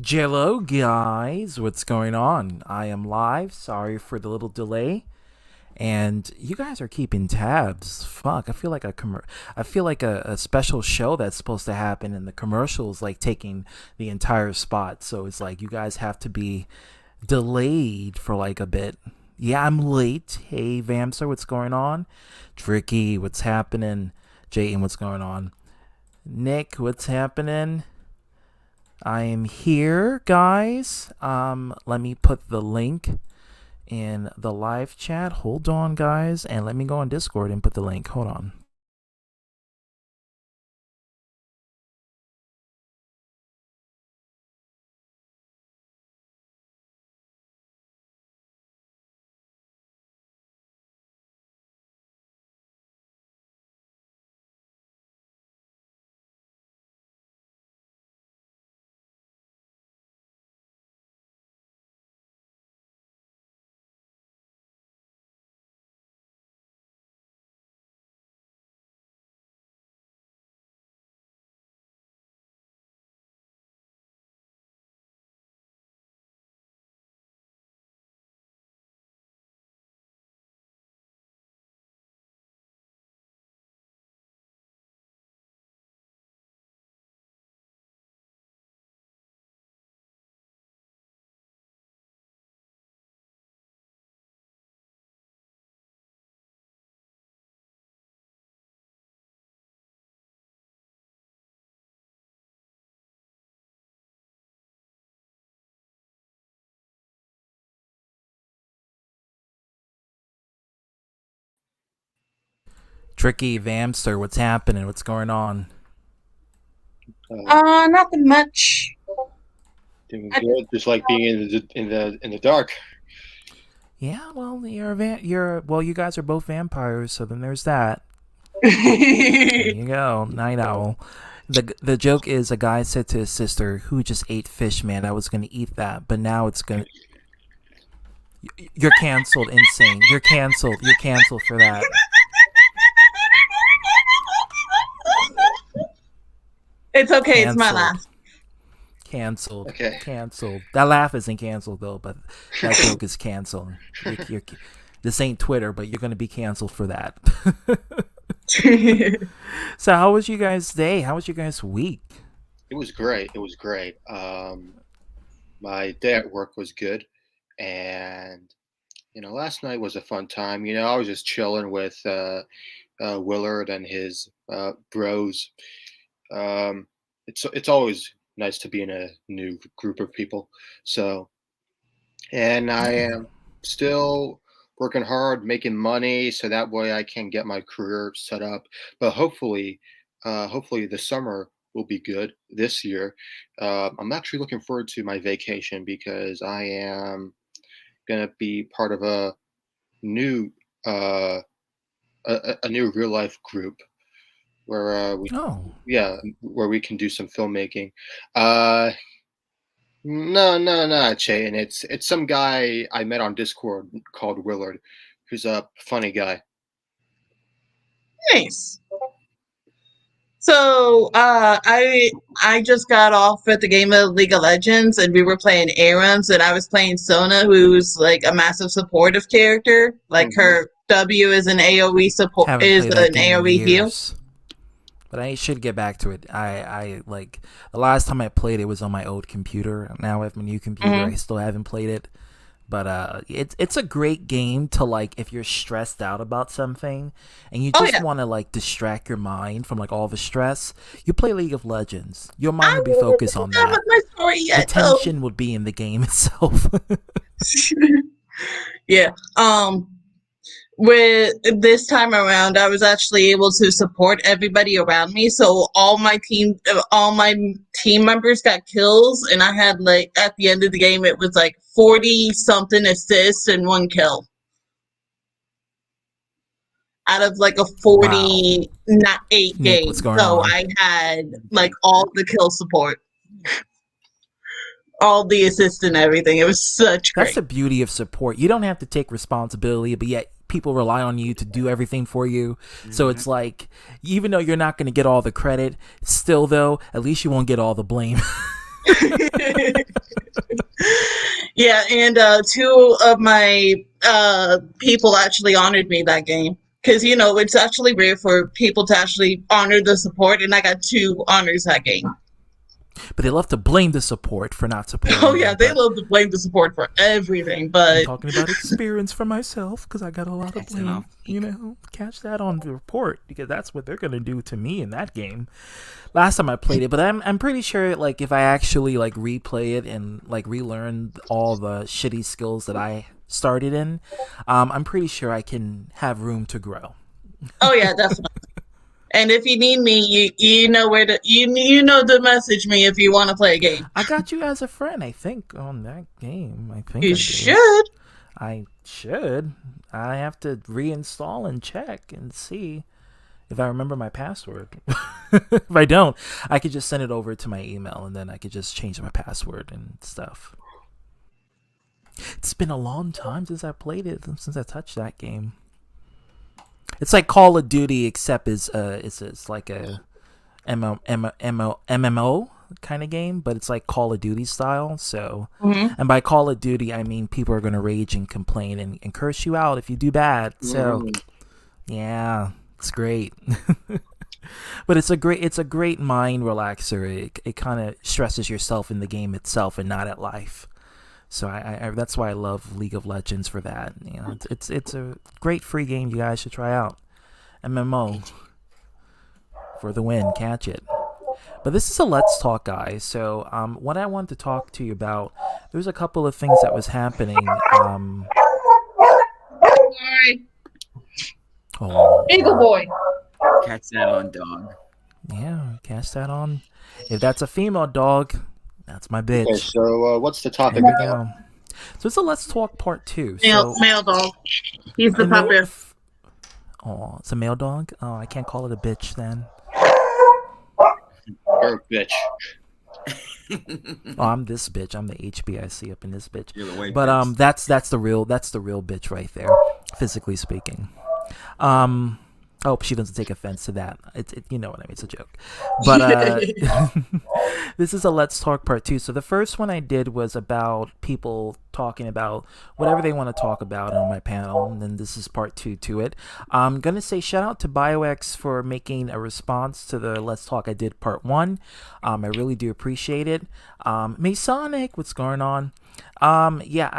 Jello, guys, what's going on? I am live. Sorry for the little delay. And you guys are keeping tabs. Fuck, I feel like a special show that's supposed to happen, and the commercials like taking the entire spot. So it's like you guys have to be delayed for like a bit. Yeah, I'm late. Hey, Vamser, what's going on? Tricky, what's happening? Jayden, what's going on? Nick, what's happening? I am here, guys. Let me put the link in the live chat. Hold on, guys, and let me go on Discord and put the link. Hold on. Tricky Vamster, what's happening? What's going on? Nothing much. Doing I, good, just like being in the dark. Yeah, well, you guys are both vampires, so then there's that. There you go, night owl. The joke is a guy said to his sister who just ate fish, man, I was gonna eat that, but now it's gonna. You're canceled, insane. You're canceled. You're canceled for that. it's okay. It's my Canceled. last. Canceled. Okay. Canceled. That laugh isn't canceled though, but that joke is canceled. This ain't Twitter, but you're gonna be canceled for that. So how was you guys' day? How was you guys' week? It was great. It was great. My day at work was good, and last night was a fun time. I was just chilling with Willard and his bros. It's always nice to be in a new group of people. So, and I Yeah. am still working hard, making money, so that way I can get my career set up. But hopefully the summer will be good this year. I'm actually looking forward to my vacation because I am gonna be part of new uh, a new real life group where we Oh. yeah where we can do some filmmaking. Uh, no, Chay, and it's some guy I met on Discord called Willard, who's a funny guy. Nice. So, I just got off with the game of League of Legends, and we were playing Arams, and I was playing Sona, who's like a massive supportive character. Like Hmm. her W is an AOE support, Haven't is played that an game in AOE heal. years. But I should get back to it. I like the last time I played it was on my old computer. Now I have my new computer. Hmm. I still haven't played it. But it's a great game to like if you're stressed out about something and you Oh just yeah, want to like distract your mind from like all the stress. You play League of Legends. Your mind I will be wasn't focused on done with that. my story The yet though. tension would be in the game itself. Yeah. With this time around, I was actually able to support everybody around me. So all my team members got kills, and I had like at the end of the game, it was like 40 something assists and one kill out of like a Wow. 40 not 8 Nick, what's game. going So on? I had like all the kill support, all the assists and everything. It was such That's great. the beauty of support. You don't have to take responsibility, but yet people rely on you to do everything for you. So Hmm. it's like, even though you're not going to get all the credit, still though, at least you won't get all the blame. Yeah, and two of my people actually honored me that game. Because, it's actually rare for people to actually honor the support, and I got two honors that game. But they love to blame the support for not supporting. Oh, yeah, them, they love to blame the support for everything, but... I'm talking about experience for myself, because I got a lot of blame. Catch that on the report, because that's what they're going to do to me in that game. Last time I played it, but I'm pretty sure, like, if I actually, like, replay it and, like, relearn all the shitty skills that I started in, I'm pretty sure I can have room to grow. Oh, yeah, definitely. And if you need me, you know where to to message me if you want to play a game. I got you as a friend, I think, on that game. I think you should. I should. I have to reinstall and check and see if I remember my password. If I don't, I could just send it over to my email, and then I could just change my password and stuff. It's been a long time since I played it, since I touched that game. It's like Call of Duty, except it's like a MMO kind of game, but it's like Call of Duty style. So, and by Call of Duty, I mean people are gonna rage and complain and curse you out if you do bad. So, yeah, it's great. But it's a great mind relaxer. It kind of stresses yourself in the game itself and not at life. So I that's why I love League of Legends for that. It's a great free game you guys should try out. MMO for the win, catch it. But this is a Let's Talk, guys. So what I want to talk to you about, there's a couple of things that was happening. Eagle boy. Catch that on, dog. Yeah, catch that on. If that's a female dog, that's my bitch. Okay, so what's the topic? There we go. So it's a Let's Talk Part 2. Male dog. He's the puppet. Oh, it's a male dog? Oh, I can't call it a bitch then. You're a bitch. Oh, I'm this bitch. I'm the HBIC up in this bitch. You're the white But bitch. that's the real bitch right there, physically speaking. I hope she doesn't take offense to that. You know what I mean. It's a joke. But this is a Let's Talk Part 2. So the first one I did was about people talking about whatever they want to talk about on my panel. And then this is Part 2 to it. I'm going to say shout out to BioX for making a response to the Let's Talk I did Part 1. I really do appreciate it. Masonic, what's going on? Yeah,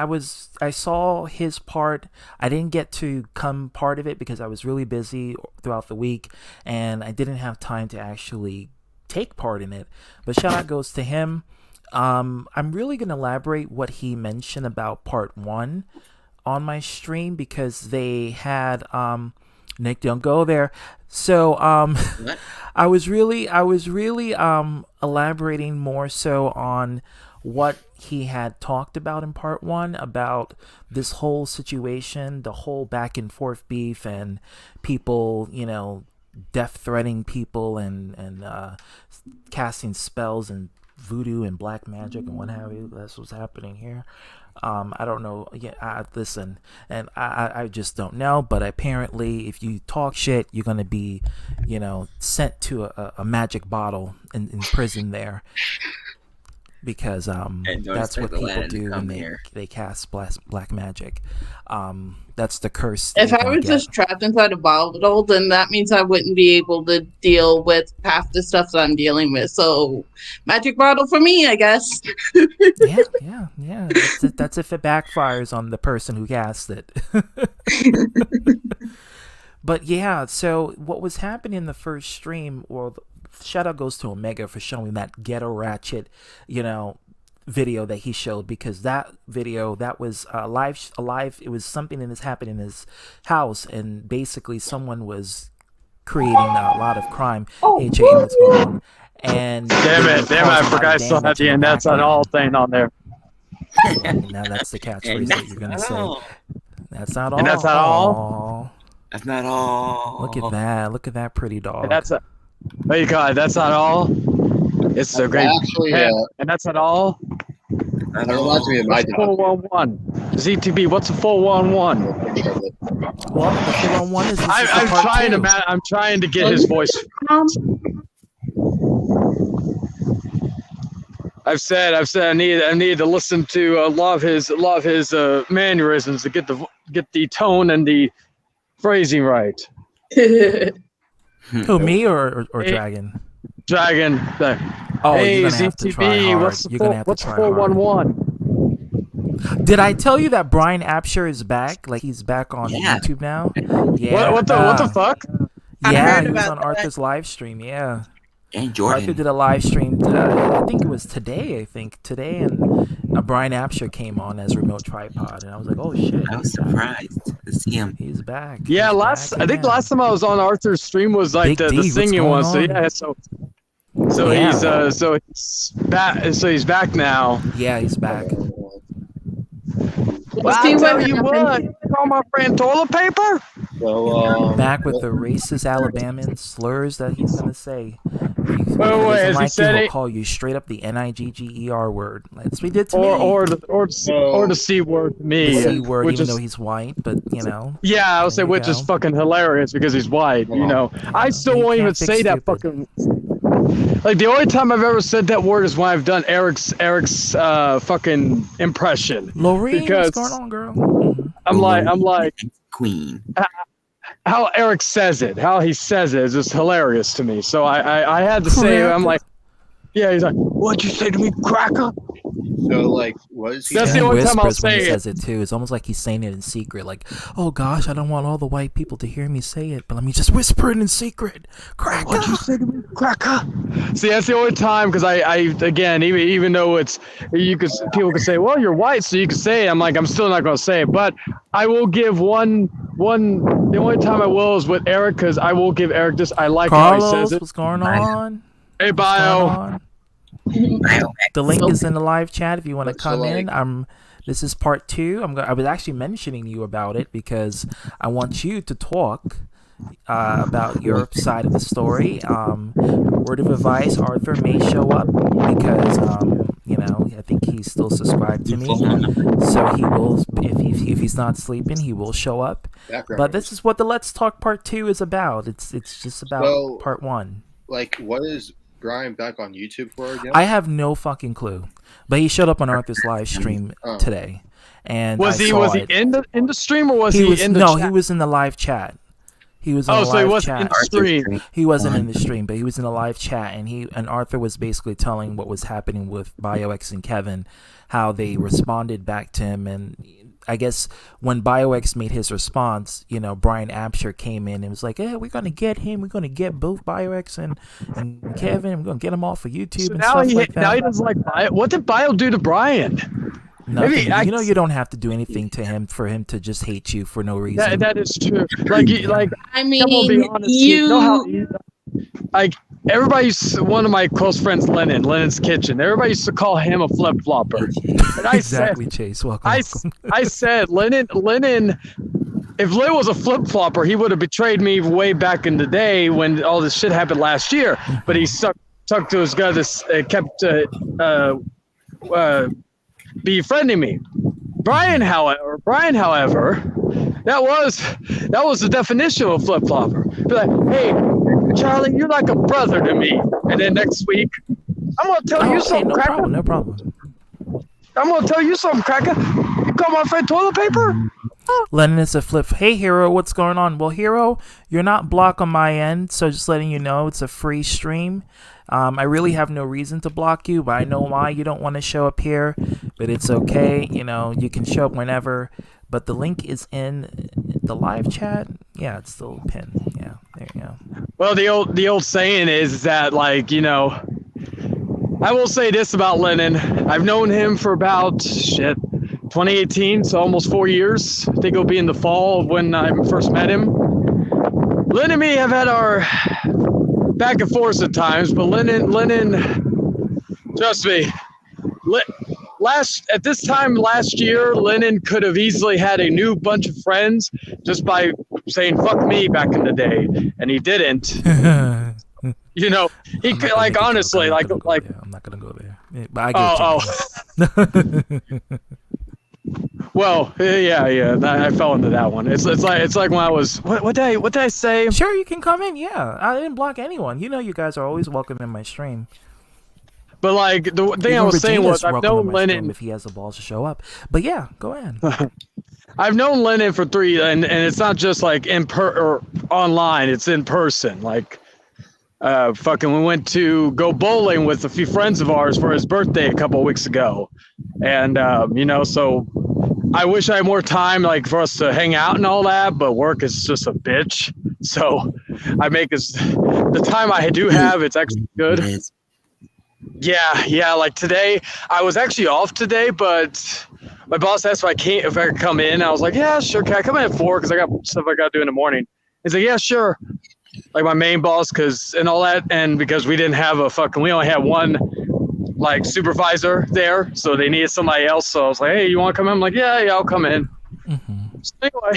I saw his part. I didn't get to come part of it because I was really busy throughout the week and I didn't have time to actually take part in it. But shout out goes to him. I'm really going to elaborate what he mentioned about Part 1 on my stream because they had Nick, don't go there. So I was really elaborating more so on what he had talked about in Part 1 about this whole situation, the whole back and forth beef and people, death threatening people and casting spells and voodoo and black magic and what have you. That's what's happening here. I don't know. Yeah, listen, and I just don't know. But apparently, if you talk shit, you're gonna be, sent to a magic bottle in prison there. Because that's what people do when they cast black magic. That's the curse. If I was just trapped inside a bottle, then that means I wouldn't be able to deal with half the stuff that I'm dealing with. So, magic bottle for me, I guess. Yeah. That's if it backfires on the person who cast it. But yeah, so what was happening in the first stream, shout out goes to Omega for showing that Ghetto Ratchet, video that he showed, because that video, that was live. It was something that has happened in his house, and basically someone was creating a lot of crime. Hey, Jay, what's going on? And damn it, I forgot I still had the and that's not all thing on there. Now that's the catchphrase that you're gonna say. That's not all. And that's not all. That's not all. Look at that pretty dog. And that's what you call it. That's not all. It's so great. Actually, and that's not all. That reminds me of my dog. 411. ZTB, what's a 411? Well, the 411 is. I'm trying to get his voice. I've said I need to listen to a lot of his mannerisms to get the tone and the phrasing right. Who, me or Hey, Dragon? Dragon. Oh, Hey, you're gonna have to try ZTB, hard. You're gonna have to what's try hard. 411? Did I tell you that Brian Apsher is back? Like he's back on Yeah. YouTube now. Yeah. What the fuck? I Yeah, heard he was about on that. Arthur's live stream. Yeah. And Arthur Jordan. did a live stream. I think it was today. And Brian Apsher came on as remote tripod, and I was like, "Oh shit!" I was surprised to see him. He's back. Yeah, He's I think back last time I was on Arthur's stream was like Big D, the what's singing going one. So on? yeah, so Yeah. he's back. So he's back now. Yeah, he's back. Well, See I'll what tell you what. happened. Call my friend toilet paper. So Back with the racist Alabamian slurs that he's gonna say. If he Wait, doesn't has he like you, said he'll it? call you straight up the Nigger word. That's what he did to Or me. or the C word to me. The C word, which even is, though he's white, but you know. yeah, I'll say There you which is go. fucking hilarious because he's white. You know, I still You won't even can't fix say that stupid. fucking. Like the only time I've ever said that word is when I've done Eric's fucking impression. Lorraine, Because what's going on, girl? Mhm. I'm like Queen. how Eric says it, how he says it is just hilarious to me. So I had to say it. I'm like, yeah, he's like, what'd you say to me, cracker? So like, what is he? That's And the he only time I'll whispers when he say it. says it too. It's almost like he's saying it in secret. Like, oh gosh, I don't want all the white people to hear me say it, but let me just whisper it in secret. Cracker. What'd you say to me, cracker? See, that's the only time because I again, even though it's people can say, well, you're white, so you can say it. I'm like, I'm still not gonna say it, but I will give one. The only time I will is with Eric because I will give Eric this. I like how he Carlos, says it. what's going on? Hey, What's going bio. on? The link is in the live chat if you want to So, come in. like- This is part 2. I was actually mentioning you about it because I want you to talk about your side of the story. Word of advice: Arthur may show up because I think he's still subscribed to me, so he will. If he's not sleeping, he will show up. Background But this is what the Let's Talk Part 2 is about. It's just about So- Part 1. Like, what is Brian back on YouTube for again? I have no fucking clue, but he showed up on Arthur's live stream Oh. today, and Was I he saw he it. in the stream or was he, was in the no, chat? he was in the live chat. He was in Oh, the so live he wasn't in chat. the stream. He wasn't in the stream, but he was in a live chat, and Arthur was basically telling what was happening with BioX and Kevin, how they responded back to him, and I guess when BioX made his response, Brian Apsher came in and was like, "Hey, we're gonna get him. We're gonna get both BioX and Kevin. We're gonna get them off of YouTube So and now stuff he like that." now he doesn't like Bio. What did Bio do to Brian? Nothing. Maybe I- You don't have to do anything to him for him to just hate you for no reason. That is true. Like I I'm gonna be mean, honest. you. know how like everybody one of my close friends, Lennon's Kitchen. Everybody used to call him a flip flopper. And I Exactly, Chase. Welcome. I said Lennon. If Lynn was a flip flopper, he would have betrayed me way back in the day when all this shit happened last year. But he stuck to his guns, kept befriending me. Brian, however, that was the definition of a flip flopper. Be like, hey, Charlie, you're like a brother to me. And then next week, I'm gonna tell you something, cracker. No problem. I'm gonna tell you something, cracker. You call my friend toilet paper? Lennon is a flip. Hey, Hero, what's going on? Well, Hero, you're not blocked on my end, so just letting you know it's a free stream. I really have no reason to block you, but I know why you don't want to show up here. But it's okay, you can show up whenever. But the link is in the live chat. Yeah, it's still pinned. Yeah, there you go. Well, the old saying is that, like, I will say this about Lennon. I've known him for about 2018, so almost 4 years. I think it'll be in the fall of when I first met him. Lennon and me have had our back and forth at times, but Lennon, trust me, at this time last year, Lennon could have easily had a new bunch of friends just by saying "fuck me" back in the day, and he didn't. He could, like, honestly, like I'm not gonna go there. Yeah, but I get Well, yeah, I fell into that one. It's like when I was what did I say? Sure, you can come in. Yeah, I didn't block anyone. You guys are always welcome in my stream. But like the thing I Even was saying Regina's was I've welcome in known my stream Lennon. if he has the balls to show up. But yeah, go ahead. I've known Lennon for and it's not just like or online. It's in person. Like fucking, we went to go bowling with a few friends of ours for his birthday a couple of weeks ago, and you know, so I wish I had more time, like for us to hang out and all that. But work is just a bitch. So I make the time I do have. It's actually good. It is. Yeah. Like today, I was actually off today, but my boss asked if I could come in. I was like, yeah, sure. Can I come in at 4? Because I got stuff I got to do in the morning. He's like, yeah, sure. Like my main boss, and all that, and because we didn't have we only had one like supervisor there, so they needed somebody else. So I was like, hey, you want to come in? I'm like, yeah, I'll come in. Mm-hmm. So anyway,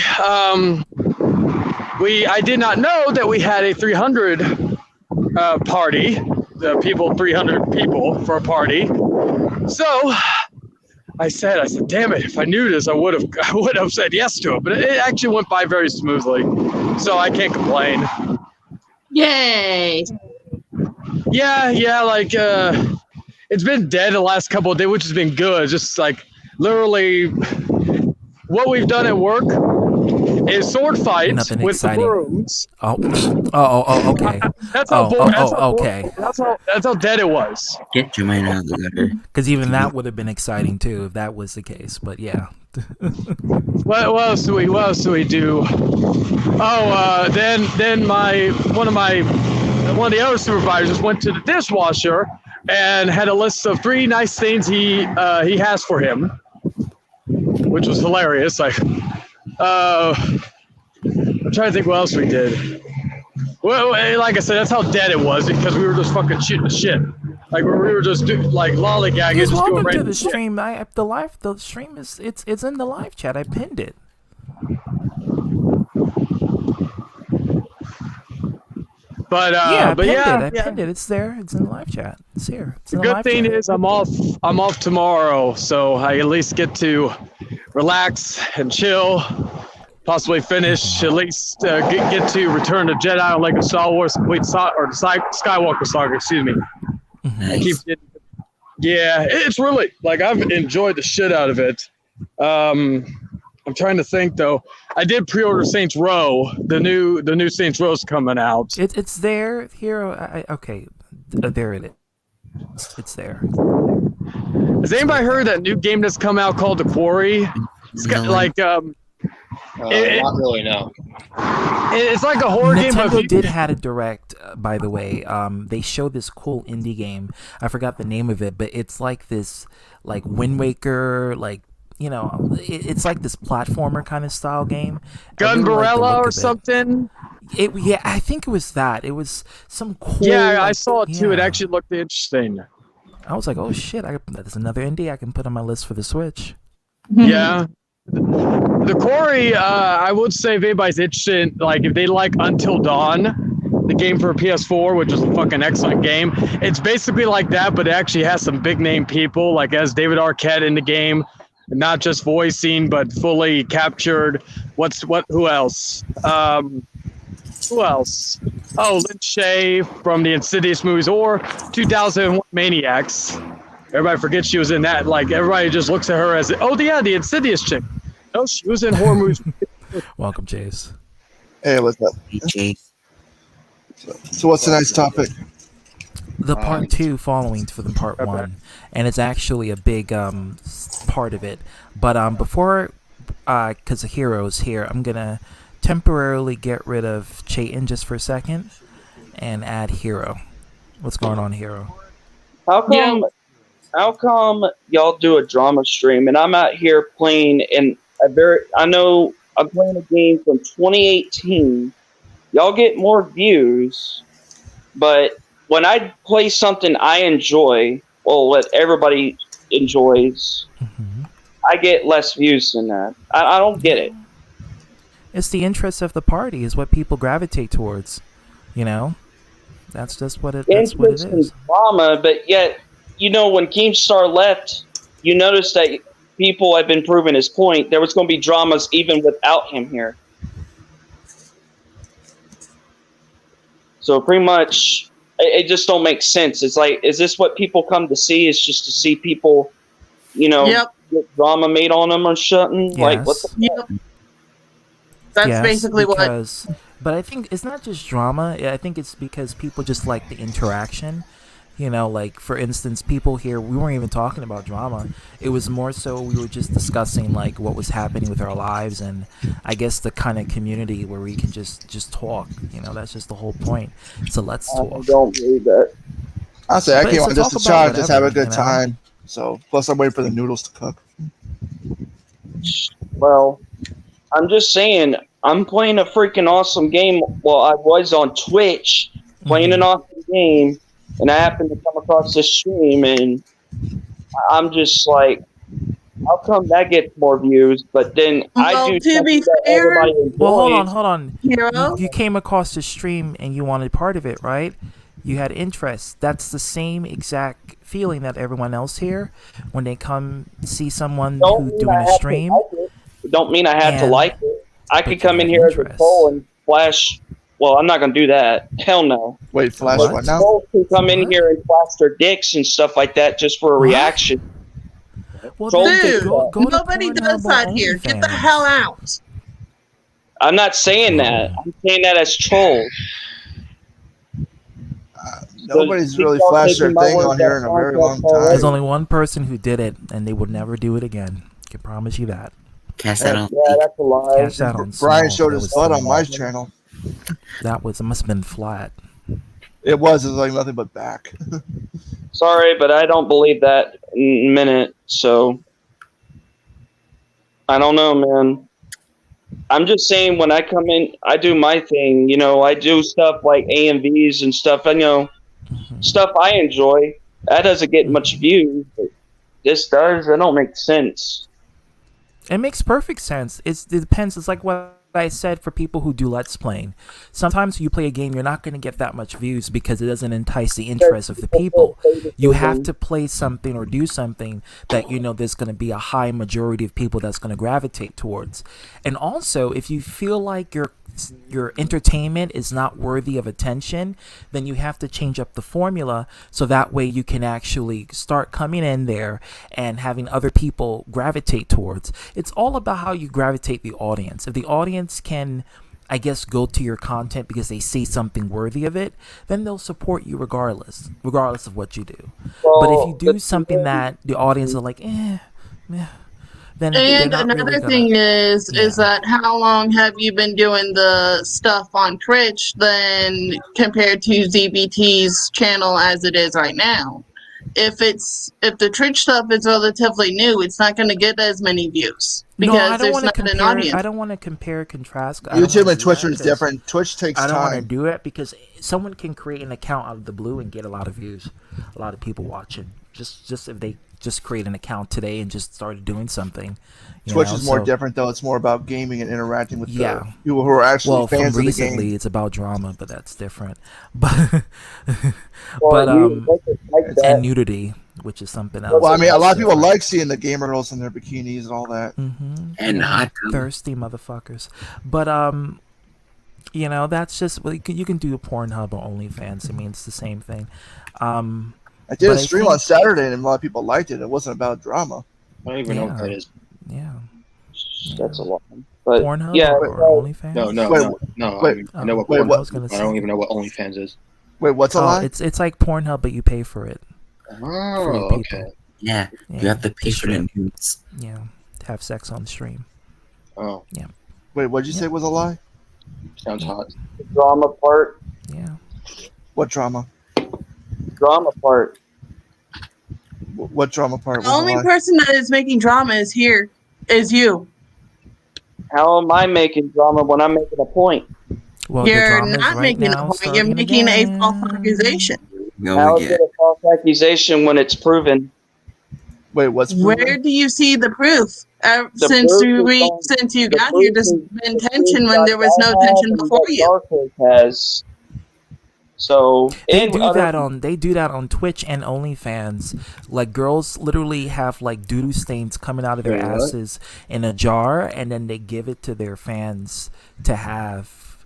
I did not know that we had a 300 party. 300 people for a party. So I said, damn it! If I knew this, I would have said yes to it. But it actually went by very smoothly, so I can't complain. Yay! Yeah. Like it's been dead the last couple of days, which has been good. Just like literally, what we've done at work is sword fights Nothing with exciting. the brooms. Oh, okay. That's how Okay. That's how dead it was. Get your mind out of the gutter. Because even that would have been exciting too if that was the case. But yeah. What else do we do? Oh, then one of the other supervisors went to the dishwasher and had a list of 3 nice things he has for him, which was hilarious. Like, I'm trying to think what else we did. Well, like I said, that's how dead it was because we were just fucking shooting the shit. Like we were just lollygagging, just doing Welcome to random the shit. stream. The stream is it's in the live chat. I pinned it. But I yeah. pinned it. It's there. It's in the live chat. It's here. It's in The the good live thing chat. is I'm off tomorrow, so I at least get to relax and chill, possibly finish, at least get to Return of Jedi on Lego Star Wars, complete Skywalker Saga, excuse me. Nice. It's really, like, I've enjoyed the shit out of it. I'm trying to think, though. I did pre-order Saints Row. The new Saints Row's coming out. It's there. Here. Okay. There it is. It's there. Has anybody heard that new game that's come out called The Quarry? It's got, like, not really, no. it's like a horror game. Nintendo did had a direct, by the way. They showed this cool indie game. I forgot the name of it, but it's like this, like Wind Waker, like, you know, it's like this platformer kind of style game. Gunbarella or something. Yeah, I think it was that. It was some cool. Yeah, I saw it too. Yeah. It actually looked interesting. I was like, oh shit! That's another indie I can put on my list for the Switch. Yeah. The Quarry, I would say if anybody's interested, like if they like Until Dawn, the game for PS4, which is a fucking excellent game, it's basically like that, but it actually has some big name people, like as David Arquette in the game, not just voicing, but fully captured. Who else? Who else? Oh, Lynn Shay from the Insidious movies or 2001 Maniacs. Everybody forgets she was in that. Like, everybody just looks at her as, the Insidious chick. No, she was in horror movies. Welcome, Chase. Hey, what's up? Hey, Chase. So what's tonight's topic? The part 2 following for the part 1, and it's actually a big part of it. But before, because the hero's here, I'm gonna temporarily get rid of Chayton just for a second and add Hero. What's going on, Hero? How come y'all do a drama stream and I'm out here playing I know I'm playing a game from 2018. Y'all get more views, but when I play something I enjoy, what everybody enjoys, I get less views than that. I don't get it. It's the interest of the party is what people gravitate towards. You know, that's just what it. That's what it is. Drama, but yet, you know, when Keemstar left, you notice that people have been proving his point. There was going to be dramas even without him here. So pretty much, it just don't make sense. It's like, is this what people come to see? Is just to see people, Yep. get drama made on them or something? Like, what the Yep. That's basically because, But I think it's not just drama. I think it's because people just like the interaction. Like for instance, people here, we weren't even talking about drama. It was more so we were just discussing like what was happening with our lives, and I guess the kind of community where we can just talk. That's just the whole point. So let's talk. I don't believe that. Honestly, I But came it's on to just talk to about chat, just have a whatever, good time. So plus I'm waiting for the noodles to cook. Well, I'm just saying, I'm playing a freaking awesome game. Well, I was on Twitch playing an awesome game, and I happened to come across this stream, and I'm just like, how come that gets more views? But then I Well, do to be something that fair, everybody enjoys. Well, hold on. Hero. You came across the stream and you wanted part of it, right? You had interest. That's the same exact feeling that everyone else here when they come see someone who's doing a stream. Don't mean I have to And- like it. I but could come you in have here as a interest. troll and flash. Well, I'm not gonna do that. Hell no. Wait, flash What? what now? Trolls who come in What? here and flash their dicks and stuff like that just for a What? reaction. Well, Troll then Dude, go to nobody does Pornhub or that here. Get the OnlyFans. hell out. I'm not saying that. I'm saying that as trolls. Nobody's So, really y'all flashed their taking my thing word on here in that a very long contract There's time. only one person who did it, and they would never do it again. I can promise you that. Cash that on. Yeah, that's a lie. Catch that on Brian small, showed that his was butt on small. my channel. It must have been flat. It was like nothing but back. Sorry, but I don't believe that minute. So I don't know, man. I'm just saying when I come in, I do my thing. I do stuff like AMVs and stuff. Stuff I enjoy. That doesn't get much views, but this does. That don't make sense. It makes perfect sense. It depends. It's like what I said for people who do Let's Playing. Sometimes you play a game, you're not going to get that much views because it doesn't entice the interest of the people. You have to play something or do something that there's going to be a high majority of people that's going to gravitate towards. And also, if you feel like your entertainment is not worthy of attention, then you have to change up the formula so that way you can actually start coming in there and having other people gravitate towards. It's all about how you gravitate the audience. If the audience can, I guess, go to your content because they see something worthy of it, then they'll support you regardless of what you do. But if you do something that the audience are like, then they're And not another really gonna, thing is that how long have you been doing the stuff on Twitch then compared to ZBT's channel as it is right now? If the Twitch stuff is relatively new, it's not going to get as many views because there's not an audience. I don't want to compare contrast. YouTube and Twitch is different. Twitch takes I don't want to time. do it because someone can create an account out of the blue and get a lot of views, a lot of people watching. Just if they just create an account today and just started doing something. Twitch is more different though. It's more about gaming and interacting with Yeah. the people who are actually From fans of the recently, game. it's about drama, but that's different. But You make it like that. and nudity, which is something else. Well, I mean, a lot of people Different. like seeing the gamer girls in their bikinis and all that. And hot tub. Thirsty motherfuckers. But that's just you can do a Pornhub or OnlyFans. I mean, it's the same thing. I did But a I stream think- on Saturday and a lot of people liked it. It wasn't about drama. I don't even know what that is. Yeah, That's a lot. But Pornhub yeah, or OnlyFans. No. Wait, I know what wait, Pornhub what- I was gonna is. say. I don't even know what OnlyFans is. Wait, what's a lie? It's like Pornhub, but you pay for it. Oh, people. okay. Yeah, Yeah, you have to pay to for the stream. nudes. Yeah, to have sex on stream. Oh, Wait, what'd you say was a lie? sounds hot. the drama part. Yeah. What drama? Drama part. What drama part The was only a lie? person that is making drama is you. How am I making drama when I'm making a point? Well, the You're drama's not right making a now point. You're starting making a again. false accusation. Go How is again. it a false accusation when it's proven? Wait, what's Where do you see the proof? The Since proof you is on- since you the got proof here, there's is- been the tension proof when that there was I no have tension and before that you. Dark Horse has. So They and do other- that on Twitch and OnlyFans. Like girls literally have like doo-doo stains coming out of their Wait, what? asses in a jar, and then they give it to their fans to have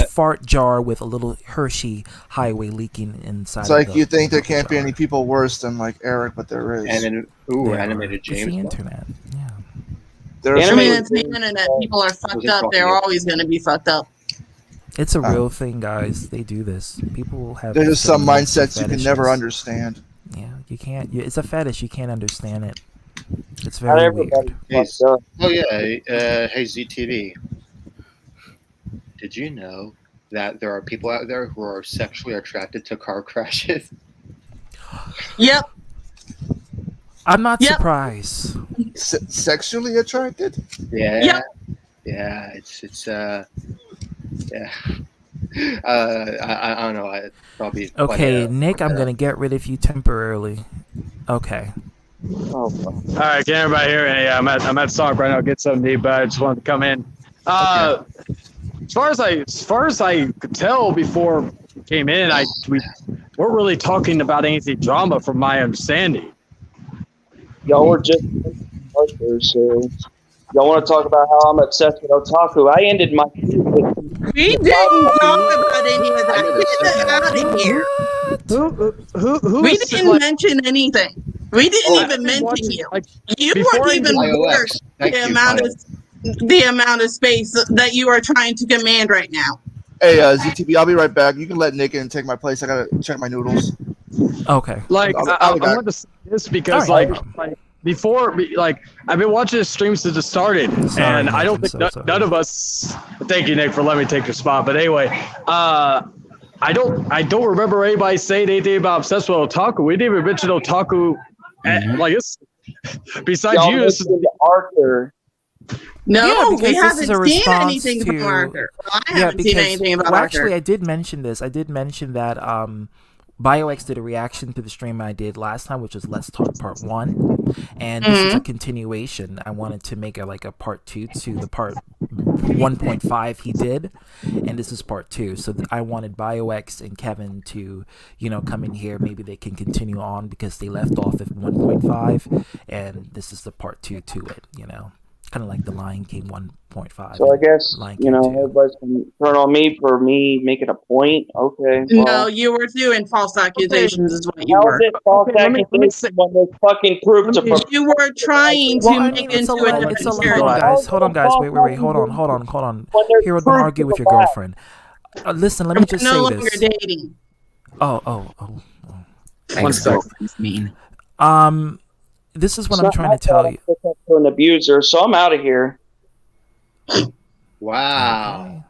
fart jar with a little Hershey Highway leaking inside. It's like of the, you think there the can't be jar. any people worse than like Eric, but there is. And then, There animated are. It's James. the Bond. internet. Yeah. There's I mean, Animated it's the James internet. Bond. People are fucked Wasn't up. talking They're about- always going to be fucked up. It's a real thing, guys. They do this. People have. there's just some certain nasty mindsets you can never fetishes. understand. Yeah, you can't. It's a fetish. You can't understand it. It's Not very everybody weird. fucked up. Oh yeah, hey ZTV. Did you know that there are people out there who are sexually attracted to car crashes? Yep. I'm not Yep. surprised. Sexually attracted? Yeah, Yep. yeah. It's yeah. I don't know. I probably Okay, Nick, I'm gonna get rid of you temporarily. Okay. Oh, fuck. All right, can everybody hear me? Yeah, I'm at Stock right now. Get something to eat, but I just wanted to come in. As far as I could tell before we came in, we weren't really talking about anything drama, from my understanding. Y'all were just characters, so y'all want to talk about how I'm obsessed with otaku? I ended my feud with We didn't talk about any of that. Get that out of here. Who We is, didn't like, mention anything. We didn't I've even been mention watching, you. like, You before weren't I even did worth iOS. Thank the you, amount iOS. of the amount of space that you are trying to command right now. Hey, ZTB, I'll be right back. You can let Nick in and take my place. I gotta check my noodles. Okay. like I'll I be back. wanted to say this because All right, no problem. like before, like, I've been watching the streams since it started, Sorry, and I Nick, don't I'm think so sorry. none of us. Thank you, Nick, for letting me take your spot. But anyway, I don't remember anybody saying anything about obsessed with otaku. We didn't even mention otaku. Like, it's besides y'all you. This is, mentioned Arthur. No, Yeah, because we this haven't is a seen response anything from to- Arthur. Well, I Yeah, haven't seen anything about well, Arthur. actually, I did mention this. I did mention that BioX did a reaction to the stream I did last time, which was Let's Talk Part 1. And this is a continuation. I wanted to make a part 2 to the part 1.5 he did. And this is part 2. So I wanted BioX and Kevin to, come in here. Maybe they can continue on because they left off at 1.5. And this is the part 2 to it, Kind of like the Lion King 1.5. So I guess, Lion King 2. everybody's going to turn on me for me making a point. Okay. No, Well, you were doing false accusations, is what you how were. is it false Okay, let me accusation when there's fucking proof to prove? You were trying to Well, I make mean, it's a into a lie. It's a different lie. character. Hold on, guys. Wait. Hold on. When there's Here, don't proof argue to with your the fact. girlfriend. Listen, let me just no say longer this. dating. Oh. One sec. Mean. This is what It's I'm not trying my to tell fault you. I'm hooked up to an abuser, so I'm out of here. Wow.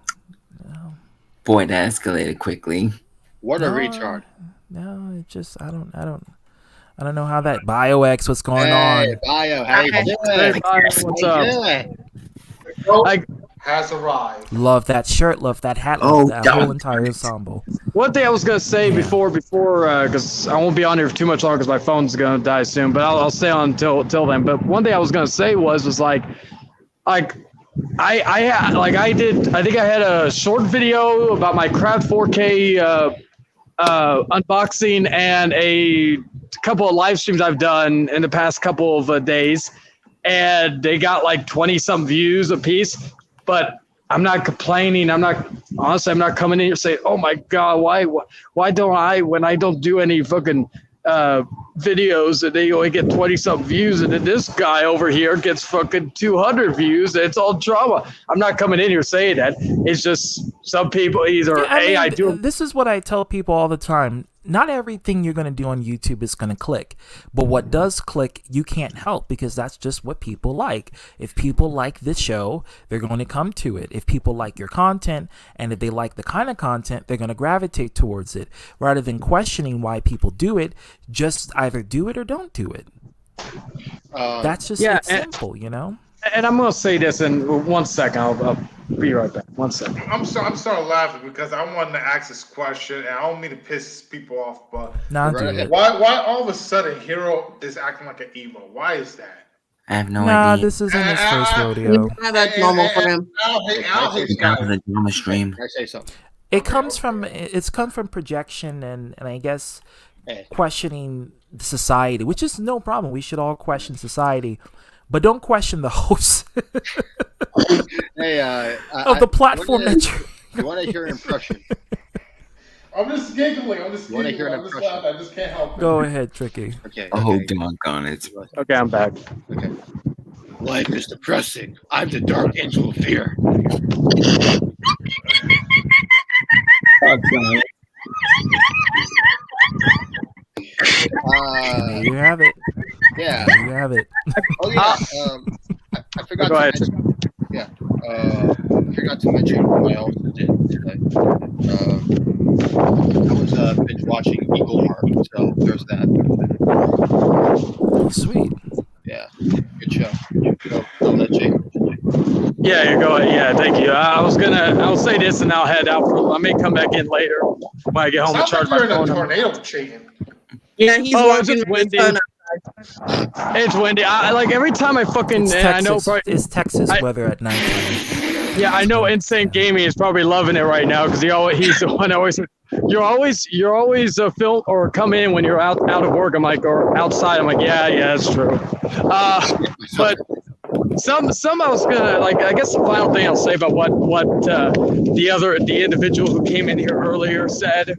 Boy, that escalated quickly. What a No. retard. No, it just I don't know how that BioX. What's going on? Hey, Bio, how you doing? What's How up? you doing? Like, Has arrived. Love that shirt. Love that hat. Oh, Love that God. whole entire ensemble. one thing I was gonna say Yeah. before, because I won't be on here for too much longer because my phone's gonna die soon. But I'll stay on till then. But one thing I was gonna say was like I think I had a short video about my Craft 4K unboxing and a couple of live streams I've done in the past couple of days, and they got like 20-some views a piece. But I'm not complaining. I'm not coming in here saying, "Oh my God, why don't I, when I don't do any fucking videos, and they only get 20-some views, and then this guy over here gets fucking 200 views. It's all drama." I'm not coming in here saying that. It's just some people either I do. This is what I tell people all the time. Not everything you're going to do on YouTube is going to click, but what does click, you can't help, because that's just what people like. If people like this show, they're going to come to it. If people like your content, and if they like the kind of content, they're going to gravitate towards it. Rather than questioning why people do it, just either do it or don't do it. That's just it's simple, And I'm gonna say this in 1 second. I'll be right back. 1 second. I'm sorry laughing because I wanted to ask this question and I don't mean to piss people off, but Nah, Right do ahead. it. why all of a sudden Hero is acting like an emo? Why is that? I have no Nah, idea. this isn't his first rodeo. Yeah, that's normal for him. I don't hate It's kind of a drama stream. Can I say something? It's come from projection and I guess Hey. questioning society, which is no problem. We should all question society. but don't question the host Hey, of the platform that you want to hear an impression? I'm just giggling. I'm just You wanna giggling. hear an I'm just impression? laughing. I just can't help it. Go ahead, Tricky. Okay. Oh, Okay. doggone it. Okay, I'm back. Okay. Life is depressing. I'm the dark angel of fear. There you have it. Yeah. There you have it. Oh yeah. I forgot Go to ahead. mention. Yeah. I forgot to mention what I also did today. I was binge watching Eagle Heart, so there's that. Oh, sweet. Yeah. Good show. Go let Jake. Yeah, you go ahead. Yeah, thank you. I'll say this and I'll head out. I may come back in later when I get home and Sounds charge like my you're in a phone. tornado chain. Yeah, he's Oh, it's walking just with his windy. phone. It's windy. I like every time I fucking. It's And I know. Texas. It's Texas I- weather at nighttime. Yeah, I know. Insane Gaming is probably loving it right now because he's the one always. You're always film or come in when you're out of work. I'm like, or outside. I'm like, yeah, that's true. But some I was gonna like. I guess the final thing I'll say about what the individual who came in here earlier said.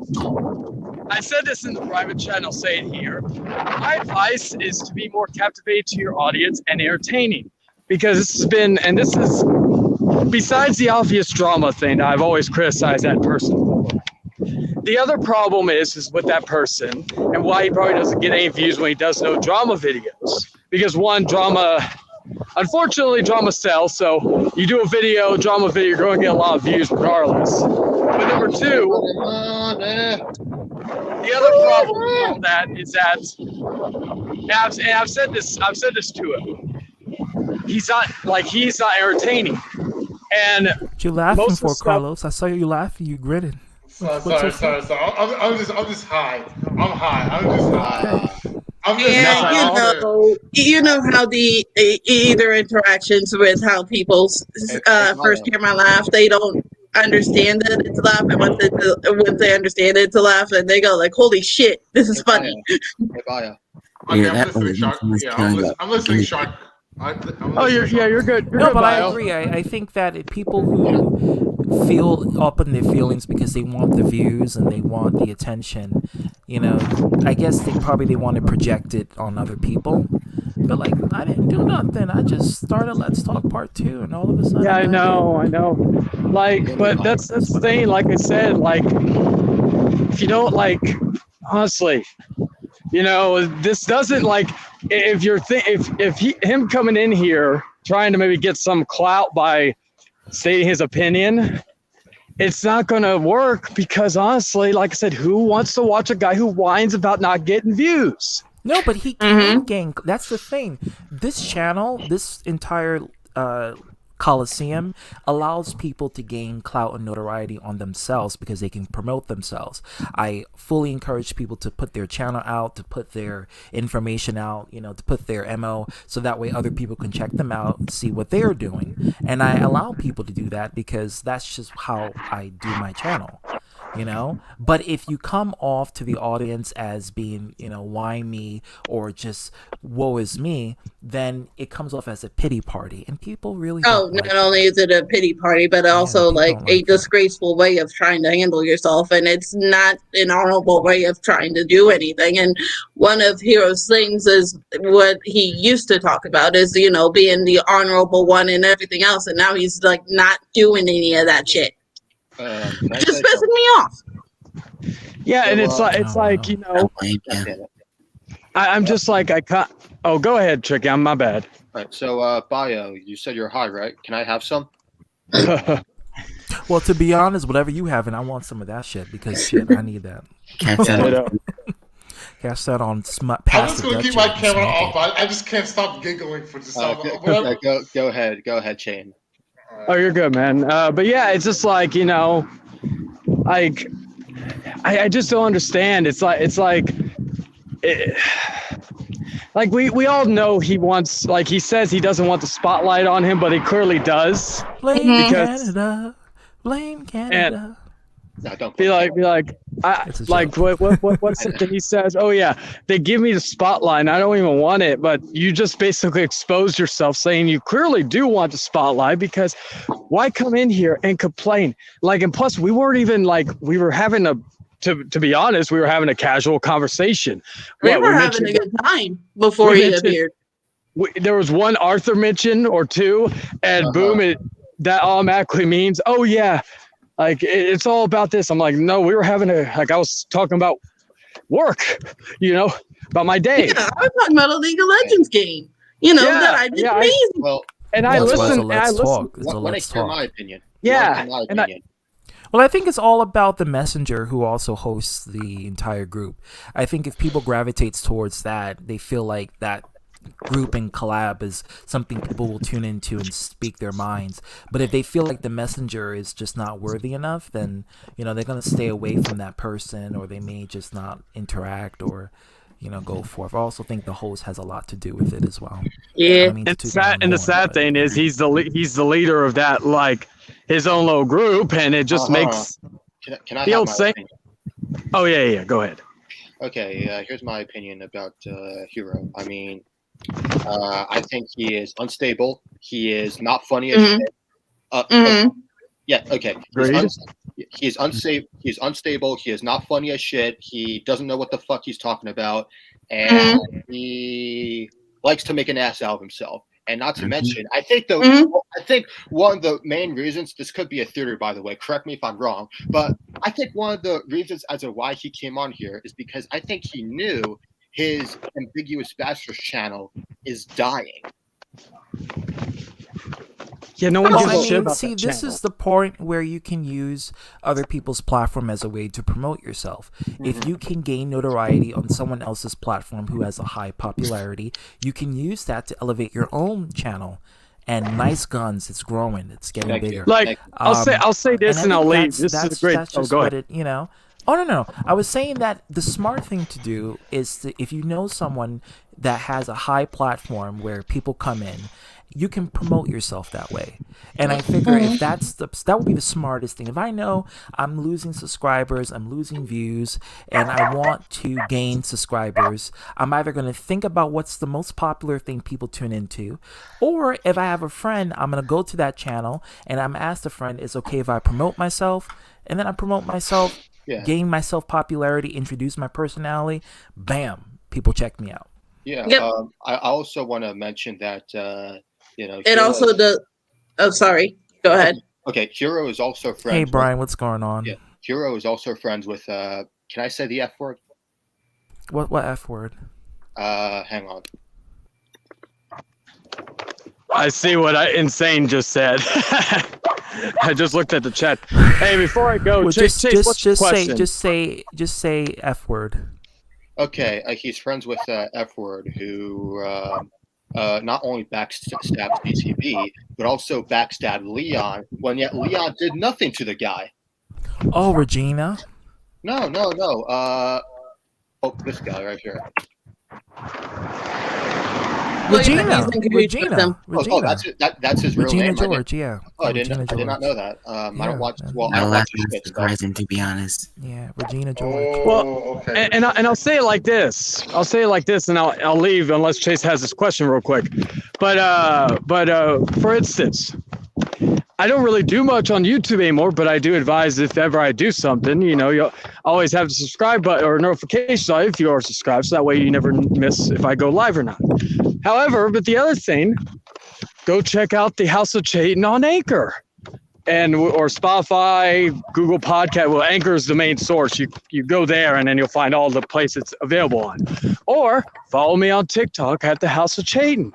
I said this in the private chat and I'll say it here. My advice is to be more captivating to your audience and entertaining. Because this has been, and this is, besides the obvious drama thing that I've always criticized that person for. The other problem is with that person and why he probably doesn't get any views when he does no drama videos. Because one, unfortunately, drama sells. So you do a drama video, you're going to get a lot of views regardless. But number two, the other problem with all that is that, and I've said this to him. He's not entertaining. And What you laughing most of the for, stuff- Carlos? I saw you laughing. You grinning. Sorry. I'm just high. I'm high. I'm just high. I'm just Yeah, high. you know how the either interactions with how people first hear my laugh, they don't understand that it's a laugh, and once they understand it's a laugh, and they go like, "Holy shit, this is funny." Hey, Baya. Okay, Yeah, I'm that listening, was Shark. infamous Yeah, killing I'm listening, Shark. Oh, you're good. You're No, good, but I Bio. agree. I think that people who feel up in their feelings because they want the views and they want the attention, I guess they want to project it on other people. But like, I didn't do nothing. I just started Let's Talk Part 2, and all of a sudden, Yeah, I know. Like, but that's the thing. Like I said, like, if you don't like, honestly, this doesn't like. If you're him coming in here trying to maybe get some clout by stating his opinion, it's not going to work because honestly, like I said, who wants to watch a guy who whines about not getting views? No, but he can gain. That's the thing. This channel, this entire Coliseum, allows people to gain clout and notoriety on themselves because they can promote themselves. I fully encourage people to put their channel out, to put their information out, to put their MO, so that way other people can check them out, see what they're doing. And I allow people to do that because that's just how I do my channel. But if you come off to the audience as being, why me, or just woe is me, then it comes off as a pity party, and people really don't Not like only is it a pity party, but also people like don't a like that. disgraceful way of trying to handle yourself, and it's not an honorable way of trying to do anything. And one of Hero's things is what he used to talk about is, being the honorable one and everything else, and now he's like not doing any of that shit. It's just pissing me off. Yeah, and it's like I'm just like I can't. Oh, go ahead, Tricky. I'm my bad. All right. So, Bio, you said you're high, right? Can I have some? Well, to be honest, whatever you have, and I want some of that shit because shit, I need that. Catch that. Catch that on I'm passive. just gonna keep my camera off. I just can't stop giggling for just Go ahead, Shane. Oh, you're good, man. But yeah, it's just like like I just don't understand. It's like we all know he wants, like he says he doesn't want the spotlight on him, but he clearly does. Blame Canada. Blame Canada. No, don't Be blame me. like, It's a like joke. what's it that he says? Oh yeah, they give me the spotlight. And I don't even want it, but you just basically expose yourself, saying you clearly do want the spotlight because why come in here and complain? Like, and plus we weren't even like we were having a. To be honest, we were having a casual conversation. We were having mentioned a good time before we he mentioned- appeared. there was one Arthur mention or two, and boom, that automatically means, oh yeah, like it's all about this. I'm like, no, we were having I was talking about work, about my day. Yeah, I was talking about a League of Legends game. That I did amazing. Well, and I That's why it's a listened. let's talk. It's a when I let's hear talk. my opinion. Yeah, my and opinion. Well, I think it's all about the messenger who also hosts the entire group. I think if people gravitates towards that, they feel like that group and collab is something people will tune into and speak their minds. But if they feel like the messenger is just not worthy enough, then they're gonna stay away from that person, or they may just not interact or go forth. I also think the host has a lot to do with it as well. Yeah. I don't mean to toot my own The horn, sad but- thing is he's the leader of that, like his own little group, and it just makes Can I the have old my saying. opinion? Oh yeah, go ahead. Okay, here's my opinion about Hero. I mean, I think he is unstable. He is not funny as shit. Yeah, okay. He is unstable. He's unstable. He is not funny as shit. He doesn't know what the fuck he's talking about, and he likes to make an ass out of himself. And not to mention, I think I think one of the main reasons, this could be a theory, by the way, correct me if I'm wrong, but I think one of the reasons as to why he came on here is because I think he knew his ambiguous bachelor's channel is dying. Yeah, no one Well, gives I a shit mean, about see, that this channel. is the point where you can use other people's platform as a way to promote yourself. If you can gain notoriety on someone else's platform who has a high popularity, you can use that to elevate your own channel. And nice guns, it's growing, it's getting Thank you. bigger. Like, I'll say this I and I'll think leave. This that's is a great. That's Oh, just go what ahead. it, Oh no. I was saying that the smart thing to do is if you know someone that has a high platform where people come in, you can promote yourself that way. And I figure if that would be the smartest thing. If I know I'm losing subscribers, I'm losing views, and I want to gain subscribers, I'm either going to think about what's the most popular thing people tune into, or if I have a friend, I'm going to go to that channel and I'm asked the friend, is it okay if I promote myself? And then I promote myself, gain myself popularity, introduce my personality, bam, people check me out. Yeah. Yep. I also want to mention that It Hero also does. Oh, sorry. Go ahead. Okay, Hero is also friends. Hey Brian, what's going on? Yeah, Hero is also friends with. Can I say the F word? What F word? Hang on. I see what Insane just said. I just looked at the chat. Hey, before I go, Well, Chase, what's your question? just say F word. Okay, he's friends with F word, who not only backstabbed BTV, but also backstabbed Leon. When yet Leon did nothing to the guy. Oh, Regina. No. This guy right here. Regina. That's his real Regina name. George, yeah. Oh, I Regina did not know that. I don't watch. Well, I Well, don't that's watch not shit, so- surprising, to be honest. Yeah, Regina George. Well, okay. and I'll say it like this. And I'll leave unless Chase has this question real quick. But for instance, I don't really do much on YouTube anymore, but I do advise if ever I do something, you'll always have the subscribe button or notifications on if you are subscribed, so that way you never miss if I go live or not. However, but the other thing, go check out the House of Chayton on Anchor or Spotify, Google Podcast. Well, Anchor is the main source. You go there and then you'll find all the places it's available on. Or follow me on TikTok at the House of Chayton.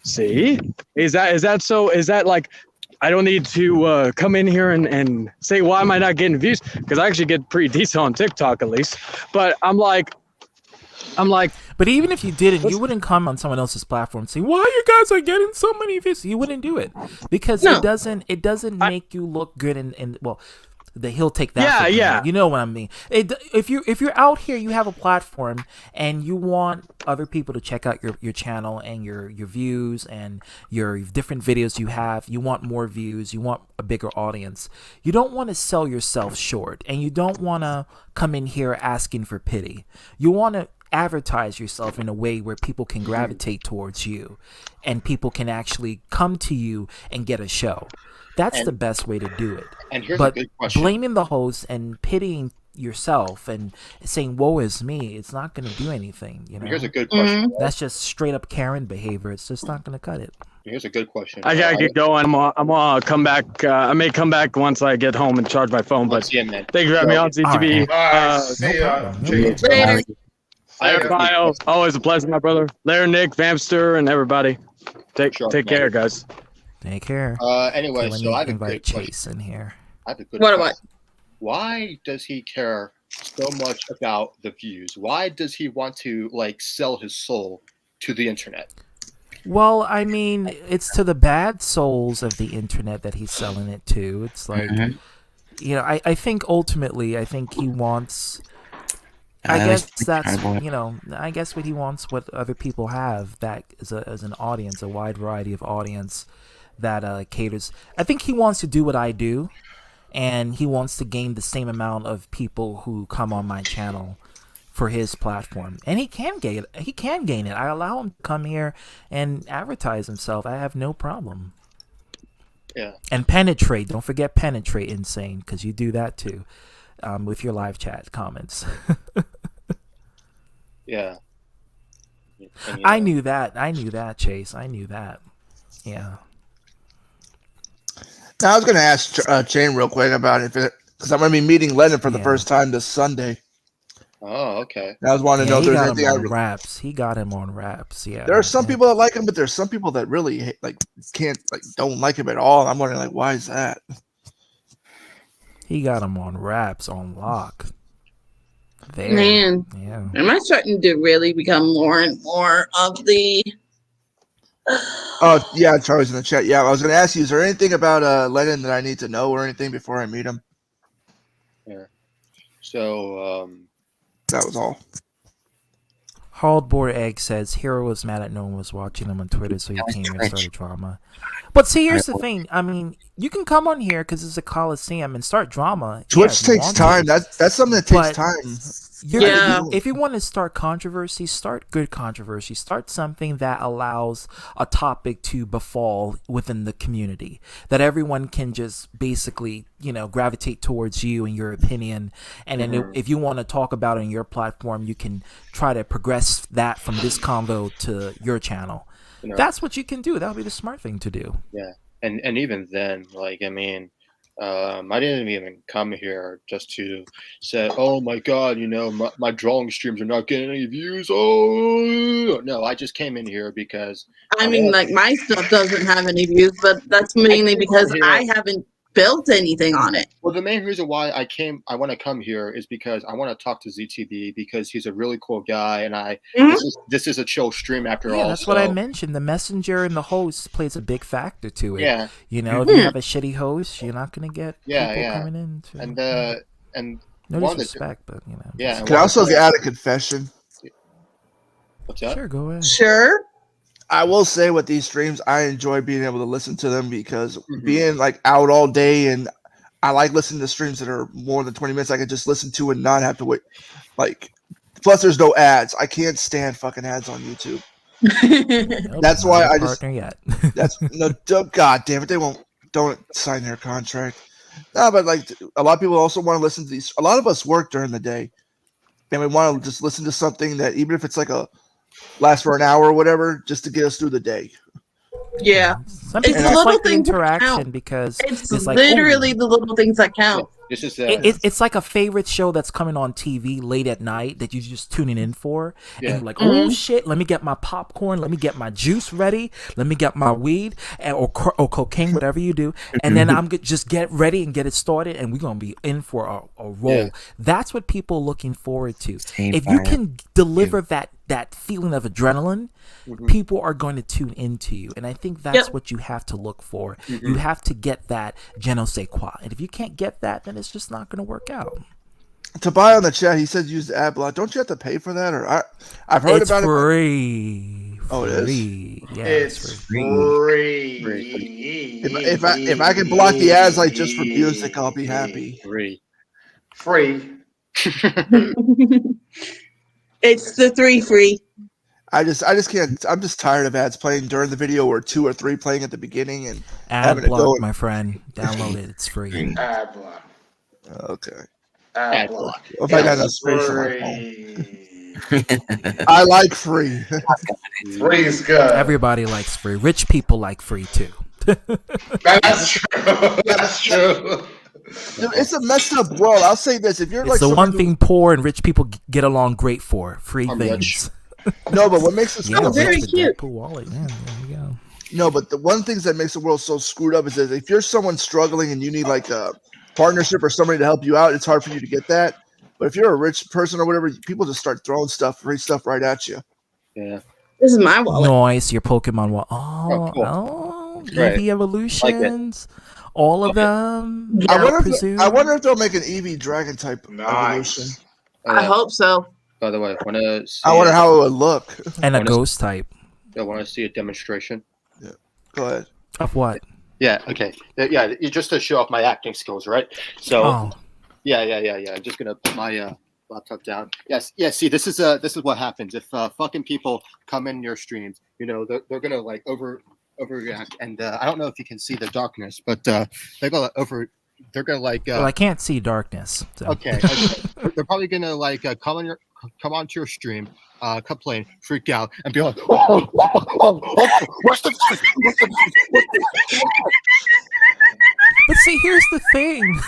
See, is that like, I don't need to come in here and say, why am I not getting views? Because I actually get pretty decent on TikTok at least. But I'm like, but even if you didn't, you wouldn't come on someone else's platform and say, why you guys are getting so many views? You wouldn't do it because it doesn't make you look good. And well, that he'll take that. Yeah, for granted. yeah. You know what I mean? If you're out here, you have a platform, and you want other people to check out your channel and your views and your different videos you have. You want more views. You want a bigger audience. You don't want to sell yourself short, and you don't want to come in here asking for pity. You want to advertise yourself in a way where people can gravitate towards you, and people can actually come to you and get a show. That's the best way to do it. And here's But a good question. blaming the host and pitying yourself and saying "woe is me," it's not going to do anything. You know, Here's a good question. that's just straight up Karen behavior. It's just not going to cut it. Here's a good question. I gotta get going. I'm gonna come back. I may come back once I get home and charge my phone. But See you, man. thank you for having me on ZTV. All right, see ya. problem. Cheers. Later. Larry Bio, always a pleasure, my brother. Larry, Nick, Vampster, and everybody. Take care, guys. Take care. Anyway, Let so me I have a invite good question. Chase in here. I have a good What question. Why does he care so much about the views? Why does he want to like sell his soul to the internet? Well, I mean, it's to the bad souls of the internet that he's selling it to. It's like, you know, I think ultimately, I think he wants. I guess that's, you know, I guess what he wants, what other people have, that is as an audience, a wide variety of audience that caters. I think he wants to do what I do, and he wants to gain the same amount of people who come on my channel for his platform, and he can gain it. He can gain it. I allow him to come here and advertise himself. I have no problem. Yeah. And penetrate. Don't forget penetrate, insane, because you do that too, with your live chat comments. Yeah. And, I knew that. I knew that, Chase. I knew that. Yeah. Now I was going to ask Jane real quick about it because I'm going to be meeting Lennon for the first time this Sunday. Oh, okay. I was wanting to know if he there's got anything him on raps. He got him on raps. Yeah. There are some people that like him, but there's some people that really don't like him at all. I'm wondering why is that? He got him on raps on lock. There. Man, yeah. am I starting to really become more and more of the? Oh yeah, Charlie's in the chat. Yeah, I was going to ask you: is there anything about Lennon that I need to know or anything before I meet him? Yeah. So that was all. Hardboard Egg says Hero was mad at no one was watching him on Twitter, so he came and started drama. But see, here's the thing. I mean, you can come on here because it's a Coliseum and start drama. Twitch takes time. That's something that takes time. If you want to start controversy, start good controversy. Start something that allows a topic to befall within the community, that everyone can just basically, you know, gravitate towards you and your opinion. And then if you want to talk about it on your platform, you can try to progress that from this convo to your channel. You know, that's what you can do. That would be the smart thing to do. Yeah. And even then, like, I mean, I didn't even come here just to say, oh my God, you know, my drawing streams are not getting any views. Oh no, I just came in here because I mean, like, my stuff doesn't have any views, but that's mainly because I haven't built anything on it. Well, the main reason why I want to come here is because I want to talk to ZTV because he's a really cool guy, and this is a chill stream after all. That's what I mentioned. The messenger and the host plays a big factor to it. Yeah, you know, if you have a shitty host, you're not gonna get people coming in. And no disrespect, but you know. Yeah. Can I also add a confession? What's that? Sure, go ahead. Sure. I will say with these streams, I enjoy being able to listen to them because being like out all day, and I like listening to streams that are more than 20 minutes. I can just listen to and not have to wait. Like, plus there's no ads. I can't stand fucking ads on YouTube. That's why I just. That's no. God damn it! Don't sign their contract. No, but like a lot of people also want to listen to these. A lot of us work during the day, and we want to just listen to something that even if it's like a last for an hour or whatever, just to get us through the day. Yeah, it's a little thing interaction because it's like, literally the little things that count. This is it's like a favorite show that's coming on TV late at night that you're just tuning in for, and you're like, oh shit, let me get my popcorn, let me get my juice ready, let me get my weed or cocaine, whatever you do, and then I'm just get ready and get it started, and we're gonna be in for a roll. That's what people are looking forward to. If you can deliver that that feeling of adrenaline, Mhm. people are going to tune into you. And I think that's Yep. what you have to look for. Mhm. You have to get that je ne sais quoi. And if you can't get that, then it's just not going to work out. To buy on the chat, he said use the ad block. Don't you have to pay for that? Or I've heard It's about it. free. Oh, it is? Free. Yeah, It's free. free. If I can block the ads like just for music, I'll be happy. Free. Free. It's the 3 free. I just can't. I'm just tired of ads playing during the video, or 2 or 3 playing at the beginning, and Ad having to go. block, my friend. Download it. It's free. Ad block. Okay. Ad block. If I got enough space for my phone. Free. I like free. Free is good. Everybody likes free. Rich people like free too. That's true. That's true. Dude, it's a messed up world. I'll say this: if you're It's like the someone one thing poor and rich people get along great for. Free I'm things. no, but what makes it Yeah, very rich, the cute. Deadpool wallet. Yeah, there you go. no, but the one thing that makes the world so screwed up is that if you're someone struggling and you need like a partnership or somebody to help you out, it's hard for you to get that. But if you're a rich person or whatever, people just start throwing free stuff right at you. Yeah. This is my wallet. Noise, your Pokemon wallet. Oh, cool. oh, Right. EV evolutions. All of them. Yeah. I wonder if they'll make an EV dragon type evolution. Nice. I hope so. By the way, want to see? I wonder how it would look. And a Honest- ghost type. I want to see a demonstration. Go ahead. Of what? Yeah. Okay. Yeah. Just to show off my acting skills, right? So. Oh, Yeah. I'm just gonna put my laptop down. Yes. Yeah. See, this is what happens if fucking people come in your streams. You know, they're gonna like overreact, and I don't know if you can see the darkness, but they're gonna like. well, I can't see darkness. So. Okay. They're probably gonna like come onto your stream, complain, freak out, and be like, what's the But see, here's the thing.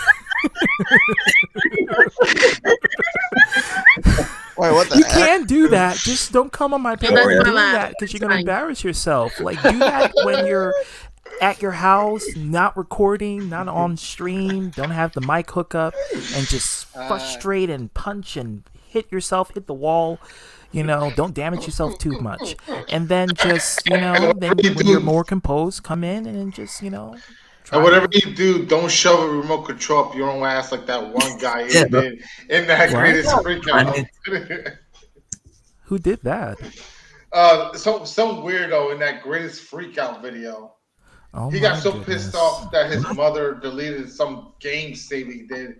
Wait, what the You heck? can do that. Just don't come on my page that's and my do laugh. that because you're It's gonna fine. embarrass yourself. Like do that when you're at your house, not recording, not on stream, don't have the mic hookup, and just frustrate and punch and hit yourself, hit the wall. You know, don't damage yourself too much. And then just, you know, then when you're more composed, come in and just, you know. And whatever you do, don't shove a remote control up your own ass like that one guy Yeah, did in that What? greatest freak out. Who did that? Some weirdo in that greatest freak out video. Oh, He got my so goodness. pissed off that his mother deleted some game save he did,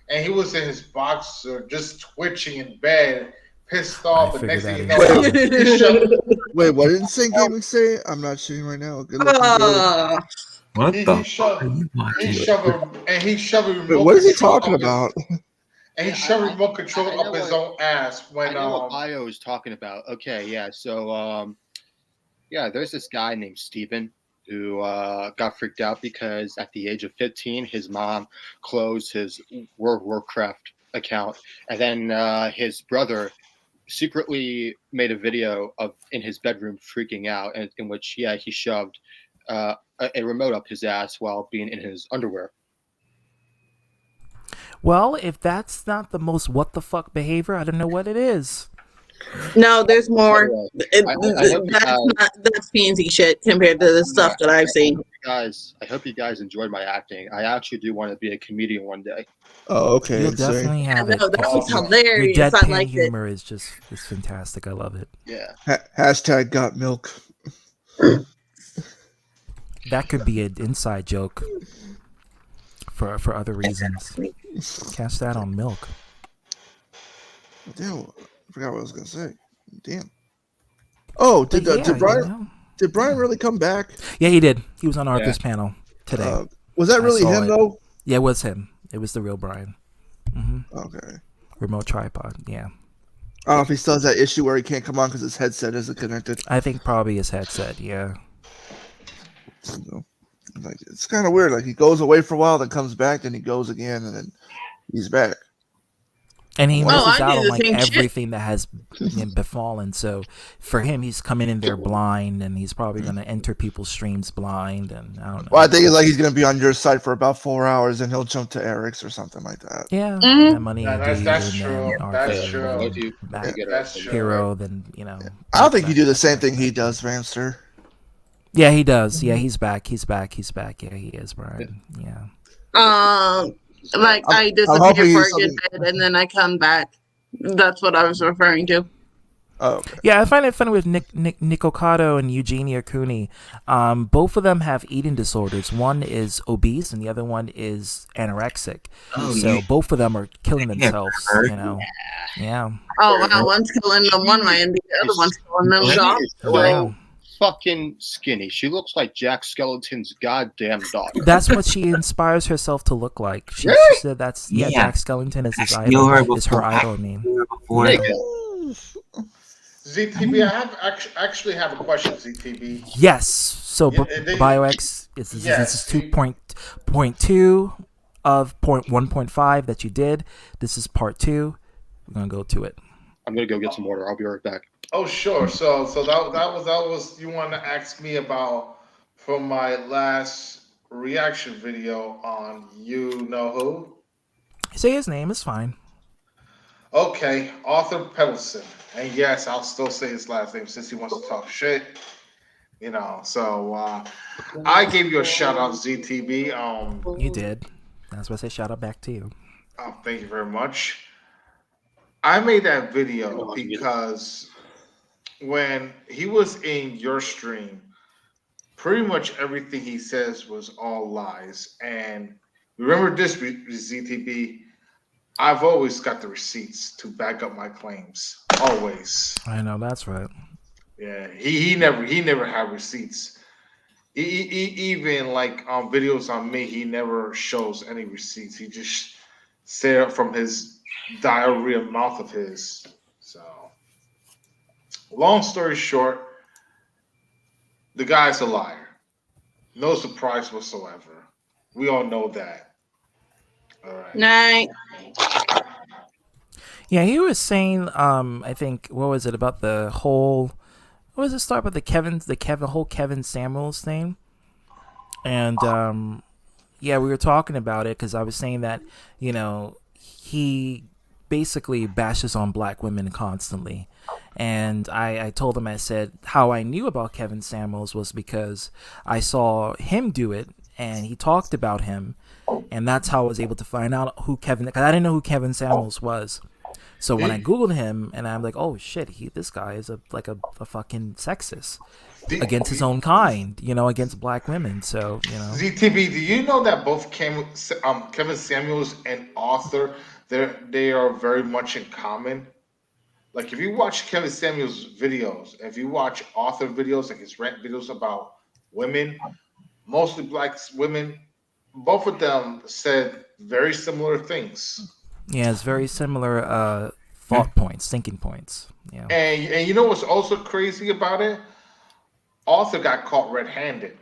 and he was in his boxer just twitching in bed, pissed off. I The next thing you figured know, that he shoved, Wait, what did Insane Gaming say? I'm not seeing right now. Good looking girl. Oh, What he, the he fuck shoved, are you watching? he shoved a Wait, remote what is he control talking up his- about? And he shoved a remote control I know up his what- own ass I when know what Io is talking about. Okay, yeah. So, there's this guy named Steven who got freaked out because at the age of 15, his mom closed his World of Warcraft account, and then his brother secretly made a video of in his bedroom freaking out, and in which he shoved a remote up his ass while being in his underwear. Well, if that's not the most what the fuck behavior, I don't know what it is. no, there's more. I hope you guys- That's PNC shit compared to the stuff that I've seen. Guys, I hope you guys enjoyed my acting. I actually do want to be a comedian one day. Oh, okay. You'll Insane. definitely have No, it. that was Your hilarious. I deadpan liked it. humor is just it's fantastic. I love it. Yeah. Hashtag got milk. That could be an inside joke for other reasons. Catch that on milk. Damn, I forgot what I was gonna say. Damn. Oh, But yeah, did Brian you know. did Brian really come back? Yeah, he did. He was on Arthur's panel today. Was that I really saw him it. though? Yeah, it was him. It was the real Brian. Okay. Remote tripod. Yeah. I don't know if he still has that issue where he can't come on because his headset isn't connected. I think probably his headset. Yeah. So, like, it's kind of weird. Like he goes away for a while, then comes back, then he goes again, and then he's back. And he Well, misses I out do on the like same shit. everything that has befallen. So for him, he's coming in there blind, and he's probably going to enter people's streams blind. And I don't know. Well, I think it's like he's gonna be on your site for about 4 hours, and he'll jump to Eric's or something like that. Yeah, Mhm. that money Yeah, do you, that's and true. then That's Arthur, true. Both and you back get That's it. true. hero, then I don't back, think you back, do the back, same back, thing he back. does, Vamster. Yeah, he does. Yeah, he's back. He's back. He's back. Yeah, he is, Brian. Yeah. Like I'm, I I'm disappear hoping for he's a good something. bit and then I come back. That's what I was referring to. Oh, okay. Yeah, I find it funny with Nick Ocado and Eugenia Cooney. Both of them have eating disorders. One is obese and the other one is anorexic. Oh, So you both of them are killing can't themselves. hurt. You know. Yeah. Oh wow, one's killing them one way and the other one's killing them the She opposite is way. so fucking skinny. She looks like Jack Skellington's goddamn daughter. That's what she inspires herself to look like. She said that's Yeah. Jack Skellington is his I knew her idol. Is her before. idol. I mean. Before. Nigga. ZTB, I have actually have a question, ZTB. Yes. So Yeah, they- BioX this yes. is 2.2 of 1.5 that you did. This is part 2. We're gonna go to it. I'm gonna go get some water. I'll be right back. Oh sure. So that was you want to ask me about from my last reaction video on you know who? Say his name. It's fine. Okay, Arthur Peddleson. And yes, I'll still say his last name since he wants to talk shit. You know, so I gave you a shout out, ZTB. You did. That's why I say shout out back to you. Thank you very much. I made that video because when he was in your stream, pretty much everything he says was all lies. And remember this, ZTB, I've always got the receipts to back up my claims. Always. I know that's right. Yeah, he never had receipts. Even like videos on me, he never shows any receipts. He just say it from his diarrhea mouth of his. So, long story short, the guy's a liar. No surprise whatsoever. We all know that. All right. Night. Yeah, he was saying, I think, what was it about the whole? What was it start with the whole Kevin Samuels thing? And yeah, we were talking about it because I was saying that he basically bashes on black women constantly. And I told him, I said, how I knew about Kevin Samuels was because I saw him do it and he talked about him. And that's how I was able to find out who because I didn't know who Kevin Samuels was. So when I Googled him and I'm like, oh shit, this guy is a fucking sexist against his own kind, against black women. So, ZTB, do you know that both Kevin Samuels and Arthur, they are very much in common? Like if you watch Kevin Samuels videos, if you watch Arthur videos, like his rant videos about women, mostly black women, both of them said very similar things. yeah, it's very similar thought points, thinking points. Yeah. And you know what's also crazy about it? Arthur got caught red-handed.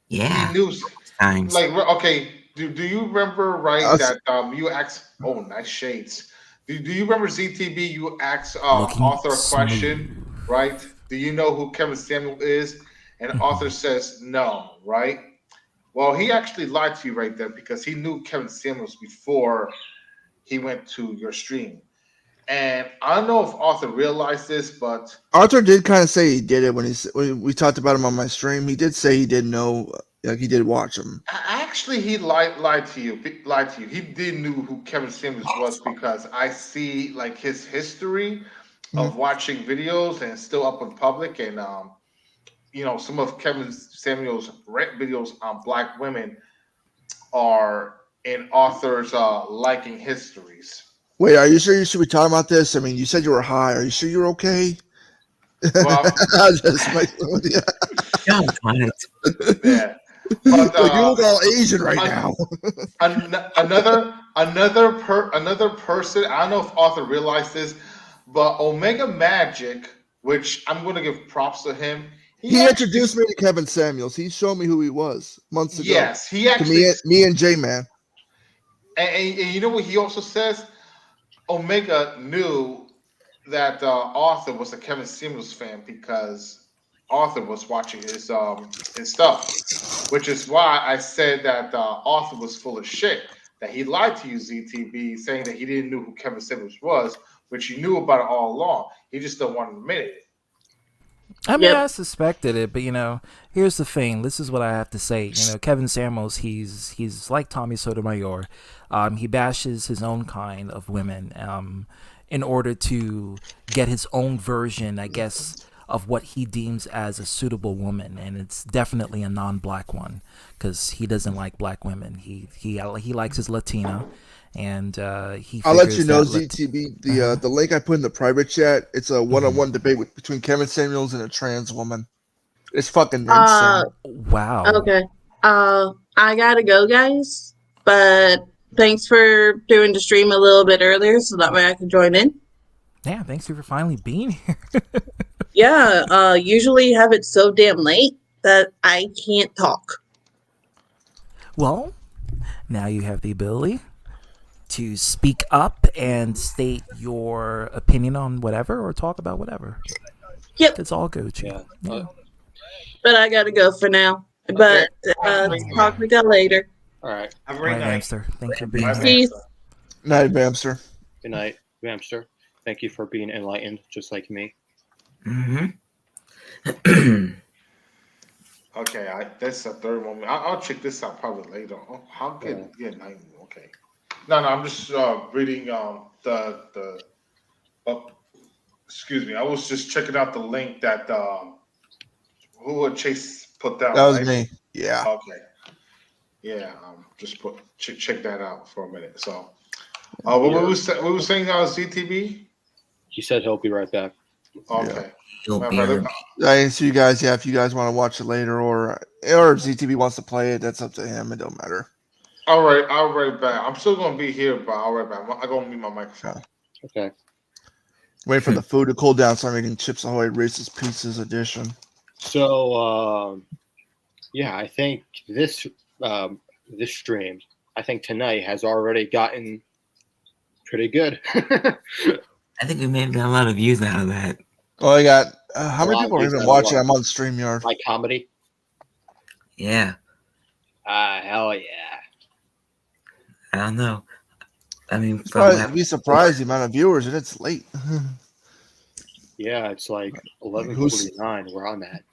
Yeah. He knew, Times. like, okay. Do you remember that you asked? Oh, nice shades. Do you remember ZTB? You asked Looking Arthur a question, right? Do you know who Kevin Samuel is? And Arthur says no, right? Well, he actually lied to you right there because he knew Kevin Samuels before he went to your stream. And I don't know if Arthur realized this, but Arthur did kind of say he did it when we talked about him on my stream. He did say he did know, like he did watch him. actually he lied to you. He did knew who Kevin Samuels was because I see like his history of watching videos and still up in public, and some of Kevin Samuels' rant videos on black women are in Arthur's liking histories. Wait, are you sure you should be talking about this? I mean, you said you were high. Are you sure you're okay? Well, I'll just make fun with you. Yeah, I'm fine. yeah. But, you look all Asian right now. another person. I don't know if Arthur realized this, but Omega Magic, which I'm going to give props to him. He introduced me to Kevin Samuels. He showed me who he was months ago. Yes, he actually. To me and J-Man. And you know what he also says? Omega knew that Arthur was a Kevin Samuels fan because Arthur was watching his stuff, which is why I said that Arthur was full of shit. That he lied to you, ZTV, saying that he didn't know who Kevin Samuels was, which he knew about it all along. He just don't want to admit it. I mean, Yep. I suspected it, but here's the thing. This is what I have to say. Kevin Samuels, he's like Tommy Sotomayor. He bashes his own kind of women, in order to get his own version, I guess, of what he deems as a suitable woman, and it's definitely a non-black one, because he doesn't like black women. He likes his Latina, and he. I'll let you figures know, that ZTB. The link I put in the private chat. It's a one-on-one debate between Kevin Samuels and a trans woman. It's fucking insane. Wow. Okay. I gotta go, guys. But thanks for doing the stream a little bit earlier, so that way I can join in. Yeah, thanks for finally being here. Yeah. Usually have it so damn late that I can't talk. Well, now you have the ability to speak up and state your opinion on whatever or talk about whatever. Yep. It's all go to. Yeah. But I gotta go for now. But talk with you later. All right. Have a All great right, night. Hamster. Thanks for being Bye, here. Peace. Night, Bamster. Good night, Ramster. Thank you for being enlightened, just like me. Okay, that's a third moment. I'll check this out probably later. Oh, how good? Yeah, 90. Okay. No, I'm just reading the. Oh, excuse me. I was just checking out the link that who had Chase put down. That was right? me. Yeah. Okay. Yeah. Just check that out for a minute. So, what was saying? ZTB. He said he'll be right back. Okay. He'll My be brother- right- I didn't you guys. Yeah, if you guys want to watch it later, or if ZTV wants to play it, that's up to him. It don't matter. All right, I'll right back. I'm still gonna be here, but I'll right back. I'm gonna mute my microphone. Okay. Wait for the food to cool down so I'm making Chips Ahoy Reese's Pieces edition. So, yeah, I think this stream, I think tonight has already gotten pretty good. I think we made a lot of views out of that. Oh, I got how many lot people of are views even out of watching? what? I'm on StreamYard. My comedy. Yeah. Hell yeah. I don't know. I mean, You'd be surprised the amount of viewers, and it's late. Yeah, it's like 11:49 where I'm at.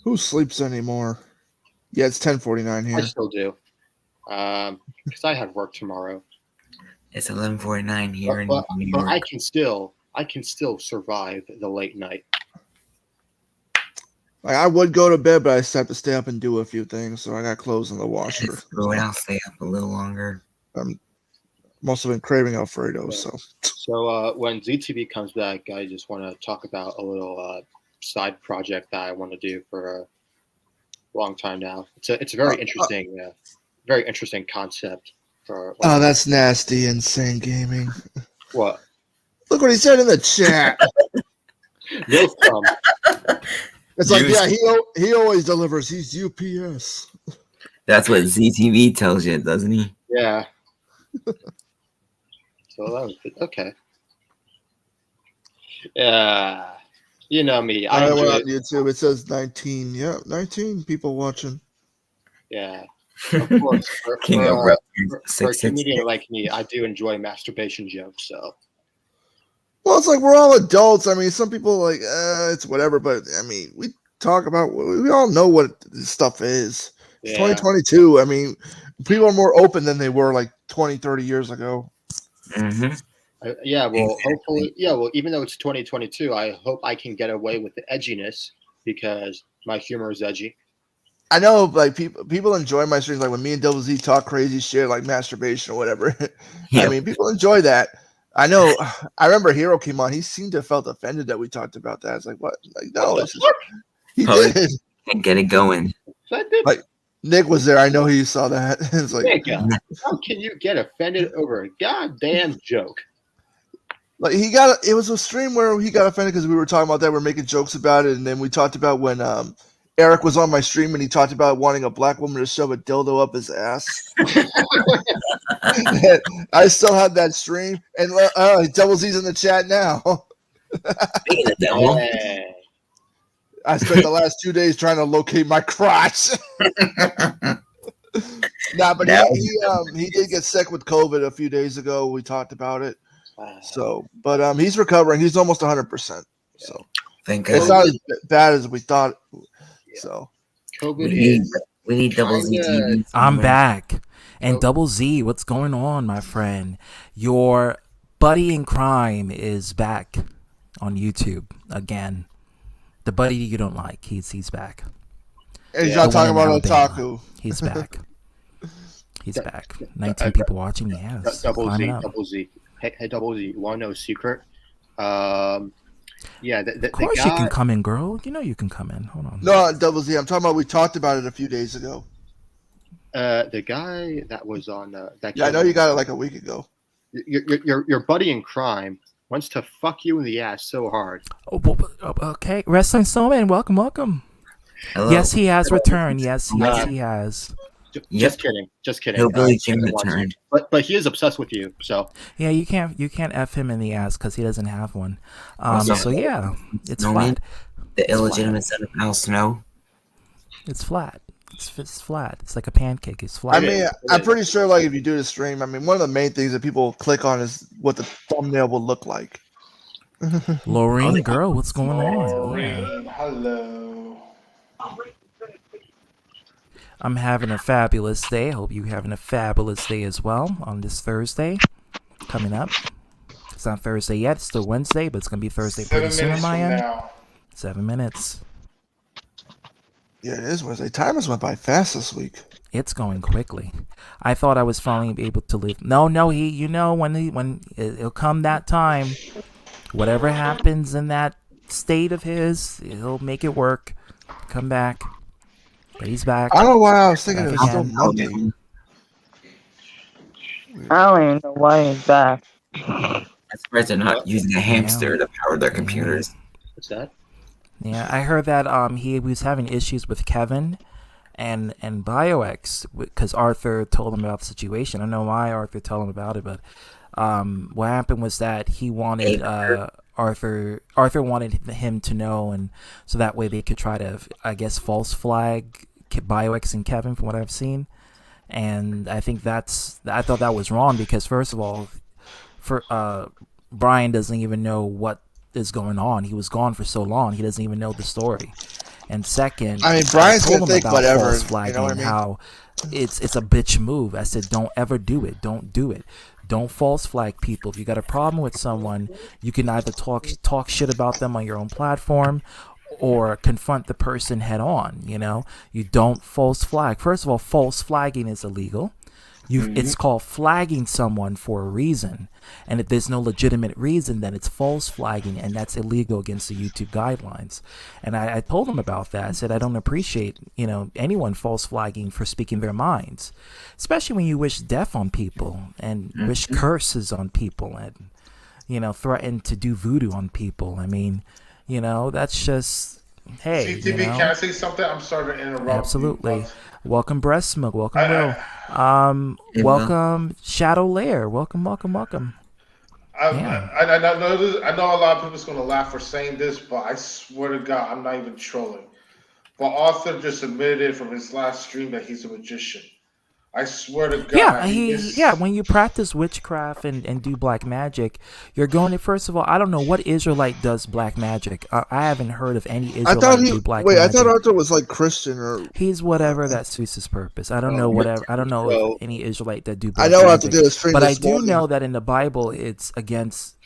Who sleeps anymore? Yeah, it's 10:49 I here. still do. Because I have work tomorrow. it's 11:49 here in But New York. I can still survive the late night. Like I would go to bed, but I just have to stay up and do a few things. So I got clothes in the washer. So I'll stay up a little longer. I'm also been craving Alfredo. So So when ZTV comes back, I just want to talk about a little side project that I want to do for a long time now. It's a very interesting concept. For oh, that's nasty, insane gaming. what? Look what he said in the chat. No from. It's like, Juice. yeah, he always delivers. He's UPS. That's what ZTV tells you, doesn't he? Yeah. So that was good. Okay. Yeah. You know me. I I went enjoy on it. YouTube. It says 19. Yeah, 19 people watching. Yeah. Of course. King of For a Records, comedian 666. like me, I do enjoy masturbation jokes. So Well, it's like we're all adults. I mean, some people like it's whatever, but I mean, we talk about. We all know what this stuff is. It's yeah. 2022. I mean, people are more open than they were like 20, 30 years ago. Mm-hmm. Yeah, well, Exactly. hopefully, yeah, well, even though it's 2022, I hope I can get away with the edginess because my humor is edgy. I know, like people enjoy my streams, like when me and Double Z talk crazy shit, like masturbation or whatever. I Yep. mean, people enjoy that. I know. I remember Hero came on. He seemed to have felt offended that we talked about that. It's like, what? Like, no, What it's the just, he Probably. did. And get it going. That did, Like, Nick was there. I know he saw that. It's like, Nigga, how can you get offended over a goddamn joke? like he got. It was a stream where he got offended because we were talking about that. We're making jokes about it, and then we talked about when Eric was on my stream and he talked about wanting a black woman to shove a dildo up his ass. I still have that stream, and Double Z's in the chat now. Speaking of devil, Yeah. I spent the last 2 days trying to locate my crotch. Nah, but he did get sick with COVID a few days ago. We talked about it. So, but he's recovering. He's almost 100%. So thank it's God. not as bad as we thought. So COVID We need Double Z kinda- TV. I'm back. And Double Z, what's going on, my friend? Your buddy in crime is back on YouTube again. The buddy you don't like, he's back. and he's Yeah. not The one talking in about Alabama. otaku. He's back. He's back. 19 people watching. Yes, Double climbing Z, up. Double Z. Hey, Double Z. You want to know a secret? Yeah, Of course you can come in, girl. You know you can come in. Hold on. No, Double Z. I'm talking about. We talked about it a few days ago. The guy that was on that. Yeah, I know you got it like a week ago. Your buddy in crime wants to fuck you in the ass so hard. Oh, okay. Wrestling Snowman, welcome. Hello. Yes, he has returned. Yes, he has. Just kidding. Just kidding. Hillbilly Jim returned. But he is obsessed with you. So Yeah, you can't f him in the ass because he doesn't have one. Also, So yeah, it's Snowman, flat. the illegitimate son of Al Snow. It's flat. It's flat. It's like a pancake. It's flat. I mean, I'm pretty sure, like, if you do the stream, I mean, one of the main things that people click on is what the thumbnail will look like. Lorraine, girl, what's going on? Lorraine, Yeah. hello. I'm having a fabulous day. I hope you're having a fabulous day as well on this Thursday coming up. It's not Thursday yet. It's still Wednesday, but it's going to be Thursday 7 pretty soon on minutes my from end. now. 7 minutes. Yeah, it is Wednesday. Time has went by fast this week. It's going quickly. I thought I was finally able to leave. No, when it'll come that time, whatever happens in that state of his, he'll make it work. Come back. But he's back. I don't know why I was thinking it was Back still again. Monday. I don't even know why he's back. I'm surprised they're not using a hamster to power their computers. what's that? Yeah, I heard that he was having issues with Kevin and BioX because Arthur told him about the situation. I don't know why Arthur told him about it, but what happened was that he wanted Arthur wanted him to know, and so that way they could try to, I guess, false flag BioX and Kevin from what I've seen. And I think I thought that was wrong because first of all, Brian doesn't even know what is going on. He was gone for so long, he doesn't even know the story. And second, I mean, Brian's I told gonna him think about whatever, false you flagging know what I and mean? how it's a bitch move. I said, don't ever do it. Don't do it. Don't false flag people. If you got a problem with someone, you can either talk shit about them on your own platform or confront the person head on. You don't false flag. First of all, false flagging is illegal. It's called flagging someone for a reason, and if there's no legitimate reason, then it's false flagging, and that's illegal against the YouTube guidelines. And I told him about that. I said I don't appreciate anyone false flagging for speaking their minds, especially when you wish death on people and wish curses on people and threaten to do voodoo on people. I mean, that's just hey. CTV, can I say something? I'm sorry to interrupt. Absolutely. You, Welcome, Breast Smoke. Welcome, Will. Welcome, Shadow Lair. Welcome. I know a lot of people's going to laugh for saying this, but I swear to God, I'm not even trolling. But Arthur just admitted from his last stream that he's a magician. I swear to God. When you practice witchcraft and do black magic, you're going to, first of all, I don't know what Israelite does black magic. I haven't heard of any Israelite do black magic. I thought Arthur was like Christian or he's whatever that suits his purpose. I don't know whatever. I don't know if any Israelite that do black I know magic. Arthur did a stream But I this do morning. know that in the Bible it's against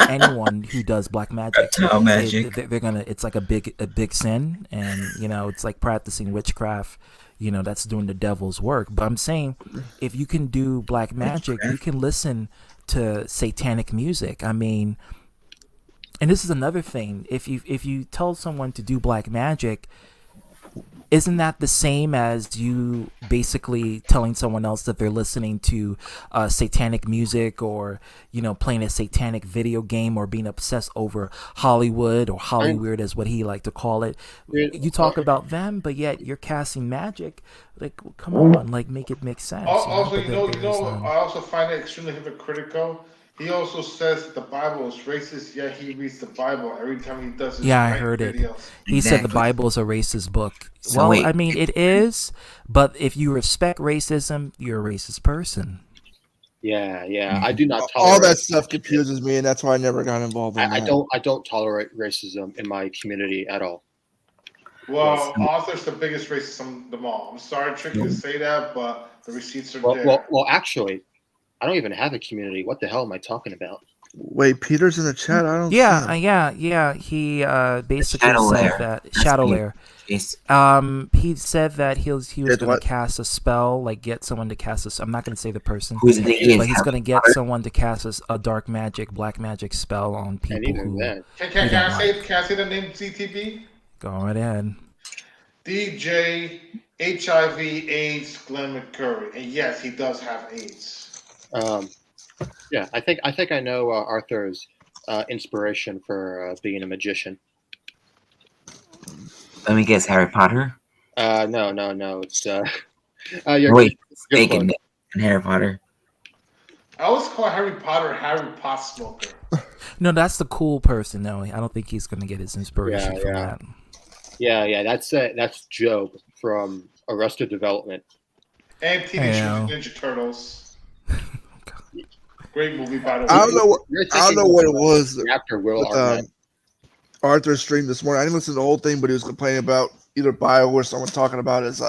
anyone who does black magic. Magic. They're gonna. It's like a big sin, and it's like practicing witchcraft. That's doing the devil's work. But I'm saying, if you can do black magic, you can listen to satanic music. I mean, and this is another thing. If you tell someone to do black magic, isn't that the same as you basically telling someone else that they're listening to satanic music, or playing a satanic video game, or being obsessed over Hollywood, or Hollyweird as what he liked to call it? You talk about them, but yet you're casting magic. Like, come on, like, make it make sense. Also, But then there's I also find it extremely hypocritical. He also says that the Bible is racist, yet he reads the Bible every time he does his yeah, I rank heard it. videos. He said the Exactly. Bible is a racist book. So Well, wait. I mean, it is, but if you respect racism, you're a racist person. Yeah. I do not All tolerate that stuff confuses me, and that's why I never got involved in that. I don't tolerate racism in my community at all. Well, Arthur's the biggest racist of them all. I'm sorry, Trick, to say that, but the receipts are there. Well, actually, I don't even have a community. What the hell am I talking about? Wait, Peter's in the chat. I don't. Yeah, see him. yeah. He basically Shadow said Lair. that That's Shadow me. Lair. Yes. He said that he was Did going to what? cast a spell, like get someone to cast a. I'm not going to say the person, Who's the thing but is, he's going to get Harry someone to cast a dark magic, black magic spell on And people even who. then, Can I say the name ZTB? Go right ahead. DJ HIV AIDS Glenn McCurry, and yes, he does have AIDS. yeah, I think I know Arthur's inspiration for being a magician. Let me guess, Harry Potter? No. It's you're Wait, you're Snake close. and Harry Potter. I always call Harry Potter Harry Pot Smoker. No, that's the cool person. No, I don't think he's going to get his inspiration from that. Yeah. That's Job from Arrested Development. And Teenage Yeah. Mutant Ninja Turtles. Great movie, by the way. I don't know what. You're I don't know thinking what it of was. Actor Will With, Arnett. Arthur's stream this morning. I didn't listen to the whole thing, but he was complaining about either bio or someone talking about his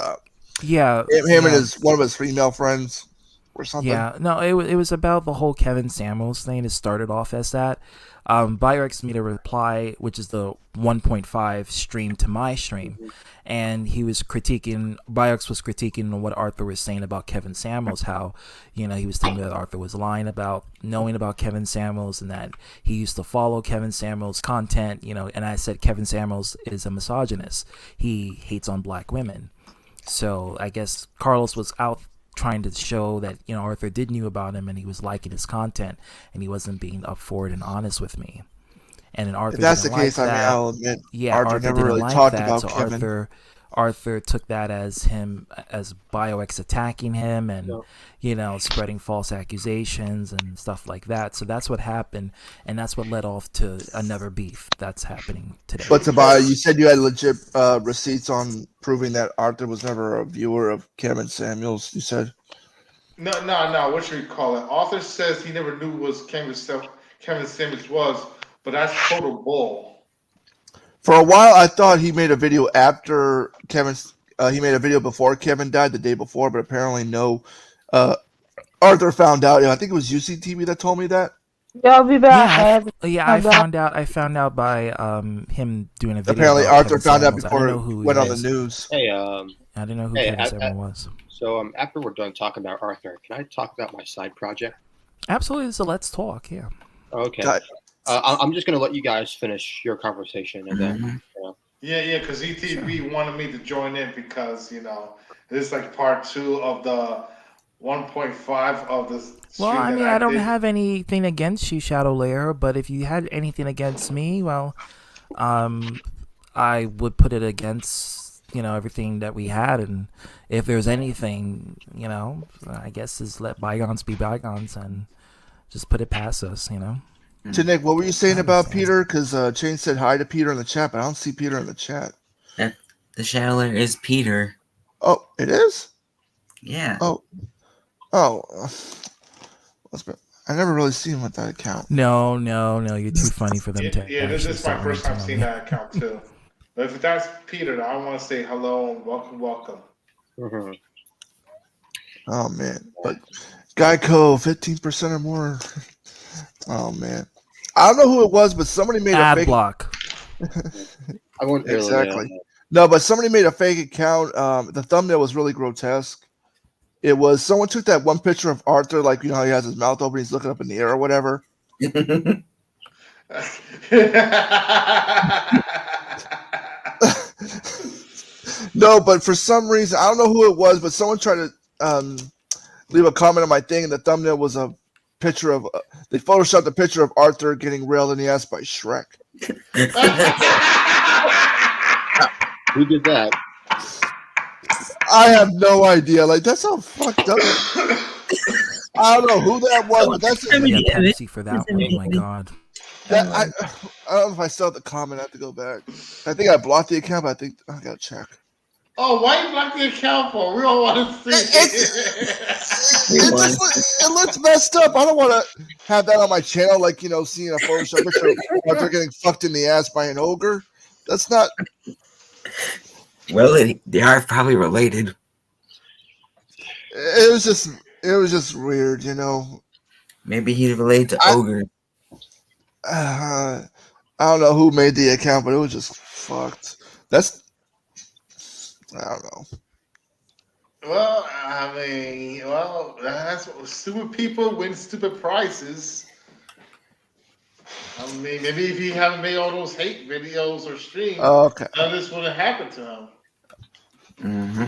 Yeah, him and his one of his female friends or something. Yeah, no, it was about the whole Kevin Samuels thing. It started off as that. BioX made a reply, which is the 1.5 stream to my stream, and he was critiquing. BioX was critiquing what Arthur was saying about Kevin Samuels, how he was thinking that Arthur was lying about knowing about Kevin Samuels, and that he used to follow Kevin Samuels' content. And I said Kevin Samuels is a misogynist. He hates on black women. So I guess Carlos was out trying to show that Arthur did knew about him, and he was liking his content, and he wasn't being up for it and honest with me. And then Arthur, If that's the didn't case, like I mean, that. I'll admit, Yeah, Arthur Arthur never didn't really like talked that, about so Kevin. Arthur took that as BioX attacking him and spreading false accusations and stuff like that. So that's what happened, and that's what led off to another beef that's happening today. But Tobias, you said you had legit receipts on proving that Arthur was never a viewer of Kevin Samuels. You said No. What should we call it? Arthur says he never knew what Kevin Samuels was, but that's total bull. for a while I thought he made a video after Kevin's. He made a video before Kevin died, the day before, but apparently no. Arthur found out. I think it was UCTV that told me that. Yeah, I'll be back. I found out by him doing a video. Apparently, about Arthur Kevin found out Samuels. before I didn't know it who he went on the is. news. Hey, I didn't know who Kevin Samuels was. So after we're done talking about Arthur, can I talk about my side project? Absolutely. So let's talk. Yeah. Okay. I'm just going to let you guys finish your conversation, and then. Yeah, because ETV wanted me to join in because this is like part 2 of the 1.5 of the. Well, I mean, I don't have anything against you, Shadow Lair, but if you had anything against me, well, I would put it against everything that we had, and if there's anything, I guess is let bygones be bygones and just put it past us. To Nick, what were you saying about Peter? Because Chain said hi to Peter in the chat, but I don't see Peter in the chat. The Shadow Lair is Peter. Oh, it is? Yeah. Oh. I never really seen him with that account. No, you're too funny for them to. Yeah, this is my first time seeing that account too. But if that's Peter, I want to say hello and welcome. Mm-hmm. Oh man, but Geico 15% or more. Oh man, I don't know who it was, but somebody made a fake block. I won't exactly. No, but somebody made a fake account. The thumbnail was really grotesque. It was someone took that one picture of Arthur, like how he has his mouth open, he's looking up in the air or whatever. No, but for some reason, I don't know who it was, but someone tried to leave a comment on my thing, and the thumbnail was a picture of they photoshopped a picture of Arthur getting railed in the ass by Shrek. Who did that? I have no idea. Like, that's so fucked up. I don't know who that was, but that's Yeah, Pepsi for that one. Oh my god. I don't know if I saw the comment. I have to go back. I think I blocked the account, but I think I gotta check. Oh, why you block the account for? We don't want to see It looks messed up. I don't want to have that on my channel, like, seeing a Photoshop picture of Arthur getting fucked in the ass by an ogre. That's not. Well, they are probably related. It was just weird, Maybe he's related to ogre. I don't know who made the account, but it was just fucked. I don't know. Well, I mean, that's what stupid people win stupid prizes. I mean, maybe if he hadn't made all those hate videos or streams, okay, none of this would have happened to him. Mm-hmm.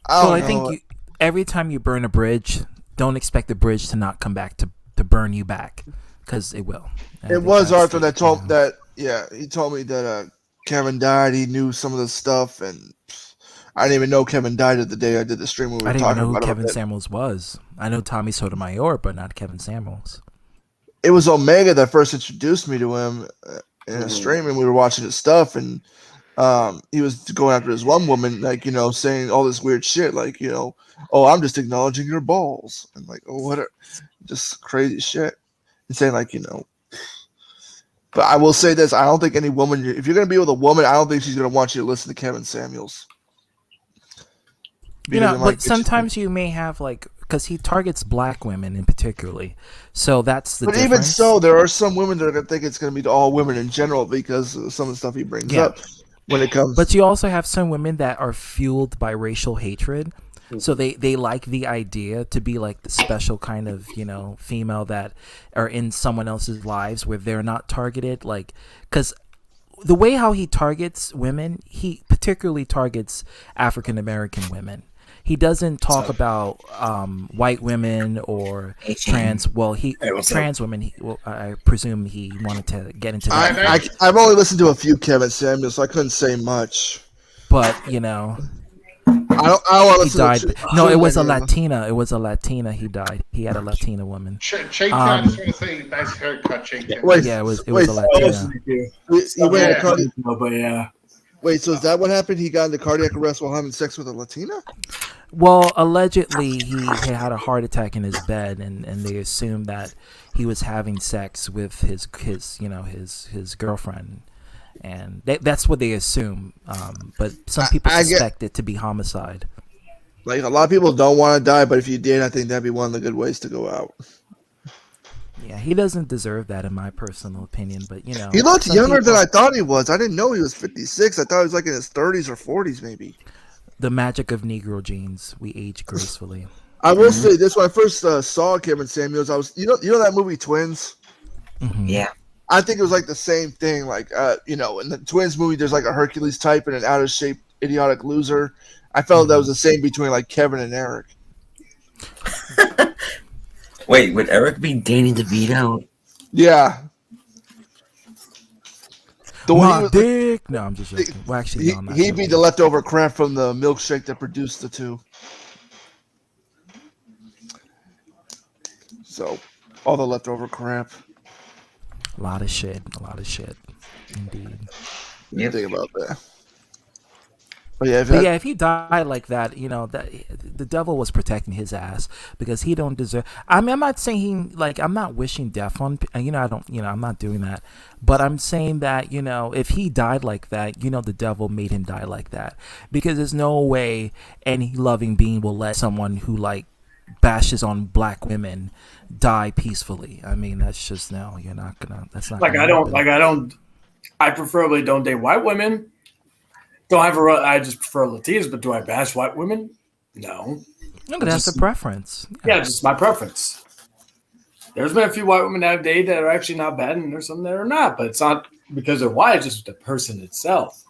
I think every time you burn a bridge, don't expect the bridge to not come back to burn you back, because it will. It was Arthur that told that. Yeah, he told me that Kevin died. He knew some of the stuff, and I didn't even know Kevin died at the day I did the stream. I didn't even know who Kevin Samuels was. I know Tommy Sotomayor, but not Kevin Samuels. It was Omega that first introduced me to him in a stream, and we were watching his stuff, and he was going after this one woman, like, saying all this weird shit, like, oh, I'm just acknowledging your balls, and like, oh, what, just crazy shit, and saying like, But I will say this: I don't think any woman, if you're gonna be with a woman, I don't think she's gonna want you to listen to Kevin Samuels. But sometimes you may have because he targets black women in particularly, so that's the. But difference. Even so, there are some women that are gonna think it's gonna be all women in general because of some of the stuff he brings up when it comes. But you also have some women that are fueled by racial hatred, so they like the idea to be like the special kind of female that are in someone else's lives where they're not targeted, because. The way how he targets women, he particularly targets African American women. He doesn't talk about white women or trans. Well, trans women. I presume he wanted to get into that. I've only listened to a few Kevin Samuels, so I couldn't say much. But I don't he died. No, it was a Latina. It was a Latina. He died. He had a Latina woman. Chayton, I just want to say, nice haircut, Chayton. Yeah, it was a Latina. But yeah. Wait, so is that what happened? He got into cardiac arrest while having sex with a Latina? Well, allegedly he had a heart attack in his bed, and they assumed that he was having sex with his girlfriend. And that's what they assume, but some people suspect it to be homicide. Like, a lot of people don't want to die, but if you did, I think that'd be one of the good ways to go out. Yeah, he doesn't deserve that, in my personal opinion. But he looked younger than I thought he was. I didn't know he was 56. I thought he was like in his 30s or 40s, maybe. The magic of Negro genes. We age gracefully. I will say this: when I first saw Kevin Samuels, I was you know that movie Twins. Mm-hmm. Yeah. I think it was like the same thing. Like, in the Twins movie, there's like a Hercules type and an out of shape, idiotic loser. I felt that was the same between like Kevin and Eric. Wait, would Eric be Danny DeVito? Yeah. My dick. No, I'm just joking. Well, actually, no, he'd be the leftover crap from the milkshake that produced the two. So, all the leftover crap. A lot of shit. Indeed. Yep. Think about that. But if he died like that, that the devil was protecting his ass because he don't deserve. I'm not saying I'm not wishing death on. I don't. I'm not doing that. But I'm saying that if he died like that, the devil made him die like that because there's no way any loving being will let someone who bashes on black women die peacefully. I mean, that's just you're not gonna. That's not. I preferably don't date white women. I just prefer Latinas, but do I bash white women? No. No, but that's a preference. Yeah, just my preference. There's been a few white women I've dated that are actually not bad, and there's some that are not. But it's not because they're white; it's just the person itself.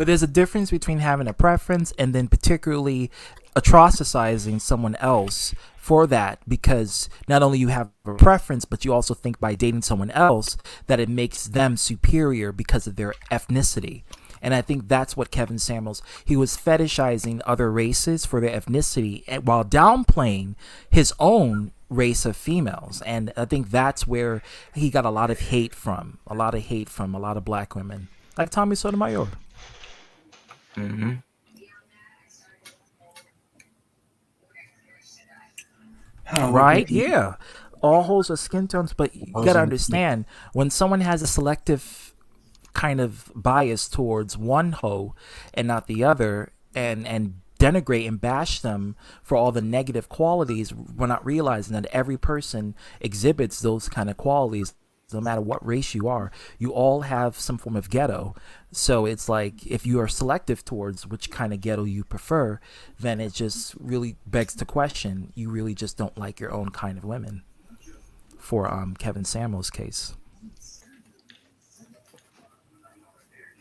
But there's a difference between having a preference and then particularly atrocizing someone else for that, because not only you have a preference, but you also think by dating someone else that it makes them superior because of their ethnicity. And I think that's what Kevin Samuels, he was fetishizing other races for their ethnicity while downplaying his own race of females. And I think that's where he got a lot of hate from a lot of black women, like Tommy Sotomayor. Mm-hmm. Right? Yeah. All holes are skin tones, but you gotta understand, when someone has a selective kind of bias towards one hoe and not the other, and denigrate and bash them for all the negative qualities, we're not realizing that every person exhibits those kind of qualities. No matter what race you are, you all have some form of ghetto. So it's like, if you are selective towards which kind of ghetto you prefer, then it just really begs to question, you really just don't like your own kind of women. For Kevin Samuels' case.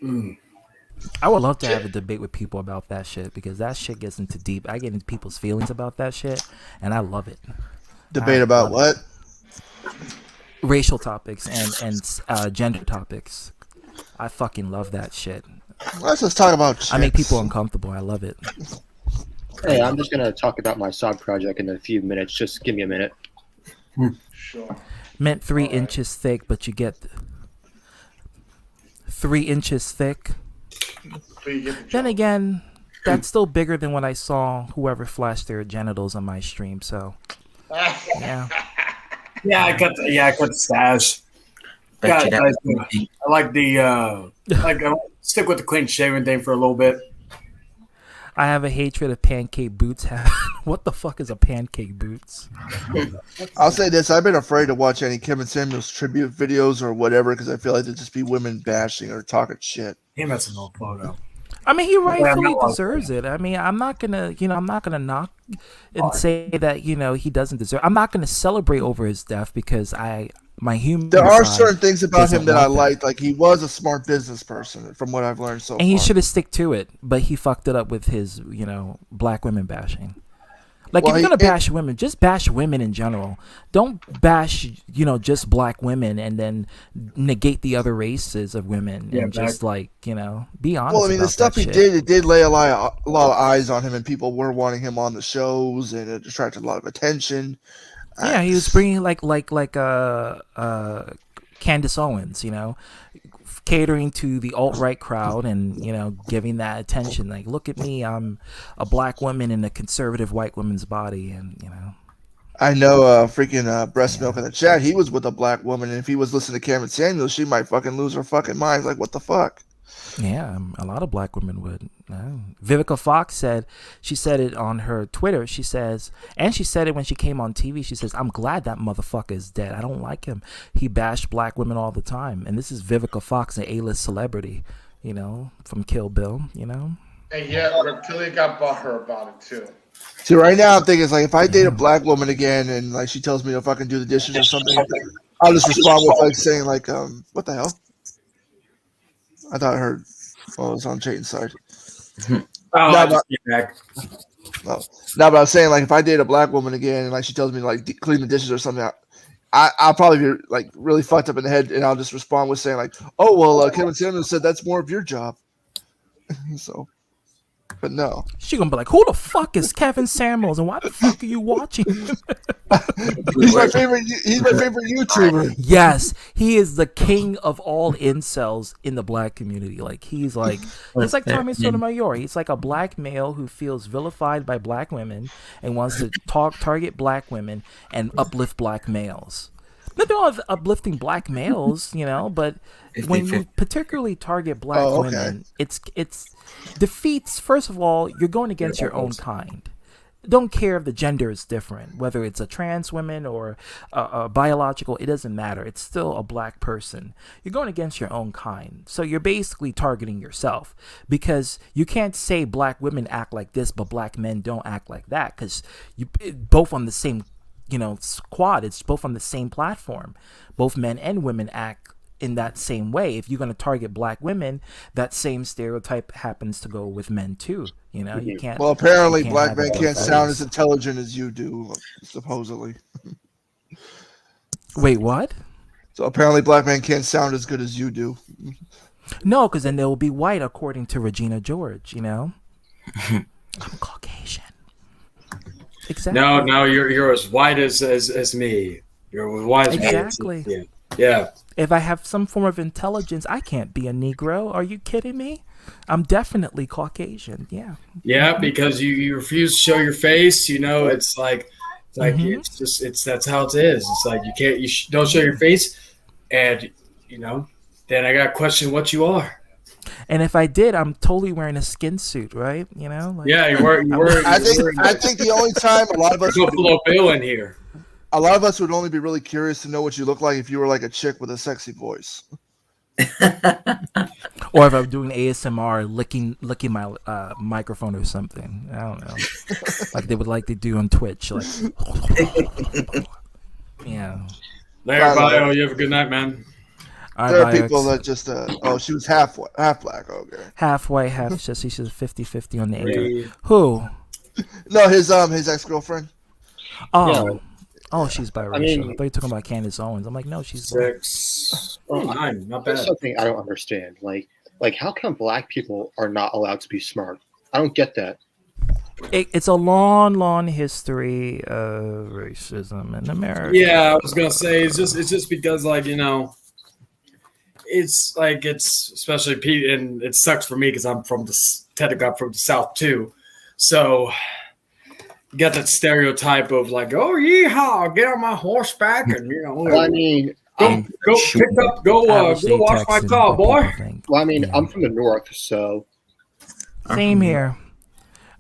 I would love to have a debate with people about that shit, because that shit gets into deep. I get into people's feelings about that shit, and I love it. Debate about what? Racial topics and gender topics. I fucking love that shit. Let's just talk about chicks. I make people uncomfortable. I love it. Hey, I'm just gonna talk about my side project in a few minutes. Just give me a minute. Sure. Meant 3 inches thick, but you get 3 inches thick. Then again, that's still bigger than when I saw whoever flashed their genitals on my stream. So, yeah. I cut the stash. God, I like I stick with the clean shaven thing for a little bit. I have a hatred of pancake boots. What the fuck is a pancake boots? I'll say this: I've been afraid to watch any Kevin Samuels tribute videos or whatever, because I feel like they'd just be women bashing or talking shit. Him, that's an old photo. I mean, he rightfully deserves it. I mean, I'm not gonna knock and say that, he doesn't deserve. I'm not gonna celebrate over his death, because my human. There are certain things about him that I liked. Like, he was a smart business person, from what I've learned so far. And he should have stick to it, but he fucked it up with his, black women bashing. Like, if you're gonna bash women, just bash women in general. Don't bash, just black women and then negate the other races of women and just be honest. Well, I mean, the stuff he did, it did lay a lot of eyes on him, and people were wanting him on the shows, and it attracted a lot of attention. Yeah, he was bringing like Candace Owens, catering to the alt-right crowd and, giving that attention. Like, look at me, I'm a black woman in a conservative white woman's body, and, I know freaking Breast Milk in the chat, he was with a black woman, and if he was listening to Kevin Samuels, she might fucking lose her fucking mind. Like, what the fuck? Yeah, a lot of black women would. Vivica Fox said it on her Twitter. She says, and she said it when she came on TV. She says, "I'm glad that motherfucker is dead. I don't like him. He bashed black women all the time." And this is Vivica Fox, an A-list celebrity, from Kill Bill, And yeah, Reptilia got butthurt about it too. See, right now I'm thinking, it's like, if I date a black woman again and like she tells me if I can do the dishes or something, I'll just respond with like saying like, "What the hell?" I thought I heard. Oh, it was on Chayton's side. No, but I was saying, like, if I date a black woman again and like she tells me like clean the dishes or something, I'll probably be like really fucked up in the head, and I'll just respond with saying like, "Oh well, Kevin Samuels said that's more of your job." So, but no, she gonna be like, "Who the fuck is Kevin Samuels, and why the fuck are you watching him?" He's my favorite YouTuber. Yes, he is the king of all incels in the black community. Like, he's like Tommy Sotomayor. He's like a black male who feels vilified by black women and wants to target black women and uplift black males. Nothing wrong with uplifting black males, but when you particularly target black women, it's defeats. First of all, you're going against your own kind. Don't care if the gender is different, whether it's a trans woman or a biological, it doesn't matter. It's still a black person. You're going against your own kind. So you're basically targeting yourself, because you can't say black women act like this, but black men don't act like that, because you both on the same, squad. It's both on the same platform. Both men and women act in that same way. If you're going to target black women, that same stereotype happens to go with men too. You know, you can't. Well, apparently, you can't black have men it both can't sound ways. as intelligent as you do, supposedly. Wait, what? So apparently, black men can't sound as good as you do. No, because then they will be white, according to Regina George. You know, I'm Caucasian. Exactly. No, you're as white as me. You're as white as Exactly. me. Yeah. If I have some form of intelligence, I can't be a Negro. Are you kidding me? I'm definitely Caucasian. Yeah. Yeah, because you refuse to show your face. You know, it's like that's how it is. It's like you can't don't show your face, and you know, then I got to question what you are. And if I did, I'm totally wearing a skin suit, right? You know. Like, Yeah, you were. I think the only time a lot of us Buffalo Bill in here. A lot of us would only be really curious to know what you look like if you were like a chick with a sexy voice. Or if I'm doing ASMR, licking my microphone or something. I don't know, like they would like to do on Twitch. Like, yeah. Later, Bio. You have a good night, man. There are people that just she was half black. Okay, half white, half just she's 50-50 on the income. Who? No, his ex-girlfriend. Oh, she's biracial. I thought you were talking about Candace Owens. I'm like, no, she's black. 9, not bad. That's something I don't understand. Like, how come black people are not allowed to be smart? I don't get that. It's a long history of racism in America. Yeah, I was gonna say it's just because, like, you know, it's especially Pete, and it sucks for me because I'm from the South too, so. You got that stereotype of like, oh yeehaw, get on my horseback, and you know. Well, I mean, go wash my car, boy. Well, I mean, I'm from the north, so. Same here.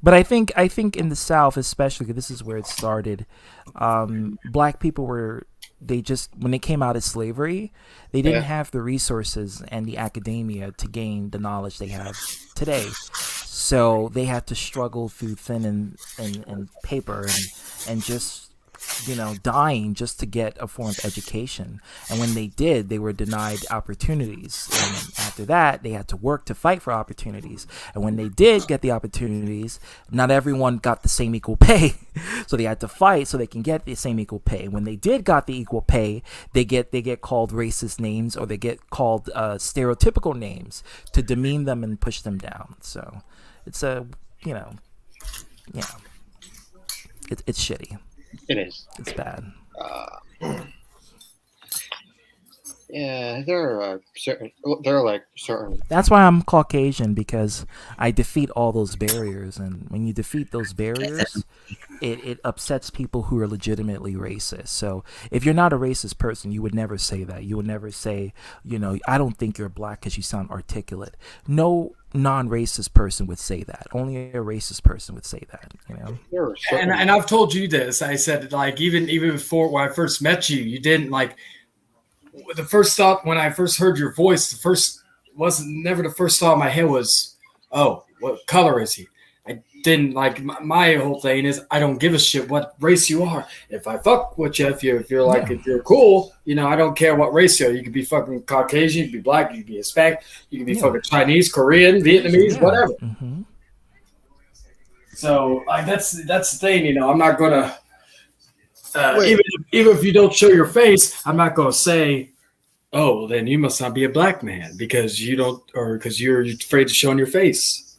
But I think in the South, especially, 'cause this is where it started. Black people when they came out of slavery, they didn't have the resources and the academia to gain the knowledge they have today. So they had to struggle through pen and paper and just, you know, dying just to get a form of education. And when they did, they were denied opportunities. And after that, they had to work to fight for opportunities. And when they did get the opportunities, not everyone got the same equal pay. So they had to fight so they can get the same equal pay. When they did got the equal pay, they get called racist names, or they get called stereotypical names to demean them and push them down. So it's it's shitty. It is. It's bad. Yeah, there are certain. That's why I'm Caucasian, because I defeat all those barriers, and when you defeat those barriers, it upsets people who are legitimately racist. So if you're not a racist person, you would never say that. You would never say, you know, I don't think you're black because you sound articulate. No non-racist person would say that. Only a racist person would say that. You know. And I've told you this. I said, like, even before when I first met you, you didn't like. The first thought when I first heard your voice, never the first thought in my head was, oh, what color is he? I didn't like my whole thing is I don't give a shit what race you are. If I fuck with you, if you're like, if you're cool, you know, I don't care what race you are. You could be fucking Caucasian, you could be black, you could be Hispanic, you could be fucking Chinese, Korean, Vietnamese, whatever. Mm-hmm. So like that's the thing, you know. I'm not gonna even if you don't show your face, I'm not gonna say, oh, then you must not be a black man because you don't, or because you're afraid to show on your face.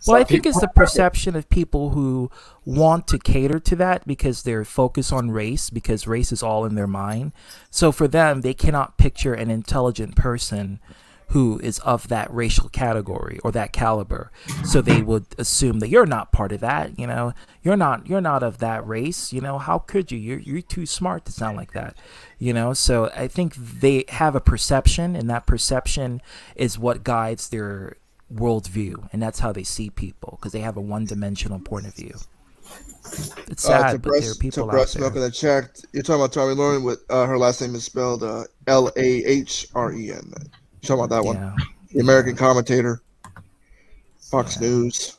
Well, I think it's the perception of people who want to cater to that because they're focused on race, because race is all in their mind. So for them, they cannot picture an intelligent person who is of that racial category or that caliber. So they would assume that you're not part of that, you know, you're not of that race, you know, how could you? You're too smart to sound like that, you know? So I think they have a perception, and that perception is what guides their worldview, and that's how they see people, because they have a one-dimensional point of view. It's sad, but there are people out there. Milk in the chat. You're talking about Tommy Lauren with her last name is spelled Lahren. You talking about that one? Yeah. The American commentator, Fox News.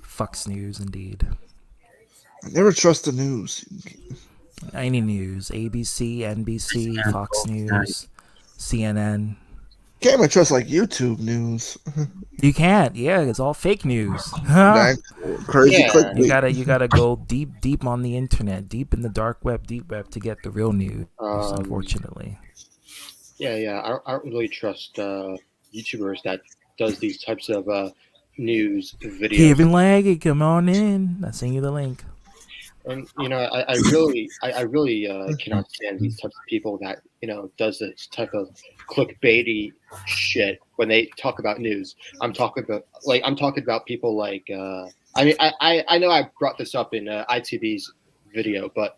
Fox News, indeed. I never trust the news. Any news, ABC, NBC, Fox News, CNN. Can't even trust like YouTube news. You can't. Yeah, it's all fake news. That crazy Yeah. clickbait. You gotta go deep on the internet, deep in the dark web, deep web to get the real news. Unfortunately. Yeah. I don't really trust YouTubers that does these types of news videos. Kevin Leggy, come on in. I send you the link. And I really cannot stand these types of people that does this type of clickbaity shit when they talk about news. I'm talking about people like I know I brought this up in ITV's video, but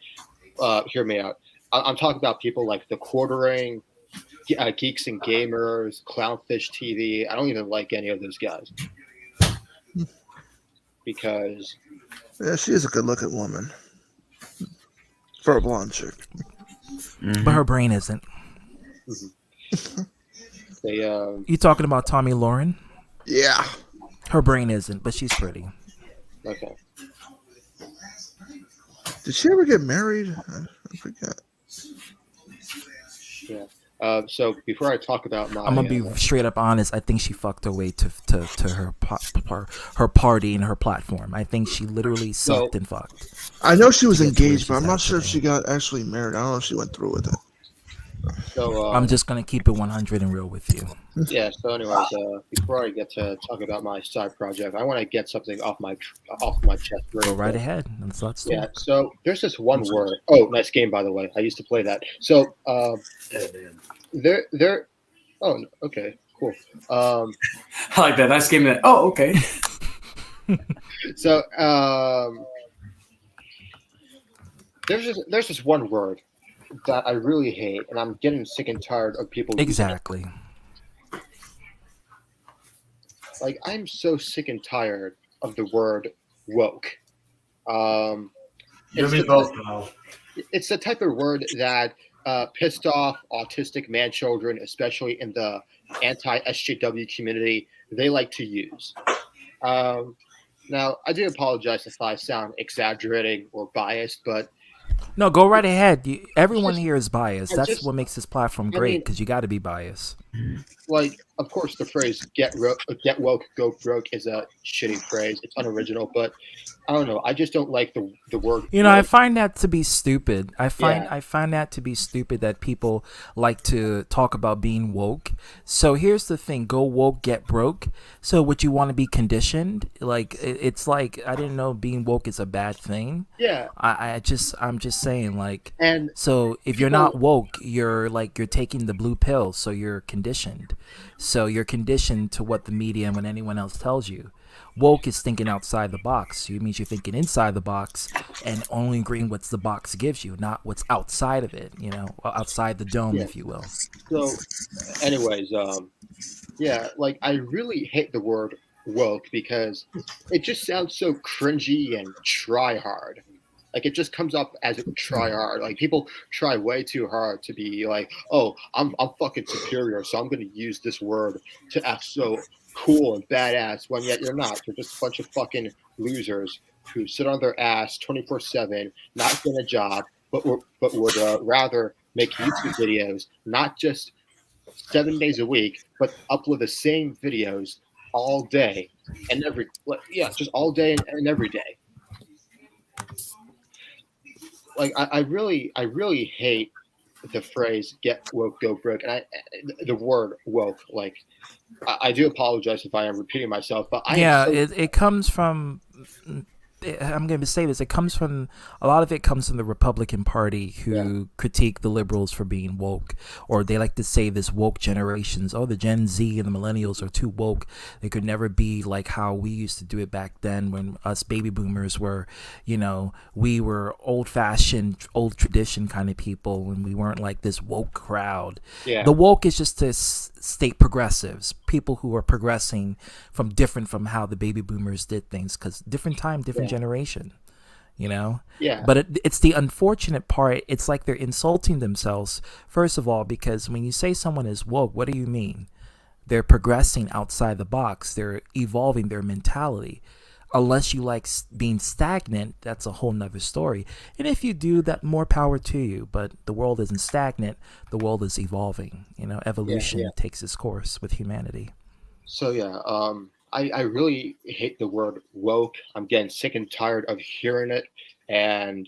hear me out. I'm talking about people like the Quartering, Geeks and Gamers, Clownfish TV. I don't even like any of those guys because Yeah, she is a good-looking woman for a blonde chick. But her brain isn't. they. You talking about Tommy Lauren? Yeah. Her brain isn't, but she's pretty. Okay. Did she ever get married? I forget. Yeah. So before I talk about my, I'm gonna be straight up honest. I think she fucked her way to her party and her platform. I think she literally sucked and fucked. I know she was to get to where engaged, but she's I'm not at sure if today. she got actually married. I don't know if she went through with it. So I'm just gonna keep it 100 and real with you. yeah. So anyways, before I get to talk about my side project, I want to get something off my chest. Go right ahead. Let's Yeah. talk. So there's this one word. Oh, nice game by the way. I used to play that. So there. Oh, okay, cool. I like that. Nice game. Oh, okay. So there's this one word that I really hate, and I'm getting sick and tired of people using it. Exactly. Like, I'm so sick and tired of the word woke. You and me both, pal. It's the type of word that pissed off autistic man children, especially in the anti-SJW community, they like to use. Now, I do apologize if I sound exaggerating or biased, but No, go right ahead. Everyone here is biased. That's what makes this platform I great mean- because you got to be biased. like, of course, the phrase "get woke, go broke" is a shitty phrase. It's unoriginal, but I don't know. I just don't like the word. You know, I woke. find that to be stupid. I find Yeah. that to be stupid that people like to talk about being woke. So here's the thing: go woke, get broke. So would you want to be conditioned? Like it's like I didn't know being woke is a bad thing. Yeah, I'm just saying like. and So if you're not woke, you're taking the blue pill. So you're conditioned. So you're conditioned to what the media and what anyone else tells you. Woke is thinking outside the box. It means you're thinking inside the box and only agreeing what the box gives you, not what's outside of it. Outside the dome, Yeah. if you will. So, anyways, yeah, like I really hate the word woke because it just sounds so cringy and try hard. Like it just comes up as try hard. Like people try way too hard to be like, oh, I'm fucking superior, so I'm gonna use this word to act so cool and badass when yet you're not. You're just a bunch of fucking losers who sit on their ass 24/7, not get a job, but would rather make YouTube videos, not just 7 days a week, but upload the same videos all day and just all day and every day. Like I really hate the phrase "get woke, go broke," and the word woke. Like I do apologize if I am repeating myself, but It comes from. I'm going to say this. It comes from a lot of it comes from the Republican Party who critique the liberals for being woke, or they like to say this woke generations. Oh, the Gen Z and the millennials are too woke. They could never be like how we used to do it back then when us baby boomers were, we were old fashioned, old tradition kind of people, and we weren't like this woke crowd. Yeah. The woke is just to state progressives, people who are progressing from different from how the baby boomers did things, because different time, different generation, Yeah. But it's the unfortunate part. It's like they're insulting themselves, first of all, because when you say someone is woke, what do you mean? They're progressing outside the box. They're evolving their mentality. unless you like being stagnant, that's a whole nother story. And if you do, that more power to you. But the world isn't stagnant. The world is evolving. Evolution takes its course with humanity. So yeah, I really hate the word woke. I'm getting sick and tired of hearing it. And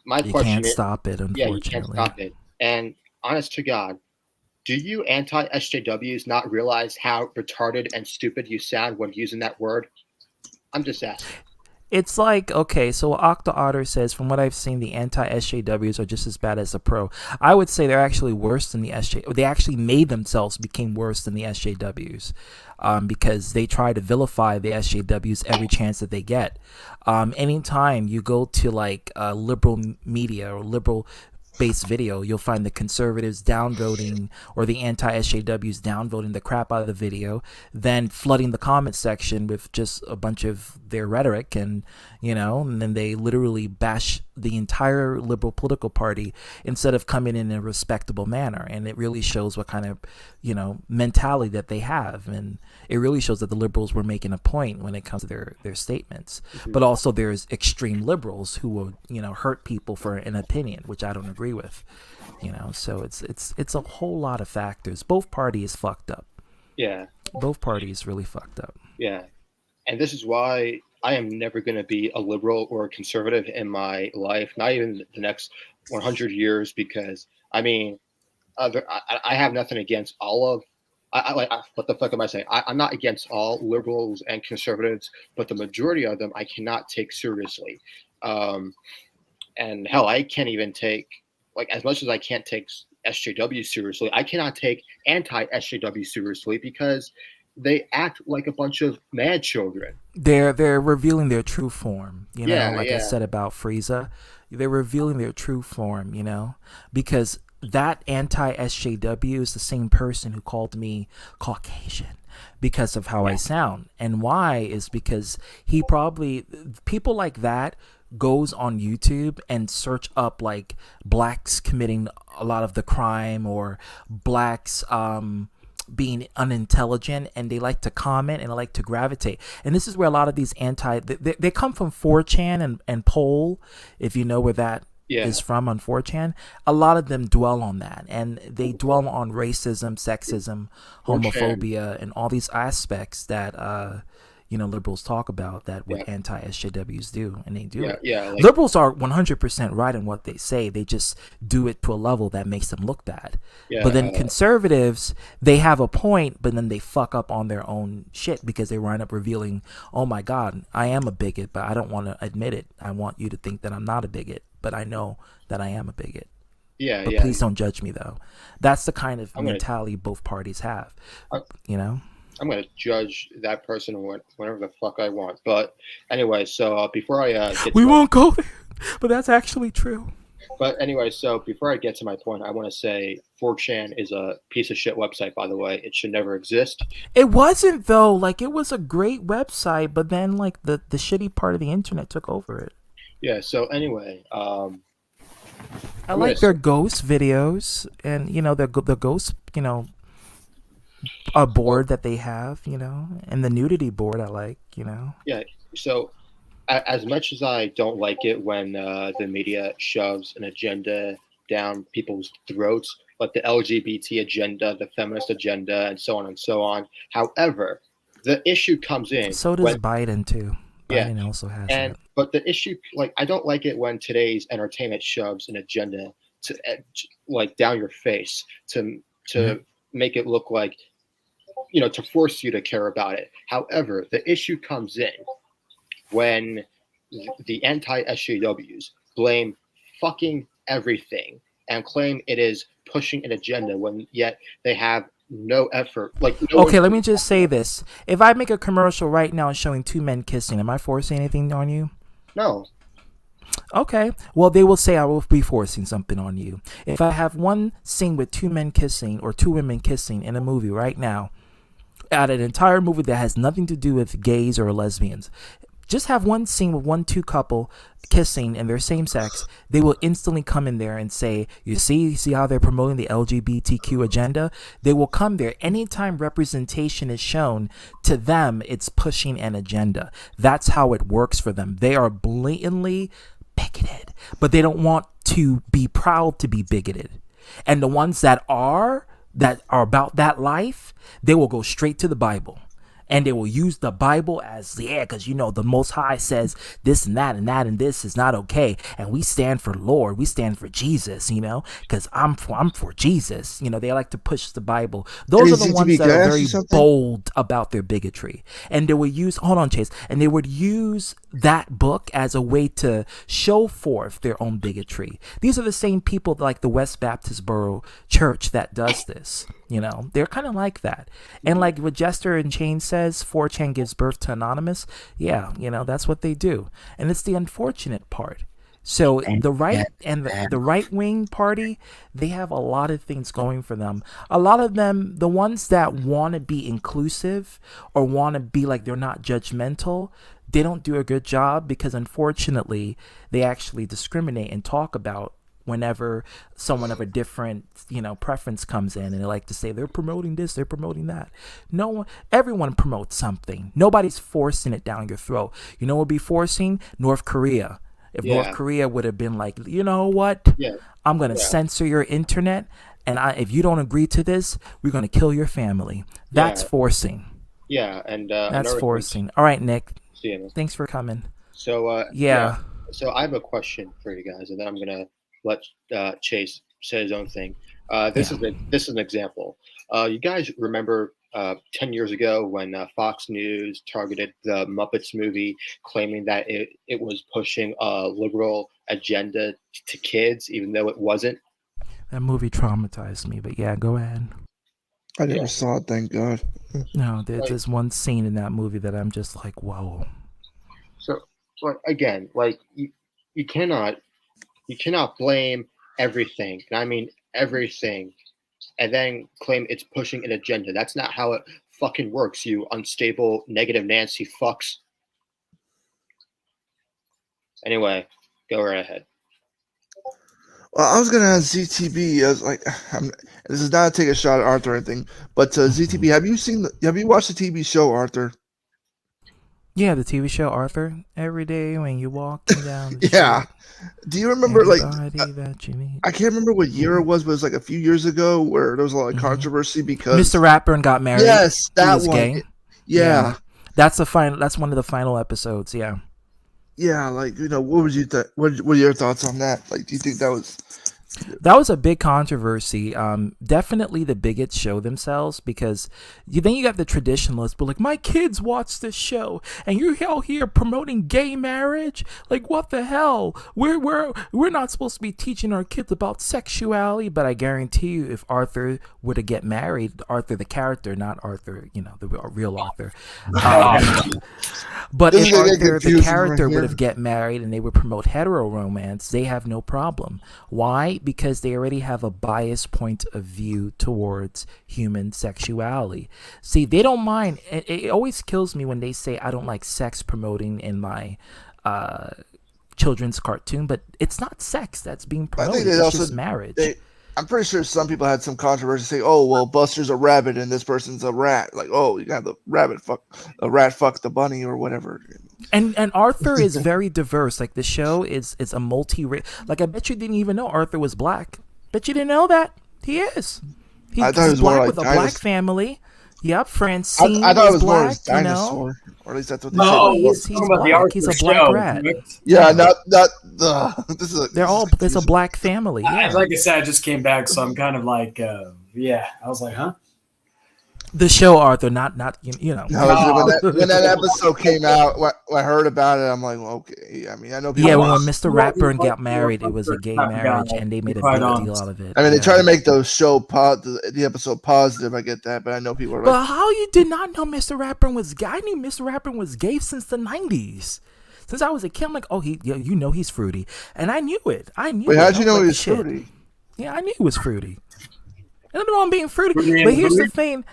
my You question can't is, stop it, yeah, you can't unfortunately. stop it. And honest to God, do you anti-SJWs not realize how retarded and stupid you sound when using that word? I'm just asking. It's like, okay, so Octa Otter says, from what I've seen, the anti-SJWs are just as bad as the pro. I would say they're actually worse than the SJ. They actually made themselves became worse than the SJWs, because they try to vilify the SJWs every chance that they get. Anytime you go to like liberal media or liberal based video, you'll find the conservatives downvoting, or the anti-SJWs downvoting the crap out of the video, then flooding the comment section with just a bunch of their rhetoric, and then they literally bash the entire liberal political party instead of coming in a respectable manner. And it really shows what kind of mentality that they have, and it really shows that the liberals were making a point when it comes to their statements. But also there's extreme liberals who will hurt people for an opinion, which I don't agree with. So it's a whole lot of factors. Both parties fucked up. Yeah. Both parties really fucked up. Yeah. And this is why I am never going to be a liberal or a conservative in my life, not even the next 100 years, because I mean, I have nothing against all of. What the fuck am I saying? I'm not against all liberals and conservatives, but the majority of them I cannot take seriously. And hell, I can't even take, like, as much as I can't take SJW seriously, I cannot take anti-SJW seriously because they act like a bunch of mad children. They're revealing their true form, Yeah. I said about Frieza. They're revealing their true form, because that anti-SJW is the same person who called me Caucasian because of how I sound. And why is because people like that goes on YouTube and search up like blacks committing a lot of the crime, or blacks being unintelligent, and they like to comment and they like to gravitate. And this is where a lot of these they come from 4chan and Poll, if you know where that is from, on 4chan. A lot of them dwell on that, and they dwell on racism, sexism, homophobia, and all these aspects that liberals talk about, that what anti-SJWs do, and they do it. Like, liberals are 100% right in what they say. They just do it to a level that makes them look bad. But then conservatives, they have a point, but then they fuck up on their own shit because they wind up revealing, oh my God, I am a bigot, but I don't want to admit it. I want you to think that I'm not a bigot, but I know that I am a bigot. But please don't judge me, though. That's the kind of mentality both parties have. I'm going to judge that person whenever the fuck I want. But anyway, so before I we won't go there, but that's actually true. But anyway, so before I get to my point, I want to say 4chan is a piece of shit website, by the way. It should never exist. It wasn't, though. Like, it was a great website, but then like the shitty part of the internet took over it. Yeah, so anyway, I like their ghost videos, and the ghost, a board that they have, and the nudity board I like, Yeah, so as much as I don't like it when the media shoves an agenda down people's throats, like the LGBT agenda, the feminist agenda, and so on and so on. However, the issue comes in. So does Biden too. Biden also has that. But the issue, like, I don't like it when today's entertainment shoves an agenda to like down your face to make it look like, to force you to care about it. However, the issue comes in when the anti-SJWs blame fucking everything and claim it is pushing an agenda when yet they have no effort. Okay, let me just say this. If I make a commercial right now showing two men kissing, am I forcing anything on you? No. Okay, well, they will say I will be forcing something on you. If I have one scene with two men kissing or two women kissing in a movie right now, out of an entire movie that has nothing to do with gays or lesbians, Just have one scene with 1-2 couple kissing and they're same sex. They will instantly come in there and say, you see how they're promoting the LGBTQ agenda? They will come there. Anytime representation is shown to them, it's pushing an agenda. That's how it works for them. They are blatantly bigoted, but they don't want to be proud to be bigoted. And the ones that are about that life, they will go straight to the Bible. And they will use the Bible as, because the Most High says this and that and this is not okay. And we stand for Lord. We stand for Jesus, because I'm for Jesus. They like to push the Bible. Those are the ones that are very bold about their bigotry. And they would use, hold on, Chase, and they would use that book as a way to show forth their own bigotry. These are the same people like the West Baptist Borough Church that does this. They're kind of like that. And like what Jester and Chain says, 4chan gives birth to Anonymous. Yeah, that's what they do. And it's the unfortunate part. So the right and the right-wing party, they have a lot of things going for them. A lot of them, the ones that want to be inclusive or want to be like they're not judgmental, they don't do a good job because unfortunately, they actually discriminate and talk about whenever someone of a different, preference comes in, and they like to say they're promoting this, they're promoting that. Everyone promotes something. Nobody's forcing it down your throat. What would be forcing? North Korea. If North Korea would have been like, you know what? I'm going to censor your internet, and if you don't agree to this, we're going to kill your family. That's forcing. Yeah, and that's forcing. All right, Nick. See you, man. Thanks for coming. So So I have a question for you guys, and then I'm gonna let Chase say his own thing. This is an example. You guys remember 10 years ago when Fox News targeted the Muppets movie, claiming that it was pushing a liberal agenda to kids, even though it wasn't? That movie traumatized me, but yeah, go ahead. I never saw it, thank God. No, there's one scene in that movie that I'm just like, whoa. So, again, you cannot blame everything, and I mean everything, and then claim it's pushing an agenda. That's not how it fucking works, you unstable, negative Nancy fucks. Anyway, go right ahead. Well, I was gonna ask ZTB. I was like, this is not to take a shot at Arthur or anything, but ZTB, have you watched the TV show Arthur? Yeah, the TV show Arthur. Every day when you walk down the yeah. street, do you remember that you meet. I can't remember what year it was, but it was like a few years ago where there was a lot of controversy because Mr. Ratburn got married. Yes, that one. Gay. Yeah. That's one of the final episodes. Yeah. Yeah, what would you what are your thoughts on that? Do you think that was a big controversy? Definitely the bigots show themselves because then you got the traditionalists, but my kids watch this show and you're out here promoting gay marriage. What the hell? We're not supposed to be teaching our kids about sexuality. But I guarantee you, if Arthur were to get married, Arthur the character, not Arthur, the real Arthur. But if Arthur the character would have get married and they would promote hetero romance, they have no problem. Why? Because they already have a biased point of view towards human sexuality. See, they don't mind. It always kills me when they say I don't like sex promoting in my children's cartoon, but it's not sex that's being promoted. It's just marriage. I'm pretty sure some people had some controversy say, "Oh, well, Buster's a rabbit and this person's a rat." You got the rat fuck the bunny or whatever. And Arthur is very diverse. The show is a multi-race. I bet you didn't even know Arthur was black. Bet you didn't know that. He is. I thought he was black more with a black family. Yep, Francine. I thought it was black, more his dinosaur, or at least that's what they said. No, he's black. He's a black rat. Yeah, not this is. There's a black family. Yeah. Like I said, I just came back, so I'm kind of I was like, huh? The show Arthur, not you know. No, when that episode came out, when I heard about it, I'm like, well, okay. I mean, I know people. Yeah, when Mr. Ratburn got married, it was a gay marriage, and they made a big deal out of it. I mean, they try to make the episode positive. I get that, but I know people are But how you did not know Mr. Ratburn was gay? I knew Mr. Ratburn was gay since the 90s. Since I was a kid, I'm like, he's fruity, and I knew it. Wait, how'd you know he was fruity? Yeah, I knew he was fruity. I don't know I'm being fruity, but here's the thing.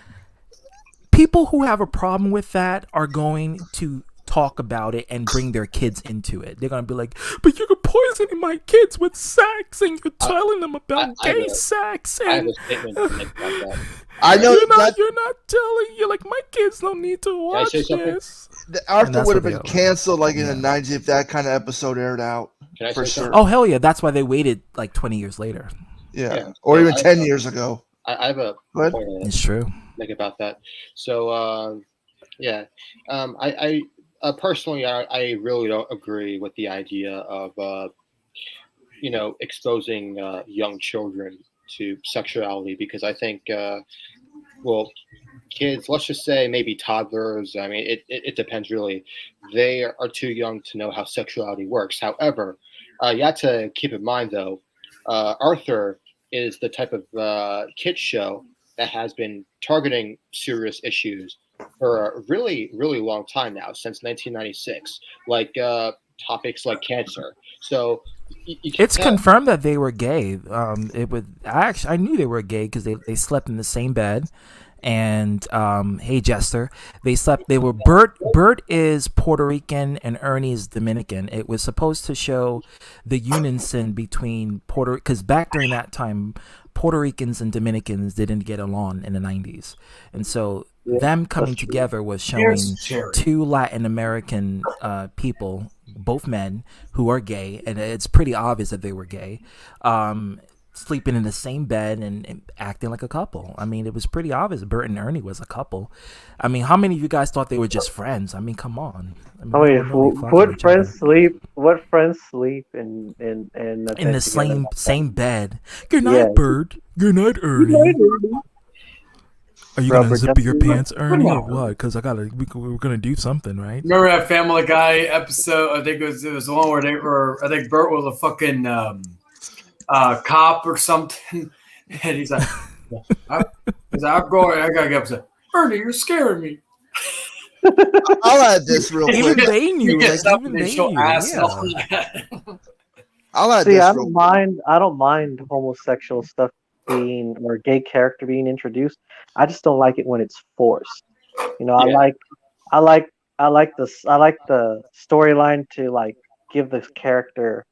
People who have a problem with that are going to talk about it and bring their kids into it. They're gonna be like, "But you're poisoning my kids with sex, and you're telling them about gay sex." I have And a statement to make about that. I know you're that not telling. You're like, my kids don't need to I watch say something? this. Arthur that's would have what been they- canceled like in yeah. the 90s if that kind of episode aired out. Can I for say sure. something? Oh hell yeah! That's why they waited like 20 years later. Yeah. Or So even 10 years ago. I have a Go ahead. point It's true. like about that. So yeah, I personally I really don't agree with the idea of exposing young children to sexuality, because I think well, kids, let's just say maybe toddlers, I mean it depends really, they are too young to know how sexuality works. However, you have to keep in mind though, Arthur is the type of kid show that has been targeting serious issues for a really, really long time now, since 1996, like topics like cancer. So you It's can't- confirmed that they were gay. I knew they were gay because they slept in the same bed. And hey Jester, they were Bert is Puerto Rican and Ernie is Dominican. It was supposed to show the unison between because back during that time Puerto Ricans and Dominicans didn't get along in the 90s, and so them coming together was showing two Latin American people, both men, who are gay, and it's pretty obvious that they were gay, sleeping in the same bed and acting like a couple. I mean, it was pretty obvious Bert and Ernie was a couple. I mean, how many of you guys thought they were just friends? I mean, come on. I mean, wait, they fucked what each friends other. sleep? What friends sleep in the same bed? Good night, Yeah. Bert. Good night, Ernie. Are you gonna Robert zip your Jefferson. pants, Ernie, or what? Because we're gonna do something, right? Remember that Family Guy episode? I think it was the one where they were. I think Bert was a fucking cop or something, and he's like, "I'm going. I gotta get upset. Ernie, you're scaring me." I'll add this real Even quick. they knew. You get Like, stuff even and they they show knew. ass and Yeah. all that. I'll add See, this I real don't mind. I don't mind homosexual stuff being or gay character being introduced. I just don't like it when it's forced. You know, Yeah. I like the storyline to like give this character.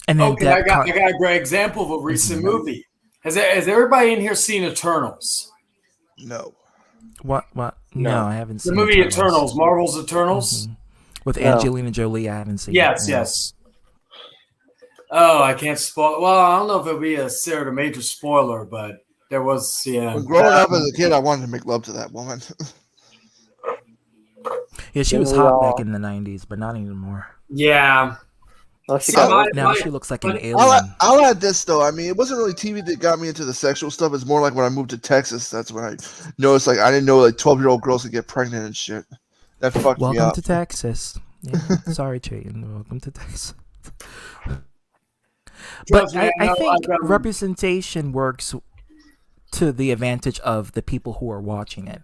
And then Okay, I got a great example of a recent movie. Has everybody in here seen Eternals? No. What? No, I haven't The seen movie Eternals, Marvel's Eternals. with No. Angelina Jolie. I haven't seen. Yes, it. Yeah. yes. Oh, I can't spoil. Well, I don't know if it'll be a major spoiler, but there was, yeah. When growing up as a kid, I wanted to make love to that woman. Yeah, she was hot back in the 90s, but not anymore. Yeah. Well, she So- got Now she looks like an alien. I'll add this though. I mean, it wasn't really TV that got me into the sexual stuff. It's more like when I moved to Texas. That's when I noticed like I didn't know like 12-year-old girls could get pregnant and shit. That fucked me Welcome up. to Texas. Yeah, sorry, Chayton. Welcome to Texas. But Trust me, I know, think I've got- representation works to the advantage of the people who are watching it.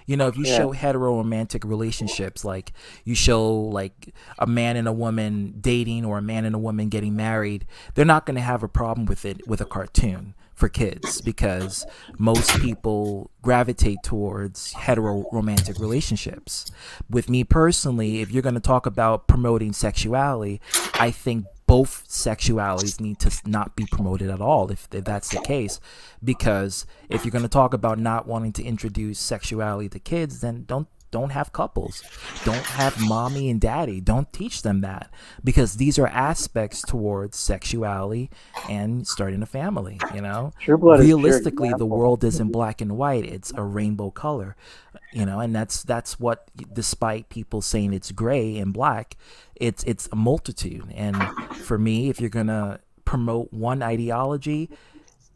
You know, if you show heteroromantic relationships, like you show like a man and a woman dating or a man and a woman getting married, they're not going to have a problem with it with a cartoon for kids because most people gravitate towards heteroromantic relationships. With me personally, if you're going to talk about promoting sexuality, I think both sexualities need to not be promoted at all if that's the case, because if you're going to talk about not wanting to introduce sexuality to kids, then don't have couples, don't have mommy and daddy, don't teach them that, because these are aspects towards sexuality and starting a family. You know, True Blood is a pure realistically the example. world isn't black and white, it's a rainbow color, you know, and that's what, despite people saying it's gray and black, it's a multitude. And for me, if you're gonna promote one ideology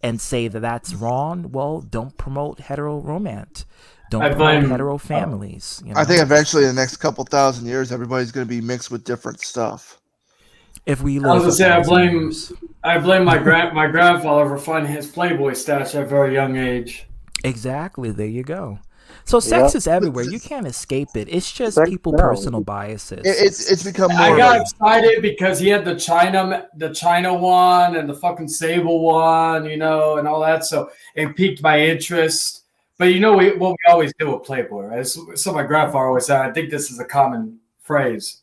and say that that's wrong, well, don't promote hetero romance, don't I promote blame- hetero families, you know? I think eventually in the next couple thousand years, everybody's going to be mixed with different stuff. if we I live was gonna say 1,000 years. I blame my grandfather for finding his Playboy stash at a very young age. Exactly, there you go. So sex Yep. is everywhere, you can't escape it. It's just Sex people sells. personal biases. It's become more. I got like, excited because he had the China one and the fucking Sable one, you know, and all that. So it piqued my interest. But what we always do with Playboy, right? So my grandfather always said, I think this is a common phrase.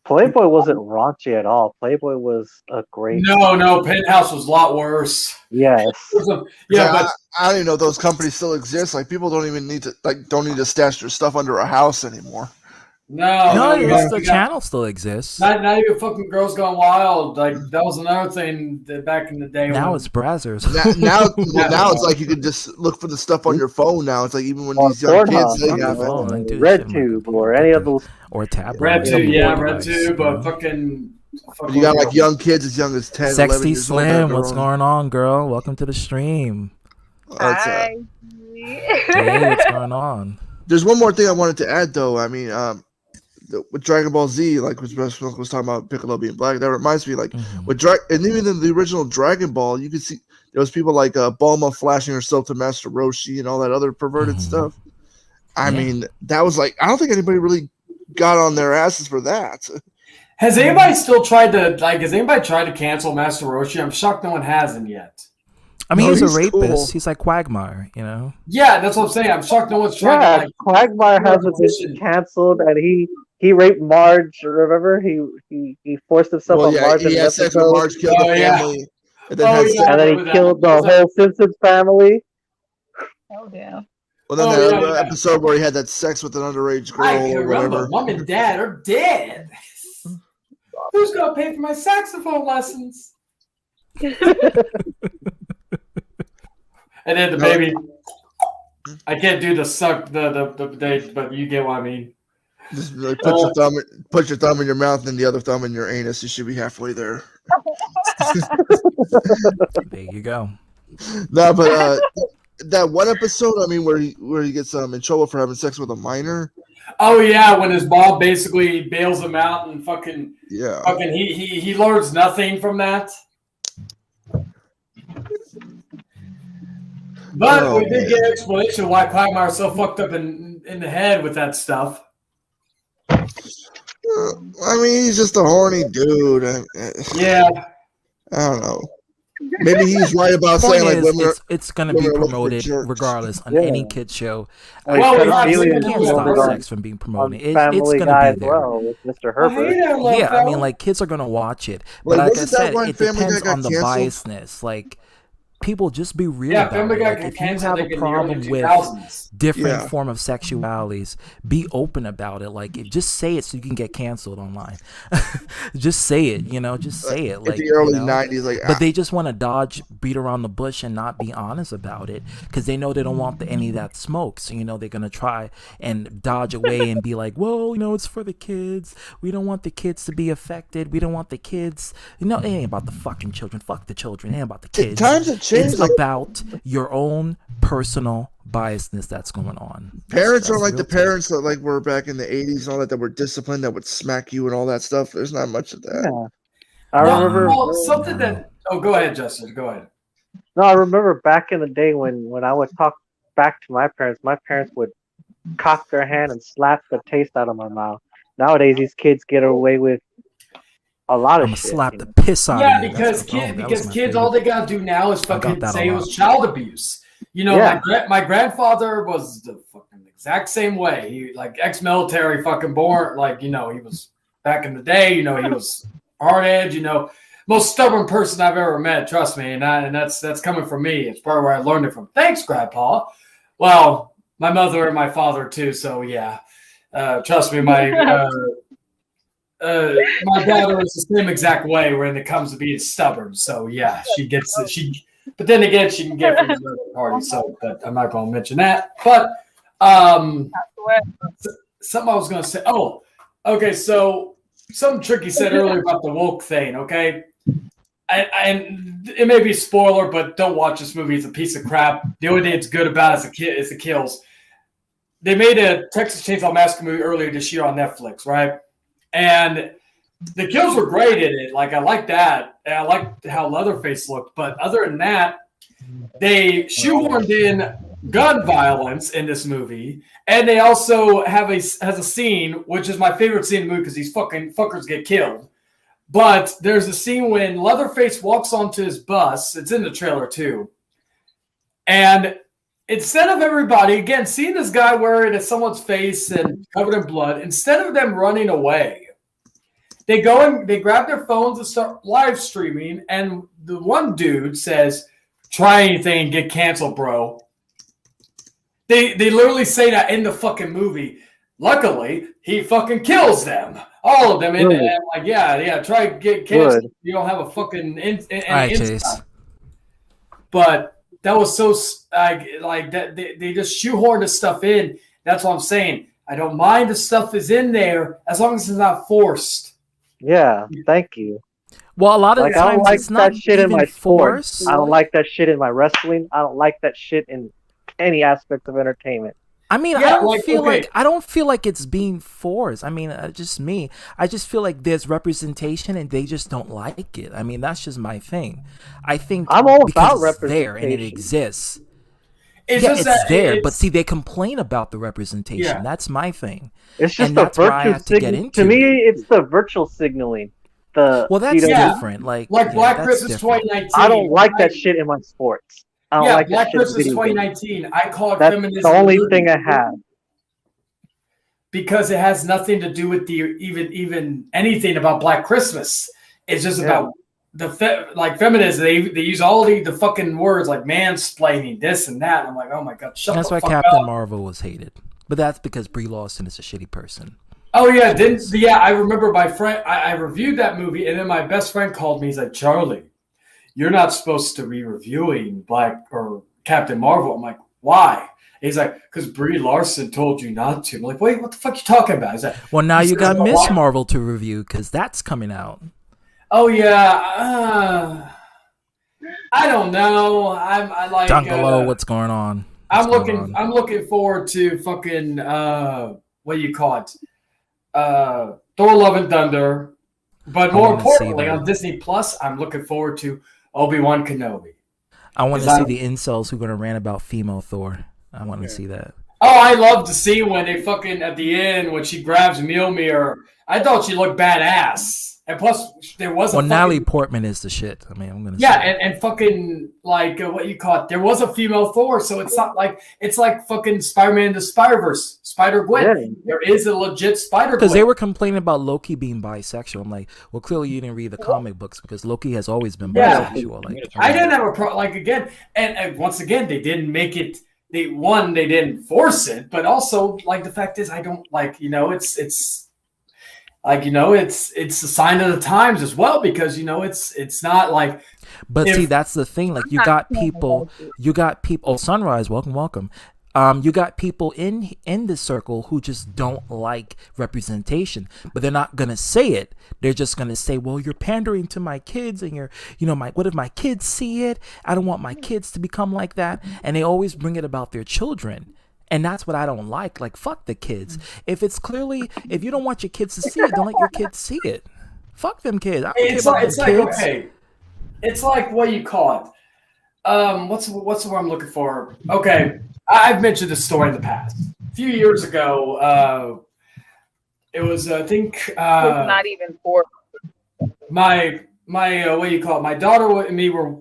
Playboy wasn't raunchy at all. Playboy was a great. No, Penthouse was a lot worse. Yes. Yeah, but I don't even know if those companies still exist. Like people don't even need to stash their stuff under a house anymore. No, the channel still exists. Not even fucking Girls Gone Wild. Like that was another thing that back in the day. Now it's Brazzers. Now it's like you can just look for the stuff on your phone now. It's like even when these young kids they have RedTube or any of those or tablet. RedTube, but fucking. You got like young kids as young as 10, Sexy 11 years Slim, old. what's going on, girl? Welcome to the stream. Hi. Hey, what's going on? There's one more thing I wanted to add, though. I mean, with Dragon Ball Z, like was talking about Piccolo being black, that reminds me, like with and even in the original Dragon Ball, you could see there was people like Bulma flashing herself to Master Roshi and all that other perverted stuff. I mean, that was like I don't think anybody really got on their asses for that. Has anybody still tried to Has anybody tried to cancel Master Roshi? I'm shocked no one hasn't yet. I mean, he's a rapist. Cool. He's like Quagmire, you know. Yeah, that's what I'm saying. I'm shocked no one's tried to. Quagmire hasn't been canceled, and he raped Marge. Remember, he forced himself on Marge. He had sex with Marge, killed the family, and then he killed the whole Simpsons family. Oh damn. Well, then that other episode where he had that sex with an underage girl or whatever. Mom and Dad are dead. Who's gonna pay for my saxophone lessons? And then the baby. I can't do the suck but you get what I mean. Just like put your thumb in your mouth and the other thumb in your anus. You should be halfway there. There you go. No, but that one episode, I mean, where he gets in trouble for having sex with a minor. Oh yeah, when his mom basically bails him out and fucking he learns nothing from that. But we did get an explanation why Quagmire's so fucked up in the head with that stuff. I mean, he's just a horny dude. Yeah. I don't know. Maybe he's right about saying like women it's going to be promoted regardless on any kid show. You can't stop sex from being promoted. It's going to be there. With Mr. Herbert. Yeah, I mean, like kids are going to watch it, but like I said, it depends on the biasness. Like people just be real about it. Like, if you have a problem with different form of sexualities, be open about it. Like, just say it so you can get canceled online. Just say it, just say it. Like the early 90s, like, but they just want to beat around the bush and not be honest about it because they know they don't want any of that smoke. So they're gonna try and dodge away and be like, well, it's for the kids. We don't want the kids to be affected. We don't want the kids. It ain't about the fucking children. Fuck the children. It ain't about the kids. Times have changed. It's about your own personal biasness that's going on. Parents are like the parents that like were back in the 80s and all that were disciplined, that would smack you and all that stuff. There's not much of that. Yeah. I remember something that. Oh, go ahead, Justin. Go ahead. No, I remember back in the day when I would talk back to my parents would cock their hand and slap the taste out of my mouth. Nowadays, these kids get away with a lot of shit. Slap the piss out of you. Because kids, all they gotta do now is fucking say it was child abuse. My grandfather was the fucking exact same way. He like ex-military, fucking born. Like he was back in the day. He was hard edge. Most stubborn person I've ever met. Trust me, and that's coming from me. It's part of where I learned it from. Thanks, Grandpa. Well, my mother and my father too. So yeah, trust me, my daughter is the same exact way when it comes to being stubborn. So yeah, she gets it. But then again, she can get from the party. So but I'm not going to mention that. But something I was going to say. Oh, okay. So something Tricky said earlier about the woke thing. Okay, and it may be a spoiler, but don't watch this movie. It's a piece of crap. The only thing it's good about is the kills. They made a Texas Chainsaw Massacre movie earlier this year on Netflix, right? And the kills were great in it. Like, I like that. And I liked how Leatherface looked. But other than that, they shoehorned in gun violence in this movie. And they also has a scene, which is my favorite scene in the movie because these fucking fuckers get killed. But there's a scene when Leatherface walks onto his bus. It's in the trailer, too. And instead of everybody, again, seeing this guy wearing at someone's face and covered in blood, instead of them running away, they go and they grab their phones and start live streaming. And the one dude says, "Try anything and get canceled, bro." They literally say that in the fucking movie. Luckily, he fucking kills them, all of them. And I'm like, yeah, try to get canceled. Good. You don't have a fucking right, Chase. But that was so like that they just shoehorn the stuff in. That's what I'm saying. I don't mind the stuff is in there as long as it's not forced. Yeah, thank you. Well, a lot of Like, the I don't times like it's not that shit in even my forced. sports. I don't like that shit in my wrestling. I don't like that shit in any aspect of entertainment. I mean, Yeah, I don't feel like it's being forced. I mean, just me. I just feel like there's representation, and they just don't like it. I mean, that's just my thing. I think I'm all because about it's there and it representation. exists. It's yeah, just it's that there, it's, but see, they complain about the representation. Yeah. That's my thing. It's just And the that's where I virtue have to get signaling. into To me, it. it's the virtual signaling. The Well, that's Yeah. different. Like like yeah, Black that's Christmas different. 2019. I don't like that shit in my sports. I don't Yeah, like Black that shit in Christmas video games. 2019. I call it That's feminism. the only thing I have. Because it has nothing to do with the even anything about Black Christmas. It's just about the feminism. They use all the fucking words like mansplaining, this and that. I'm like, oh my god, shut That's the why fuck Captain up. Marvel was hated. But that's because Brie Larson is a shitty person. Oh yeah, I remember my friend. I reviewed that movie, and then my best friend called me. He's like, Charlie, you're not supposed to be reviewing Black or Captain Marvel. I'm like, why? He's like, because Brie Larson told you not to. I'm like, wait, what the fuck are you talking about? He's like, Well, now he you says, got "Oh, Miss why?" Marvel to review because that's coming out. Oh yeah, I don't know. I like. Dungalow, what's going on? I'm looking forward to fucking what do you call it? Thor: Love and Thunder. But more wanna see importantly, that. on Disney Plus, I'm looking forward to Obi-Wan Kenobi. I want to Is see that- the incels who are going to rant about female Thor. I want to see that. Oh, I love to see when they fucking at the end when she grabs Mjolnir. I thought she looked badass, and plus there was a Well, fucking, Natalie Portman is the shit. I mean, I'm going to yeah, say. and fucking like what you call it. There was a female Thor, so it's not like it's like fucking Spider-Man the Spider-Verse, Spider-Gwen. Yeah. There is a legit Spider-Gwen. Because they were complaining about Loki being bisexual. I'm like, well, clearly you didn't read the comic books because Loki has always been Yeah. bisexual. Like, I didn't have a problem. Like again, and once again, they didn't make it. They didn't force it, but also like the fact is, I don't like it's like it's a sign of the times as well because it's not like. But if- see, that's the thing. Like, you got people. Oh, Sunrise, welcome. You got people in this circle who just don't like representation, but they're not gonna say it. They're just gonna say, "Well, you're pandering to my kids, and what if my kids see it? I don't want my kids to become like that." And they always bring it about their children. And that's what I don't like. Like, fuck the kids. If you don't want your kids to see it, don't let your kids see it. Fuck them kids. I don't care It's about like them it's like kids. okay, it's like what do you call it? What's the word I'm looking for? Okay, I've mentioned this story in the past. A few years ago, it was I think It's not even for. my what do you call it? My daughter and me were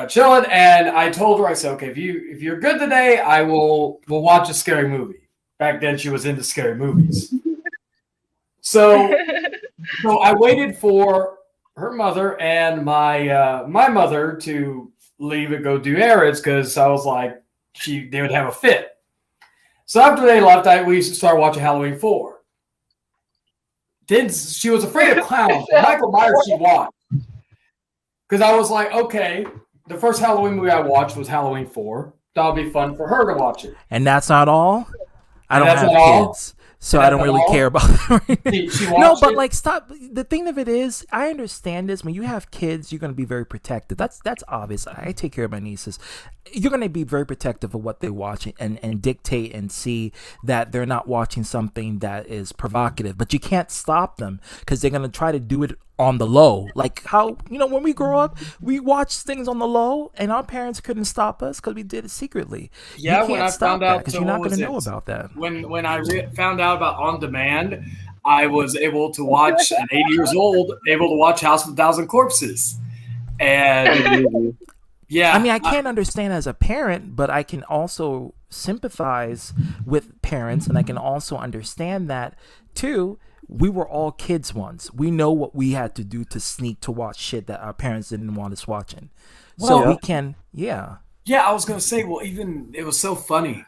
chilling, and I told her, I said, okay, if you're good today, we'll watch a scary movie. Back then, she was into scary movies. So I waited for her mother and my mother to leave and go do errands because I was like, they would have a fit. So after they left, we used to start watching Halloween 4. Then she was afraid of clowns. Michael Myers she watched. Because I was like, okay, the first Halloween movie I watched was Halloween 4. That would be fun for her to watch it. And that's not all. I And don't that's have not all? kids, so And I don't that's really not all? care about that. She No, watched but it? like, stop. The thing of it is, I understand this. When you have kids, you're going to be very protective. That's obvious. I take care of my nieces. You're going to be very protective of what they watch and dictate and see that they're not watching something that is provocative. But you can't stop them because they're going to try to do it on the low. Like how, when we grow up, we watched things on the low and our parents couldn't stop us because we did it secretly. Yeah, you can't when I stop found that out, because so you're not what going to was know it? about that. When I found out about on demand, I was able to watch at 8 years old, able to watch House of a Thousand Corpses, and Yeah. I mean, I can't understand as a parent, but I can also sympathize with parents, and I can also understand that too. We were all kids once. We know what we had to do to sneak to watch shit that our parents didn't want us watching. So Well, we can, yeah. Yeah, I was gonna say, well, even it was so funny.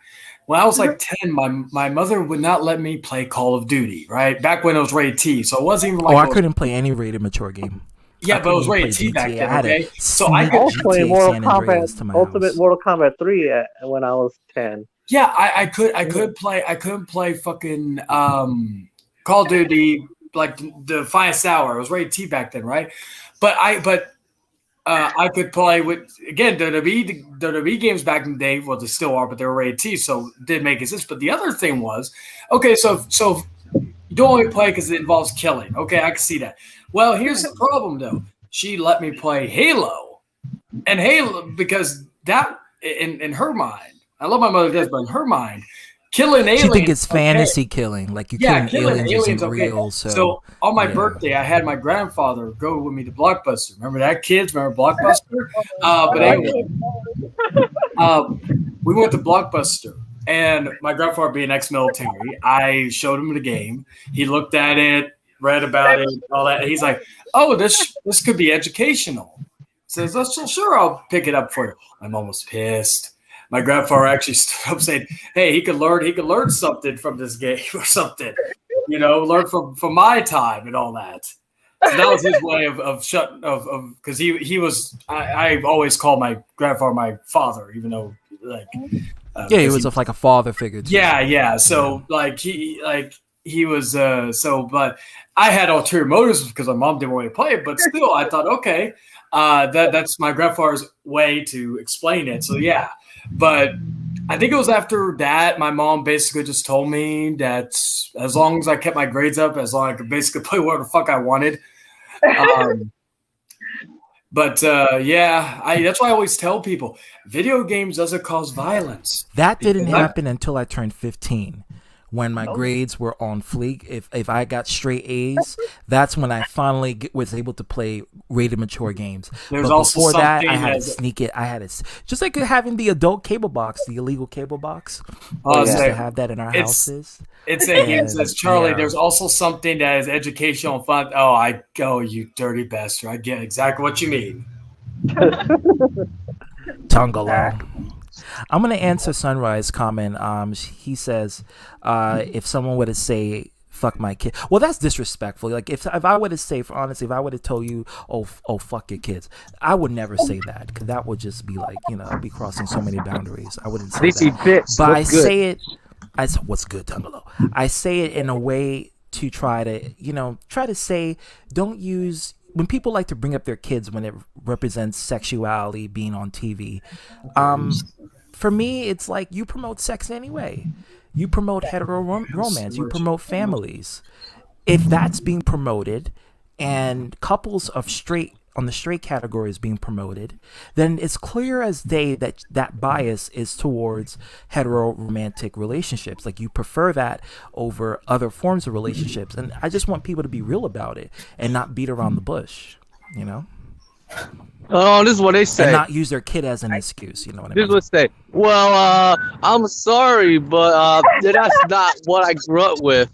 When I was like 10, my mother would not let me play Call of Duty, right? Back when it was rated T. So it wasn't even Oh, like I it was, couldn't play any rated mature game. I yeah, but it couldn't was even play rated T back GTA. I then, had to okay? So I sneak I could was playing GTA Mortal San Kombat, Andreas to my Ultimate house. Mortal Kombat 3 when I was 10. yeah, I couldn't play fucking Call of Duty like the Finest Hour. It was rated T back then, right? But I could play with again WWE games back in the day. Well, they still are, but they were rated T, so it did make sense. But the other thing was, okay, so you don't only play because it involves killing. Okay, I can see that. Well, here's the problem though. She let me play Halo, and Halo because that in her mind, I love my mother does, but in her mind, killing She think aliens, it's okay. fantasy killing, like you Yeah, killing killing aliens aliens, isn't okay. real. So So on my yeah. birthday, I had my grandfather go with me to Blockbuster. Remember that, kids? Remember Blockbuster? But Yeah, anyway, we went to Blockbuster, and my grandfather being ex-military, I showed him the game. He looked at it, read about it, all that. He's like, "Oh, this could be educational." Says, "Oh, sure, I'll pick it up for you." I'm almost pissed. My grandfather actually stood up saying, "Hey, he could learn something from this game or something, learn from my time and all that." So that was his way of shutting of because he was I always call my grandfather my father, even though like Yeah, he because was like a father figure to yeah, you. yeah. So he was but I had ulterior motives because my mom didn't want me to play it, but still I thought, okay, that's my grandfather's way to explain it. So yeah. But I think it was after that my mom basically just told me that as long as I kept my grades up, as long as I could basically play whatever the fuck I wanted. But yeah, that's why I always tell people video games doesn't cause violence. That didn't Because I- happen until I turned 15. When my grades were on fleek, if I got straight A's, that's when I finally was able to play rated mature games. There's But also before that, I something had to as sneak it. I had to just like having the adult cable box, the illegal cable box. Oh, We used yeah. to have that in our It's- houses. It's a And, says Charlie. yeah. There's also something that is educational and fun. Oh, you dirty bastard! I get exactly what you mean. Tungalo. I'm gonna answer Sunrise comment. He says, if someone were to say "fuck my kid," well, that's disrespectful. Like if I were to say, honestly, if I would have told you, oh fuck your kids, I would never say that because that would just be like I'd be crossing so many boundaries. I wouldn't say that. But I say it. What's good, Tungalo? I say it in a way to try to say, don't use. When people like to bring up their kids when it represents sexuality being on TV, for me, it's like you promote sex anyway. You promote hetero romance. You promote families. If that's being promoted, and couples of on the straight category is being promoted, then it's clear as day that bias is towards hetero romantic relationships. Like you prefer that over other forms of relationships. And I just want people to be real about it and not beat around the bush, Oh, this is what they say. And not use their kid as an excuse, you know what I mean? This is what they say. Well, I'm sorry, but that's not what I grew up with.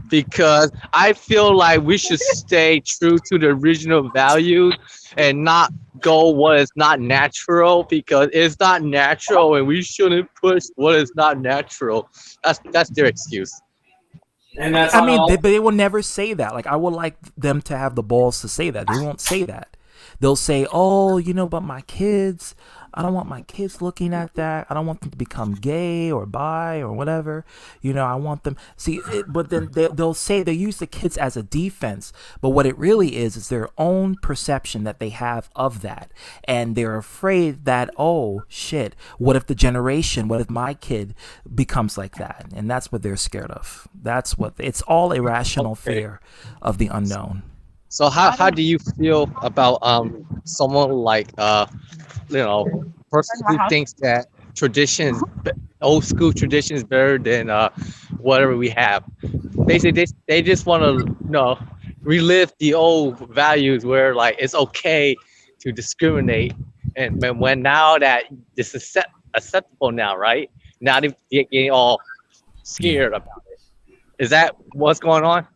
Because I feel like we should stay true to the original values and not go what is not natural, because it's not natural and we shouldn't push what is not natural. That's their excuse. And that's I mean, they will never say that. Like I would like them to have the balls to say that. They won't say that. They'll say, "Oh, but my kids, I don't want my kids looking at that. I don't want them to become gay or bi or whatever. I want them." But then they'll say they use the kids as a defense. But what it really is their own perception that they have of that, and they're afraid that, oh shit, what if my kid becomes like that? And that's what they're scared of. That's what it's all irrational fear of the unknown. So how do you feel about someone like person who thinks that old school tradition is better than whatever we have? They say they just want to relive the old values where like it's okay to discriminate and when now that this is acceptable now, right? Now they're getting all scared about it. Is that what's going on?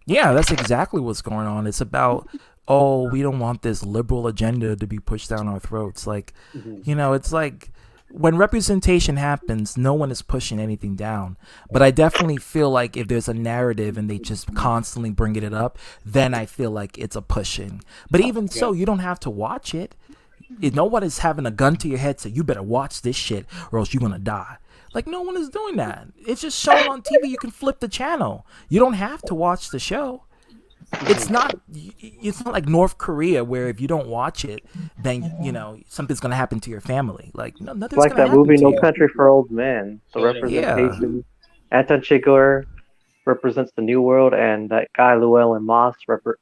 Yeah, that's exactly what's going on. It's about, oh, we don't want this liberal agenda to be pushed down our throats. Like, it's like when representation happens, no one is pushing anything down. But I definitely feel like if there's a narrative and they just constantly bring it up, then I feel like it's a pushing. But even so, you don't have to watch it. No one is having a gun to your head say, you better watch this shit or else you're going to die. Like, no one is doing that. It's just shown on TV. You can flip the channel. You don't have to watch the show. It's not like North Korea where if you don't watch it, then something's gonna happen to your family. Like, no, nothing's Like gonna that happen movie to No you. Country for Old Men. The representation. Anton Chigurh represents the New World, and that guy Llewellyn Moss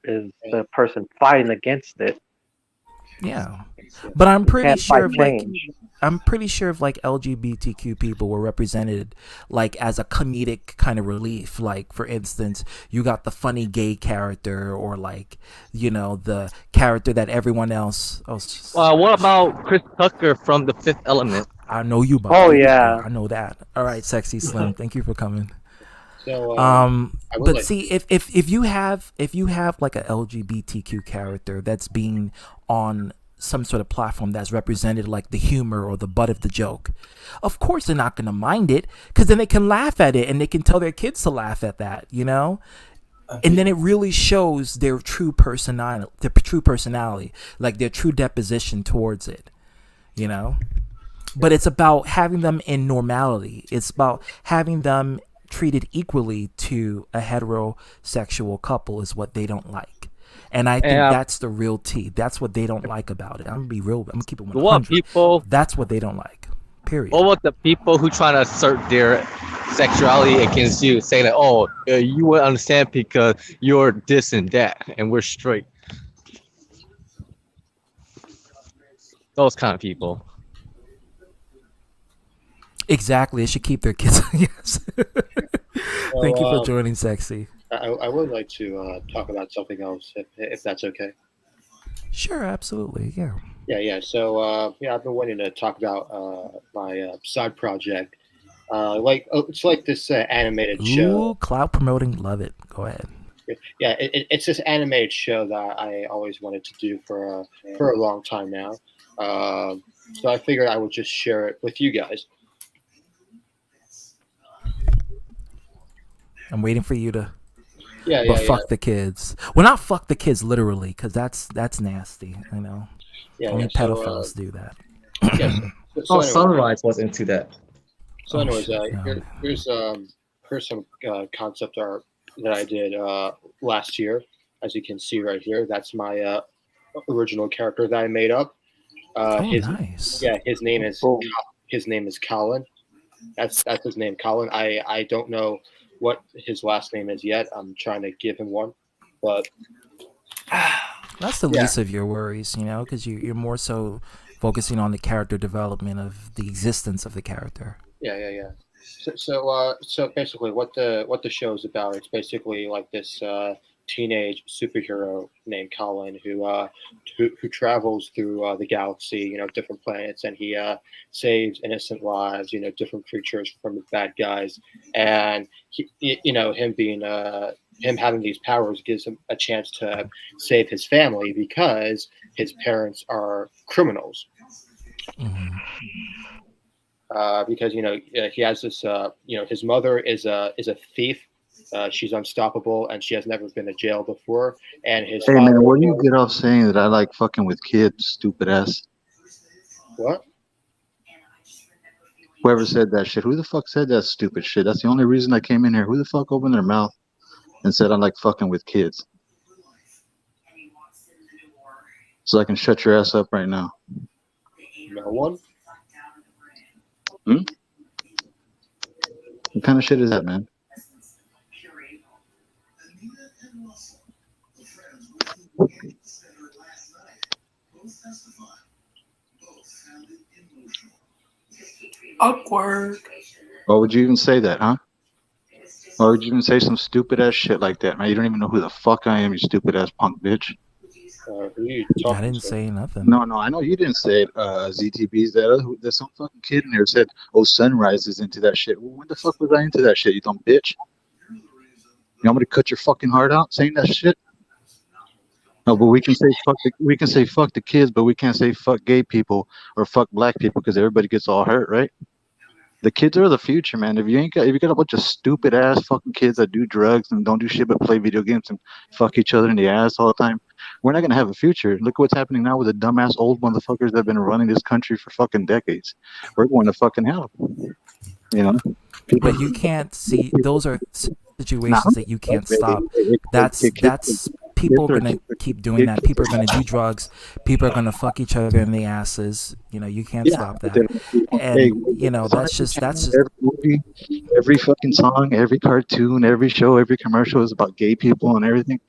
is the person fighting against it. Yeah, but I'm pretty can't sure fight if LGBTQ people were represented like as a comedic kind of relief. Like, for instance, you got the funny gay character, or like the character that everyone else. What about Chris Tucker from The Fifth Element? I know you about. Oh yeah, I know that. All right, Sexy Slim. Thank you for coming. So, but see, if you have like a LGBTQ character that's being on some sort of platform that's represented like the humor or the butt of the joke, of course they're not gonna mind it, because then they can laugh at it and they can tell their kids to laugh at that, and then it really shows their true personality, like their true deposition towards it, But it's about having them in normality. It's about having them treated equally to a heterosexual couple is what they don't like. And I think that's the real tea. That's what they don't like about it. I'm gonna be real. I'm gonna keep it 100. That's what they don't like. Period. What about the people who trying to assert their sexuality against you, saying that, oh, you wouldn't understand because you're this and that, and we're straight? Those kind of people. Exactly. They should keep their kids. Yes. Thank you for joining, Sexy. I would like to talk about something else, if that's okay. Sure, absolutely, yeah. Yeah. So I've been wanting to talk about my side project. It's like this animated show. Ooh, clout promoting, love it. Go ahead. Yeah, it's this animated show that I always wanted to do for a long time now. So I figured I would just share it with you guys. I'm waiting for you to. Fuck the kids. Well, not fuck the kids literally, because that's nasty. Only pedophiles do that. Sunrise was into that. So, anyways, here's some concept art that I did last year. As you can see right here, that's my original character that I made up. Nice. Yeah, his name is Colin. That's his name, Colin. I don't know what his last name is yet. I'm trying to give him one, but that's the least of your worries, because you're more so focusing on the character development of the existence of the character. Yeah. So basically, what the show is about, it's basically like this teenage superhero named Colin who travels through the galaxy, different planets, and he saves innocent lives, different creatures from the bad guys, and him having these powers gives him a chance to save his family because his parents are criminals. Mm-hmm. Because he has this his mother is a thief. She's unstoppable and she has never been to jail before. And his Hey man, where do you get off saying that I like fucking with kids, stupid ass? What? Whoever said that shit, who the fuck said that stupid shit? That's the only reason I came in here. Who the fuck opened their mouth and said I like fucking with kids? So I can shut your ass up right now. No one? What kind of shit is that, man? Awkward. Why would you even say that, huh? Why would you even say some stupid ass shit like that, man? You don't even know who the fuck I am, you stupid ass punk bitch. Who are you I talking didn't to? say nothing. No, I know you didn't say it. ZTBs. There's some fucking kid in there said, "Oh, Sunrise is into that shit." Well, when the fuck was I into that shit? You dumb bitch. You want me to cut your fucking heart out saying that shit? No, but we can say fuck the kids, but we can't say fuck gay people or fuck black people because everybody gets all hurt, right? The kids are the future, man. If you got a bunch of stupid ass fucking kids that do drugs and don't do shit but play video games and fuck each other in the ass all the time, we're not gonna have a future. Look what's happening now with the dumbass old motherfuckers that have been running this country for fucking decades. We're going to fucking hell. You know? People, But you can't see those are nah, situations that you can't stop. That's people are gonna keep doing that. People are gonna do drugs. People are gonna fuck each other in the asses. You know, you can't yeah, stop but that. hey, And you know, it's on that's every just channel, every movie, every fucking song, every cartoon, every show, every commercial is about gay people and everything,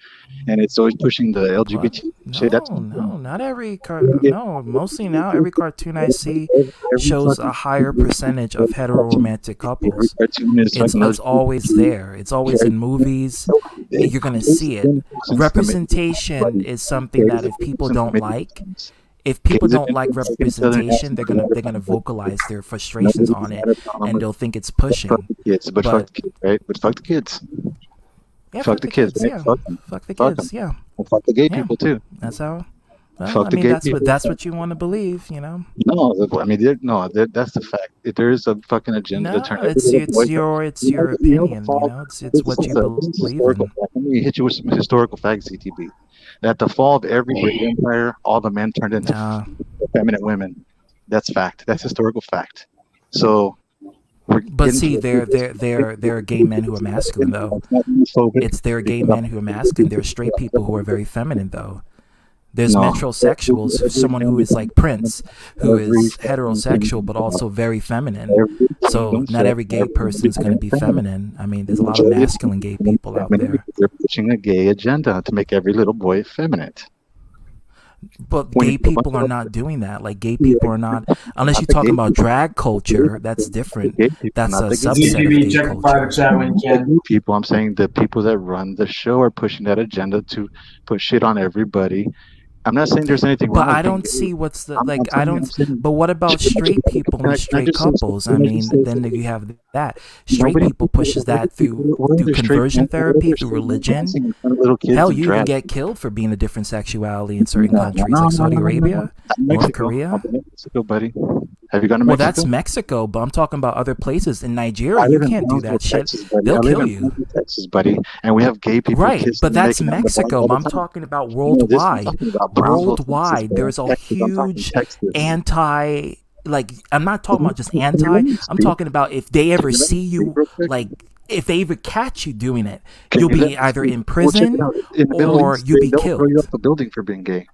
and it's always pushing the what? LGBT shit. That's No, not every yeah, no. Mostly now, every cartoon I see every shows a fucking higher percentage of heteroromantic every couples. cartoon is fucking It's always LGBT. there. It's always in movies. You're gonna It's see it. been since the Representation is something that if people don't like, if people kids have don't been like fucking each other in representation, asses they're gonna vocalize their frustrations Nobody's on it, had a problem and with they'll think it's fuck pushing. the kids, but fuck But the kids, right? But fuck the kids. yeah, Fuck fuck the the kids, kids. right? Yeah, Fuck them. fuck the Fuck them. kids. Yeah, And fuck the gay yeah. people too. That's how. Well, Fuck I the mean, gay people. that's what you want to believe. You know. No, I mean, that's the fact. If there is a fucking agenda to turn No, every little boy. it's your opinion. You know, it's what you This is believe historical in. fact. Let me hit you with some historical facts, CTB. At the fall of every great empire, all the men turned into feminine women. That's fact. That's historical fact. So we're But getting see, to there are gay men who are masculine though. There are gay men who are masculine. There are straight people who are very feminine though. There's No. metrosexuals, someone who is like Prince, who is heterosexual but also very feminine. So not every gay person is going to be feminine. I mean, there's a lot of masculine gay people out there. They're pushing a gay agenda to make every little boy effeminate. But gay people are not doing that. Like gay people are not, unless you're talking about drag culture, that's different. That's a subset of gay check the private culture. chat when you can. People, I'm saying the people that run the show are pushing that agenda to put shit on everybody. I'm not saying there's anything wrong But with I being don't gay. see what's the I'm like. I telling you, I'm don't. saying But what about straight people Can I and straight just say couples? I can I mean, just say then if something? you have that, straight Nobody people pushes that through conversion therapy, through religion. dancing in front of little kids Hell, and you even drag. get killed for being a different sexuality in certain No, countries, no, like no, Saudi no, no, no. Arabia, North Mexico. Korea. I've been to Mexico, buddy. Have you gone to Well, Mexico? that's Mexico, but I'm talking about other places. In Nigeria, I you live in can't do Brownsville, that shit. Texas, buddy. They'll I live kill in you. Brownsville, Texas, buddy, and we have gay people Right, kissing but and that's making out in the bar Mexico. all But the I'm time. talking about No, this I'm worldwide. talking about Brownsville, Texas, Worldwide, bro. there's a Texas. I'm talking huge Texas. anti. Like, I'm not talking about just Can anti. let me I'm speak? talking about if they ever Can you let see me speak you, real quick? like, if they ever catch you doing it, Can you'll you let be me either speak? in Well, check it prison out. In the Middle or East, you'll be they'll throw you killed. off the building for being gay.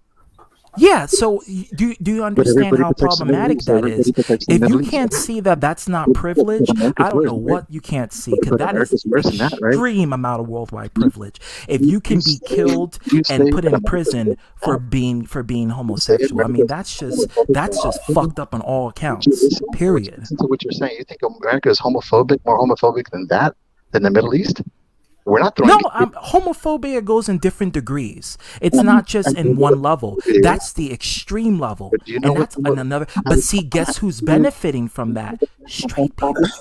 Yeah, so do you But understand everybody how protects the Middle problematic East. that Everybody is? protects the If you Middle East. can't see that that's not But privilege, America's I don't worse, know right? what you can't see, because But that is America's worse than that, right? extreme amount of worldwide privilege. If you can be killed you and say put that in prison America for being homosexual, I mean that's just fucked up on all accounts. Period. Listen to what you're saying. You think America is homophobic, more homophobic than that, than the Middle East? We're not throwing. No, homophobia goes in different degrees. It's not just in one level. That's the extreme level, Do you know and that's another. But see, guess who's benefiting from that? Straight people.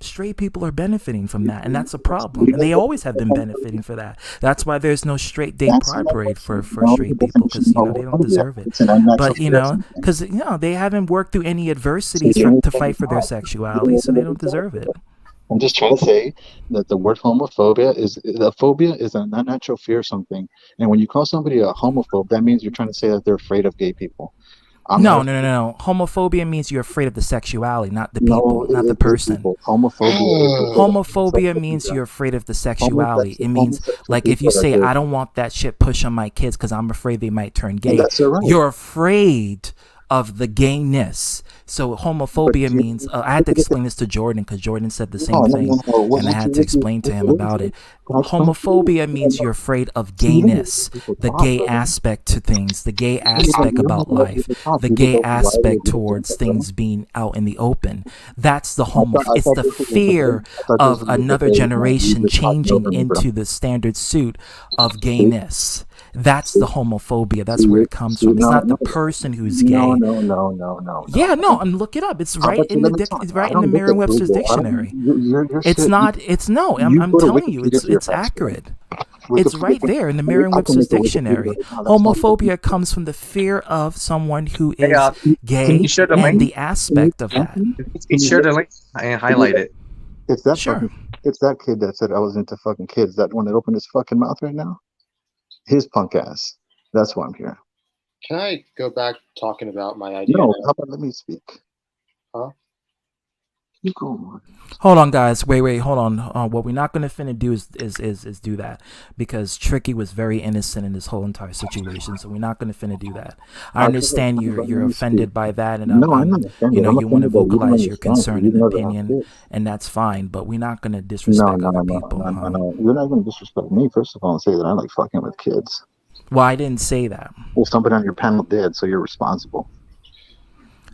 Straight people are benefiting from that, and that's a problem. And they always have been benefiting for that. That's why there's no straight day pride parade for straight people, because they don't deserve it. But because they haven't worked through any adversities to fight for their sexuality, so they don't deserve it. I'm just trying to say that the word homophobia is a phobia is an unnatural fear of something, and when you call somebody a homophobe, that means you're trying to say that they're afraid of gay people. No. Homophobia means you're afraid of the sexuality, not the people, not the person. Homophobia means you're afraid of the sexuality. It means, like, if you say, I don't want that shit pushed on my kids because I'm afraid they might turn gay, you're afraid of the gayness. So homophobia means I had to explain this to Jordan because Jordan said the same thing, and I had to explain to him about it. Homophobia means you're afraid of gayness, the gay aspect to things, the gay aspect about life, the gay aspect towards things being out in the open. That's the it's the fear of another generation changing into the standard suit of gayness. That's the homophobia. That's where it comes from. It's not the person who's gay. No. Yeah, no, and look it up. It's right in it's right in the Merriam-Webster's dictionary. It's not. It's no. I'm telling you, it's accurate. It's right there in the Merriam-Webster's dictionary. Homophobia comes from the fear of someone who is gay and the aspect of that. Share the link and highlight it. It's that Sure. it's that kid that said I was into fucking kids. That one that opened his fucking mouth right now. His punk ass. That's why I'm here. Can I go back talking about my idea? No, how about let me speak? Huh? You go on. Hold on, guys. Wait. Hold on. What we're not going to finna do is do that, because Tricky was very innocent in this whole entire situation. So we're not going to finna do that. I understand you're offended by that, and I'm not offended. you want to vocalize your concern and opinion, and that's fine. But we're not going to disrespect other people. No. You're not going to disrespect me, first of all, and say that I like fucking with kids. Well, I didn't say that. Well, somebody on your panel did, so you're responsible.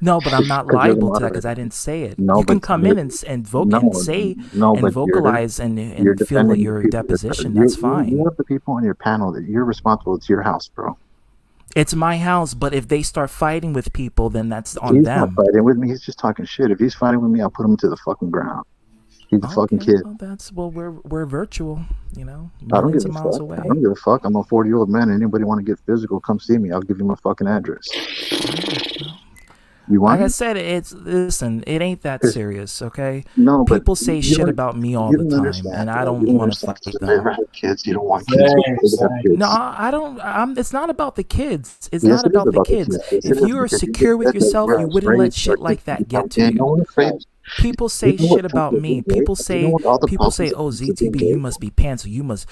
No, but I'm not liable to that because I didn't say it. You can come in and vocalize and feel your deposition. That's fine. You have the people on your panel that you're responsible. It's your house, bro. It's my house, but if they start fighting with people, then that's on He's them. not fighting with me. He's just talking shit. If he's fighting with me, I'll put him to the fucking ground. He's a fucking kid. Well, we're virtual, I don't millions give of a miles fuck. away. I don't give a fuck. I'm a 40-year-old man. Anybody want to get physical, come see me. I'll give you my fucking address. You want Like I it? said, listen, it ain't that serious, okay? No, but people say shit about me all the time, and I don't want to fight them. Never had kids. You don't want kids. No, I don't. It's not about the kids. It's Yes, not it is about the about the kids. kids. Yes, it If is, you are because you secure get with that yourself, you ground wouldn't let straight, shit like that get to and no you. one afraid. People say You know what shit about punk me. is, right? People You say know what all the oh punks is being ZTB, gay? you must be pants, or you must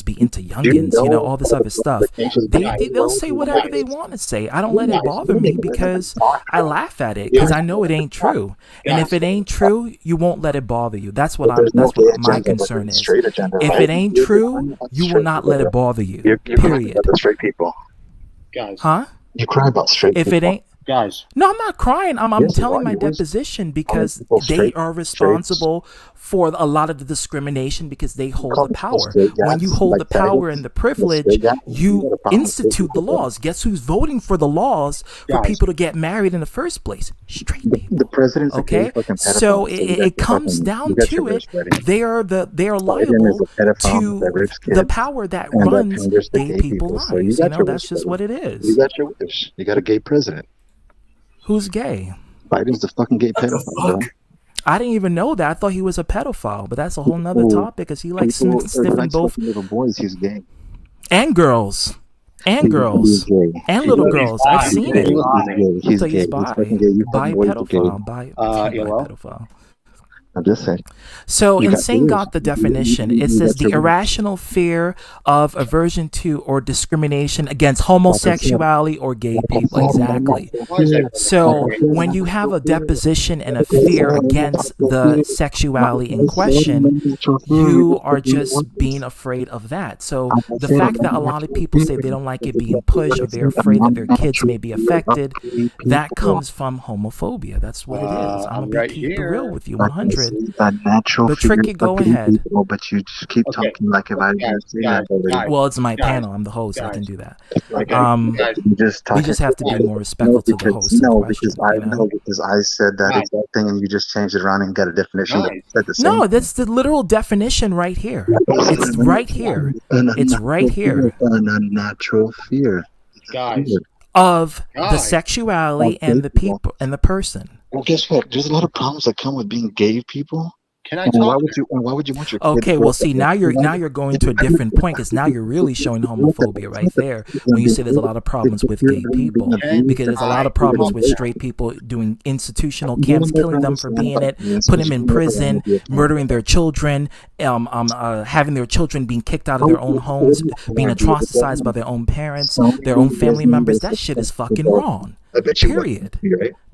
be into youngins, all this other stuff. They'll say whatever they want to say. I don't let it bother me because I laugh at it because I know it ain't true. And if it ain't true, you won't let it bother you. That's what my concern is. If it ain't true, you will not let it bother you. Period. The straight people. Guys. Huh? You cry about straight If people. it ain't. Guys. No, I'm not crying. I'm Yes, you telling are. my You always- deposition because people they straight- are responsible for a lot of the discrimination because they hold call the people power. straight When you guys, hold like the power faggots. and the privilege, Straight guys, you got you a problem with institute the people. laws. Guess who's voting for the laws for Guys. people to get married in the first place? Straight people. The president's a gay Okay, fucking pedophile. so you it got your comes fucking- down you got to your it. verse ready. They are Biden liable is a pedophile to that rapes the kids, power that and that runs panders to gay people lives. So you got your That's wish, just buddy. what it You is. got your wish. You got a gay president. Who's gay? Biden's the fucking gay pedophile, bro. I didn't even know that. I thought he was a pedophile, but that's a whole nother topic because he likes People sniffing like both little boys. He's gay. and girls. And He's girls. gay. And little He's girls. bi. I've seen it. He's gay. He's So gay. he's He's bi. fucking gay. You Bi fucking boys are gay. pedophile. Bi Yellow. pedophile. I'm just saying. So You got Insane fears. got the definition. You It says got the your- irrational fear of aversion to or discrimination against homosexuality or gay people. Exactly. So when you have a deposition and a fear against the sexuality in question, you are just being afraid of that. So the fact that a lot of people say they don't like it being pushed or they're afraid that their kids may be affected, that comes from homophobia. That's what it is. I'm gonna keep it real with you, 100. That natural But fear Tricky, of go gay ahead. people, but you just keep talking like if I didn't say that already. Well, it's my panel. I'm the host. I can do that. You just We talking just have to be shit. more respectful to the because, host. No, of the because question, I know because I said that exact thing and you just changed it around and got a definition that said the same. No, that's the literal definition right here. It's right here. It's right here. An unnatural fear. Guys. Of the Guys. sexuality and the people and the person. Well, guess what? There's a lot of problems that come with being gay people. Can I And talk? why would you want your kid Okay, to well, grow see, up now with- you're going to a different point because now you're really showing homophobia right there when you say there's a lot of problems with gay people because there's a lot of problems with straight people doing institutional camps, killing them for being it, putting them in prison, murdering their children, having their children being kicked out of their own homes, being atrocized by their own parents, their own family members. That shit is fucking wrong. Period.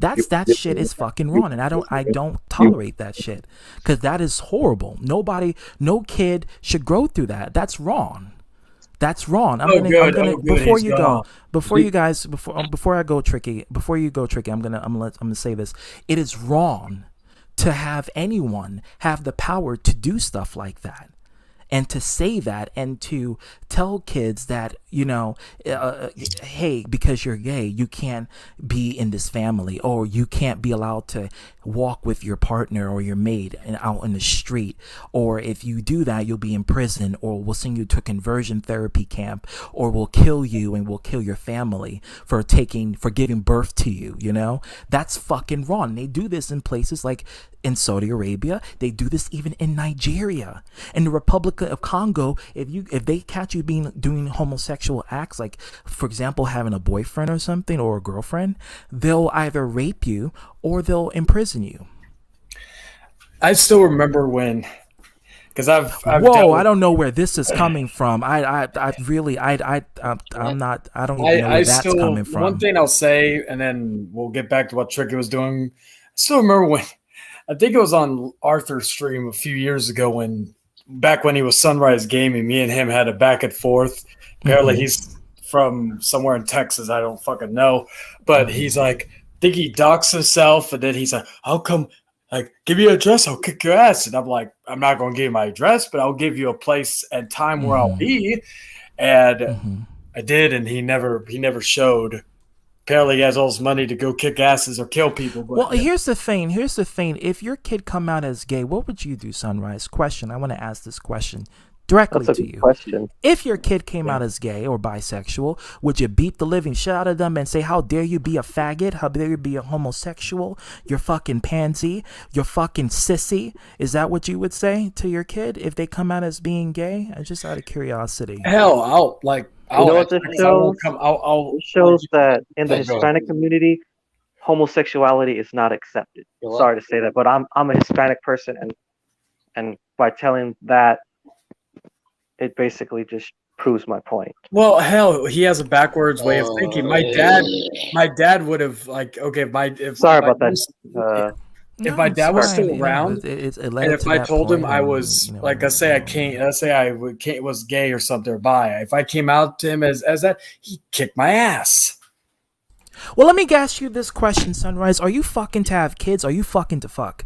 That shit is fucking wrong, and I don't tolerate that shit because that is horrible. No kid should grow through that. That's wrong. That's wrong. I'm gonna before you go, before you guys, before I go Tricky, I'm gonna say this. It is wrong to have anyone have the power to do stuff like that. And to say that and to tell kids that, hey, because you're gay, you can't be in this family, or you can't be allowed to walk with your partner or your mate and out in the street, or if you do that, you'll be in prison, or we'll send you to a conversion therapy camp, or we'll kill you and we'll kill your family for giving birth to you. That's fucking wrong. They do this in places like in Saudi Arabia. They do this even in Nigeria. In the Republic of Congo, if they catch you doing homosexual acts, like for example having a boyfriend or something, or a girlfriend, they'll either rape you or they'll imprison you. I still remember when, because I've Whoa, I don't know where this is coming from. I'm not. I don't even know where that's coming from. One thing I'll say, and then we'll get back to what Tricky was doing. I still remember when, I think it was on Arthur's stream a few years ago, back when he was Sunrise Gaming, me and him had a back and forth. Apparently he's from somewhere in Texas. I don't fucking know. But he's like, I think he docks himself, and then he's like, how come, like, give me your address, I'll kick your ass. And I'm like, I'm not going to give you my address, but I'll give you a place and time where I'll be. And I did, and he never showed. Apparently he has all his money to go kick asses or kill people. But, well, here's the thing. If your kid come out as gay, what would you do, Sunrise? Question. I want to ask this question directly to you. Question. If your kid came out as gay or bisexual, would you beat the living shit out of them and say, how dare you be a faggot? How dare you be a homosexual? You're fucking pansy. You're fucking sissy. Is that what you would say to your kid if they come out as being gay? Just out of curiosity. Hell, I'll you know what this shows? It shows that in the Hispanic community, homosexuality is not accepted. Sorry to say that, but I'm a Hispanic person, and by telling that, it basically just proves my point. Well, hell, he has a backwards way of thinking. My dad would have sorry about that. If my dad was still around, and if I told him I was let's say I was gay or something, or bi, if I came out to him as that, he'd kick my ass. Well, let me ask you this question, Sunrise. Are you fucking to have kids? Are you fucking to fuck?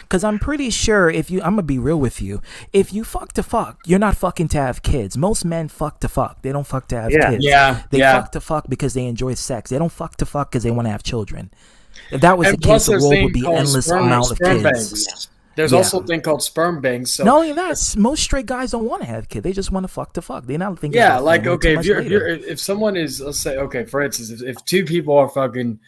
Because I'm pretty sure I'm going to be real with you. If you fuck to fuck, you're not fucking to have kids. Most men fuck to fuck. They don't fuck to have kids. They fuck to fuck because they enjoy sex. They don't fuck to fuck because they want to have children. If that was the case, the world would be endless amount of kids. Banks. There's also a thing called sperm banks. So not only that, most straight guys don't want to have kids. They just want to fuck. They're not thinking. Yeah, about like okay, if someone is, let's say, okay, for instance, if two people are fucking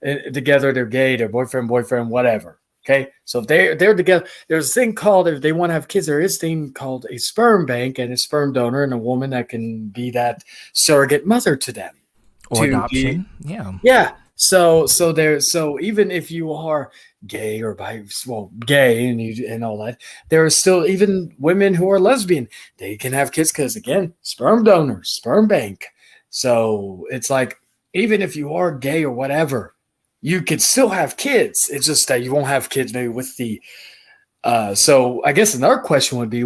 together, they're gay, they're boyfriend, whatever. Okay, so if they're together, there's a thing called, if they want to have kids, there is a thing called a sperm bank and a sperm donor and a woman that can be that surrogate mother to them. Or adoption. Yeah. So even if you are gay or gay and all that, there are still even women who are lesbian. They can have kids because, again, sperm donor, sperm bank. So it's like, even if you are gay or whatever, you could still have kids. It's just that you won't have kids maybe with the. So I guess another question would be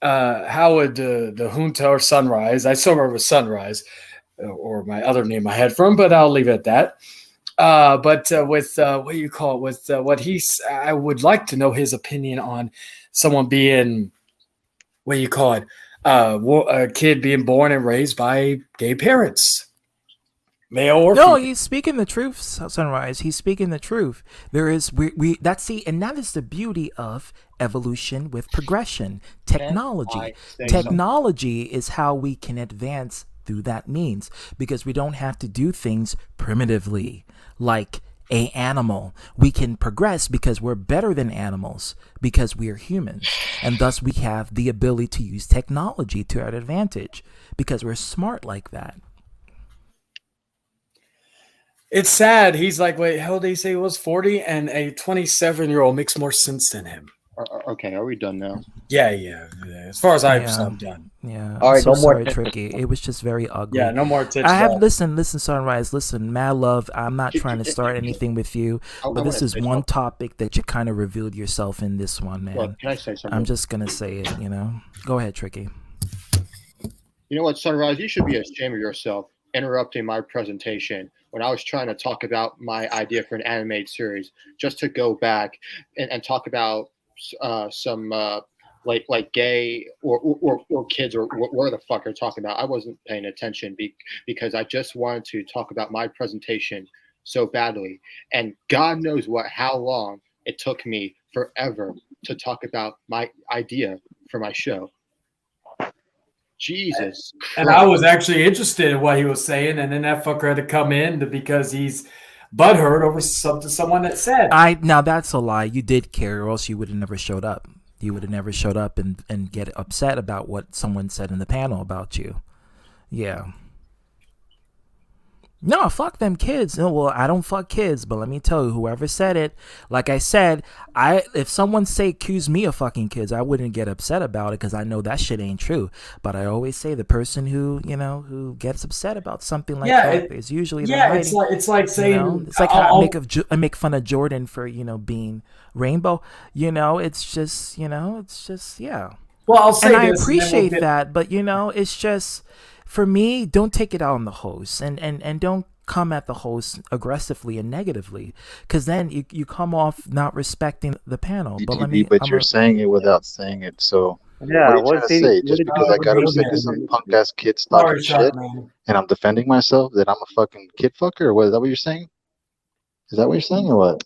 how would the Junta or Sunrise? I still remember Sunrise, or my other name I had from, but I'll leave it at that. But with what do you call it? With what I would like to know his opinion on someone being, what do you call it? A kid being born and raised by gay parents. Male or female. He's speaking the truth, Sunrise. He's speaking the truth. There is and that is the beauty of evolution with progression. Technology. Technology is how we can advance through that means, because we don't have to do things primitively like a animal. We can progress because we're better than animals, because we are humans, and thus we have the ability to use technology to our advantage because we're smart like that. It's sad. He's like, wait, how old did he say he was? 40, and a 27-year-old makes more sense than him. Okay, are we done now? Yeah. As far as I'm done. Yeah. All right, so no more sorry, Tricky. It was just very ugly. Yeah, no more tits. I have listen, Sunrise. Listen, mad love. I'm not trying to start anything with you, but this is one topic that you kind of revealed yourself in this one, man. Well, can I say something? I'm just gonna say it. Go ahead, Tricky. You know what, Sunrise? You should be ashamed of yourself interrupting my presentation when I was trying to talk about my idea for an animated series, just to go back and talk about some like gay or kids or what the fuck they're talking about. I wasn't paying attention because I just wanted to talk about my presentation so badly, and God knows how long it took me forever to talk about my idea for my show. Jesus Christ. And I was actually interested in what he was saying, and then that fucker had to come in because he's butthurt over someone that said. Now that's a lie. You did care, or else you would have never showed up. You would have never showed up and get upset about what someone said in the panel about you. Yeah. No, fuck them kids. No, well, I don't fuck kids, but let me tell you, whoever said it, like I said, if someone accuse me of fucking kids, I wouldn't get upset about it because I know that shit ain't true. But I always say the person who gets upset about something like that is usually it's like saying it's like how I make fun of Jordan for being rainbow. It's just yeah. Well, I'll say and I this, appreciate that, but it's just. For me, don't take it out on the host and don't come at the host aggressively and negatively, because then you come off not respecting the panel. But you're saying it without saying it. So yeah, what are you trying to say? Just because I got upset because some punk ass kid's talking shit and I'm defending myself, that I'm a fucking kid fucker? Or what? Is that what you're saying? Is that what you're saying or what?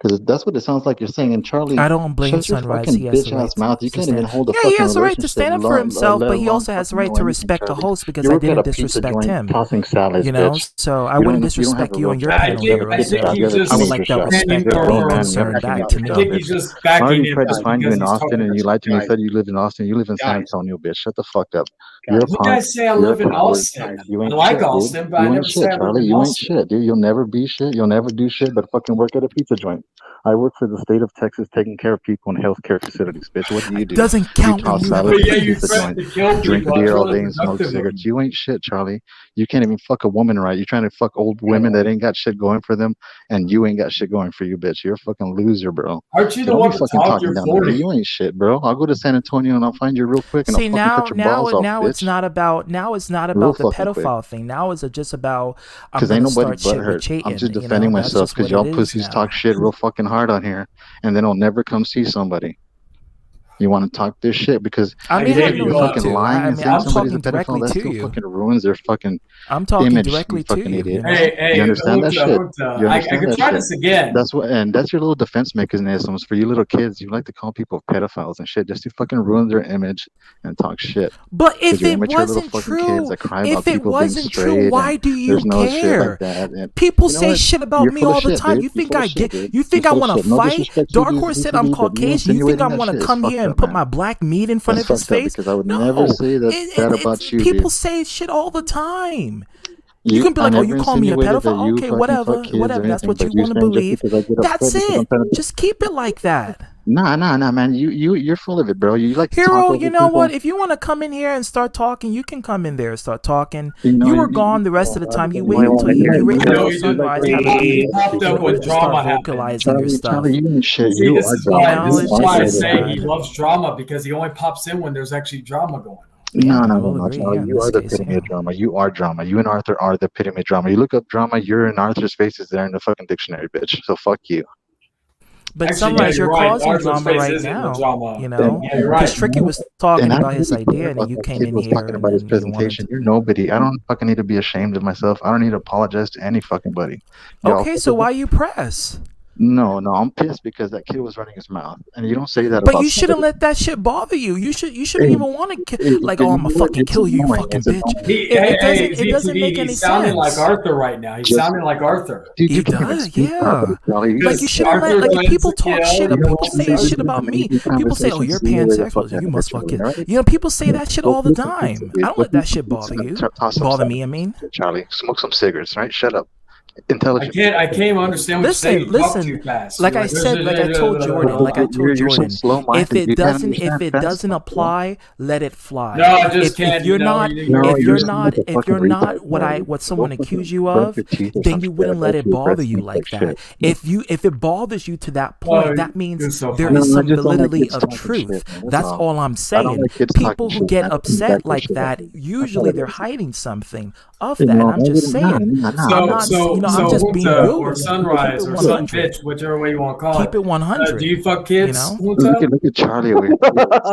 Because that's what it sounds like you're saying. And Charlie, I don't blame shut your Sunrise. fucking He has bitch the right ass mouth. You can't even hold a yeah, fucking he has the right to relationship, stand up for himself, but he also has the right to respect the host because I didn't disrespect him. Tossing salads, bitch. So I wouldn't disrespect you and your panel here. I think he's just I would like that respect of being concerned back to me. I think he's just I backing already it tried to up find you because in he's Austin, talking and you lied to me. You Guys. said you lived in Austin. You live in San Guys. Antonio, bitch. Shut the fuck up. You're a You punk. guys say I You're live a in coward. Austin. You I ain't like shit, Austin, dude. but I You never ain't say shit, I live Charlie. in You ain't Austin. shit, dude. You'll never be shit. You'll never do shit but fucking work at a pizza joint. I work for the state of Texas taking care of people in healthcare facilities, bitch. What do? Doesn't count You when toss you have a salads But at yeah, a you pizza threaten joint, to kill drink people. That's beer all really day and smoke productive. cigarettes. You ain't shit, Charlie. You can't even fuck a woman right. You're trying to fuck old women that ain't got shit going for them, and you ain't got shit going for you, bitch. You're a fucking loser, bro. Aren't you So the don't one be to fucking talk? talking You're down to me. 40. You ain't shit, bro. I'll go to San Antonio and I'll find you real quick and See I'll fucking cut your balls off, it's bitch. not about Real the fucking quick. pedophile thing. Now it's just about I'm Because ain't gonna nobody start but shit with hurt. I'm Chayton. just defending That's myself just because what y'all it is pussies now. talk shit real fucking hard on here, and then I'll never come see somebody. You want to talk this shit because I mean, because I of no you need fucking to. lying and saying I'm somebody's a talking pedophile, directly that to still you. fucking ruins their fucking I'm talking image, directly you to fucking you. idiot. Hey, You understand that shit? You I understand could that try shit? this again. That's what, and that's your little defense mechanisms for you little kids. You like to call people pedophiles and shit just to fucking ruin their image and talk shit. But Because if you're it immature little wasn't fucking kids true, that cry if about it people being wasn't true, straight and why do you there's no shit like care? that. And People you know say what? shit about You're me full of all the shit, time. dude. You You're think full I of shit, get? dude. You You're think I full of want to shit. No fight? disrespect to Dark you, Horse said I'm DTV, but you Caucasian. You think I insinuating that want to shit is come fucked here and up, put man. my black meat in front That's of his fucked up face? because I would No, never say that about you, people dude. say shit all the time. You can be I like, oh, you never call me a insinuated that pedophile? you Okay, fucking fuck whatever, kids or That's anything, what but you you want to saying just believe. because I get That's upset because I'm it. trying to. Just keep it like that. Nah, man. You're full of it, bro. You like to talk Hero, over you know people. what? If you want to come in here and start talking, you can come in there and start talking. You know, You were gone the rest of the time. You waited until Sunrise have a He beat popped up when to start drama happened. vocalizing your stuff. Charlie, you ain't shit. See, You this are is drama. why You are I it's say drama. he loves drama because he only pops in when there's actually drama going on. Yeah, I No, will agree. Charlie. Yeah, in You this are the case, epitome yeah. of drama. You are drama. You and Arthur are the epitome of drama. You look up drama, you're in Arthur's face is there in the fucking dictionary, bitch. So fuck you. But Actually, Sunrise, you're you're right. causing Arthur's drama face right is in the now. drama. You know, Yeah, you're because right. Tricky was talking And I about his really care idea, and then about you that came kid in was here, talking and about his then you wanted presentation. You're nobody. I don't fucking need to be ashamed of myself. I don't need to apologize to any fucking buddy. Y'all okay, so why you press? No, I'm pissed because that kid was running his mouth, and you don't say that But about you shouldn't somebody. let that shit bother you. You shouldn't even want to like, You oh, I'm know gonna what? fucking It's kill you, you annoying. fucking It's bitch. annoying. It doesn't make any He's sounding like sense. Arthur right now. He's Just- sounding like Arthur. Dude, you He can't even does, speak properly, yeah. Charlie. Like you shouldn't let like if people talk shit. People say shit about me. People say, "Oh, you're pansexual. You must fuck it." You know, people say that shit all the time. I don't let that shit bother you. Bother me, I mean. Charlie, smoke some cigarettes, right? Shut up. Intelligent. I can't even understand what you're saying. You talk too fast. Like I said, like I told Jordan, You're so slow-minded. if it You can't doesn't understand fast stuff, bro. apply, let it fly. No, I just can't. If you're not what someone accused you of, then you wouldn't let it bother you like that. If it bothers you to that point, that means there is some validity of truth. That's all I'm saying. People who get upset like that, usually they're hiding something. of that. I'm just saying. I'm not. So I'm just being real or with you. sunrise Keep it or sun 100. bitch, whichever way you want to call it. Keep it 100. Do you fuck kids? You know? Look at Charlie over here.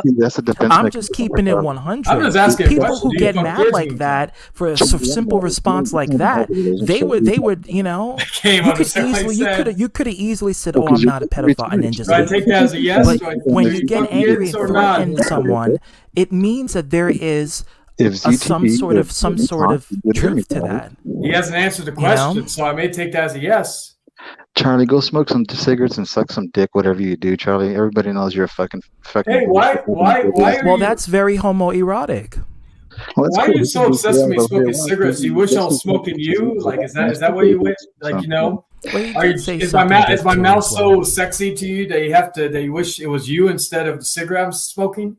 See, that's a defense I'm mechanism just keeping it 100. I'm just asking a People question. who Do you get fuck mad kids like when you that for a simple response like that, they would, you know, you could have easily said, "Oh, I'm not a pedophile," and then just. Do I take that as a yes? But when you get angry and threaten someone, it means that there is some sort of truth to that. He hasn't answered the question, so I may take that as a yes. Charlie, go smoke some cigarettes and suck some dick, whatever you do, Charlie. Everybody knows you're a fucking. Hey, why are well, you? that's very homoerotic. Why are you so obsessed with me smoking cigarettes? Do you wish I was smoking you? Like, is that what you wish? Like, you know, is my mouth so sexy to you that you wish it was you instead of the cigarette I'm smoking?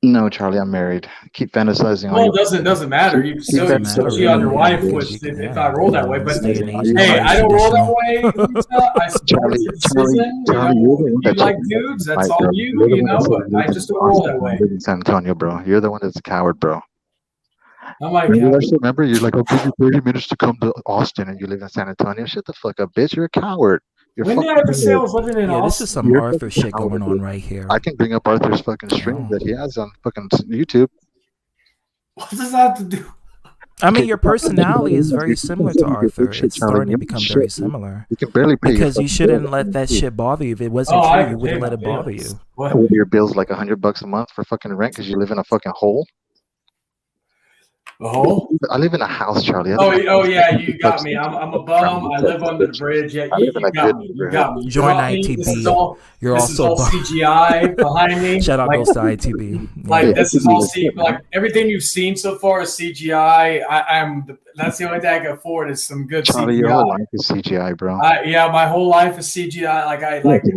No, Charlie, I'm married. Keep fantasizing. Well, it doesn't matter. You can still cheat on your wife, which if I roll that way. But hey, I don't roll that way. Lisa. I support your decision. You like dudes. That's all you. You know, but I just don't roll that way. In San Antonio, bro. You're the one that's a coward, bro. I'm like, remember, you're like, I'll give you 30 minutes to come to Austin, and you live in San Antonio. Shut the fuck up, bitch. You're a coward. When did I ever say I was living in Austin? This is some Arthur shit going on right here. I can bring up Arthur's fucking stream that he has on fucking YouTube. What does that have to do? I mean, your personality is very similar to Arthur. It's starting to become very similar. You can barely pay because you shouldn't let that shit bother you. If it wasn't true, you wouldn't let it bother you. What? Your bill's like $100 a month for fucking rent because you live in a fucking hole. A hole? I live in a house, Charlie. Oh yeah, you got me. I'm a bum. I live under the bridge. Yeah, you got me. You got me. Join ITB. You're also CGI behind me. Shout out goes to ITB. Like this is all like everything you've seen so far is CGI. That's the only thing I can afford is some good Charlie, CGI. Your whole life is CGI, bro. Yeah, my whole life is CGI.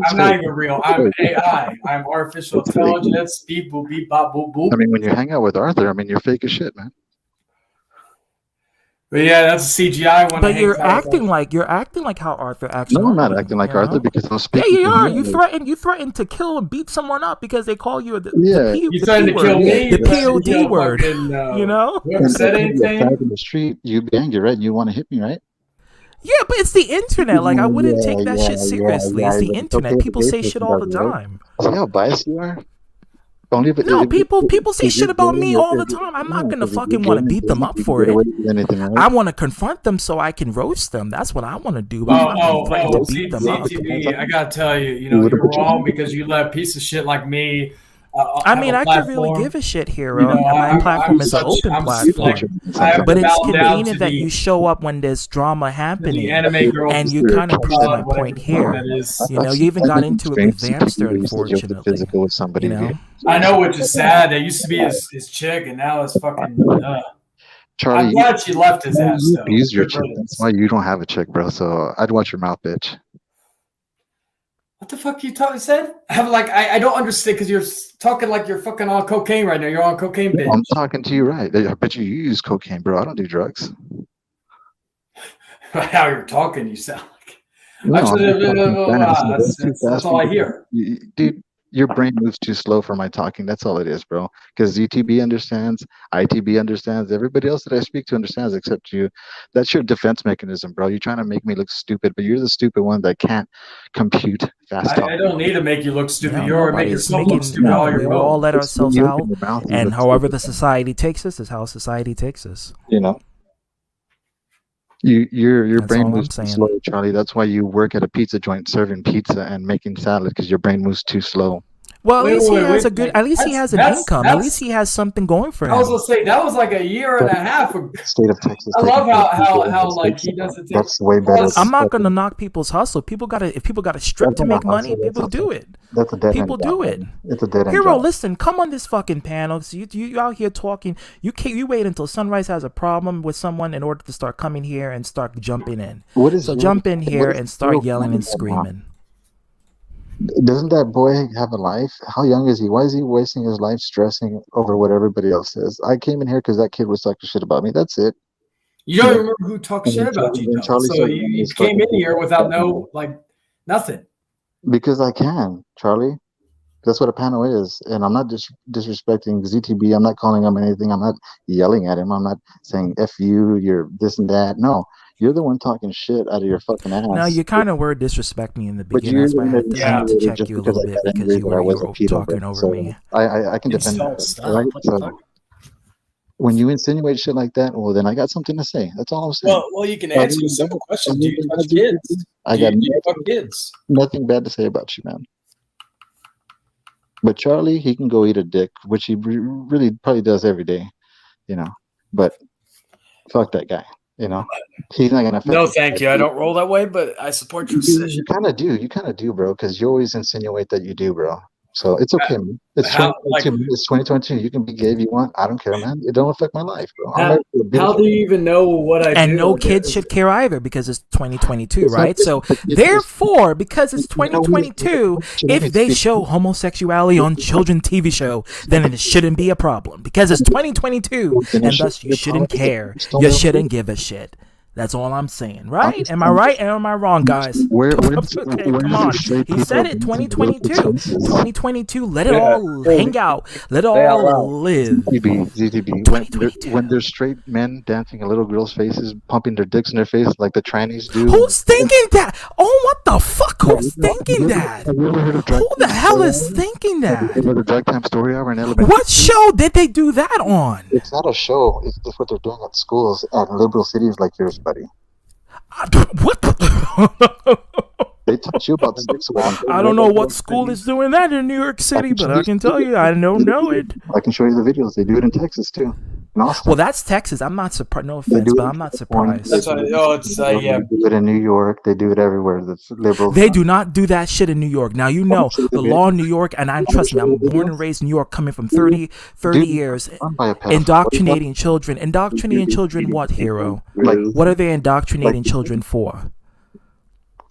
I'm not even real. I'm AI. I'm artificial intelligence. Beep boop beep bop boop boop. I mean, when you hang out with Arthur, I mean, you're fake as shit, man. But yeah, that's a CGI one. But you're acting like how Arthur actually. No, I'm not acting like Arthur because I'm speaking. Yeah, you are. You threatened to kill and beat someone up because they call you you threatened to kill me. The POD word. You know. Whoever said anything in the street, you'd be angry, right? You want to hit me, right? Yeah, but it's the internet. Like I wouldn't take that shit seriously. It's the internet. People say shit all the time. See how biased you are. People say shit about me all the time. I'm not gonna fucking want to beat them up for it. I want to confront them so I can roast them. That's what I want to do. CTV, I gotta tell you, you're wrong because you let a piece of shit like me. I mean, I could really give a shit, hero. My platform is an open platform, but it's convenient that you show up when there's drama happening, and you kind of prove my point here. You even got into it with Vamster, unfortunately. I know, which is sad. There used to be his chick, and now it's fucking. Charlie, I'm glad she left his ass. You abuse your chick. That's why you don't have a chick, bro. So I'd watch your mouth, bitch. What the fuck you said? I don't understand because you're talking like you're fucking on cocaine right now. You're on cocaine, bitch. I'm talking to you, right? I bet you use cocaine, bro. I don't do drugs. How you're talking, you sound like. That's all I hear, dude. Your brain moves too slow for my talking. That's all it is, bro. Because ZTB understands, ITB understands, everybody else that I speak to understands except you. That's your defense mechanism, bro. You're trying to make me look stupid, but you're the stupid one that can't compute fast. I don't need to make you look stupid. You're making yourself look stupid. We all let ourselves out, and however the society takes us is how society takes us. You know. Your brain moves too slow, Charlie. That's why you work at a pizza joint serving pizza and making salad because your brain moves too slow. Well, at least he has a good. At least he has an income. At least he has something going for him. I was gonna say that was like a year and a half ago. State of Texas. I love how like he does it. That's way better. I'm not gonna knock people's hustle. If people gotta strip to make money, people do it. That's a dead people do it. It's a dead end. Hero, listen, come on this fucking panel. So you out here talking. You wait until Sunrise has a problem with someone in order to start coming here and start jumping in. Jump in here and start yelling and screaming. Doesn't that boy have a life? How young is he? Why is he wasting his life stressing over what everybody else says? I came in here because that kid was talking shit about me. That's it. You don't remember who talked shit about you, though. So you came in here without nothing. Because I can, Charlie. That's what a panel is, and I'm not disrespecting ZTB. I'm not calling him anything. I'm not yelling at him. I'm not saying "f you," you're this and that. No, you're the one talking shit out of your fucking ass. No, you kind of were disrespecting me in the But beginning. you're That's why I had to check just you a because little I bit got because angry you that I were was a pedo. talking Bro. over So me. I can defend Stop, myself, stop. right? What the So fuck? when you insinuate shit like that, well, then I got something to say. That's all I'm saying. Well, you can answer a simple question. Do you Other touch than that, kids? I Do got you fuck kids? nothing bad to say about you, man. But Charlie, he can go eat a dick, which he really probably does every day, you know. But fuck that guy, you know. He's not gonna affect No, you. thank you. I don't roll that way, but I support your decision. You kind of do. You kind of do, bro, because you always insinuate that you do, bro. So it's okay, man. It's How- 2022. Man. It's 2022. You can be gay if you want. I don't care, man. It don't affect my life, bro. I'm How, married to a how beautiful. do you even know what I do? And no Like, kids should care either because it's 2022, It's not right? just So the kids, therefore, because it's you know, we 2022, should if always they be- show homosexuality on children TV show, then it shouldn't be a problem because it's 2022, then it and should thus be you a shouldn't problem. care. Just don't You let them shouldn't do give a shit. That's all I'm saying, right? just- Am I I'm right just- or am I wrong, guys? Where Okay, where come do on. straight He people said it. dance in 2022. beautiful spaces? 2022. Let it Yeah. all hang out. Let it Say out all loud. live. ZTB. When there's straight men dancing in little girls' faces, pumping their dicks in their face like the trannies do. Who's thinking that? Oh, what the fuck? Who's thinking that? Have you ever heard of Drag Who the Time hell Story is Hour? thinking Have you that? ever heard of Drag Time Story Hour in elementary? What show did they do that on? It's not a show. It's just what they're doing at schools at liberal cities like yours, buddy. What? They taught you about sex. I don't know what school is doing that in New York City, but I can tell you I don't know it. I can show you the videos. They do it in Texas too. In Austin. Well, that's Texas. I'm not surprised. No offense, but I'm not surprised. That's what, it's yeah. They do it in New York. They do it everywhere. The liberals. They do not do that shit in New York. Now, you know, the law in New York, and trust me, I'm born and raised in New York, coming from 30 years, indoctrinating children. Indoctrinating children what, hero? What are they indoctrinating children for?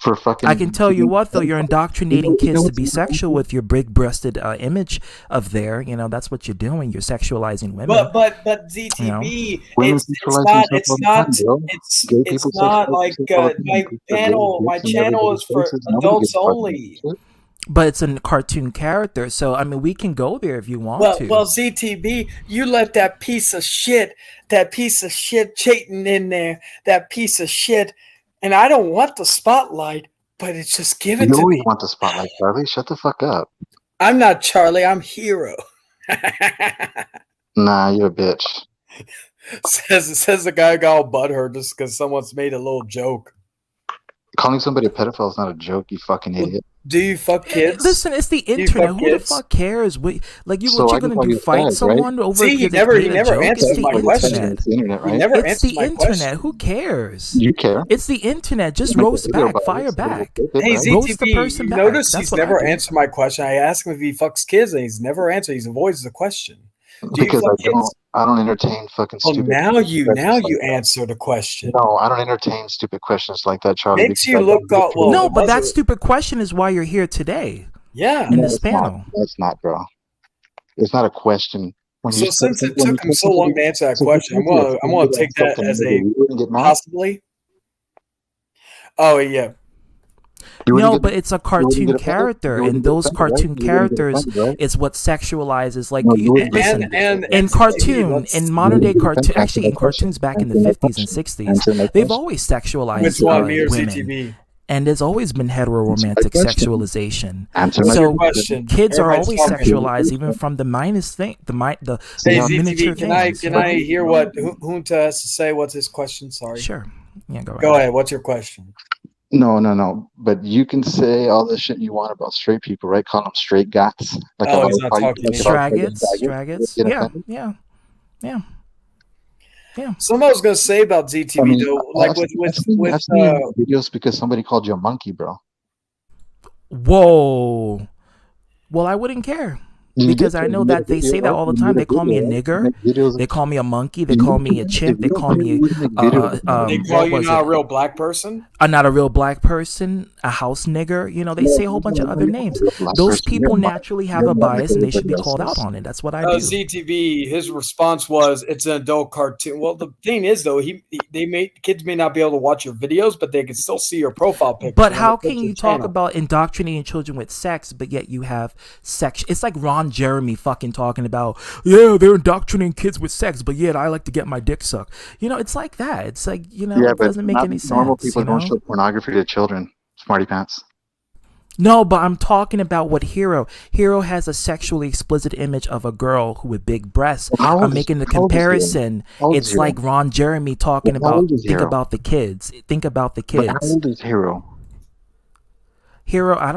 For fucking. I can tell you what, though, you're indoctrinating kids to be sexual with your big-breasted image of their, you know, that's what you're doing. You're sexualizing women. But ZTB, Women it's sexualize not themselves all the time, bro. Gay people it's not sexualize like themselves all the time my because they're channel. gay My dicks in channel everybody's is for faces. Nobody adults gives a fuck about only. that shit. But it's a cartoon character, so I mean, we can go there if you want to. Well, ZTB, you let that piece of shit cheating in there, that piece of shit, and I don't want the spotlight, but it's just given You to always me. want the spotlight, Charlie. Shut the fuck up. I'm not Charlie. I'm Hero. Nah, you're a bitch. says the guy got all butthurt just because someone's made a little joke. Calling somebody a pedophile is not a joke, you fucking idiot. Do you fuck kids? Listen, it's the Do you internet. fuck Who the kids? fuck cares? What you So I can gonna call do? you a Fight fag, someone right? over? See, he because they never made a joke? answered It's the my question. internet. It's the internet, He right? never It's answered the my internet. question. Who cares? You care. It's the internet. Just You make a roast video back, about fire it, so back. it's Hey, right? Roast the ZTP, person you back. notice That's he's what I never do. answered my question. I asked him if he fucks kids, and he's never answered. He avoids the question. Do you Because fuck kids? I don't entertain fucking Well, stupid now you questions like that. answer the question. No, I don't entertain stupid questions like that, Charlie. Makes because you I look don't all well. No, but was that it- stupid question is why you're here today Yeah. in No, this it's not. panel. No, it's not, bro. It's not a question. When So you since it when you took him say so long something- to answer that so question, I'm if you gonna did take that something as a negative, you wouldn't get mad. possibly. Oh yeah. You wouldn't No, get- but it's a you wouldn't cartoon get offended. character, You wouldn't and get those offended, right? cartoon You wouldn't get characters, offended, right? it's what sexualizes. Like, No, you wouldn't get And offended. in ZTP, cartoon, let's- in modern day Answer cartoon, my actually in question. cartoons back in the Answer my 50s and question. 60s, Answer my they've question. always sexualized Which one, me or women. ZTV? And there's always been hetero-romantic sexualization. Answer my What's your So question? kids are Everybody's always talking. sexualized, even from the minus thing, the Hey miniature ZTV, can I things. can I hear what Junta has to say? What's his question? Sorry. Sure. Yeah, go ahead. Go ahead. What's your question? No. But you can say all the shit you want about straight people, right? Call them straight gats. Like Oh, if I he's not call you- talking to me. if I call you Straggots. get Yeah, offended? yeah. Something I was gonna say about ZTV I mean, though, like I've with seen you in videos because somebody called you a monkey, bro. Whoa. Well, I wouldn't care. You get Because to. I know You made a that they video, say that right? all the You time. made They a call me a video, right? You nigger. make videos. They call me a monkey. They You call need me a to. If chimp. you They don't call me believe, you make videos. They what call you was not it? a real black person. Not a real black person, a house nigger. You know, they say a whole bunch of other names. Those people naturally have a bias, and they should be called out on it. That's what I do. ZTV, his response was, "It's an adult cartoon." Well, the thing is, though, kids may not be able to watch your videos, but they can still see your profile picture. But when how they can click your you talk channel. about indoctrinating children with sex, but yet you have sex? It's like Ron Jeremy fucking talking about, yeah, they're indoctrinating kids with sex, but yet I like to get my dick sucked. You know, it's like that. It's like, you know, Yeah, it but doesn't make not any normal sense, people you don't know? show pornography to children. Smarty pants. No, but I'm talking about what Hero has a sexually explicit image of a girl who with big breasts. How I'm old is making the Hero? comparison. How old is It's Hero? like Ron Jeremy talking How old about, is think Hero? about the kids. Think about the But how kids. old is Hero? Hero, I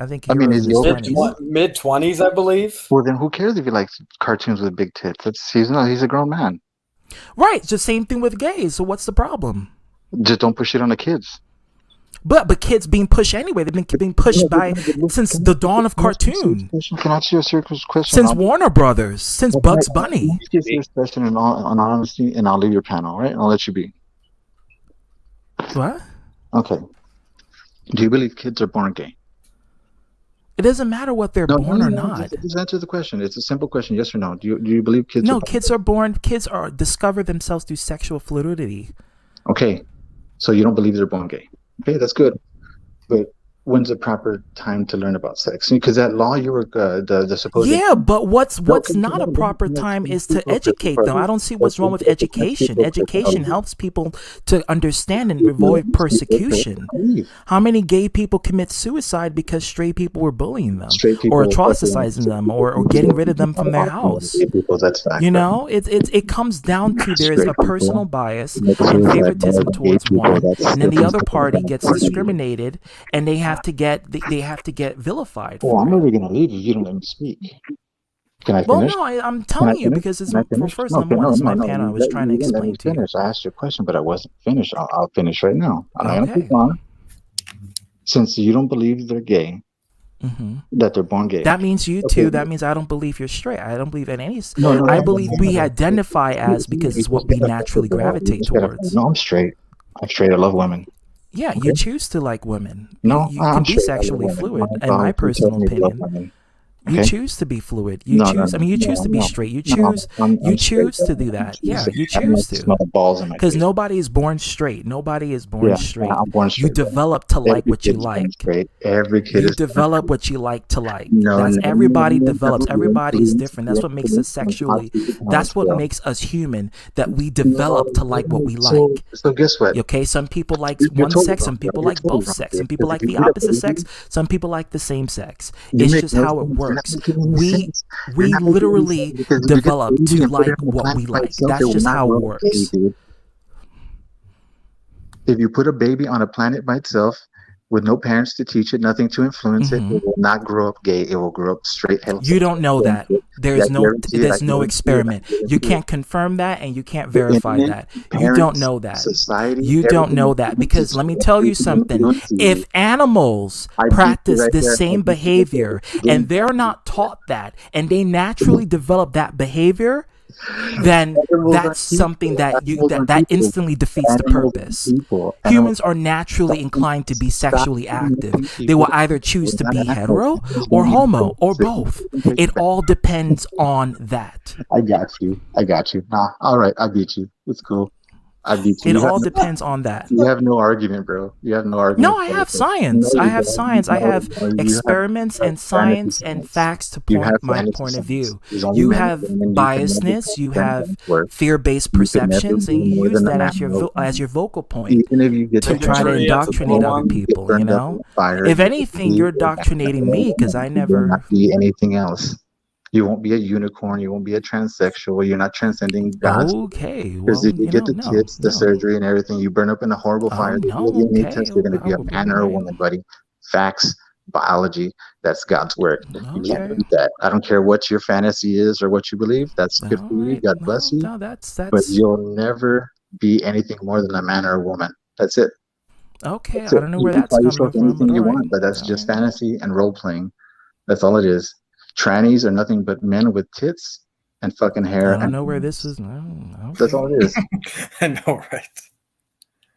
think I mean, Hero's is in he his over 20s. Mid-20s, I believe. Well, then who cares if he likes cartoons with big tits? He's a grown man. Right, it's the same thing with gays. So what's the problem? Just don't push it on the kids. But kids being pushed anyway. They've been being pushed by since the dawn of cartoon. Can I ask you a serious question? Since Warner Brothers, since Bugs Bunny. Can I ask you a serious question in all honesty, and I'll leave your panel, right? I'll let you be. What? Okay. Do you believe kids are born gay? It doesn't matter what they're born or not. Just answer the question. It's a simple question, yes or no. Do you believe kids are No, born kids are born. Kids are discover themselves through sexual fluidity. Okay, so you don't believe they're born gay. Okay, that's good. But when's the proper time to learn about sex? Because that law you were the supposed But what's not a proper time is to educate them. I don't see what's wrong with education. Education helps people to understand and avoid persecution. How many gay people commit suicide because straight people were bullying them or ostracizing them or getting rid of them from their house? You know, it comes down to there's a personal bias and favoritism towards one, and then the other party gets discriminated, and they have to get vilified. Well, I'm already gonna leave if you don't let me speak. Can I finish? Well, no, I'm telling you because it's first number one. It's my panel. I was trying to explain to you. I asked you a question, but I wasn't finished. I'll finish right now. I'm gonna Okay. keep on. Since you don't believe they're gay, that they're born gay. That means you too. That means I don't believe you're straight. I don't believe in any. I believe we identify as because it's what we naturally gravitate towards. No, I'm straight. I'm straight. I love women. Yeah, you choose to like women. No, you can be sexually fluid, in my personal opinion. You choose to be fluid. You choose. I mean, you choose to be straight. You choose. You choose to do that. Yeah, you choose to. Because nobody is born straight. Nobody is born straight. I'm born straight. You develop to like what you like. Every kid You is develop what you like to like. That's everybody develops. Everybody is different. That's what makes us sexually. That's what makes us human. That we develop to like what we like. So guess what? Okay, some people like one sex. Some people like both sex. Some people like the opposite sex. Some people like the same sex. It's just how it works. We literally develop to like what we like. That's just how it works. If you put a baby on a planet by itself with no parents to teach it, nothing to influence it, it will not grow up gay. It will grow up straight. You don't know that. There's no experiment. You can't confirm that and you can't verify that. You don't know that. You don't know that because let me tell you something. If animals practice the same behavior and they're not taught that and they naturally develop that behavior, then that's something that that instantly defeats the purpose. Humans are naturally inclined to be sexually active. They will either choose to be hetero or homo or both. It all depends on that. I got you. Nah, all right, I beat you. It's cool. I beat you. It all depends on that. You have no argument, bro. You have no argument. No, I have science. I have science. I have experiments and science and facts to point my point of view. You have biasness. You have fear-based perceptions, and you use that as your vocal point to try to indoctrinate other people. You know, if anything, you're indoctrinating me because I never be anything else. You won't be a unicorn. You won't be a transsexual. You're not transcending God. Okay. Because if you get the tits, the surgery, and everything, you burn up in a horrible fire. You're going to be a man or a woman, buddy. Facts, biology. That's God's word. You can't beat that. I don't care what your fantasy is or what you believe. That's good for you. God bless you. But you'll never be anything more than a man or a woman. That's it. Okay. I don't know where that's coming from. Anything you want, but that's just fantasy and role playing. That's all it is. trannies are nothing but men with tits and fucking hair. I don't know where this is. No, That's all it is. I know, right?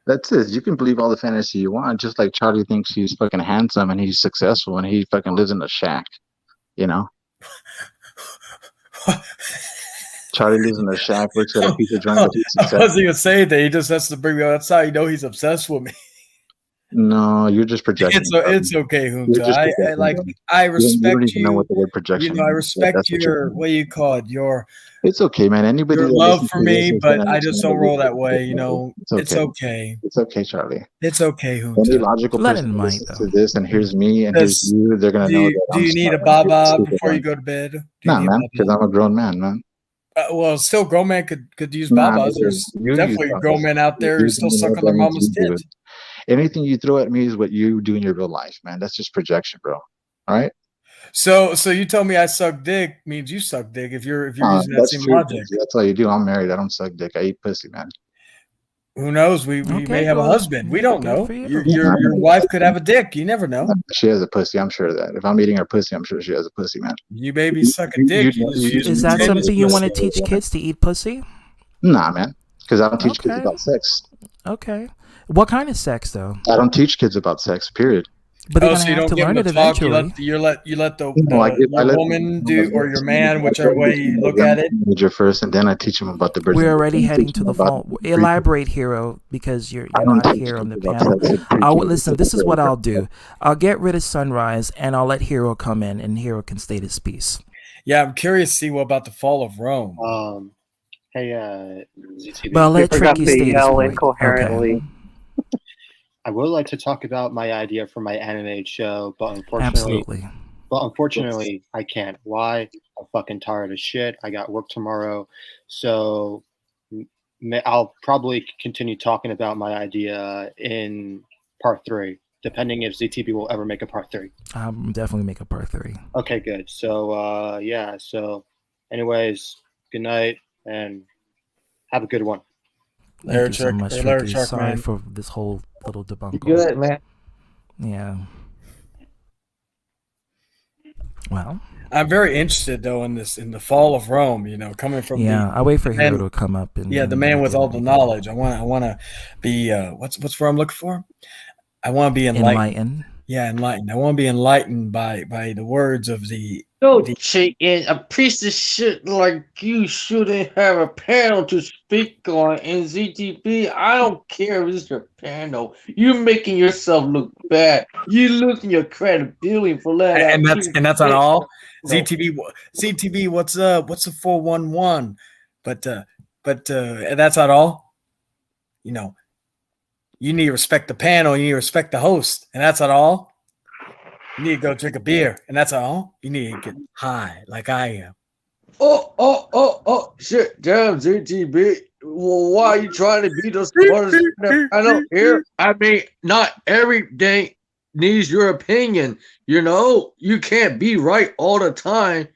That's it. You can believe all the fantasy you want, just like Charlie thinks he's fucking handsome and he's successful and he fucking lives in a shack, you know? Charlie lives in a shack, works at a pizza joint, but he's I successful. wasn't even saying that. He just has to bring me outside. You know, he's obsessed with me. No, you're just projecting. It's okay, You're Junta. just I projecting, like. bro. I You don't respect even know you. what the word projection You know, I means, but respect that's what you're your doing. what you call it, your It's okay, man. Anybody that love listens for to this me, is but gonna I just understand don't that roll you're that way. projecting, You bro. know, It's it's okay. okay. It's okay, Charlie. It's okay, Any Junta. logical Let person it who might listens though. to this and hears me and hears you, they're gonna know that Do I'm you need a smart and you're the baba stupid before you one. go to bed? Do you Nah, need a man, because baba? I'm a grown man, man. Well, still, grown man could use Nah, babas. nigga, There's you use definitely grown babas. men out there who You still do suck it, on their that means mama's you do tit. it. Anything you throw at me is what you do in your real life, man. That's just projection, bro. All right? So you tell me I suck dick means you suck dick if you're using that That's same true. logic. That's all you do. I'm married. I don't suck dick. I eat pussy, man. Who knows? We Okay, may have a well, husband. We don't good know. for you. Your wife could have a dick. You never know. She has a pussy. I'm sure of that. If I'm eating her pussy, I'm sure she has a pussy, man. You baby suck a dick. You just use Is that potatoes something you want to pussy. teach kids to eat pussy? Nah, man. Because I don't teach kids Okay. about sex. Okay. What kind of sex though? I don't teach kids about sex, period. But they're Oh, gonna so you have don't to give learn them it a talk. eventually. You let No, your woman do or your man, whichever way you look at it. Teenager first, and then I teach them about the birds. We're and bees, already and heading teach to them the about fall. the Elaborate, hero, because you're I don't not teach here on the kids about panel. sex in I'll pre-K. listen. This is what I'll do. I'll get rid of Sunrise, and I'll let Hero come in, and Hero can state his piece. Yeah, I'm curious to see what about the fall of Rome. Hey, ZTV. But I'll let You forgot Tricky to state his yell point. incoherently. Okay. I would like to talk about my idea for my animated show, but Absolutely. unfortunately, I can't. Why? I'm fucking tired of shit. I got work tomorrow, so I'll probably continue talking about my idea in part 3, depending if ZTB will ever make a part 3. I'm definitely make a part 3. Okay, good. So, yeah. So, anyways, good night and have a good one. Thank you so much, Tricky. Sorry for this whole little debunkle. Good, man. Yeah. Well, I'm very interested though in the fall of Rome. You know, coming from I wait for Hero to come up. And the man with all the knowledge. I want to be what's where I'm looking for. I want to be enlightened. Yeah, enlightened. I want to be enlightened by the words of the. No, chicken, a piece of shit like you shouldn't have a panel to speak on in ZTP. I don't care if it's your panel. You're making yourself look bad. You losing your credibility for that. And that's not all. ZTV, what's what's the 411? But that's not all. You know, you need to respect the panel. You need to respect the host, and that's not all. You need to go drink a beer, and that's all. You need to get high, like I am. Oh, shit, damn, ZTB. Well, why are you trying to be the smartest? I don't hear. I mean, not everything needs your opinion. You know, you can't be right all the time.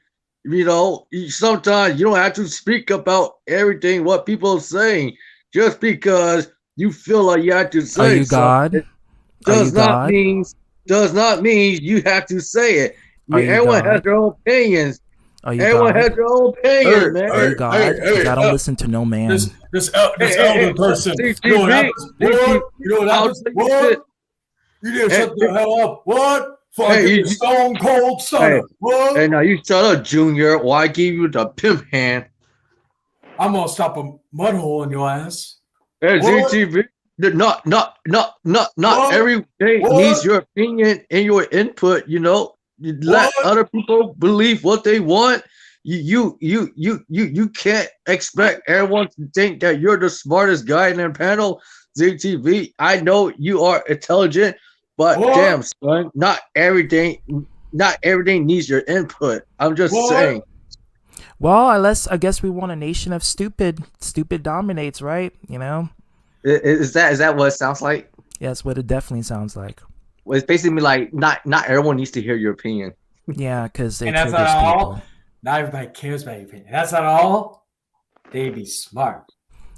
You know, sometimes you don't have to speak about everything what people are saying just because you feel like you have to say. Are you God? Does not mean you have to say it. Everyone has their own opinions. Everyone has their own opinions, man. Are you God? Because I don't listen to no man. This elder person. You know what happens? What? You know what happens? What? You need to shut the hell up. What? Fucking stone cold stunner. What? Hey, now you shut up, Junior, or I give you the pimp hand. I'm gonna stop a mud hole in your ass. Hey, ZTV. Not everything needs your opinion and your input. You know, you let other people believe what they want. You can't expect everyone to think that you're the smartest guy in their panel. ZTV, I know you are intelligent, but damn son, not everything needs your input. I'm just saying. Well, I guess we want a nation of stupid. Stupid dominates, right? You know. Is that what it sounds like? Yeah, that's what it definitely sounds like. Well, it's basically like not everyone needs to hear your opinion. Yeah, because they that's triggers not all. people. Not everybody cares about your opinion. That's not all. They be smart.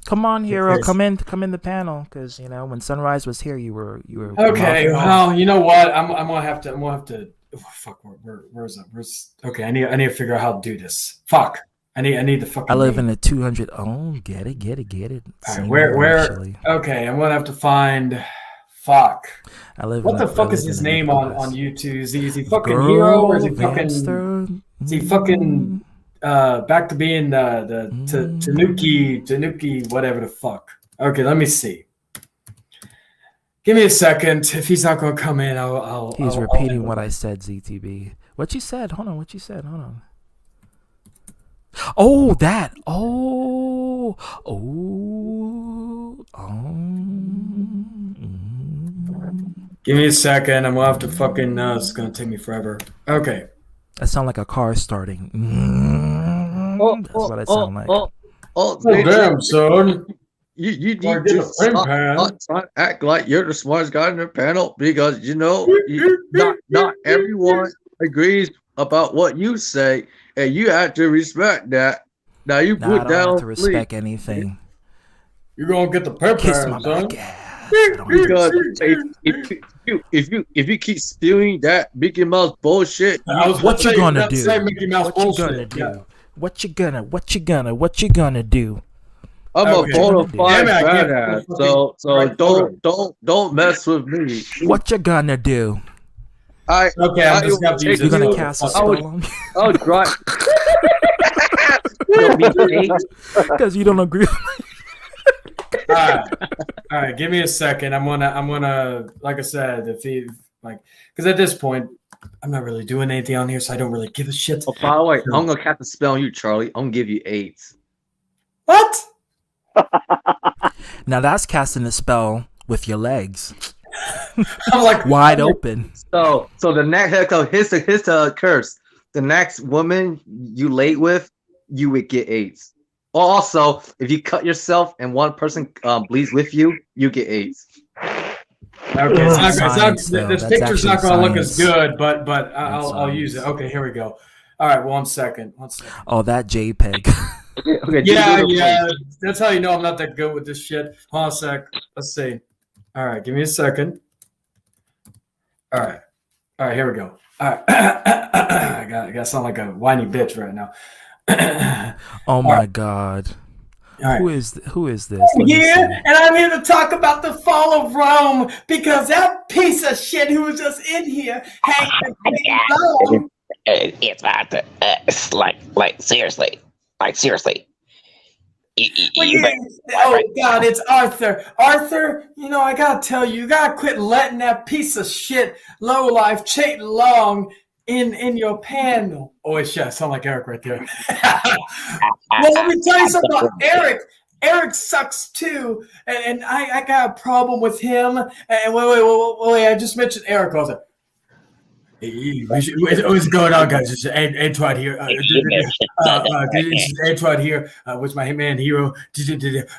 Come on, Hero, come in the panel, because you know when Sunrise was here, you were. Okay, well, you know what? I'm gonna have to fuck, where's it? Okay, I need to figure out how to do this. Fuck. I need the fucking I live name. in a 200. Oh, get it. All right, Same where here, actually. okay, I'm gonna have to find fuck. I live What in the a, I fuck is live his in a name nuclear on house. YouTube? Is he fucking hero or is Girl, he fucking Vamster. is he fucking back to being the Tanuki whatever the fuck? Okay, let me see. Give me a second. If he's not gonna come in, He's I'll repeating what I said, ZTB. What you said? Hold on. What you said? Hold on. Oh, that. Oh. Give me a second. I'm gonna have to fucking. It's gonna take me forever. Okay. That sound like a car starting. That's what it sound like. Damn, son. You need Or to get a print stop pan. not trying to act like you're the smartest guy in the panel because not everyone agrees about what you say, and you have to respect that. Now you Nah, put I don't have down to respect anything. You're gonna get the print Kiss pan, my son. back ass. I don't have to because respect if you keep spewing that Mickey Mouse bullshit, What you gonna do? Say Mickey Mouse What you bullshit. gonna do? Yeah. What you gonna do? I'm Okay. a bona fide Damn it, I can't badass. fucking So write don't mess with me. What you gonna do? Okay, I'm just gonna use You're this. gonna cast a Fuck it. spell on me? I'll drive. Because you don't agree with me. All right. Give me a second. I'm gonna, like I said, because at this point, I'm not really doing anything on here, so I don't really give a shit. Oh, by the way, I'm gonna cast a spell on you, Charlie. I'm gonna give you AIDS. What? Now that's casting a spell with your legs I'm like wide open. So the next, so here's the curse. The next woman you late with, you would get AIDS. Also, if you cut yourself and one person bleeds with you, you get AIDS. Okay, Science, though. this That's picture's not actually going to look as science. good, but I'll use it. Okay, here we go. All right, 1 second. Oh, that JPEG. Okay, Yeah. That's how you know I'm not that good with this shit. Hold on a sec. Let's see. All right, give me a second. All right, here we go. All right, I got to sound like a whiny bitch right now. Oh my God. right. Who is this? Let me Here, see. and I'm here to talk about the fall of Rome because that piece of shit who was just in here hanging Rome. It's about to, seriously. Oh God, it's Arthur. Arthur, I gotta tell you, gotta quit letting that piece of shit lowlife Chait Long in your panel. Oh shit, I sound like Eric right there. Well, let me tell you something about Eric. Eric sucks too, and I got a problem with him. And wait, I just mentioned Eric also. Hey, what's going on, guys? It's Antoine here. This is Antoine here with my man Hero.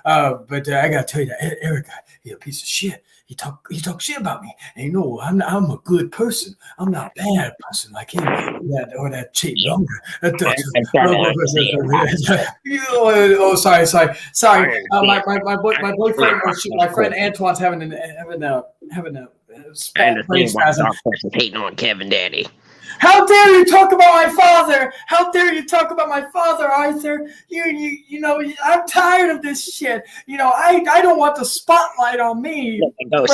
But I gotta tell you that Eric, he's a piece of shit. He talk shit about me. And I'm a good person. I'm not a bad person like him or that cheap longer. Oh, sorry. My boyfriend, my friend Antoine's having a I understand why the dark person's hating on Kevin Daddy. How dare you talk about my father? How dare you talk about my father, Arthur? I'm tired of this shit. I don't want the spotlight on me. But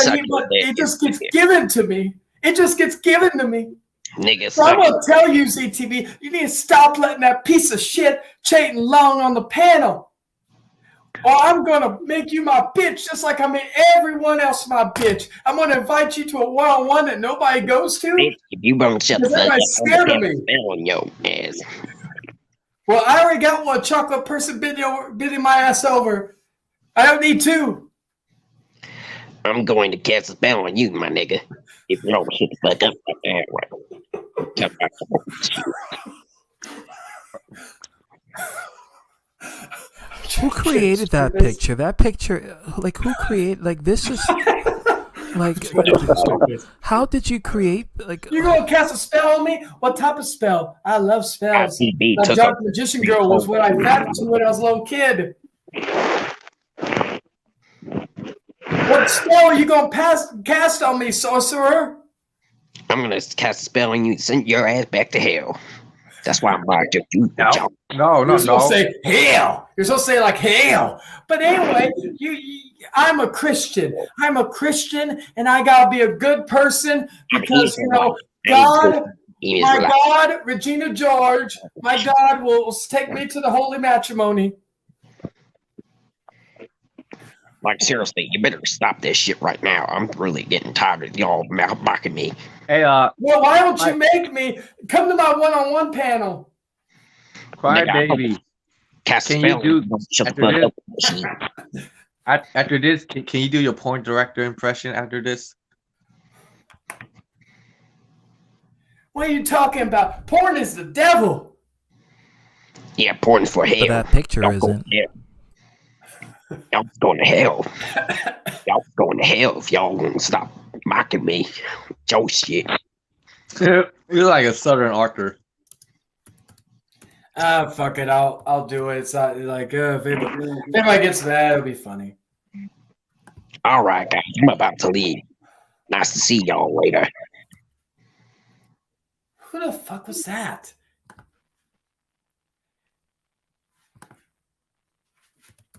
it just gets given to me. It just gets given to me. Nigga, so I'm gonna tell you, ZTV, you need to stop letting that piece of shit Chait Long on the panel. Or I'm gonna make you my bitch just like I made everyone else my bitch. I'm gonna invite you to a one-on-one that nobody goes to. Bitch, if you don't shut the fuck up, Everybody's scared of me. on your ass. Well, I already got one chocolate person bidding my ass over. I don't need two. I'm going to cast a spell on you, my nigga. If you don't shut the fuck up. Who created that picture? That picture, like, who created, like, this is, like, how did you create, like... You gonna cast a spell on me? What type of spell? I love spells. ICB The took Dark a- Magician Girl was what I got to when I was a little kid. What spell are you gonna cast on me, sorcerer? I'm gonna cast a spell on you and send your ass back to hell. That's why I'm like to do the job. You're supposed to say hell. You're supposed to say like hell. But anyway, I'm a Christian. I'm a Christian, and I gotta be a good person because God, my God, Regina George, my God will take me to the holy matrimony. Like seriously, you better stop this shit right now. I'm really getting tired of y'all mocking me. Hey, well, why don't you make me come to my one-on-one panel? Crybaby. Cast Can spell. you do Shut the fuck up. after this? Can you do your porn director impression after this? What are you talking about? Porn is the devil. Yeah, porn's for hell. But that picture Y'all isn't. Y'all going to hell. Y'all going to hell if y'all won't stop mocking me. Joe shit. You're like a Southern Arthur. Fuck it. I'll do it. It's not like if anybody gets mad, it'll be funny. All right, guys. I'm about to leave. Nice to see y'all later. Who the fuck was that?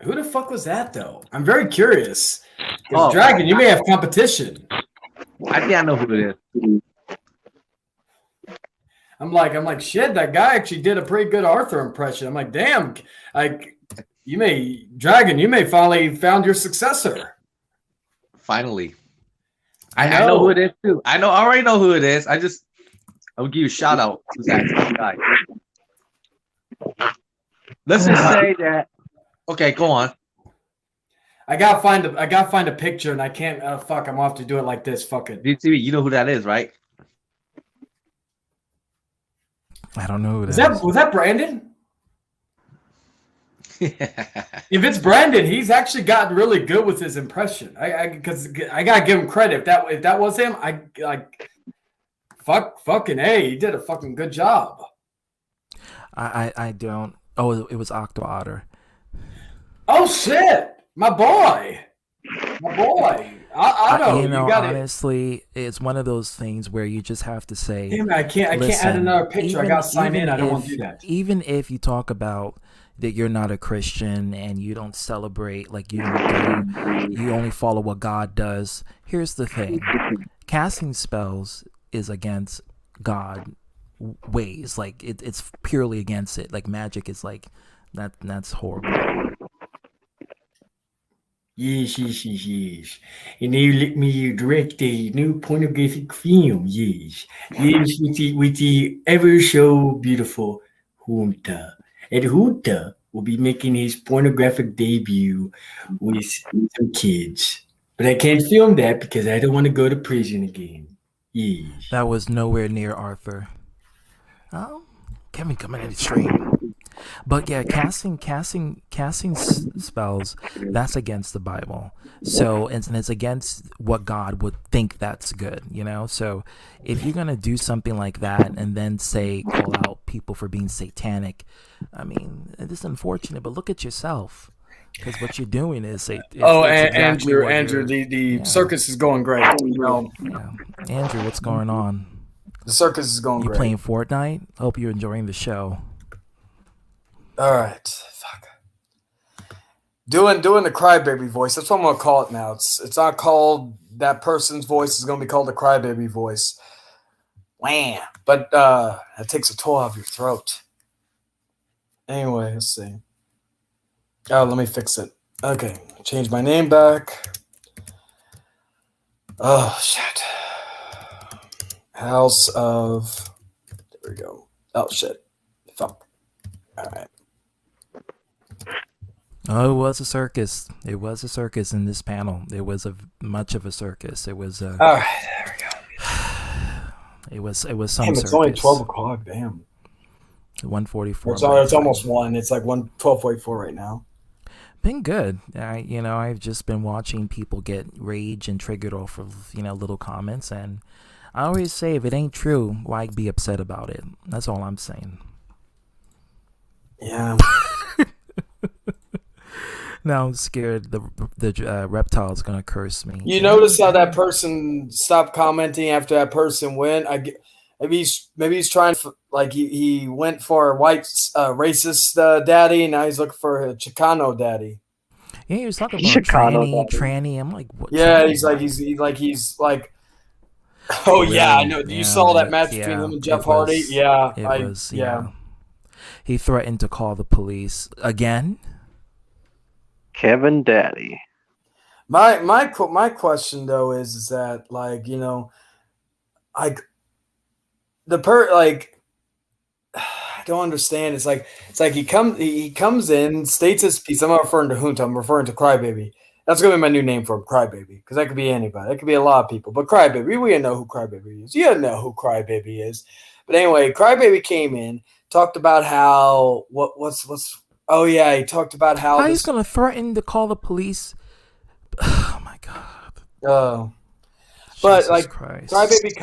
Who the fuck was that, though? I'm very curious. Because Dragon, you may have competition. I think I know who it is. I'm like, shit, that guy actually did a pretty good Arthur impression. I'm like, damn, like, you may finally found your successor. Finally. I know who it is, too. I already know who it is. I'll give you a shout out to that guy. Let's just say that. Okay, go on. I gotta find a picture, and I can't. Fuck, I'm off to do it like this. Fuck it. DTV, you know who that is, right? I don't know who Was that Brandon? If it's Brandon, he's actually gotten really good with his impression. Because I gotta give him credit. If that was him, fucking A, he did a fucking good job. I don't. Oh, it was Octo Otter. Oh shit, my boy. I know. You know, you gotta, honestly, it's one of those things where you just have to say, damn, I can't add another picture. I gotta sign in. I don't want to do that. Even if you talk about that you're not a Christian and you don't celebrate, like you only follow what God does. Here's the thing: casting spells is against God ways. Like it's purely against it. Like magic is like that. That's horrible. Yes. And they let me direct a new pornographic film. Yes, with the ever so beautiful Junta. And Junta will be making his pornographic debut with some kids. But I can't film that because I don't want to go to prison again. Yes. That was nowhere near Arthur. Oh, Kevin coming in the stream. But yeah, casting spells, that's against the Bible. So and it's against what God would think that's good, you know? So if you're going to do something like that and then call out people for being satanic, I mean, it's unfortunate, but look at yourself. Because what you're doing is Andrew, the circus is going great. You know. Yeah. Andrew, what's going on? The circus is going great. You playing Fortnite? Hope you're enjoying the show. All right, fuck. Doing the crybaby voice. That's what I'm gonna call it now. It's not called that person's voice. It's gonna be called the crybaby voice. Wham! But that takes a toll out of your throat. Anyway, let's see. Oh, let me fix it. Okay, change my name back. Oh shit. House of. There we go. Oh shit. Fuck. All right. Oh, it was a circus. It was a circus in this panel. It was much of a circus. It was. All right, there we go. It was some. Damn, it's circus. only 12 o'clock. Damn. 1:44. It's almost 1. It's like 12:44 right now. Been good. I've just been watching people get rage and triggered off of little comments, and I always say if it ain't true, why be upset about it? That's all I'm saying. Yeah. Now I'm scared the reptile is gonna curse me. You notice how that person stopped commenting after that person went? Maybe he's trying for, like he went for a white racist daddy, and now he's looking for a Chicano daddy. Yeah, he was talking about tranny. I'm like, what? Yeah, tranny? he's like. Oh Really? yeah, I know. You saw that match yeah, between him and Jeff it Hardy. was- Yeah, it was. yeah. He threatened to call the police again. Kevin Daddy. My question though is that like like I don't understand. It's like he comes in, states his piece. I'm not referring to Junta. I'm referring to Crybaby. That's gonna be my new name for him, Crybaby, because that could be anybody. That could be a lot of people. But Crybaby, we know who Crybaby is. You know who Crybaby is. But anyway, Crybaby came in, talked about how what's oh yeah, he talked about how he's gonna threaten to call the police. Oh my god. Oh. But Jesus like Christ. Crybaby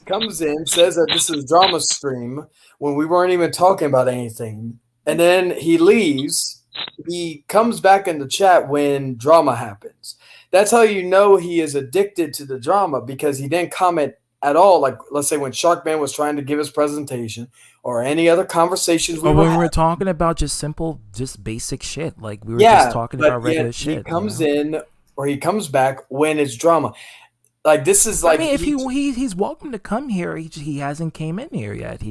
comes in, says that this is drama stream when we weren't even talking about anything. And then he leaves. He comes back in the chat when drama happens. That's how you know he is addicted to the drama, because he didn't comment at all. Like, let's say when Sharkman was trying to give his presentation or any other conversations Or when we were talking about just basic shit. Like we were just talking about regular shit. He comes in or he comes back when it's drama. Like this is like, I mean, if he's welcome to come here. He hasn't came in here yet.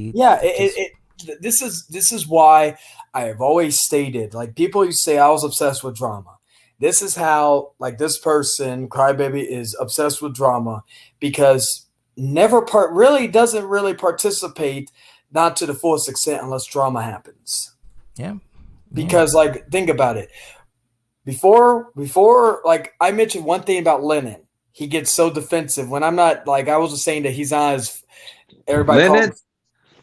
This is why I have always stated, like, people used to say I was obsessed with drama. This is how, like, this person, Crybaby, is obsessed with drama, because really doesn't participate, not to the fullest extent, unless drama happens. Yeah. Because like, think about it. Before, like, I mentioned one thing about Lennon. He gets so defensive when I'm not, like, I was just saying that he's not as everybody Lennon,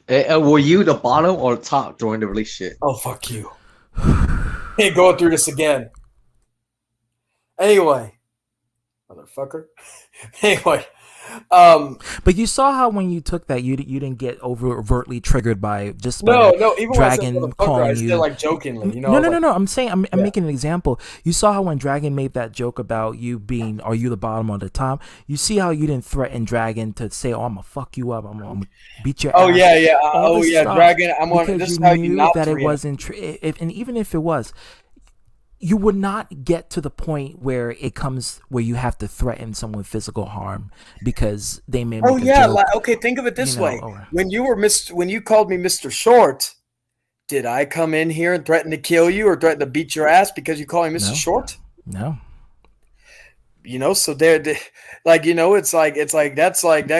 calls. were you the bottom or the top during the relationship? Oh, fuck you. Ain't going through this again. Anyway. Motherfucker. Anyway. But you saw how when you took that, you didn't get overtly triggered by just no. Even Dragon when I said calling I still like jokingly. No. I'm saying I'm making an example. You saw how when Dragon made that joke about you being, are you the bottom or the top? You see how you didn't threaten Dragon to say, oh, I'm gonna fuck you up. I'm gonna beat your ass. Yeah. Dragon. Because you knew that it wasn't true. And even if it was, you would not get to the point where it comes where you have to threaten someone with physical harm because they may make a joke. Okay, think of it this way. When you called me Mr. Short, did I come in here and threaten to kill you or threaten to beat your ass because you call me Mr. Short? No. So like, it's like that's like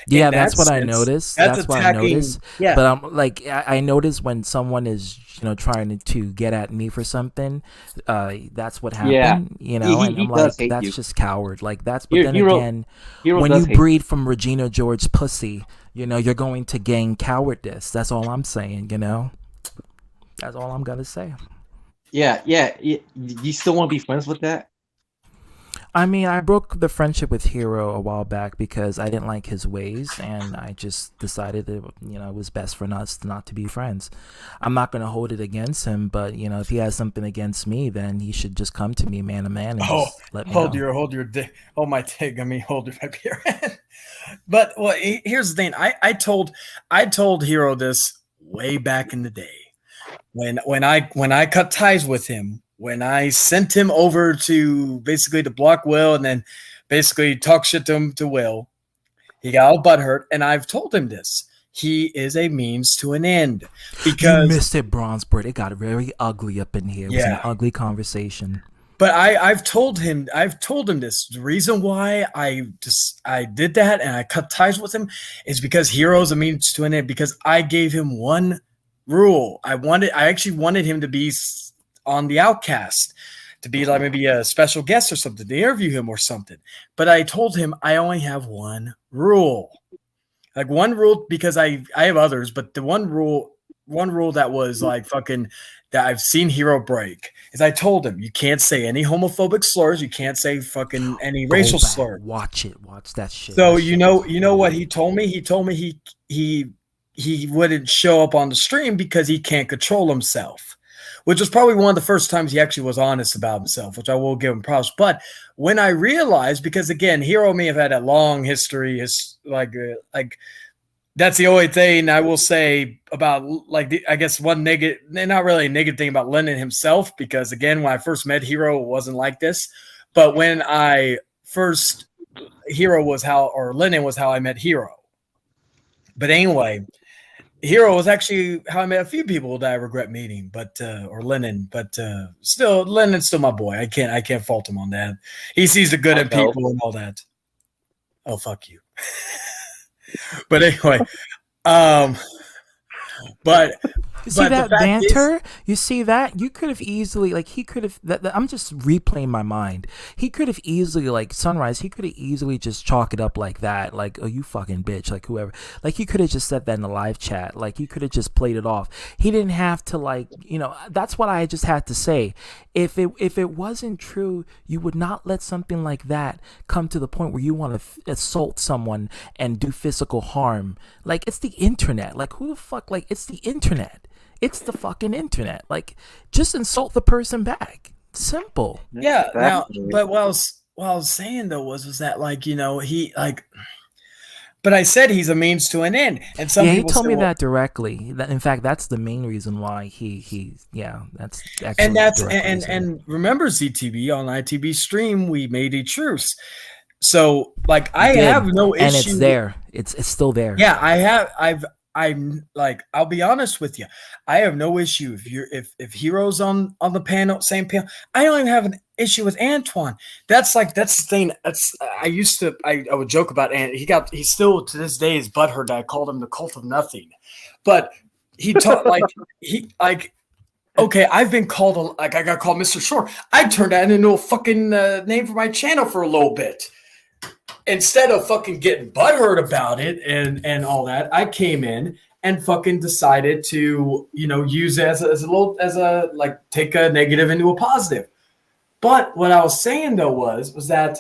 yeah, that's what I noticed. That's what I noticed. Yeah. But I'm like, I noticed when someone is trying to get at me for something, that's what happened. Yeah. And I'm like, that's just coward. Like that's. But then again, when you breed from Regina George's pussy, you're going to gain cowardice. That's all I'm saying. That's all I'm gonna say. Yeah. You still want to be friends with that? I mean, I broke the friendship with Hero a while back because I didn't like his ways, and I just decided that it was best for us not to be friends. I'm not going to hold it against him, but if he has something against me, then he should just come to me man to man and just let me know. Hold your dick. Oh, my dick. I mean, hold your beer. But here's the thing. I told Hero this way back in the day when I cut ties with him. When I sent him over to basically to block Will and then basically talk shit to him to Will, he got all butthurt, and I've told him this. He is a means to an end. Because you missed it, Bronzebird. It got very ugly up in here. It was an ugly conversation. But I've told him this. The reason why I did that and I cut ties with him is because Hero's a means to an end. Because I gave him one rule. I actually wanted him to be on the Outcast, to be like maybe a special guest or something, to interview him or something. But I told him I only have one rule. Like one rule, because I have others, but the one rule that was like fucking that I've seen Hero break is I told him you can't say any homophobic slurs, you can't say fucking any racial slurs. Watch that shit. So you know what he told me? He told me he wouldn't show up on the stream because he can't control himself. which was probably one of the first times he actually was honest about himself, which I will give him props. But when I realized, because again, Hero and me have had a long history, is like that's the only thing I will say about I guess one negative, not really a negative thing about Lennon himself, because again, when I first met Hero, it wasn't like this. But when I first, Lennon was how I met Hero. But anyway, Hero was actually how I met a few people that I regret meeting, or Lennon, but still, Lennon's still my boy. I can't fault him on that. He sees the good in people and all that. Oh, fuck you. But anyway, but you see that banter? You see that? You could have easily, he could have. I'm just replaying my mind. He could have easily, Sunrise. He could have easily just chalk it up like that, oh, you fucking bitch, whoever. He could have just said that in the live chat. He could have just played it off. He didn't have to, That's what I just had to say. If it wasn't true, you would not let something like that come to the point where you want to assault someone and do physical harm. It's the internet. Who the fuck? It's the internet. It's the fucking internet. Just insult the person back. Simple. Yeah. Now, but what I was saying though was that he but I said he's a means to an end, and some people he told me that directly. In fact, that's the main reason why he that's actually and remember ZTB on ITB stream we made a truce. So I have no issue, and it's there. It's still there. Yeah, I'm I'll be honest with you. I have no issue if Hero's on the panel, same panel. I don't even have an issue with Antoine. That's the thing. I would joke about, and he still to this day is butthurt that I called him the cult of nothing. But he taught okay, I've been called I got called Mr. Short. I turned that into a fucking name for my channel for a little bit. Instead of fucking getting butthurt about it and all that, I came in and fucking decided to, use it as a take a negative into a positive. But what I was saying though was that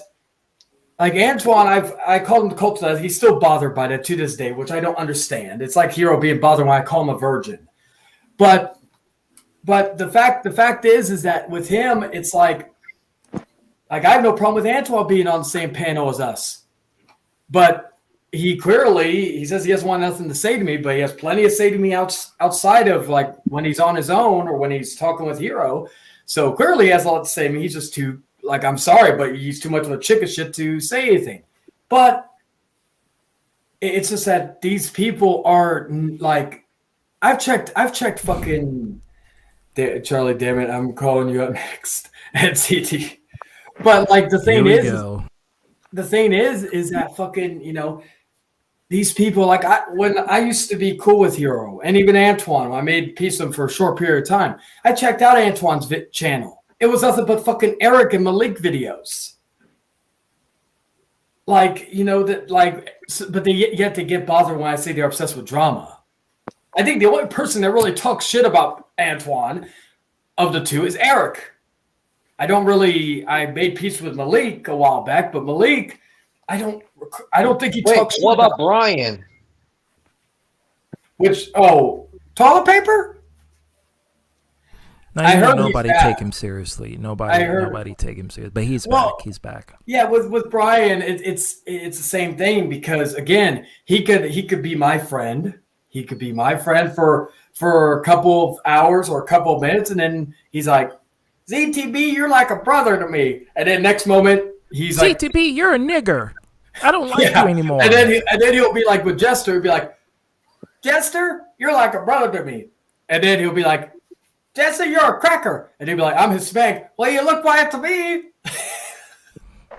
Antoine, I called him the cult of that. He's still bothered by that to this day, which I don't understand. It's like Hero being bothered when I call him a virgin. But the fact is that with him, it's I have no problem with Antoine being on the same panel as us. But he says he doesn't want nothing to say to me, but he has plenty to say to me outside of when he's on his own or when he's talking with Hero. So clearly he has a lot to say to me. He's just too, I'm sorry, but he's too much of a chick of shit to say anything. But it's just that these people are I've checked fucking Charlie, damn it, I'm calling you up next at CT. But the thing is that fucking, these people, when I used to be cool with Hero and even Antoine, I made peace with him for a short period of time. I checked out Antoine's channel. It was nothing but fucking Eric and Malik videos. But they yet to get bothered when I say they're obsessed with drama. I think the only person that really talks shit about Antoine of the two is Eric. I made peace with Malik a while back, but Malik, I don't think he talks shit. What about Brian? Toilet paper? I heard nobody take him seriously. Nobody take him seriously. But he's back. He's back. Yeah, with Brian, it's the same thing because again, he could be my friend. He could be my friend for a couple of hours or a couple of minutes, and then he's like, ZTB, you're like a brother to me. And then next moment, he's like, ZTB, you're a nigger. I don't like you anymore. And then he'll be like with Jester, he'll be like, Jester, you're like a brother to me. And then he'll be like, Jester, you're a cracker. And he'll be like, I'm Hispanic. Well, you look white to me.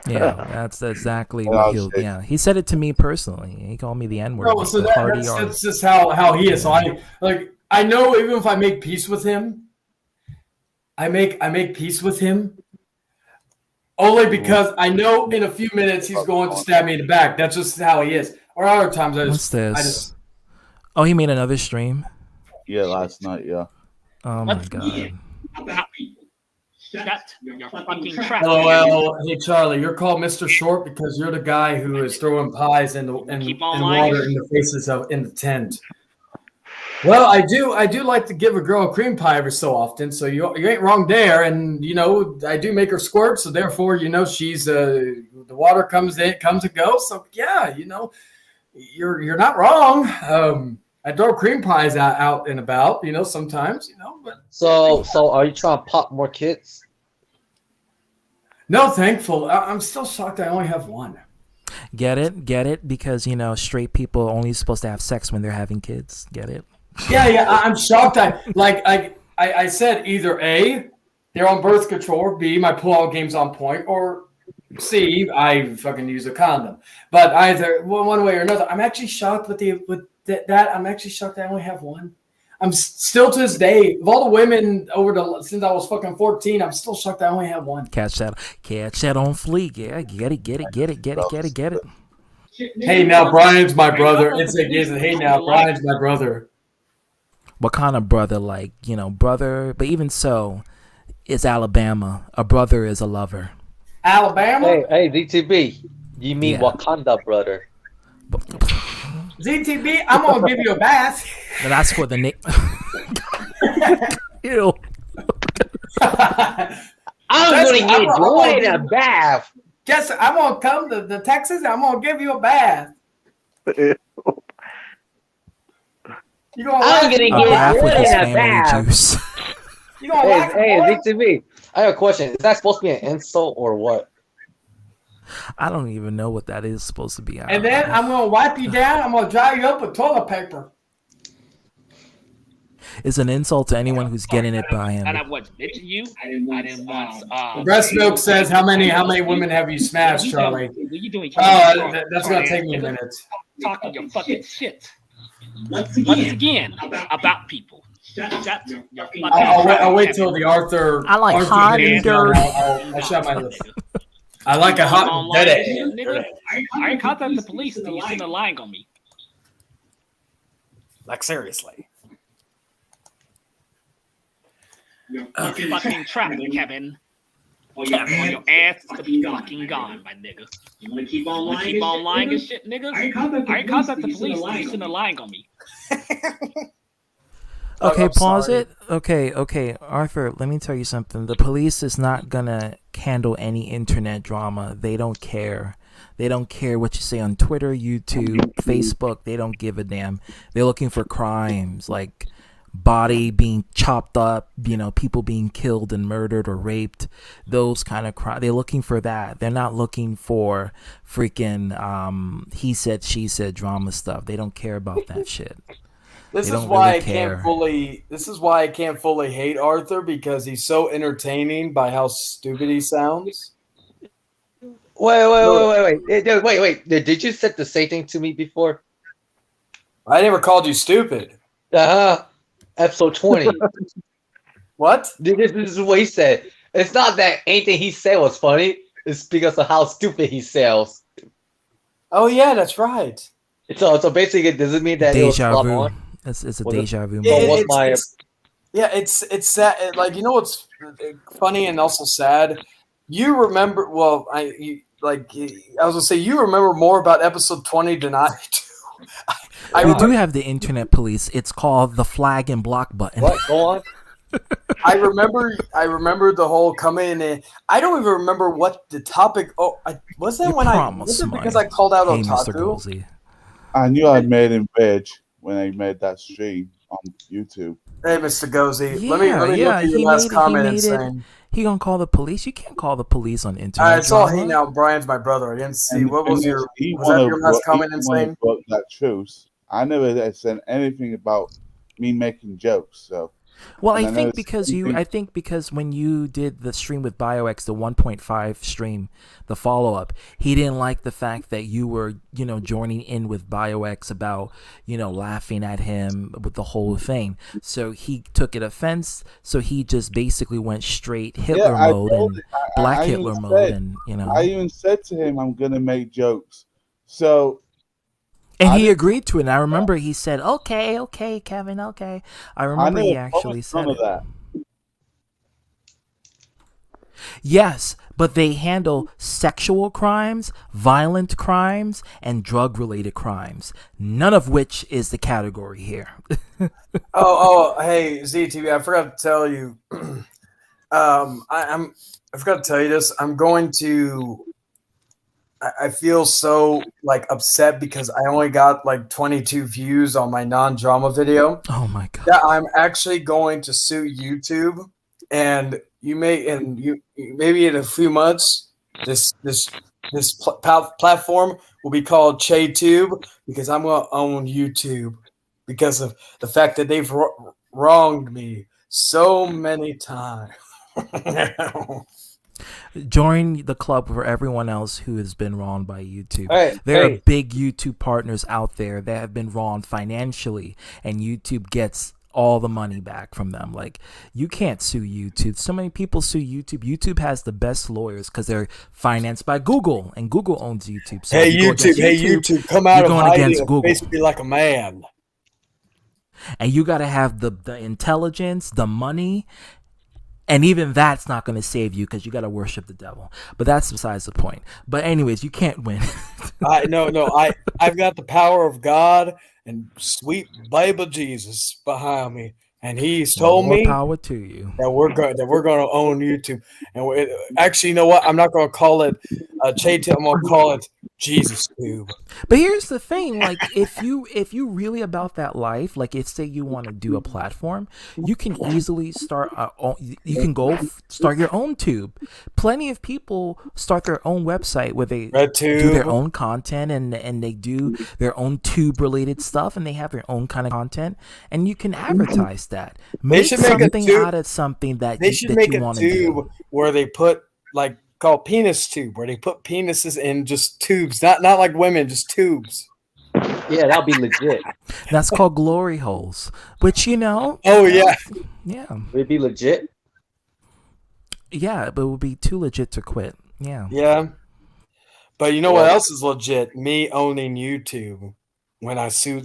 Yeah, that's exactly what he'll. Yeah, he said it to me personally. He called me the N-word. So that's just how he is. So I know even if I make peace with him, I make peace with him only because I know in a few minutes he's going to stab me in the back. That's just how he is. Or other times What's this? Oh, he made another stream? Yeah, last night, yeah. Oh my god. Shut your fucking trap. LOL. Hey Charlie, you're called Mr. Short because you're the guy who is throwing pies and water in the faces in the tent. Well, I do like to give a girl a cream pie every so often, so you ain't wrong there. And I do make her squirt, so therefore, she's the water comes and goes. So yeah, you're not wrong. I throw cream pies out and about, sometimes, but So are you trying to pop more kids? no, thankful. I'm still shocked I only have one. Get it? Because straight people are only supposed to have sex when they're having kids. Get it? Yeah. I'm shocked. I said either A, they're on birth control, or B, my pull-out game's on point, or C, I fucking use a condom. But either one way or another, I'm actually shocked with that. I'm actually shocked I only have one. I'm still to this day, of all the women since I was fucking 14, I'm still shocked I only have one. Catch that on fleek. Yeah, get it. Hey, now Brian's my brother. Hey, now Brian's my brother. What kind of brother? Like, brother? But even so, it's Alabama. A brother is a lover. Alabama? Hey, ZTB. You mean Wakanda, brother? ZTB, I'm gonna give you a bath. And that's for the Ew. I'm gonna get you in a bath. Guess I'm gonna come to Texas. I'm gonna give you a bath. I'm gonna get you in a bath. Juice. You gonna hey, ZTV. I have a question. Is that supposed to be an insult or what? I don't even know what that is supposed to be. And then I'm gonna wipe you down. I'm gonna dry you up with toilet paper. It's an insult to anyone who's getting it by him. And I was bitching you. I didn't want. Breast milk says how many women have you smashed, Charlie? That's gonna take me a minute. Talking your fucking shit. Once again about people. I'll wait till the Arthur. I like Arthur hot and dirty. I'll shut my lips. I like a hot and dirty. I ain't contact the police until you send a lying on me. Like seriously. You fucking trapped, Kevin. On your ass to be fucking gone, my nigga. You wanna keep on lying and shit, nigga? I ain't contact the police until you send a lying on me. Okay, pause it. Okay, Arthur, let me tell you something. The police is not gonna handle any internet drama. They don't care. They don't care what you say on Twitter, YouTube, Facebook. They don't give a damn. They're looking for crimes like body being chopped up, people being killed and murdered or raped, those kind of crimes. They're looking for that. They're not looking for freaking he said, she said drama stuff. They don't care about that shit. This is why I can't fully hate Arthur, because he's so entertaining by how stupid he sounds. Wait. Did you say the same thing to me before? I never called you stupid. Episode 20. What? This is what he said. It's not that anything he said was funny. It's because of how stupid he sounds. Oh yeah, that's right. So basically, does it mean that it was spot on? It's a deja vu. It's sad. Like, what's funny and also sad? You remember? Well, I was gonna say you remember more about episode 20 than I do. We do have the internet police. It's called the flag and block button. What? Go on. I remember the whole coming in. I don't even remember what the topic. Oh, was it because I called out Otaku? I knew I made him veg when I made that stream on YouTube. Hey, Mr. Gozy, let me look at your last comment and say. He gonna call the police? You can't call the police on internet. I saw he now. Brian's my brother. I didn't see. Was that your last comment insane? That truth. I never said anything about me making jokes. So. Well, I think because when you did the stream with BioX, the 1.5 stream, the follow-up, he didn't like the fact that you were, joining in with BioX about, laughing at him with the whole thing. So he took it offense. So he just basically went straight Hitler mode and Black Hitler mode. I even said to him, I'm going to make jokes. So... And he agreed to it. And I remember he said, okay, Kevin, okay. I remember he actually said it. That. Yes, but they handle sexual crimes, violent crimes, and drug-related crimes. None of which is the category here. Hey, ZTV, I forgot to tell you. I forgot to tell you this. I'm going to. I feel so like upset because I only got like 22 views on my non-drama video. Oh my god! Yeah, I'm actually going to sue YouTube, and maybe in a few months, this platform will be called CheTube because I'm going to own YouTube because of the fact that they've wronged me so many times. Join the club for everyone else who has been wronged by YouTube. There are big YouTube partners out there that have been wronged financially, and YouTube gets all the money back from them. Like, you can't sue YouTube. So many people sue YouTube. YouTube has the best lawyers because they're financed by Google, and Google owns YouTube. So YouTube, come out of hiding and face me like a man. And you got to have the intelligence, the money. And even that's not going to save you because you got to worship the devil. But that's besides the point. But anyways, you can't win. I've got the power of God and sweet Bible Jesus behind me, and He's told me power to you that we're going to own YouTube. And actually, you know what? I'm not going to call it CheTube. I'm going to call it Jesus Tube. But here's the thing, like if you really about that life, like if say you want to do a platform, you can easily start you can go start your own tube. Plenty of people start their own website where they do their own content and they do their own tube related stuff, and they have their own kind of content, and you can advertise that. Make something out of something that they should make a tube where they put like called penis tube, where they put penises in just tubes, not like women, just tubes. Yeah, that'll be legit. That's called glory holes, which yeah, would it be legit? Yeah, but it would be too legit to quit. Yeah, but you know what else is legit? Me owning YouTube when I sue.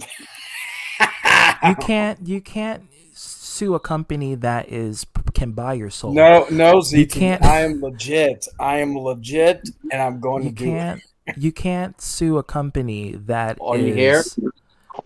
You can't sue a company that can buy your soul. No, ZT. You can't. I am legit, and I'm going to do it. You can't sue a company that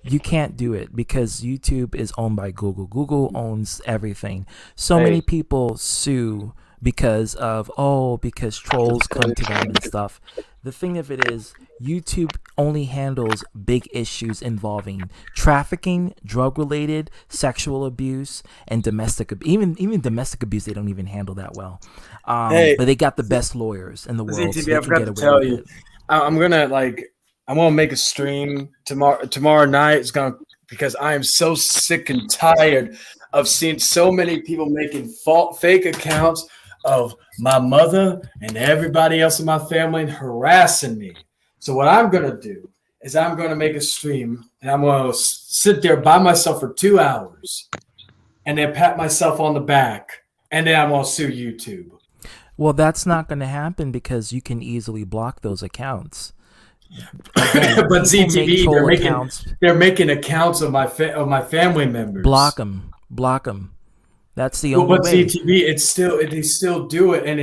you can't do it because YouTube is owned by Google. Google owns everything. So many people sue because trolls come to them and stuff. The thing of it is, YouTube only handles big issues involving trafficking, drug-related, sexual abuse, and domestic even domestic abuse. They don't even handle that well. But they got the best lawyers in the world. ZTV, I forgot to tell you, I'm gonna make a stream tomorrow night. It's gonna because I am so sick and tired of seeing so many people making fake accounts of my mother and everybody else in my family and harassing me. So what I'm going to do is I'm going to make a stream, and I'm going to sit there by myself for 2 hours and then pat myself on the back, and then I'm going to sue YouTube. Well, that's not going to happen because you can easily block those accounts. But ZTV, they're making accounts of my family members. Block them. That's the only way. But ZTV, they still do it, and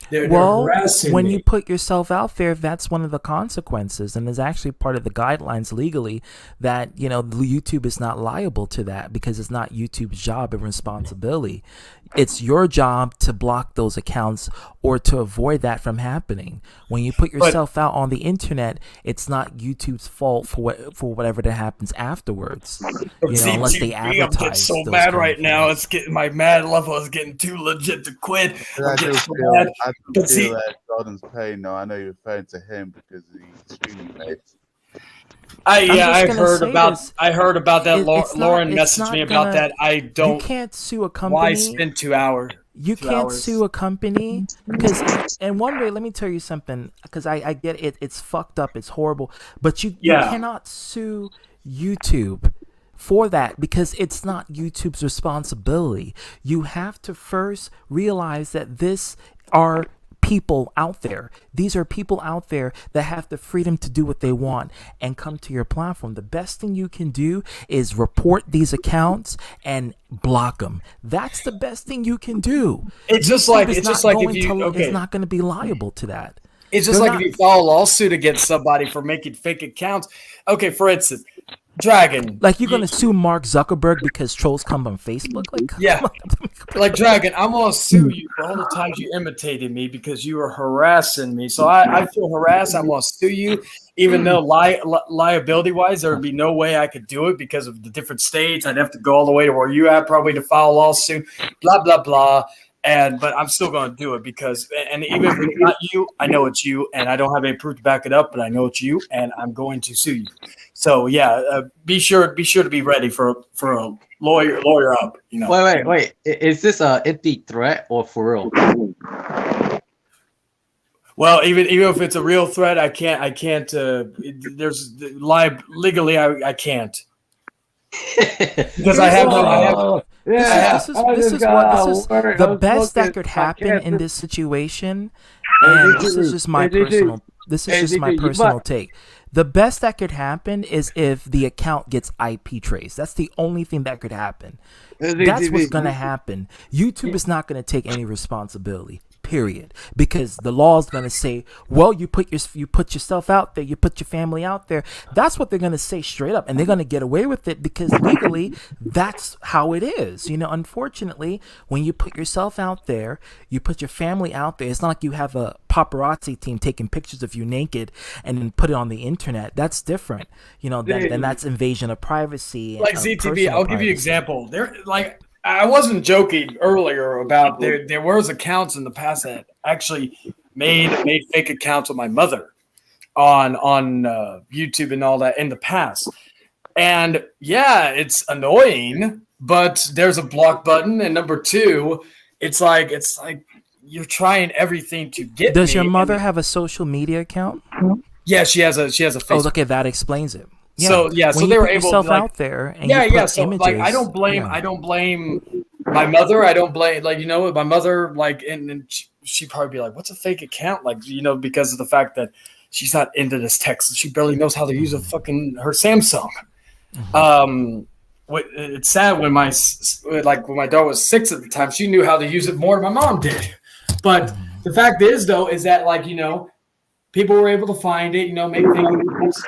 they're harassing when me. you put yourself out there, that's one of the consequences, and there's actually part of the guidelines legally that YouTube is not liable to that because it's not YouTube's job and responsibility. It's your job to block those accounts or to avoid that from happening. When you put yourself out on the internet, it's not YouTube's fault for whatever that happens afterwards. Unless they advertise. I'm getting so mad right now. It's getting my mad level is getting too legit to quit. I do feel that Jordan's pain. No, I know you're referring to him because he's streaming mates. I heard about that. Lauren messaged me about that. You can't sue a company. Why spend 2 hours? You can't sue a company because, and one way, let me tell you something, because I get it. It's fucked up. It's horrible. But you cannot sue YouTube for that because it's not YouTube's responsibility. You have to first realize that this are people out there. These are people out there that have the freedom to do what they want and come to your platform. The best thing you can do is report these accounts and block them. That's the best thing you can do. It's just YouTube like is it's not just like if going you to- okay. It's not going to be liable to that. It's just They're like not- if you file a lawsuit against somebody for making fake accounts. Okay, for instance, Dragon. Like you're going to sue Mark Zuckerberg because trolls come on Facebook? Like, come Yeah. on. Like Dragon, I'm gonna sue you for all the times you imitated me because you were harassing me. So I feel harassed. I'm gonna sue you, even though liability wise, there would be no way I could do it because of the different states. I'd have to go all the way to where you at probably to file a lawsuit. Blah blah blah. But I'm still gonna do it because, and even if it's not you, I know it's you, and I don't have any proof to back it up, but I know it's you, and I'm going to sue you. So yeah, be sure to be ready for a lawyer up. You know. Wait. Is this a empty threat or for real? Well, even if it's a real threat, I can't. There's legally, I can't because I have no. This is the best that could happen in this situation, and this is just my personal take. The best that could happen is if the account gets IP traced. That's the only thing that could happen. That's what's going to happen. YouTube is not going to take any responsibility. Period. Because the law is going to say, well, you put yourself out there, you put your family out there. That's what they're going to say straight up, and they're going to get away with it because legally, that's how it is. You know, unfortunately, when you put yourself out there, you put your family out there. It's not like you have a paparazzi team taking pictures of you naked and then put it on the internet. That's different. You know, then that's invasion of privacy. Like ZTV, I'll give you an example. I wasn't joking earlier about there was accounts in the past that actually made fake accounts of my mother on YouTube and all that in the past. And yeah, it's annoying, but there's a block button. And number two, it's like you're trying everything to get. Does your mother have a social media account? Yeah, she has a Facebook. Oh, okay, that explains it. Yeah. So when they you were put able yourself to out there and so images, like I don't blame my mother. I don't blame my mother, and she'd probably be like, what's a fake account? Like, because of the fact that she's not into this tech, so she barely knows how to use her Samsung. It's sad when my daughter was 6 at the time, she knew how to use it more than my mom did. But the fact is though, is that people were able to find it, make things.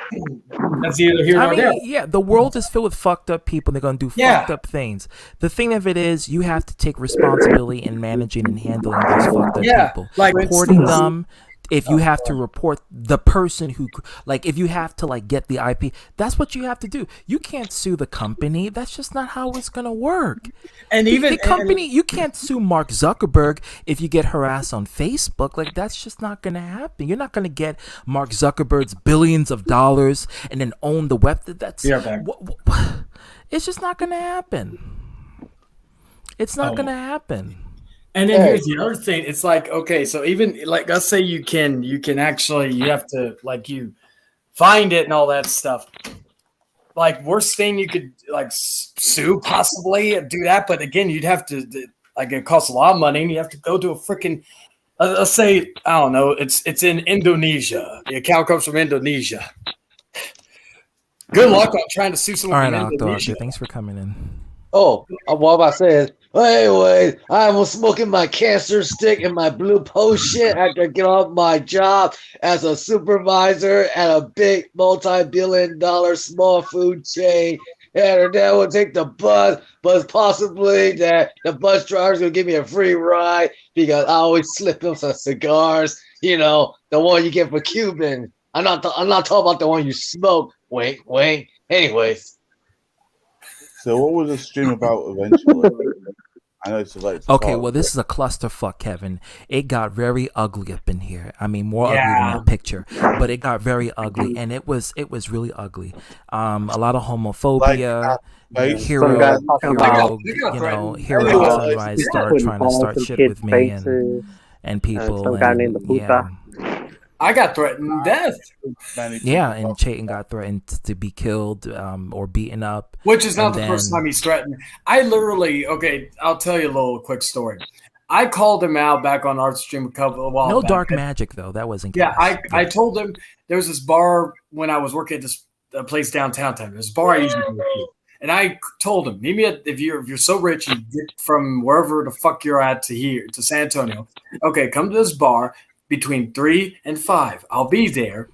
That's either here or there. Yeah, the world is filled with fucked up people. They're gonna do fucked up things. The thing of it is, you have to take responsibility in managing and handling those fucked up people. Like reporting them. If you have to report the person who, if you have to get the IP, that's what you have to do. You can't sue the company. That's just not how it's gonna work. And the company, you can't sue Mark Zuckerberg if you get harassed on Facebook. That's just not gonna happen. You're not gonna get Mark Zuckerberg's billions of dollars and then own the web. It's just not gonna happen. It's not gonna happen. And then here's the other thing. It's like, okay, so even let's say you have to you find it and all that stuff. Worst thing you could sue possibly and do that, but again, you'd have to it costs a lot of money and you have to go to a freaking let's say, I don't know, it's in Indonesia. The account comes from Indonesia. Good luck on trying to sue someone from Indonesia. Thanks for coming in. Oh, what I say is, anyway, I was smoking my cancer stick and my blue post shit after I get off my job as a supervisor at a big multi-billion-dollar small food chain. And then we'll take the bus, but possibly that the bus driver's gonna give me a free ride because I always slip him some cigars. The one you get for Cuban. I'm not talking about the one you smoke. Wink, wink. Anyways. So what was the stream about eventually? I know it's okay, well, this is a clusterfuck, Kevin. It got very ugly up in here. I mean, more ugly than that picture, but it got very ugly, and it was really ugly. A lot of homophobia. Hero Sunrise started trying to start shit with me and people. Some guy named the Buddha. I got threatened death. Yeah, and Chayton got threatened to be killed or beaten up. Which is not the first time he's threatened. I literally, I'll tell you a little quick story. I called him out back on Art Stream a while No back. dark magic though. That wasn't. Yeah, cast. I told him there was this bar when I was working at this place downtown. This bar I usually go to, and I told him, meet me at, if you're so rich, you get from wherever the fuck you're at to here to San Antonio. Okay, come to this bar between 3 and 5. I'll be there,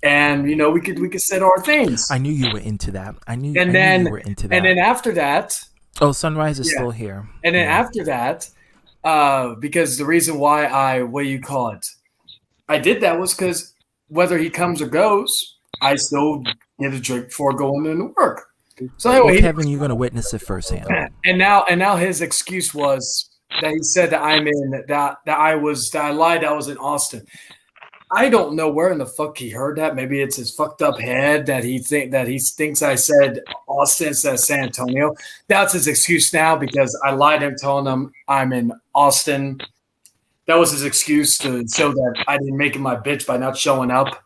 and we could set our things. I knew you were into that. I knew you were into that. And then after that, oh, Sunrise is still here. And then after that, because the reason why I did that was because whether he comes or goes, I still get a drink before going into work. So anyway, Kevin, you're gonna witness it firsthand. And now his excuse was that he said that I lied. I was in Austin. I don't know where in the fuck he heard that. Maybe it's his fucked up head that he thinks I said Austin instead of San Antonio. That's his excuse now because I lied to him telling him I'm in Austin. That was his excuse to show that I didn't make him my bitch by not showing up.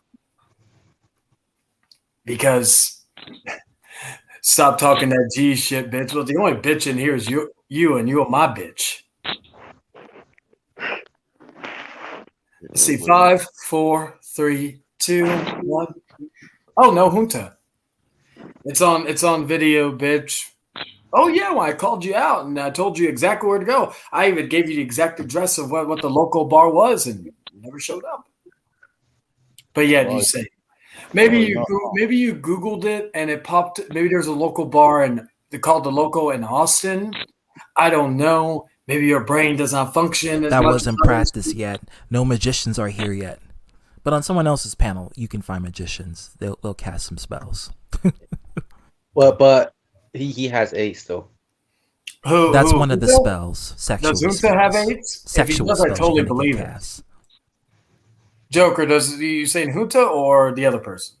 Because stop talking that G shit, bitch. Well, the only bitch in here is you and you are my bitch. Let's see, 5, 4, 3, 2, 1. Oh no, Junta. It's on video, bitch. Oh yeah, well, I called you out and I told you exactly where to go. I even gave you the exact address of what the local bar was, and you never showed up. But yeah, you say maybe you Googled it and it popped. Maybe there's a local bar and they called the Loco in Austin. I don't know. Maybe your brain does not function as that much wasn't as practiced yet. No magicians are here yet. But on someone else's panel, you can find magicians. They'll cast some spells. But he has AIDS though. That's one of the spells. Sexual Does Junta spells. have AIDS? Sexual if he does, I spells totally you're gonna believe get it. cast. Joker, you saying Junta or the other person?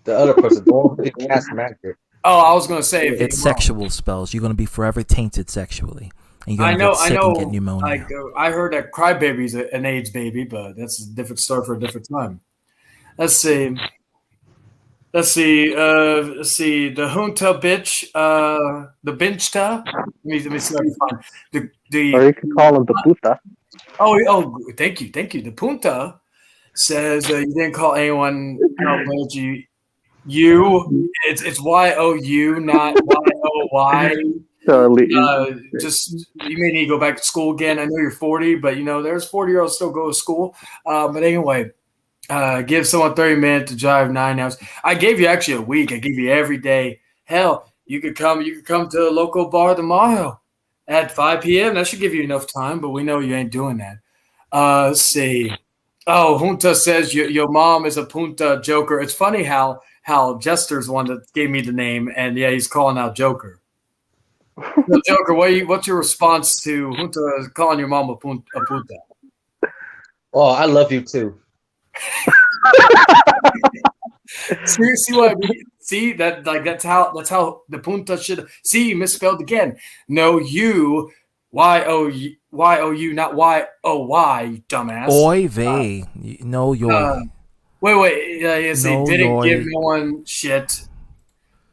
The other person, the one who can cast magic. Oh, I was going to say It's sexual spells. You're gonna be forever tainted sexually, and you're gonna get sick and get pneumonia. I heard that Crybaby's an AIDS baby, but that's a different story for a different time. Let's see. The Junta bitch, the Binchta. Let me see if I can find the. Or you can call him the puta. Oh, thank you. The Punta says you didn't call anyone out, but it's YOU, not YOY. Just you may need to go back to school again. I know you're 40, but there's 40-year-olds still go to school. But anyway, give someone 30 minutes to drive 9 hours. I gave you actually a week. I gave you every day. Hell, you could come to a local bar tomorrow at 5 p.m. That should give you enough time, but we know you ain't doing that. Let's see. Oh, Junta says your mom is a Punta Joker. It's funny how Jester's the one that gave me the name, and yeah, he's calling out Joker. So Joker, what's your response to Junta calling your mom a Punta? Oh, I love you too. See what I mean? See that's how the Punta should see misspelled again. No, you YOU, not YOY, dumbass. Oy vey. No, yo. Wait. Yes, No, they didn't yoy. give no one shit.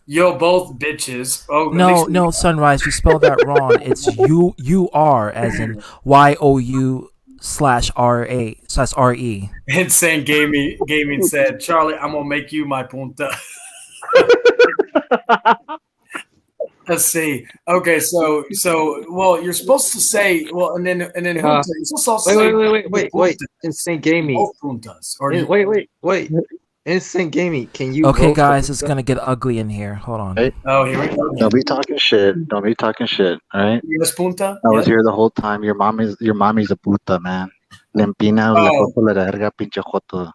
Yo, both bitches. Oh, No, Sunrise, you spelled that wrong. It's UR as in YOU/RE. Insane gaming said, Charlie, I'm gonna make you my Punta. Let's see. Okay, so well, you're supposed to say and then Junta, you're supposed to say wait. Insane Gaming. Both Puntas. Or Wait. Insane Gaming. Can you? Okay, roast guys, the it's gonna get ugly in here. Hold on. Hey, Oh, here we go. don't be talking shit. All right. Yes, Punta. I was here the whole time. Your mommy's a puta, man. Lempina la copa la verga, pinche joto.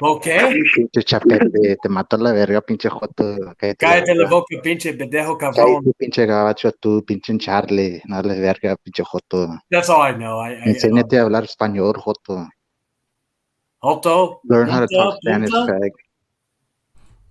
Okay. Pinche chapete, te mató la verga, pinche joto. Cállate la boca, pinche pendejo cabrón. Cállate, pinche gabacho, tú, pinche Charlie. No la verga, pinche joto. That's all I know. Enséñate a hablar español, joto. Joto. Learn how to talk Spanish, fag.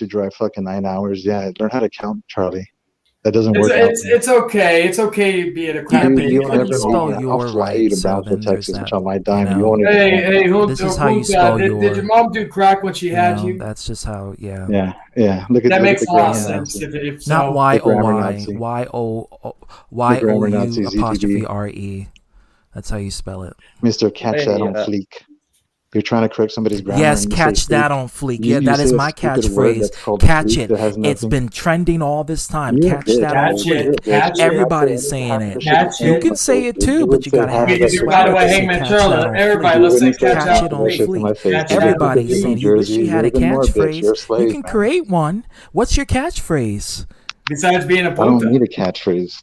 makes you drive fucking 9 hours. Yeah, learn how to count, Charlie. That doesn't work out. It's okay. It's okay being a crap. Yeah, but you don't couldn't ever spell mean, I'll your fly you right, to so Brownsville, then there's Texas, that. which on my You dime, you know, won't even Hey, this is how you spell did your. your mom do crack when she had you? That's just how. Yeah. Yeah. Look at That look makes at the a lot of grammar sense. Nazi. If Not so, Y The O grammar Y Nazi. Y O grammar U Nazi, apostrophe ZTB. R E. That's how you spell it. Mr. Catch that on fleek. You're trying to correct somebody's grammar. Yes, and you catch say that fleek. on fleek. You, Yeah, you that is say a my stupid word catchphrase. that's called Catch fleek it. that has It's nothing. been trending all this time. You're a Catch bitch, that on catch You're a it, fleek. bitch. catch You're half it, Everybody's the saying half the it. shit catch You it. can say it too, but you gotta You have can the do sweater by the to way, say Hangman catch that Charlotte. on Everybody, fleek. let's say catch Catch that it on on fleek. fleek. Catch that on Everybody's fleek. saying you wish you had a Even more bitch. You're a catchphrase. You slave, can man. create one. What's your catchphrase? Besides being a I don't puta. need a catchphrase.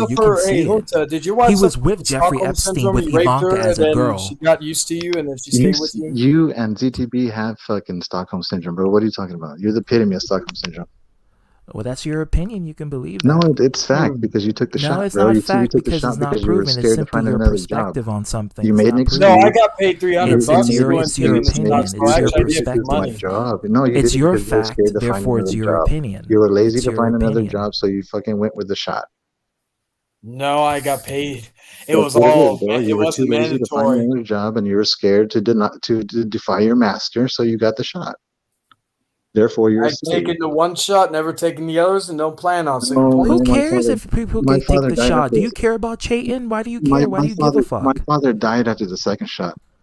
video, you can see it. Hunta, did you watch He was something with with Jeffrey Stockholm Epstein syndrome? with You raped Ivanka her, as and a then girl. she got used to you, and then she You, stayed with you. you and ZTB have fucking Stockholm syndrome, bro. What are you talking about? You're the epitome of Stockholm syndrome. Well, that's your opinion. You can believe No, that. it's fact because you took the No, shot, it's bro. not You fact took the because it's shot not because you were proven. It's scared to simply find your another job. perspective on something. You It's made an not No, proven. I excuse. got paid $300 It's to your go and it's your take in the opinion. stock, so It's I your actually did make perspective. money. Job. No, you It's did it your because you were fact, scared to find therefore another it's your job. opinion. You were lazy It's to your find another opinion. job, so you fucking went with the shot. No, I got paid. It That's was what it all. is, bro. It You were too wasn't lazy to find mandatory. another job, and you were scared to defy your master, so you got the shot. Therefore, you're a I've slave. taken the one shot, never taken the others, and don't plan on. So No, complain. Who no, my cares father, if people my take father the died shot? after Do you care about Chayton? Why do you care? Why do you give a fuck? my father died after the second shot.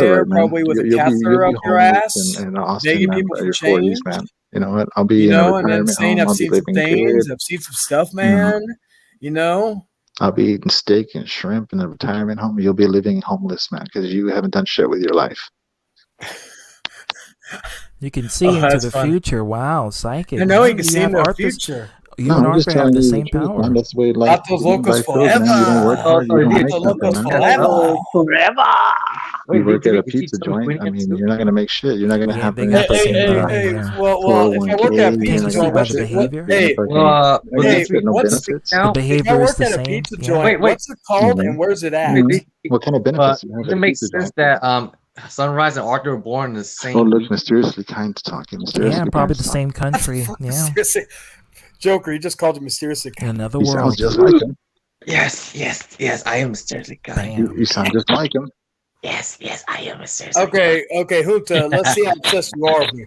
all there, right, man. probably with a You'll catheter up be your homeless ass, in Austin, begging man, people by for your 40s, change. man. You know what? I'll You be in a know, and then retirement saying home. I've I'll be seen some living things, good. I've seen some stuff, You know, man. You know, I'll be eating steak and shrimp in a retirement home. You'll be living homeless, man, because you haven't done shit with your life. You can see into that's the funny. future. Wow, psychic. I know he man. can You see have into the Arthur's. future. You and I'm just Arthur have telling the you the same truth, power. man. That's the way life, Vatos locos life goes, man. You don't work forever. hard, you don't make Vatos nothing, locos man. forever. Forever. You Wait, work at a did you pizza tell me joint. when I you have mean, two? you're not gonna make shit. You're not gonna Yeah, have they any got the fucking same brain. Yeah. Well, if I work at a 401k. pizza Can't you see joint, by what's the it? What? behavior? Hey, You're not But hey, these get no what's benefits. The now? if I behavior work is the at a same. pizza Yeah. joint? Wait. What's it called and where's it at? What kind of benefits do you have Does at it a make pizza sense joint? that Sunrise and Arthur were born in the Oh, same look, week? mysteriously kind talking. Yeah, Mysteriously probably kind the talking. same country. Yeah. Mysteriously, Joker, he just called it mysteriously. In another He sounds world. just like him. Yes. I am mysteriously kind. You sound just like him. Yes, I am mysteriously Okay, Hoota, let's see how obsessed you are with me.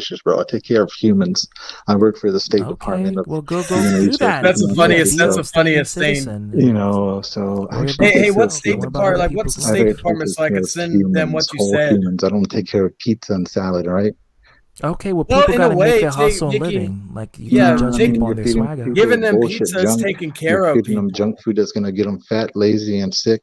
suspicious, bro. I take care of humans. I work for the State Department of well, go Human do Resources. that. That's the funniest. Be That's a the funniest citizen. thing. You know, so Hey, what's State Department? Like, what's the State Department so I can send them what you whole said? humans. I don't take care of pizza and salad, right? Okay, well, Well, people in a gotta make way, their hustle and making- living. Like, you yeah, can't judge people on their feeding swagger. people Giving them bullshit pizza is junk. taking care You're of feeding them junk food that's gonna get them fat, lazy, and sick.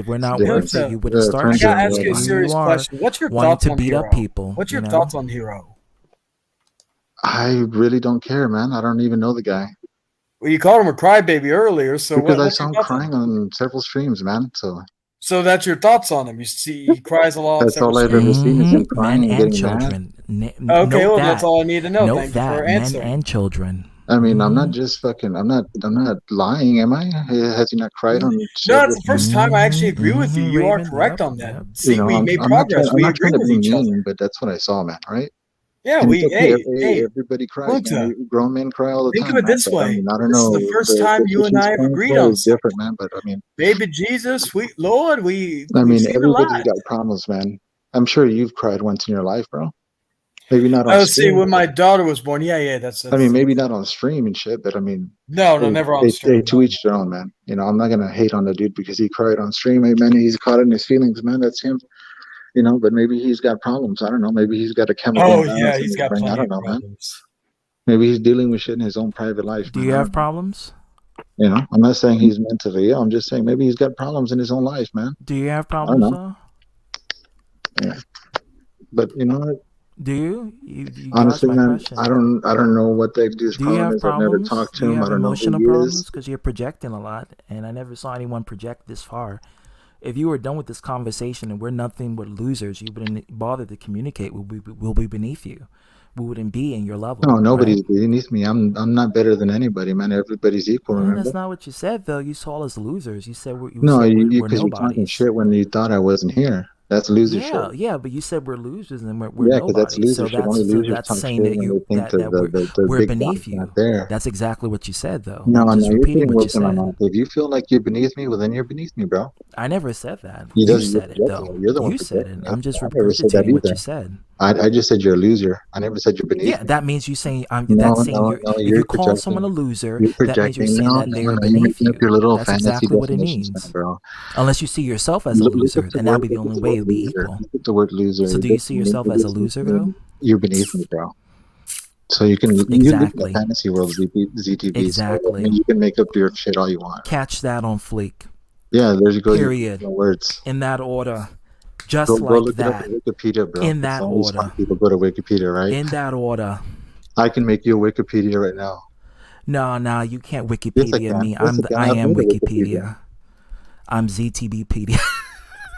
If we're not different. worth it, you wouldn't start Friends shit. I gotta and ask you a Here whatnot. serious you are question. What's your wanting thoughts to on beat Hero? up people. What's your you know? thoughts on Hero? I really don't care, man. I don't even know the guy. Well, you called him a crybaby earlier, so Because I what's saw your him thoughts on crying him? on several streams, man. So So that's your thoughts on him. You see, he cries a lot. that's all I've ever seen is him crying Men and and getting mad. children. Okay, Note well, that. that's all I need to know. Note Thank you that. for Men answering. and children. I mean, I'm not just fucking. I'm not lying, am I? Has he not cried on No, several it's the first streams? time I actually agree with you. You are Raven, correct yep, on that. yep. See, You know, we made I'm not trying. progress. I'm We not agree trying to with be each other. mean, but that's what I saw, man. Right? Yeah, And it's okay. hey, Everybody cries, Punta, man. Grown men cry all the think time, of it man. this But I way. mean, I don't This is know. the first time you and he's I have crying agreed for on is something. different, man. But I mean, Baby Jesus, sweet Lord, we've seen a everybody's lot. got problems, man. I'm sure you've cried once in your life, bro. Maybe not on Oh, see, stream. when my daughter was born, yeah, that's. I mean, maybe not on stream and shit, but I mean, No, never on stream. To each their own, man. You know, I'm not gonna hate on the dude because he cried on stream. Hey, man, he's caught in his feelings, man. That's him. You know, but maybe he's got problems. I don't know. Maybe he's got a chemical Oh imbalance yeah, in he's his got brain. I plenty don't of know, man. problems. Maybe he's dealing with shit in his own private life. Do you have problems? You know, I'm not saying he's mentally ill. I'm just saying maybe he's got problems in his own life, man. Do you have I don't problems, know. though? Yeah. But you know what? Do you? You Honestly, dodged my man, question. I don't know what that dude's Do you problem have is. I've never problems? talked to Do you him. I have don't know who emotional he problems? is. Because you're projecting a lot, and I never saw anyone project this far. If you were done with this conversation and we're nothing but losers, you wouldn't bother to communicate. We'll be beneath you. We wouldn't be in your level. No, nobody's right? beneath me. I'm not better than anybody, man. Everybody's equal. Yeah, Remember? that's not what you said, though. You saw us losers. You said we're No, we're because you're talking nobodies. shit when you thought I wasn't here. That's loser shit. Yeah, but you said we're losers and we're Yeah, because that's nobodies. loser So shit. Only losers that's talk saying shit that when they think the we're big beneath dog's you. not there. That's exactly what you said, though. No, I'm just you're repeating putting what you words in my said. mouth. If you feel like you're beneath me, well, then you're beneath me, bro. I never said that. You You just said it, though. You're the one You said it. projecting I'm just I never said that regurgitating what either. you said. I just said you're a loser. I never said you're beneath Yeah, me. that means you saying No, if you're you call someone a projecting. loser, You're that means you're projecting. saying No, that they are you're beneath making you. up your little That's fantasy exactly what it definitions, means. bro. Unless you see yourself as a Look loser, at the and that'll word. be the Look at only the way word it'll be loser. equal. Look at the word loser. So do you see yourself as a loser, though? You're beneath me, bro. So you can live in Exactly. the fantasy world, ZTV. Exactly. So you can make up your shit all you want. Catch that on fleek. Yeah, there you go. Period. Your words. In that order. Just Go like look that. it up on Wikipedia, bro. In that Always order. fun people go to Wikipedia, right? In that order. I can make you a Wikipedia right now. No, you can't Yes, I Wikipedia can. me. Yes, I I am made a Wikipedia. I'm ZTBpedia.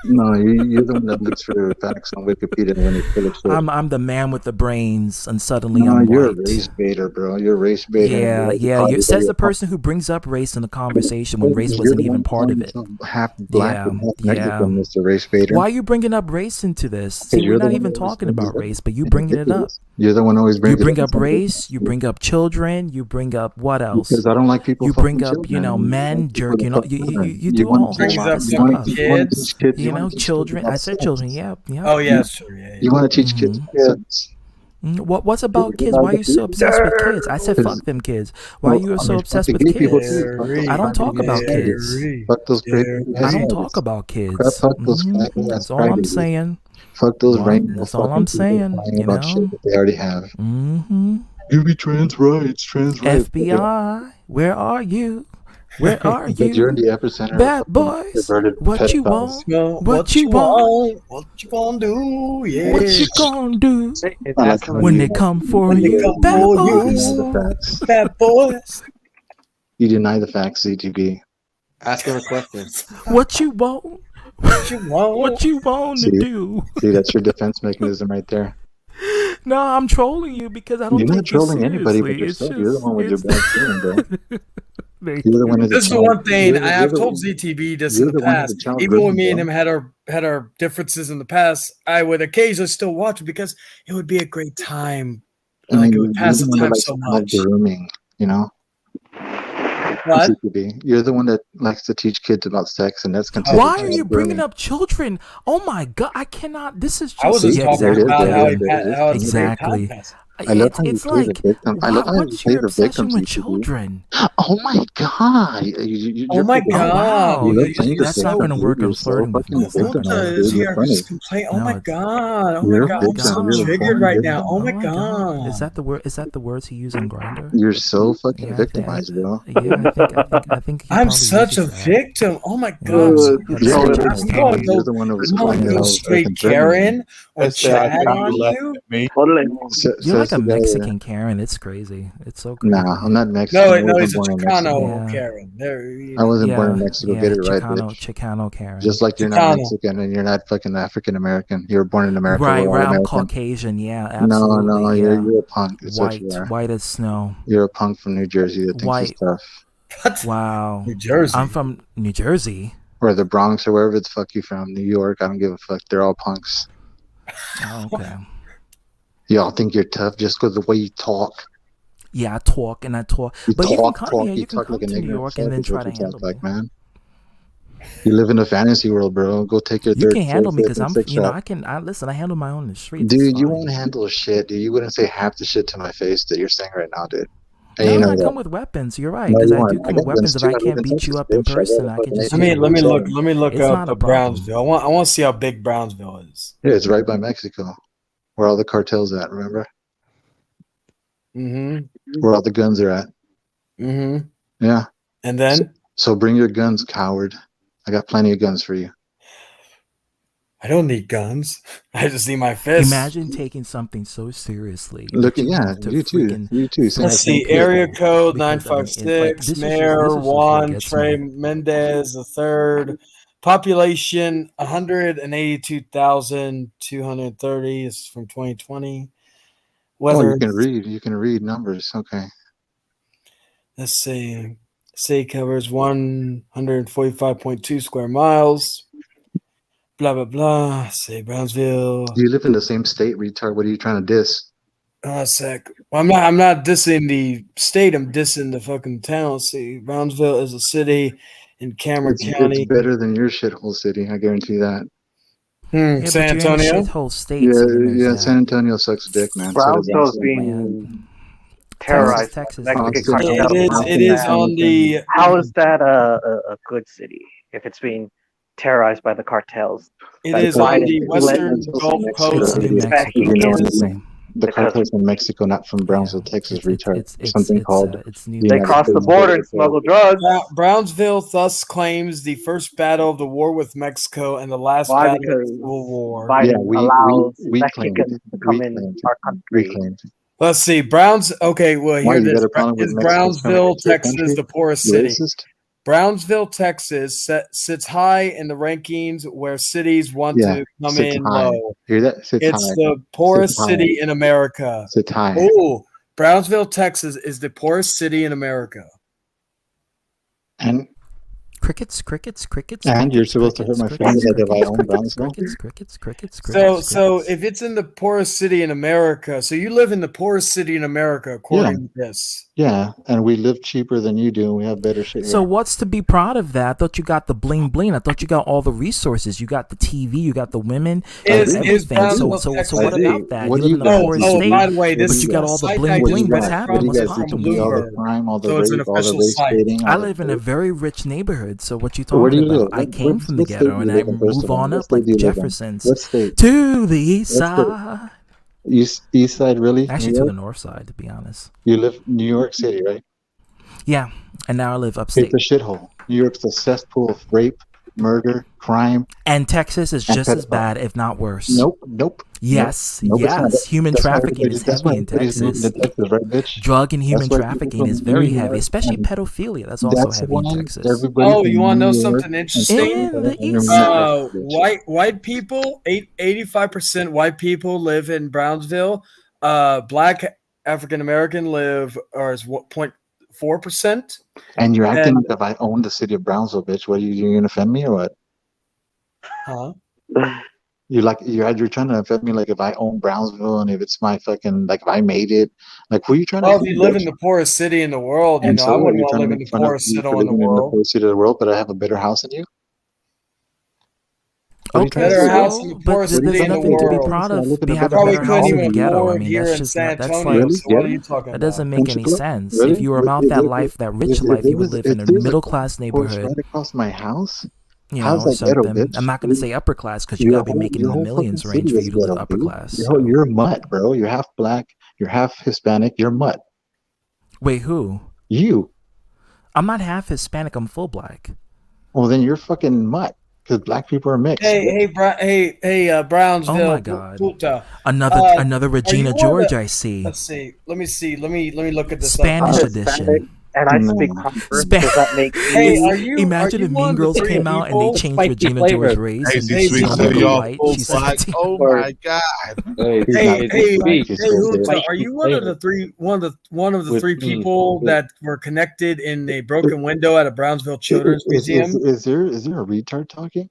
No, you're the one that looks for facts on Wikipedia when it's full of shit. I'm the man with the brains, and suddenly No, I'm you're white. a race baiter, bro. You're a race baiter. Yeah. Says the person who brings up race in the conversation when race wasn't even part of it. Half black and half Mexican, Yeah. Mr. Race baiter. Why are you bringing up race into this? See, You're we're the not one even that always talking brings about it up. race, but you bringing it up. You're the one who always brings You bring it up race. You bring up children. You bring up what else? Because I don't like people. You bring up, children. men jerking off. You do a want whole to teach lot of young stuff. kids. You know, children. I said children. Yeah. Oh yeah, that's true. Yeah. You want to teach kids sex. What's about kids? Why are you so obsessed with kids? I said fuck them kids. Why are you so obsessed with kids? I don't talk about kids. Fuck those I don't talk about kids. Fuck those That's all I'm saying. Fuck those rainbow. That's all I'm saying. You about shit know. that they already have. Mm-hmm. Give me trans rights. FBI, where are you? Where are But you're in you? the epicenter Bad of boys. perverted What you pedophiles. want? What you want? What you gonna do? Yeah. What you gonna do I like how when you- they come for When they you? come Bad for You boys. deny the facts. Bad boys. You deny the facts, ZTV. Ask him a question. What you want? What you want? What you want to do? See, that's your defense mechanism right there. No, I'm trolling you because I don't You're take not trolling you anybody but seriously. yourself. You're the one with your bad feeling, bro. Thank You're the you. one who's a This is the child. one thing You're I've the told one- ZTV this you're in the the one with past. the child Even when grooming, me and bro. him had our differences in the past, I would occasionally still watch it because it would be a great time. I mean, Like it would you're pass the the one that time likes so to have much. grooming, you know? What? ZTV. You're the one that likes to teach kids about sex, and that's considered Why are child you bringing grooming. up children? Oh my god, I cannot. This is just I was just yeah, talking exactly. about how, There it is. how it's Exactly. a great podcast. I love how you It's play the like, victim. I love how you what's play your the victim, obsession with ZTV. children? Oh my god! Oh my Oh god! wow, You love playing the that's not victim, gonna work. dude. I'm You're so flirting with fucking you. It's not victimized, gonna work. Is dude. You're here funny. just complain? Oh No, my it's god! Oh You're my a god! I'm victim. so You're a triggered fucking right victim. now. Oh my Oh my god, god! is that the word? Is that the words he used on Grinder? You're so fucking Yeah, victimized, bro. I think he I'm probably such a uses that. victim. Oh my Yeah, god! I'm so yeah, You're that's triggered. what the he was I'm telling going to me. You're go. the one who was I'm going calling to it go out straight and threatening Karen or That's I Chad think on you laugh you. at me. You're like says a the guy. Mexican Karen. It's crazy. It's so crazy. Nah, I'm not Mexican. No, I no, wasn't he's a born in Mexico. Chicano Yeah. Karen. There, you I know. wasn't born in Yeah, Mexico. Get it right, bitch. Chicano Karen. Just like you're not Chicano. Mexican and you're not fucking African American. You were born in America. Right, We're all right. I'm American. Caucasian. Yeah, No, absolutely. Yeah. you're a punk. It's what you White, are. white as snow. You're a punk from New Jersey that thinks he's White. tough. What? Wow. New Jersey. I'm from New Jersey. Or the Bronx or wherever the fuck you from. New York. I don't give a fuck. They're all punks. Oh, okay. Y'all think you're tough just because the way you talk. Yeah, I talk and I talk. You but talk, you can come talk. here. You You can talk come like an to New ignorant York fuck and then is try what to you handle talk like, me. man. You live in a fantasy world, bro. Go take your You third, can handle fourth, me fifth, because and I'm, sixth shot. I listen. I handle my own in the streets. Dude, you won't handle shit, dude. You wouldn't say half the shit to my face that you're saying right now, dude. And you No, know I come that. with weapons. You're right, No, because you I do won't. I come with got guns weapons. If too. I I live can't in beat you Texas, up in bitch. I got person, a I can fucking just AK use my gun. Let me look It's up not a problem. Brownsville. I want to see how big Brownsville is. Yeah, it's right by Mexico, where all the cartels at. Remember, Mm-hmm. where all the guns are at. Mm-hmm. Yeah. And then So bring your guns, coward. I got plenty of guns for you. I don't need guns. I just need my fists. Imagine taking something so seriously Look, that you yeah, have to you too. freaking You too. Same Let's same see. kid. Area code because I mean, like 956. this Mayor is just what Juan gets Trey me. Mendez the third. Population 182,230 is from 2020. Oh, Weather. you can read. You can read numbers. Okay. Let's see. State covers 145.2 square miles. Blah blah blah. Say Brownsville. You live in the same state, retard. What are you trying to diss? A sec. Well, I'm not dissing the state. I'm dissing the fucking town. See, Brownsville is a city in Cameron It's County. better than your shithole city. I guarantee that. Yeah, San but you're in a Antonio. shithole state, Yeah, so then there's yeah. that. San Antonio sucks dick, man. So does Brownsville's Austin. being terrorized by Texas, the Mexican Austin, cartel. It is on the. How is that a good city if it's being terrorized by the cartels? It That is on Biden the let Western Gulf Coast. It's New Mexico. You know, Mexicans the because cartel's from Mexico, not from Brownsville, Texas, retard. Something it's called New the they United cross the States border Border and Patrol. smuggle drugs. Brownsville thus claims the first battle of the war with Mexico and the last Why? battle of Because the Civil War. Biden Yeah, allows we claimed. Mexicans to come We in claimed. our We country. claimed. Let's see. Okay, well, Why, here it you is. got a problem with Is Mexicans coming Brownsville, into your Texas, country? the poorest You city? racist? Brownsville, Texas sits high in the rankings where cities want Yeah, to come sits in high. low. Hear that? Sits It's high. the poorest Sits high. city in America. Sits high. Oh, Brownsville, Texas is the poorest city in America. And crickets. and you're supposed to hurt my feelings like if I own Brownsville? Crickets. So if it's in the poorest city in America, so you live in the poorest city in America, according to this. Yeah, and we live cheaper than you do, and we have better shit So here. what's to be proud of that? I thought you got the bling bling. I thought you got all the resources. You got the TV. You got the women. Is Everything. Brownsville, So Texas- what about that? What you do live you in the got? poorest Oh, state, by the way, but this you got all the site bling I bling. just What's read happening? from What's is popping? from See all the Bloomberg. crime, all the So it's an rape, all the official race site. baiting. I all the live in a rape. very rich neighborhood. So what you Where do talking you about? live? I came from the What state ghetto do and you I live in, first move of all? on What up state like do you the live in? Jeffersons What state? to the east What state? side. East side, really? Actually, New to York? the north side, to be honest. You live in New York City, right? Yeah, and now I live It's upstate. a shithole. New York's a cesspool of rape, murder, crime, And Texas is and just as pedophile. bad, if not worse. Nope. Yes, Nope, it's not. Human That's why trafficking is that's why heavy in everybody's moving Texas. to Texas, right, bitch? Drug and human That's why people trafficking from is very New heavy, York especially and pedophilia. That's also that's heavy in why Texas. everybody Oh, from you want to know New York something and interesting? In the east side. White people, 85% white people live in Brownsville. Black African American live or is 0.4%. And you're acting And like if I own the city of Brownsville, bitch. What are you gonna offend me or what? huh? You're trying to offend me like if I own Brownsville and if it's my fucking like if I made it. Like who are you trying to Well, if offend, you live bitch? in the poorest city in the world, And I so wouldn't you're want to trying to live in make the fun of poorest me city for in the living in the world. poorest city of the world, but I have a better house than you? What are you trying to Better say? house in the But poorest there's city in the nothing to be world. proud I of. live in Be a having better a Probably better couldn't house in even the ghetto. I afford mean, here that's in just San not. That's Antonio. like So what are you talking that about? doesn't make any Pensacola? sense. Really? If you were about that life, that rich life, you would live in a middle class Porsche neighborhood. right across my house? You How's know, or that ghetto, something. bitch? I'm not going to say upper class because you got to be making in the Your whole fucking millions city range for is you to live ghetto, upper dude. class. So. You're a mutt, bro. You're half black. You're half Hispanic. You're mutt. Wait, who? You. I'm not half Hispanic. I'm full black. Well, then you're fucking mutt because black people are mixed. Hey, Brownsville. Oh my God! Puta. Another Are Regina you one of George. the- I see. Let's see. Let me look at this. Spanish up. edition. And I speak proper. Does that make Hey, you? are you? Imagine are if you Mean one of the Girls three came out and they people- changed Spicy Regina flavor. George's race and Hazy she's Sweet no City longer off white. full She's black. 17. Oh my god. Hey, Hey, sweet. Huta, are you one of flavor. the three? One of the With- three people that were connected in a broken window at a Brownsville Children's Museum? Is there a retard talking?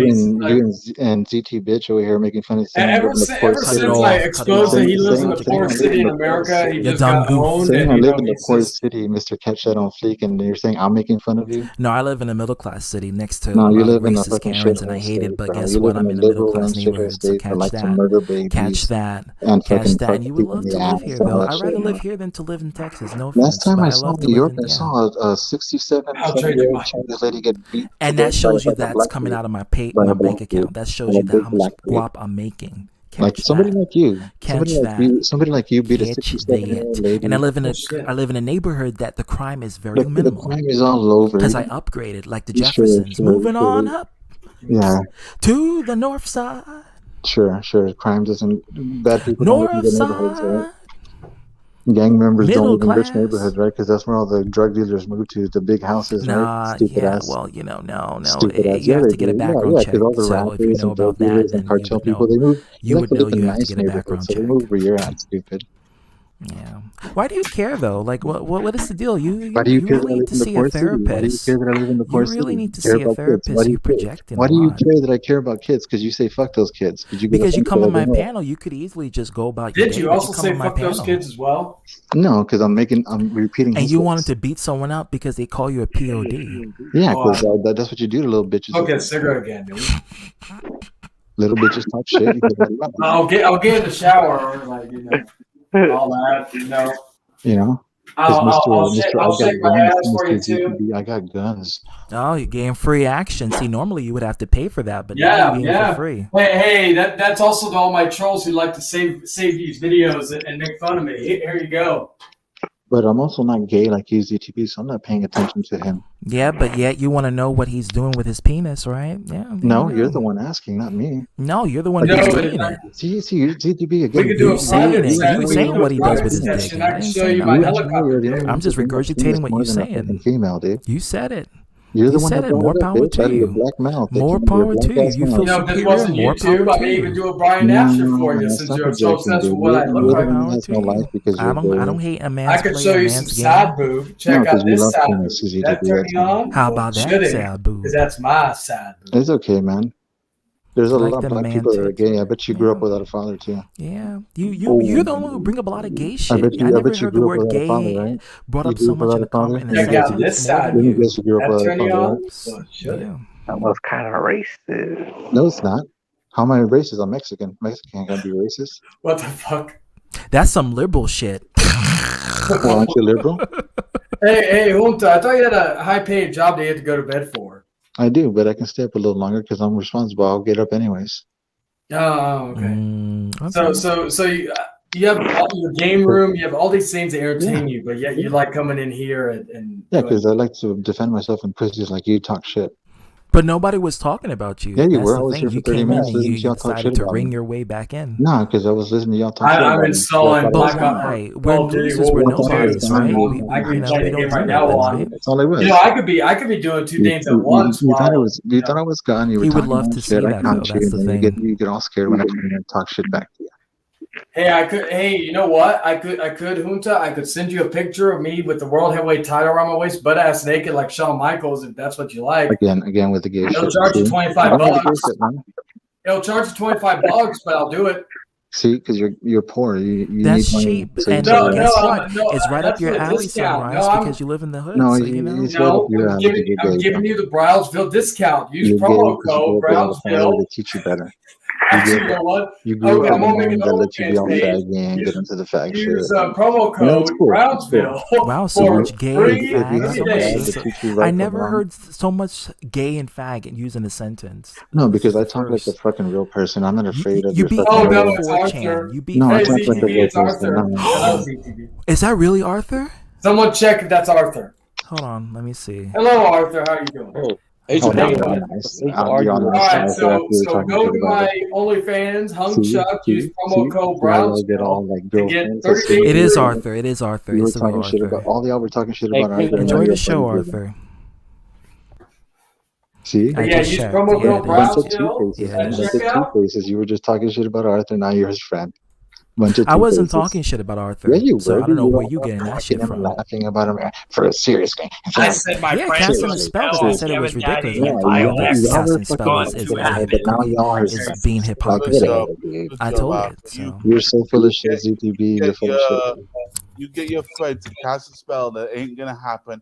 and ZT bitch over here making fun of saying I live in the poorest Ever city. since I exposed that he lives in the poorest city in America, he just got owned. Saying And I you live know, in the he's poorest just city, Mr. Catch That on Fleek, and you're saying I'm making fun of you? No, I live in a middle class city next to No, a you lot of live in a racist fucking Karens, and I shithole hate it. state, But bro. guess You what? live in I'm a in a middle liberal class and shithole neighborhood, so state that like to catch murder catch babies that, and catch fucking that. fuck And you would people in love the to live ass here, and all though. that I'd shit, rather live bro. here than to live in Texas. No Last offense, time but I I saw love to New live York, in I saw a 67, I'll trade you 70-year-old mine. Chinese lady get beat to And that death shows you by a that's black coming dude, out of my by my a black bank dude, account. That by shows a you that big how much black dude. guap I'm making. Like Catch somebody that. like you, Catch that. somebody like you beat a Catch 67-year-old that. lady. And I live in a neighborhood that the crime is very The minimal. crime is all over. Because I upgraded, like the Sure, Jeffersons. sure, Moving sure. on up Yeah, to the north side. sure. Crime doesn't. Bad people don't live in North the neighborhoods, right? side. Gang members don't Middle live in rich class. neighborhoods, right? Because that's where all the drug dealers move to, the big houses, right? Nah, Stupid yeah, ass. well, no. Stupid ass. You Yeah, have they to get a do. background Yeah, check. because all the So if you rappers know and drug about that, dealers and then you cartel would people, know. they move. You like would to know live in you have to nice get a neighborhoods, background so they check. move where you're at, stupid. Yeah. Why do you care though? Like, what is the deal? Why do you You care that really I need live to in the see a poor city? Why do you therapist. care that I live in the You poor really city? need to Care see a about kids? Why therapist. do You you care? projecting Why a do you lot. care that I care about kids? Because you say fuck those kids. Did you get Because you come on my panel? panel, you could easily just go about your Did day, you but also you come say on my fuck those panel. kids as well? No, because I'm repeating And his you words. wanted to beat someone up because they call you a POD. Yeah, Oh, because that's what you do to little bitches. Okay, cigarette again, dude. Little bitches talk shit. I'll get in the shower, like all that, You know, I'll shake my ass for you Mr. too. GTB, I got guns. Oh, you're getting free action. See, normally you would have to pay for that, but now you're getting for free. Hey, that's also to all my trolls who like to save these videos and make fun of me. Here you go. But I'm also not gay like you, ZTB, so I'm not paying attention to him. Yeah, but yet you want to know what he's doing with his penis, right? Yeah. No, you're the one asking, not me. No, you're the one who's saying it. See, ZTB again. We could do a private set. You We saying could do what a he does private with his dick. session. I I can ain't show saying you my nothing. helicopter dick. I'm just regurgitating what you're saying. Female, dude. You said it. You're the You one said that it. brought More it up, power bitch. to Out of your you. black mouth. More power to you. You feel This superior. wasn't More YouTube. power I to may even you. do a Brian Asher for you since stop you're so projecting, obsessed dude. with what I look You're the like. one that has no life because I you're don't gay. hate a man's I could play, show a you some man's game. side boob. Check No, 'cause out you this love side penis, boob. ZTB, That turn that's you not on? How about that Shouldn't, sad boob? because that's my side boob. It's okay, man. There's a You like lot of them black man people that are tits, gay. I bet you grew up without a father too. Yeah, you're the one who bring up a lot of gay I shit. bet I you never grew heard the up word without a father, gay right? brought You up grew so up much without in a the father? comment in the Check out sentence. this It's more side than Let me you. guess, you grew up That without a turn you father, on? right? Well, should it? Yeah. That was kind of racist. No, it's not. How am I racist? I'm Mexican. Mexican can't be racist. What the fuck? That's some liberal shit. Well, aren't you liberal? Hey, Junta, I thought you had a high-paid job that you had to go to bed for. I do, but I can stay up a little longer because I'm responsible. I'll get up anyways. Oh, okay. Okay. So you have all your game room, you have all these things that entertain you, but yet you like coming in here and Yeah, because I like to defend myself when pussies like you talk shit. But nobody was talking about you. Yeah, you That's were. I the was thing. here for You 30 came in minutes and listening to you y'all talk decided shit to about ring me. your way back in. No, because I was listening to y'all talk shit about I'm me. installing But Black why? Ops We're Call of Duty losers. We're World War II, nobodies, so right? I can We play the don't game do right that now then, while right? That's all it was. I could be doing two games at once. You thought while, you thought I was gone. You were He would talking love about to shit. see I that, caught though. you, That's and the then thing. you get all scared when I come in and talk shit back to you. Hey, you know what? I could, Junta, I could send you a picture of me with the world heavyweight title around my waist, butt ass naked like Shawn Michaels, if that's what you like. Again with the gay It'll shit. charge you See? $25. Again with the gay shit, man. It'll charge you $25, but I'll do it. See, because you're poor. You That's need money. cheap. So you And say guess that. what? It's right up that's your with a alley, discount. Sunrise, No, because you live in the hood. No, So, you know. it's right up your alley to get I'm gay, giving bro. you the Brownsville discount. Use You're gay promo because you code grew up without a father Brownsville. to teach you better. Actually, you know what? You grew Okay, up I'm with a gonna make mom an that let you be all OnlyFans page. faggy and get into the fag shit. Use promo Yeah, it's code cool. Brownsville Wow, so for much gay free and fag. 30 So much. days. I never heard so much gay and fag used in a sentence. No, because I talk like a fucking real person. I'm not afraid of You your beat fucking. me no, on it's 4chan. Arthur. You beat No, me I Hey, talk like a ZTV, real it's person. Arthur. No. Hello, ZTV. Is that really Arthur? Someone check if that's Arthur. Hold on, let me see. Hello, Arthur. How you doing? Oh, that'd be nice. I'll be on All the right, side after we were so talking go shit to about my it. OnlyFans, Hung Chuck, use promo code See how y'all get all Brownsville like to get girlfriends. 30 days. It is Arthur. It is Arthur. You were It's the real talking shit Arthur. about all y'all were talking shit Hey, about Arthur. and now enjoy you're the show, buddies with him. Arthur. See? I just checked. promo Yeah, code it Bunch of is. Brownsville two faces. Yeah, at it is. Bunch of checkout. two faces. You were just talking shit about Arthur. Now you're his friend. Bunch of I wasn't two-faces. talking shit about Arthur. Yeah, you So were. I don't know You where were you all getting that cracking shit him from. laughing about him for seriously. I said my Yeah, friend casting was a spell because I said it was ridiculous. Yeah, Like, y'all casting were a spell fucking is but now y'all are is being hypocrisy. Get out of here. I told it. So You're so full of shit, ZTB. You're Get full of shit. you get your friend to cast a spell that ain't gonna happen.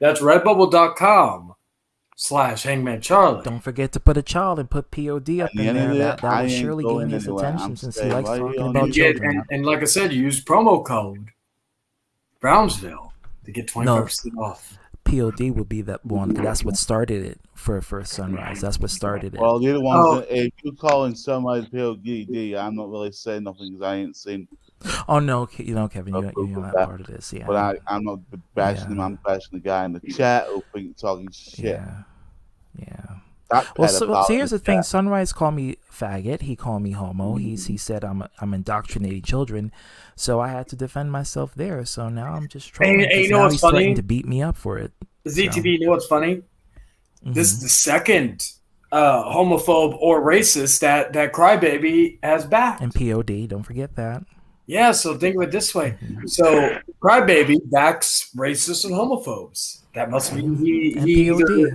That's redbubble.com/Hangman Charlie. Don't forget to put a child and put POD up in there. That will surely gain his attention since he likes talking about children. And like I said, use promo code Brownsville to get 25% off. POD would be that one, 'cause that's what started it for Sunrise. That's what started it. Well, the other ones, if you calling Sunrise POD, I'm not really saying nothing because I ain't seen. Oh no, Kevin, you're not part of this. Yeah, But I'm not bashing him. I'm bashing the guy in the chat who think talking shit. Yeah. That Well, so pedophile in here's the the thing. chat. Sunrise called me faggot. He called me homo. He said I'm indoctrinating children. So I had to defend myself there. So now I'm just trolling. And you 'Cause know now what's he's funny? threatening to beat me up for it. ZTV, you know what's funny? This is the second homophobe or racist that Crybaby has backed. And POD, don't forget that. Yeah, so think of it this way. So Crybaby backs racists and homophobes. That must mean And he POD.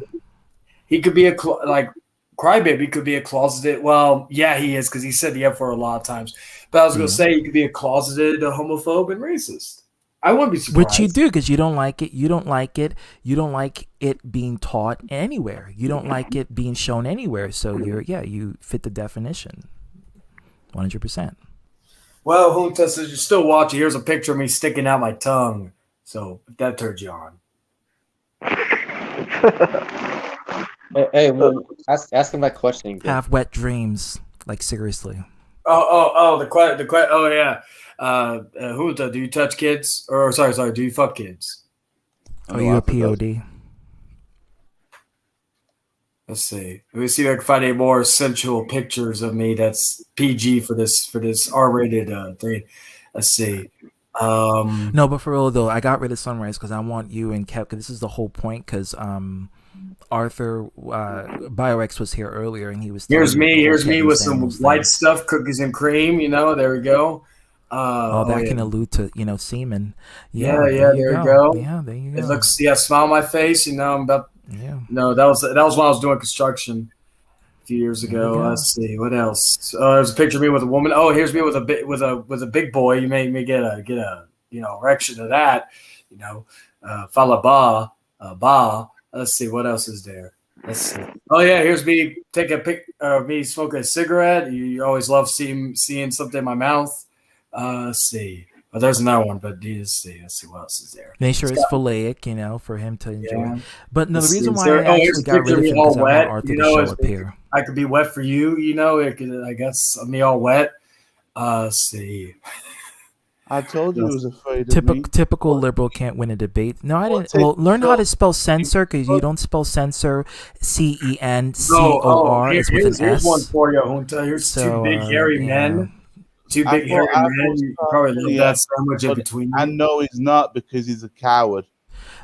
he could be a like Crybaby could be a closeted. Well, yeah, he is because he said the F word a lot of times. But I was going to say he could be a closeted homophobe and racist. I wouldn't be surprised. Which you do, because you don't like it. You don't like it. You don't like it being taught anywhere. You don't like it being shown anywhere. So you fit the definition. 100%. Well, Junta says you're still watching. Here's a picture of me sticking out my tongue. So if that turns you on. Hey, well, ask him that question again. Have wet dreams, like seriously. Oh, oh yeah. Junta, do you touch kids? Or sorry, do you fuck kids? Are you a POD? Let's see. Let me see if I can find any more sensual pictures of me that's PG for this R-rated thing. Let's see. No, but for real though, I got rid of Sunrise because I want you and Kev. Because this is the whole point. Because Arthur BioX was here earlier, and he was. Here's me with some white stuff, cookies and cream. There we go. That can allude to semen. Yeah, there you go. Yeah, there you go. It looks smile on my face. I'm about. Yeah. No, that was when I was doing construction a few years ago. Let's see what else. There's a picture of me with a woman. Oh, here's me with a big boy. You may get a erection of that. Fala ba. Let's see what else is there. Let's see. Oh yeah, here's me take a pic of me smoking a cigarette. You always love seeing something in my mouth. Let's see. Oh, there's another one, but let's see what else is there. Make sure it's philaic, for him to enjoy. Yeah. But no, the reason why I actually got rid of him because I want Arthur to show up here. I could be wet for you, I guess me all wet. Let's see. I told you it was afraid of me. Typical liberal can't win a debate. No, I didn't. Well, learn how to spell censor because you don't spell censor CENCOR. It's with an S. Here's one for you, Junta. Here's two big hairy men. Two big hairy men. You probably love that sandwich in between. I know he's not because he's a coward.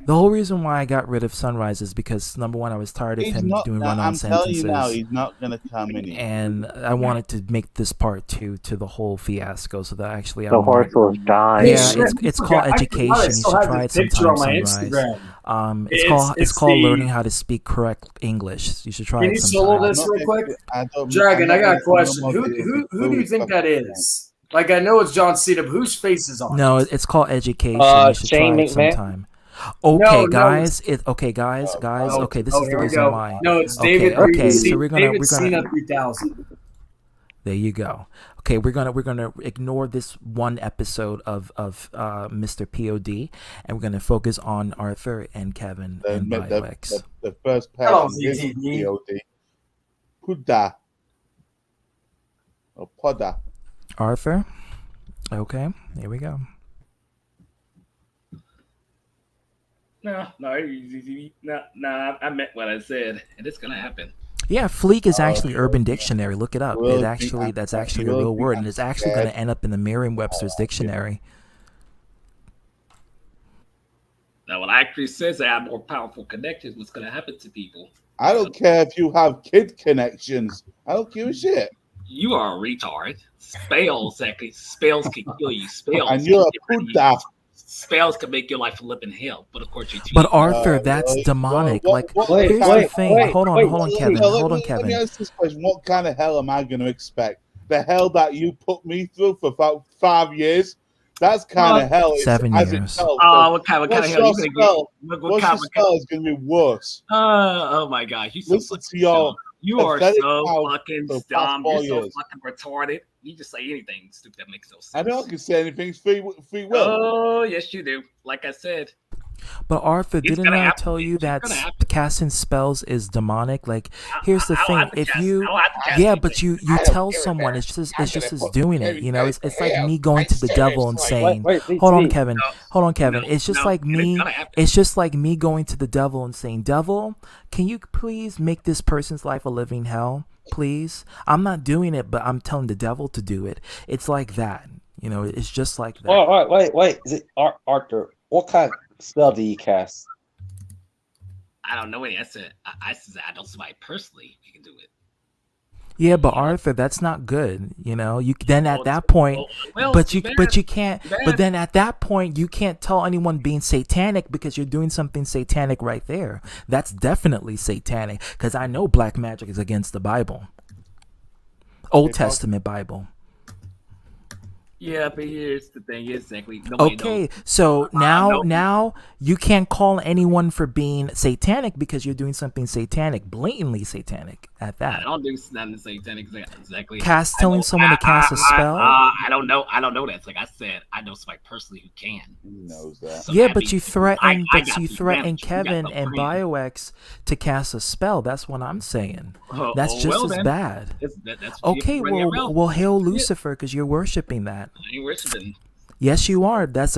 The whole reason why I got rid of Sunrise is because number one, I was tired of him doing run-on sentences. I'm telling you now, he's not gonna come in here. And I wanted to make this part two to the whole fiasco, so that actually the horse was dying. Yeah, it's called education. You should try it sometime, Sunrise. It's called learning how to speak correct English. You should try it sometime. Can you solo this real quick? Dragon, I got a question. Who do you think that is? Like I know it's John Cena, but whose face is on? No, it's called education. You should try it sometime. Okay, guys. Okay, guys. Okay, this is the reason why. No, it's David. Okay, so we're gonna. Cena 3000. There you go. Okay, we're gonna ignore this one episode of Mr. POD, and we're gonna focus on Arthur and Kevin and BioX. The first part is POD. Puda. Or Poda. Arthur. Okay, here we go. No, I meant what I said, and it's gonna happen. Yeah, fleek is actually Urban Dictionary. Look it up. That's actually a real word, and it's actually going to end up in the Merriam-Webster's dictionary. Now, when it actually says I have more powerful connections, what's going to happen to people? I don't care if you have kid connections. I don't give a shit. You are a retard. Spells can kill you. Spells. And you're a puta. Spells can make your life live in hell, but of course you. But Arthur, that's demonic. Here's the thing. Hold on, Kevin. Let me ask this question: what kind of hell am I going to expect? The hell that you put me through for about 5 years? That's kind of hell. 7 years. What kind of hell are you going to get? What's your spell is going to be worse? Oh my gosh! Listen to y'all. You are so fucking dumb. You're so fucking retarded. You just say anything stupid that makes no sense. I don't can say anything. Free will. Oh, yes, you do. Like I said, But Arthur, It's didn't gonna I happen. tell you It's that gonna happen. casting spells is demonic? Like, here's the I don't thing: have to if cast. you, I don't have to cast yeah, anything. but you I don't tell give a someone, damn. it's I'm just gonna as put doing it. Kevin You know, Kelly it's for like hell. me going I to the said devil it's and like saying, Wait, "Hold on, DT. Kevin. Hold on, Kevin." It's just like It is me. gonna happen. It's just like me going to the devil and saying, "Devil, can you please make this person's life a living hell, please?" I'm not doing it, but I'm telling the devil to do it. It's like that. You know, it's just like that. Oh, wait. Is it Arthur? What kind of spell do you cast? I don't know any. I said I know somebody personally who can do it. Yeah, but Arthur, that's not good. You know, you then at that point, but you can't. But then at that point, you can't tell anyone being satanic because you're doing something satanic right there. That's definitely satanic because I know black magic is against the Bible, Old Testament Bible. Yeah, but here's the thing: exactly. Nobody knows. Okay, so now you can't call anyone for being satanic because you're doing something satanic, blatantly satanic at I that. don't do nothing satanic exactly. Telling someone to cast a spell. I don't know. I don't know that. It's like I said, I know somebody personally who can. He knows that. So Yeah, that but means you threaten, I got the advantage. You got Kevin the and plan. BioX to cast a spell. That's what I'm saying. That's Oh, just well as then. bad. That's what Okay, you have to run well, hail Lucifer because you're worshiping that. I ain't worshiping. Yes, you are. That's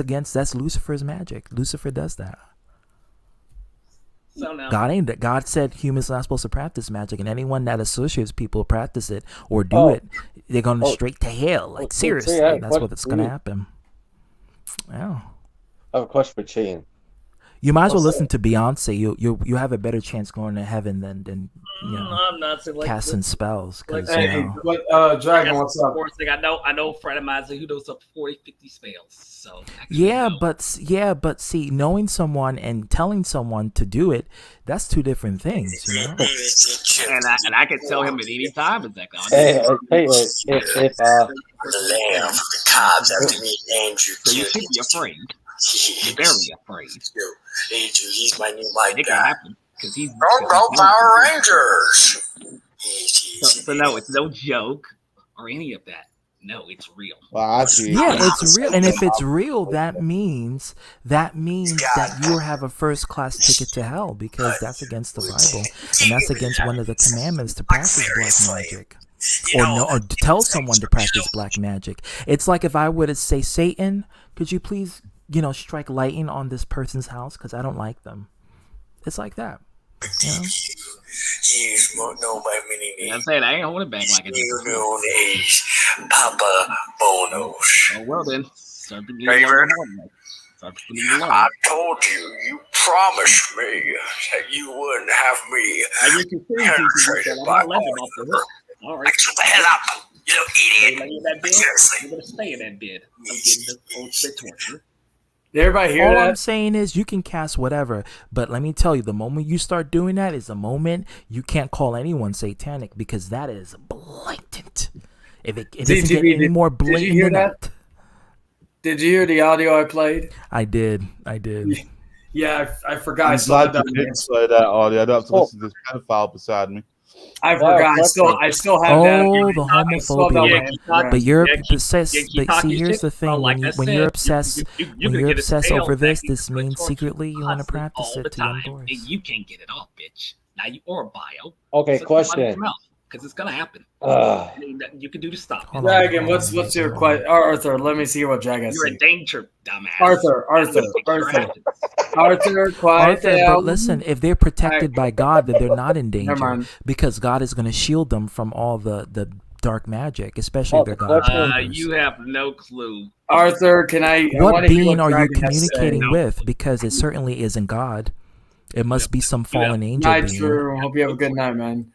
Lucifer's magic. Lucifer does that. So now, God said humans are not supposed to practice magic, and anyone that associates people practice it or do it, they're going straight to hell. Like seriously, that's what's going to happen. Yeah. I have a question for Chain. You might as well listen to Beyonce. You have a better chance going to heaven than I'm not saying like casting spells. Cause, Hey, Dragon, what's up? Thing, I know a friend of mine who knows up 40, 50 spells. So but see, knowing someone and telling someone to do it, that's two different things, you know. And I can tell him at any time exactly. If the lamb, the cops after me, Andrew. So you should be afraid. You're very afraid. Andrew, he's my new mic guy. Happen, he's don't go Power Rangers. So no, it's no joke or any of that. No, it's real. Well, it's real, and if it's real, that means that you have a first class ticket to hell because that's against the Bible, and that's against one of the commandments to practice black magic, or to tell someone to practice black magic. It's like if I were to say, Satan, could you please, strike lightning on this person's house because I don't like them. It's like that. You know? He's known by many names. I'm saying I ain't holding back like He's known as Papa Bonos. Oh well then. I told you, you promised me that you wouldn't have me penetrated by Oliver. Alright. Shut the hell up, you little idiot. Seriously. You're gonna stay in that bed. I'm getting the ultimate torture. Did everybody hear All that? I'm saying is you can cast whatever, but let me tell you, the moment you start doing that is the moment you can't call anyone satanic because that is blatant. If it doesn't get any more blatant than that. Did you hear the audio I played? I did. Yeah, I forgot. I'm glad you did play that audio. I don't have to listen to this pedophile beside me. I forgot. I still have that. Oh, the homophobia. But see, here's the thing: when you're obsessed over this means secretly you want to practice it to indoors. And you can't get it off, bitch. Now you or bio. Okay, question. Because it's gonna happen. You can do to stop. Dragon, what's your question? Arthur, let me see what Dragon has. You're a danger, dumbass. Arthur, quiet down. But listen, if they're protected by God, then they're not in danger because God is going to shield them from all the dark magic, especially if they're God. You have no clue. Arthur, can I? What being are you communicating with? Because it certainly isn't God. It must be some fallen angel. Night, True. Hope you have a good night, man.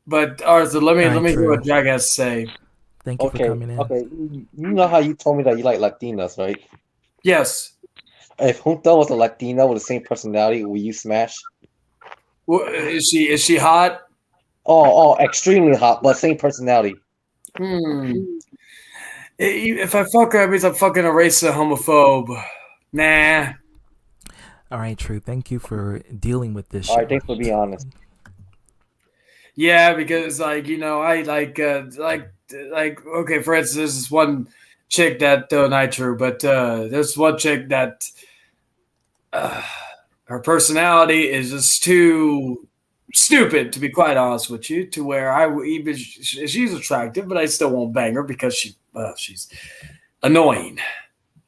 But Arthur, let me hear what Drag has to say. Thank you for coming in. Okay, you know how you told me that you like Latinas, right? Yes. If Junta was a Latina with the same personality, will you smash? Well, is she hot? Oh, extremely hot, but same personality. If I fuck her, that means I'm fucking a racist homophobe. Nah. All right, True. Thank you for dealing with this. All right, thanks for being honest. Yeah, because I like okay, for instance, there's this one chick that not true, but there's one chick that her personality is just too stupid, to be quite honest with you, to where she's attractive, but I still won't bang her because she's annoying.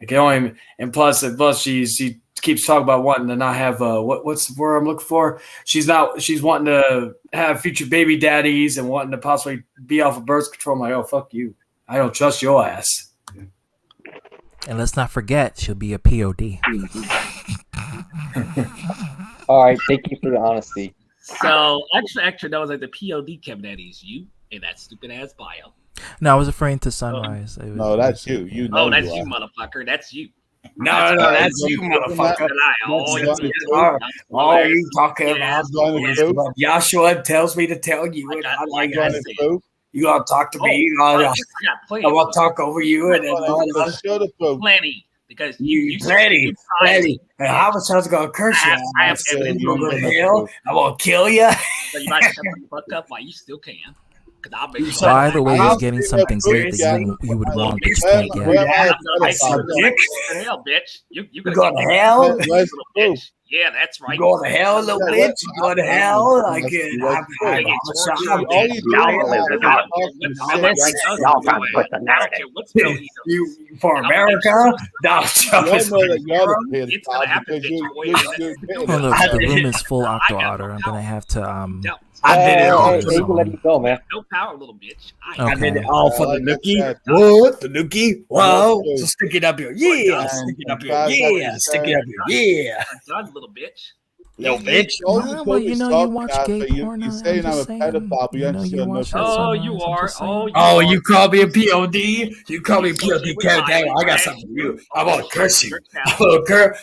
Annoying, and plus she keeps talking about wanting to not have what's the word I'm looking for? She's wanting to have future baby daddies and wanting to possibly be off of birth control. I'm like, oh fuck you. I don't trust your ass. And let's not forget, she'll be a POD. All right, thank you for the honesty. So extra knows like the POD Kevin Daddy is you in that stupid ass bio. No, I was referring to Sunrise. No, that's you. You know. Oh, that's you, motherfucker. That's you. No, that's you, motherfucker. All you talking about is what Joshua tells me to tell you, and I like that. You gotta talk to me. I want to talk over you, and plenty. Because you plenty. And how much I was gonna curse you? I have you go to hell. I'm gonna kill you. So you might shut the fuck up while you still can. By the way, you're getting something great that you would want, but you can't get. Hell, bitch. You go to hell? Yeah, that's right. You go to hell, little bitch. You go to hell. Like you for America? Donald Trump is it's gonna happen. Hold up, the room is full, Octo Otter. I'm gonna have to I did it all. Let you go, man. No power, little bitch. I did it all for the nookie. What? The nookie? Wow. So stick it up here. Yeah. Stick it up here. Yeah. Stick it up here. Yeah. Done, little bitch. Little bitch. Well, you watch gay porn. You're saying I'm a pedophile, but you watch that. Oh, you are. Oh, you call me a POD? You call me a POD? Kevin, I got something for you. I want to curse you. I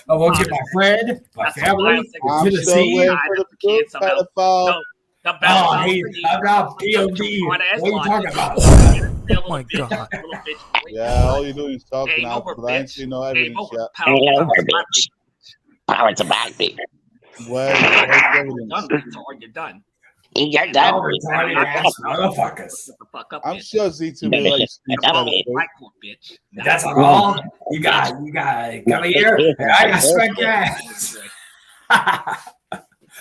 want to get my friend, my family, Tennessee. Pedophile. I'm not POD. What are you talking about? Oh my god. Yeah, all you do is talking out, but I ain't seen no evidence yet. Power to back me. Well, you're done. You're done. Motherfuckers. I'm sure Z2B likes bitch. That's wrong. You got come here. I got smack your ass.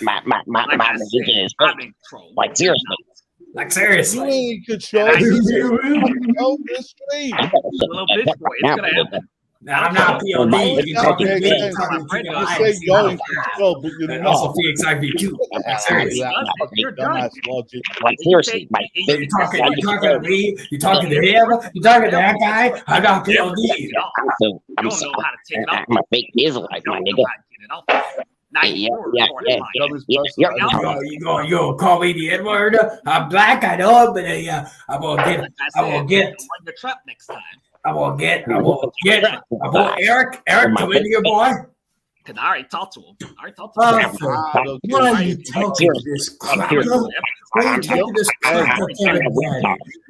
My religion is fake. Like seriously. Like seriously. You ain't control the stream. Little bitch boy, it's gonna happen. Now, I'm not POD. You talking to me? You say you're in control, but you're not. Also, PXIVQ. Seriously. You're done. Like seriously, you talking to me? You talking to him? You talking to that guy? I'm not POD. I'm a fake Israelite, my nigga. You gonna call me the N-word? I'm black, I know it, but I'm gonna get the trap next time. I want Eric, come in here, boy. Cause I already talked to him. Why are you talking to this cracker? Why are you talking to this cracker?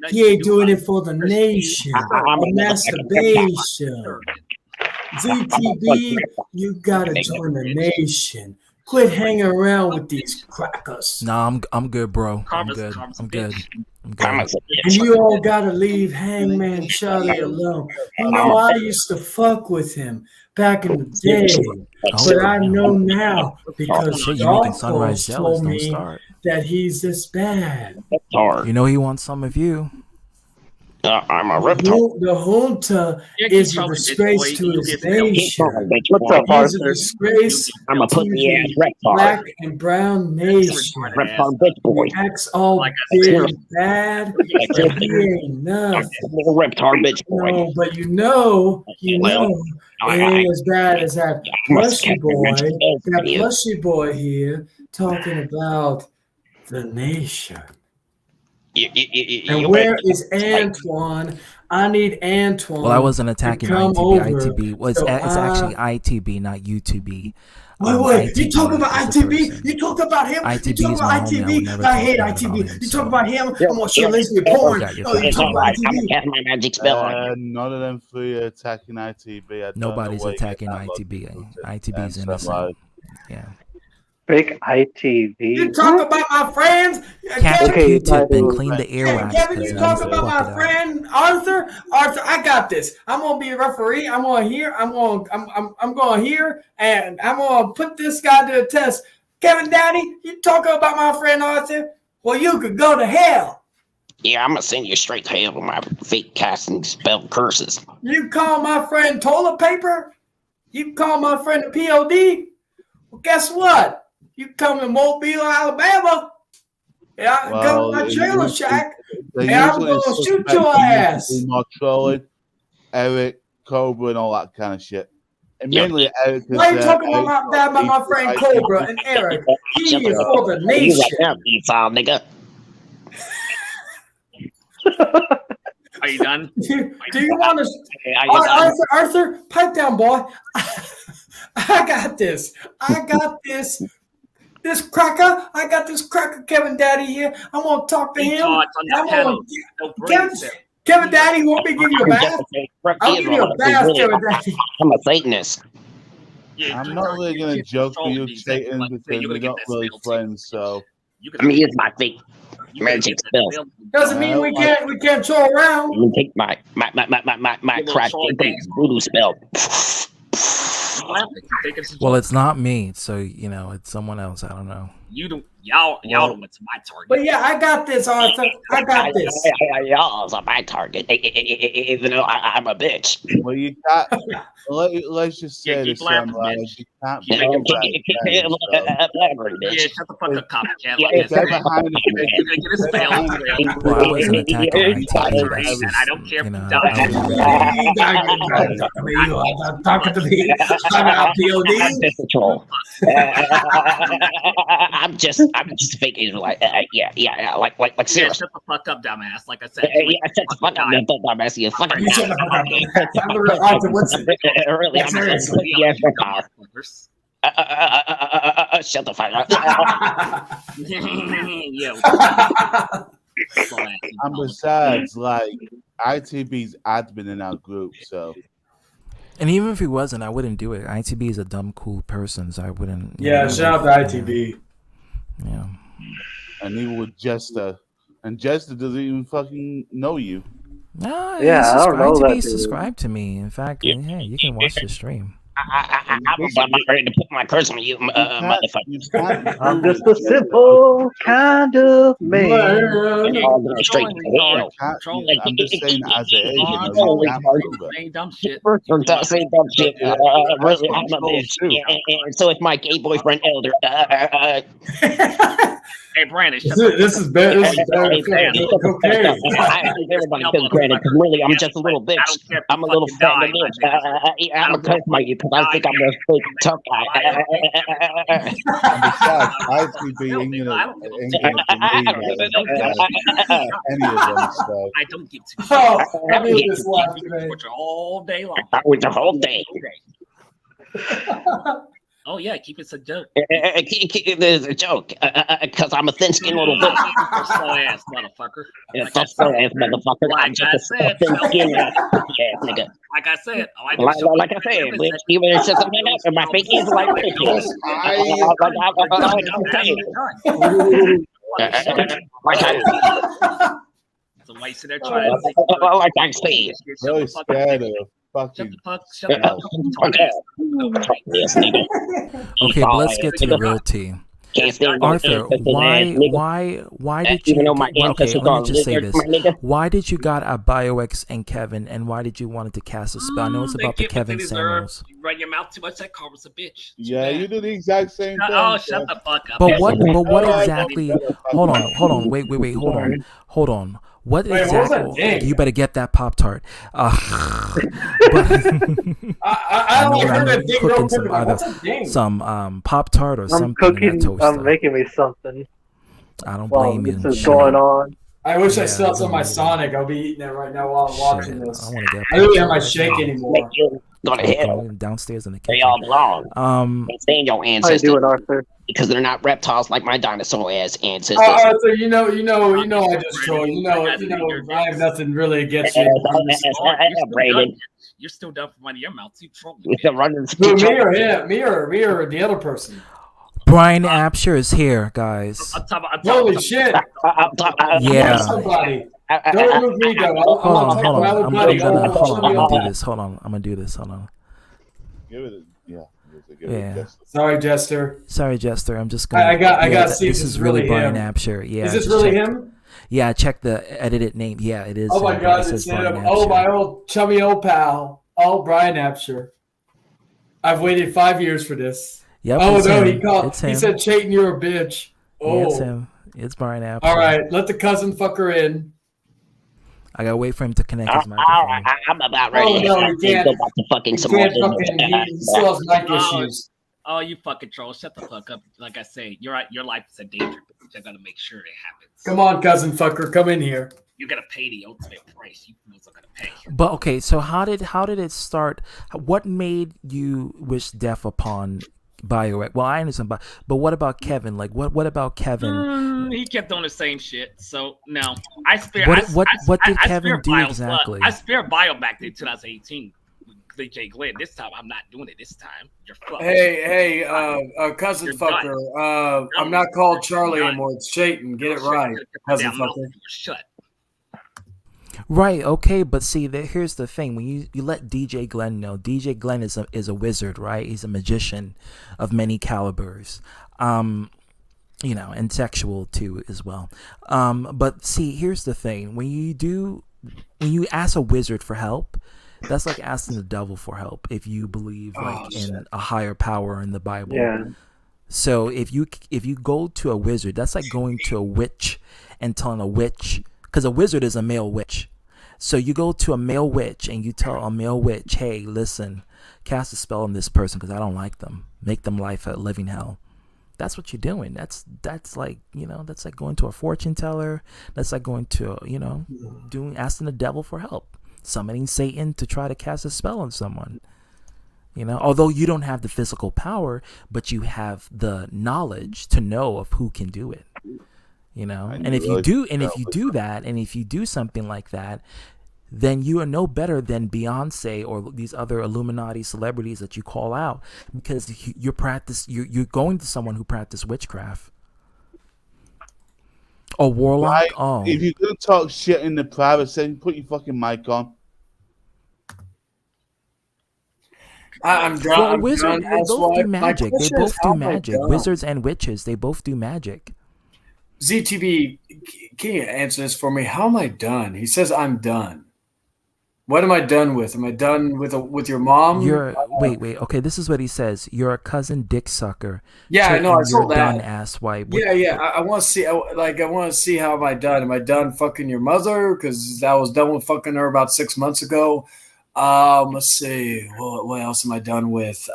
He ain't doing it for the nation. For masturbation. ZTB, you gotta join the nation. Quit hanging around with these crackers. Nah, I'm good, bro. I'm good. And you all gotta leave Hangman Charlie alone. You know, I used to fuck with him back in the day, but I know now because Dark Horse told me that he's this bad. You know he wants some of you. I'm a reptile. The junta is a disgrace to his nation. What's up, He's a disgrace I'm a to pussy ass the reptile. black and brown nation. Reptile bitch boy. He acts all big and bad, but he ain't nothing. Reptile bitch boy. No, but you know, it ain't as bad as that plushy boy. That plushy boy here talking about the nation. And where is Antoine? I need Antoine. Well, I wasn't attacking ITB. Well, it's actually ITB, not UTB. Wait. You talk about ITB? You talk about him? ITB you talk about ITB? I hate ITB. You talk about him? I'm gonna share lesbian porn. You talk about ITB? None of them three are attacking ITB. Nobody's attacking ITB. ITB's innocent. Yeah. Fake ITV. You talk about my friends. Catch a Okay, Q-tip and Bible. clean the earwax Kevin, because you it talk needs to about pluck it my out. friend Arthur. Arthur, I got this. I'm gonna be a referee. I'm gonna hear. I'm gonna hear, and I'm gonna put this guy to the test. Kevin, Daddy, you talk about my friend Arthur. Well, you could go to hell. Yeah, I'm gonna send you straight to hell with my fake casting spell curses. You call my friend toilet paper. You call my friend the POD. Well, guess what? You come to Mobile, Alabama. Yeah, I come to my trailer shack. They And I'm usually gonna suspect shoot your you to ass. do more trolling, Eric, Cobra, and all that kind of shit. And mainly Eric. Why are you talking about my friend Cobra and Eric? He is for the nation. You right now, Esau, nigga. Are you done? Do you want to? Arthur, pipe down, boy. I got this. This cracker. I got this cracker, Kevin Daddy here. I'm gonna talk to him. Kevin Daddy, you want me to give you a bath? I'll give you a bath, Kevin Daddy. I'm a Satanist. I'm not really gonna joke with you, Satan, because we're not really friends. So I mean, it's my fake magic spell. Doesn't mean we can't troll around. Let me take my crack voodoo spell. Well, it's not me, so it's someone else. I don't know. You don't. Y'all don't went to my target. But yeah, I got this, Arthur. I got this. Y'all's on my target, even though I'm a bitch. Well, you got. Let's just say this, Sunrise. You can't be Yeah, shut the fuck up, copycat. Well, I wasn't attacking ITV. And I don't care if I'm talking to me. I'm just a fake Israelite. Yeah, like seriously. Shut the fuck up, dumbass. Like I said. Yeah, shut the fuck up, dumbass. You fucking. Shut the fuck up. Really, I'm shut the fuck up. And besides, like ITB's admin in our group, so. And even if he wasn't, I wouldn't do it. ITB is a dumb, cool person, so I wouldn't. Yeah, shout out to ITB. Yeah. And he would Jester, and Jester doesn't even fucking know you. No, yeah, I don't know that. ITB subscribed to me. In fact, yeah, you can watch the stream. I'm ready to put my curse on you, motherfucker. I'm just a simple kind of man. I'm just saying as it is. Dumb shit. Say dumb shit. Really, I'm a bitch. And so is my gay boyfriend, Elder. Hey, Brandon, This is bad. I think everybody feels granted because really, I'm just a little bitch. I'm a little fat bitch. I'm a curse my because I think I'm a fake tough guy. And besides, ITB ain't gonna any of them. So I don't give two I mean, this live today. all day long. With the whole day. Oh yeah, keep it a joke. There's a joke because I'm a thin-skinned little bitch. Slow ass motherfucker. Slow ass motherfucker. I'm just a thin-skinned ass nigga. Like I said, like I said, bitch, even it's just a nigga, and my fake is like bitches. It's a waste of their time. Like I said. Really scared of fucking. Okay, but let's get to the real tea. Arthur, why did you? Okay, let me just say this. Why did you got a BioX and Kevin, and why did you wanted to cast a spell? I know it's about the Kevin Samuels. You run your mouth too much. That car was a bitch. Yeah, you do the exact same thing. Oh, shut the fuck up. But what exactly? Hold on. Wait. Hold on. What exactly? You better get that Pop-Tart. I don't heard that thing real quick. Some Pop-Tart or something. I'm making me something. I don't blame you. This is going on. I wish I still had some of my Sonic. I'll be eating it right now while I'm watching this. I want to get. I don't have my shake anymore. Go to hell. Downstairs in the They kitchen. all belong. They stay in your How you ancestors doing, Arthur? because they're not reptiles like my dinosaur ass ancestors. Arthur, you know, I just troll. You know, I have nothing really against you. Brandon. You're still dumb for money. Your mouth too trolling. With the running Who, me or him? Me or the other person? Brian Apsher is here, guys. Holy shit! Yeah. Somebody. Don't remove me, though. I Hold want on, to hold talk to my on. other I'm buddy. gonna hold Show on. me I'm all gonna do that. this. Hold on. I'm gonna do this. Hold on. Give it, yeah. Yeah. Sorry, Jester. Sorry, Jester. I'm just gonna. I got to see if This is really Brian him. Apsher. Yeah. Is this just really checked- him? Yeah, I checked the edited name. Yeah, it is. Oh my him, but God! it says It's Brian him. Oh, Apsher. my old chummy old pal. Oh, Brian Apsher. I've waited 5 years for this. Yep. Oh it's no, him. he called. It's He him. said, "Chayton, you're a bitch." Oh, Yeah, it's him. It's Brian Apsher. all right. Let the cousin fucker in. I gotta wait for him to connect his All microphone. right, I'm about Oh ready. no, he can't. Go back to fucking He some more can't fucking. He still has mic issues. Oh, you fucking troll! Shut the fuck up. Like I say, your life is a danger. But I gotta make sure it happens. Come on, cousin fucker, come in here. You gotta pay the ultimate price. You fools are gonna pay. But okay, so how did it start? What made you wish death upon Bioware? Well, I understand, but what about Kevin? Like, what about Kevin? He kept doing the same shit. So no, I spare. What did I Kevin spare do Bio, exactly? I spare Bio back in 2018. DJ Glenn. This time I'm not doing it. This time you're fucked. Hey, cousin You're fucker. I'm not called Charlie anymore. It's Chayton. Get it right, cousin fucker. Shut. Right. Okay. But see, here's the thing: when you let DJ Glenn know, DJ Glenn is a wizard, right? He's a magician of many calibers. You know, and sexual too as well. But see, here's the thing: when you ask a wizard for help, that's like asking the devil for help if you believe in a higher power in the Bible. Yeah. So if you go to a wizard, that's like going to a witch and telling a witch, because a wizard is a male witch. So you go to a male witch and you tell a male witch, hey, listen, cast a spell on this person because I don't like them. Make them life a living hell. That's what you're doing. That's like, that's like going to a fortune teller. That's like going to, asking the devil for help. Summoning Satan to try to cast a spell on someone. Although you don't have the physical power, but you have the knowledge to know of who can do it. And if you do that, and if you do something like that, then you are no better than Beyonce or these other Illuminati celebrities that you call out, because you're going to someone who practiced witchcraft. A warlock? Like, if you're gonna talk shit in the private setting, put your fucking mic on. I'm done. Well, I'm wizard, done, they both do housewife. My magic. They question both is, do how am I magic. done? Wizards and witches, they both do magic. ZTB, can you answer this for me? How am I done? He says I'm done. What am I done with? Am I done with your mom? Wait. Okay, this is what he says. You're a cousin dick sucker. Yeah, I know. I saw You're that. done, asswipe. Yeah. I want to see. I want to see how am I done? Am I done fucking your mother? Because I was done with fucking her about 6 months ago. Let's see. What else am I done with?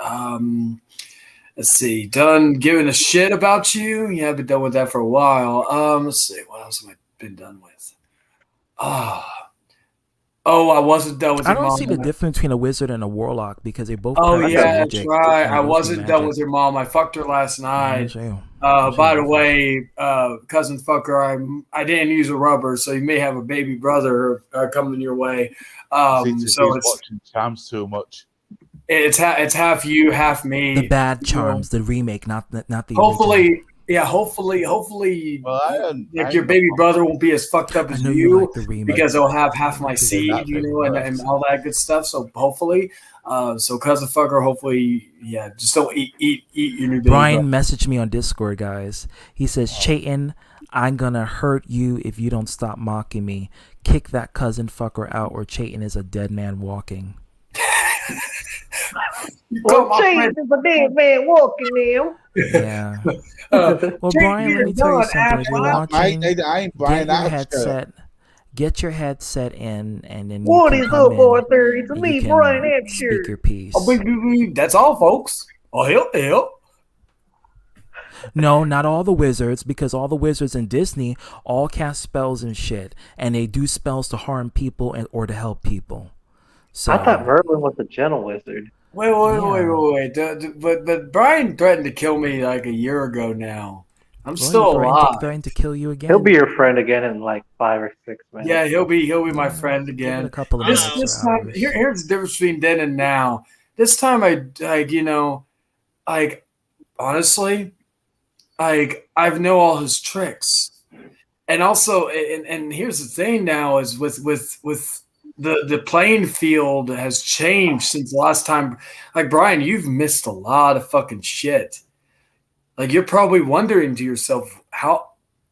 Let's see. Done giving a shit about you. Yeah, I've been done with that for a while. Let's see. What else have I been done with? Oh, I wasn't done with I your don't mom. see the difference between a wizard and a warlock because they both. Oh practice yeah, magic, that's right. and they I both do wasn't done magic. with your mom. I fucked her last night. Shame. By the way, cousin fucker, I didn't use a rubber, so you may have a baby brother coming your way. So He's it's watching Champs too much. it's half you, half me. The Bad Charms, the remake, not the Hopefully, original. yeah. Hopefully, I your baby brother won't be as fucked up as know you, you like the remake. because they'll have half my Because they're seed, not very and all that good stuff. So hopefully, so cousin fucker, hopefully, yeah, just don't eat your new baby Brian brother. messaged me on Discord, guys. He says, Chayton, I'm gonna hurt you if you don't stop mocking me. Kick that cousin fucker out, or Chayton is a dead man walking. Well, Chayton is a dead man walking now. Yeah. Well, Brian, let me tell you something. If you're watching, I ain't Brian get your Asher. headset. Get your headset in, and then What you is can up, come in Arthur? It's and me, you can Brian Apsher. speak your piece. That's all, folks. Oh, help. No, not all the wizards, because all the wizards in Disney all cast spells and shit, and they do spells to harm people or to help people. So I thought Merlin was a gentle wizard. Wait. But Brian threatened to kill me like a year ago now. I'm Well, still he alive. threatened to kill you again. He'll be your friend again in like 5 or 6 minutes. Yeah, he'll be my friend Give it again. a couple of This minutes or time, hours. here's the difference between then and now. This time, honestly, like I've know all his tricks. And also, and here's the thing now is with the playing field has changed since the last time. Like Brian, you've missed a lot of fucking shit. Like you're probably wondering to yourself,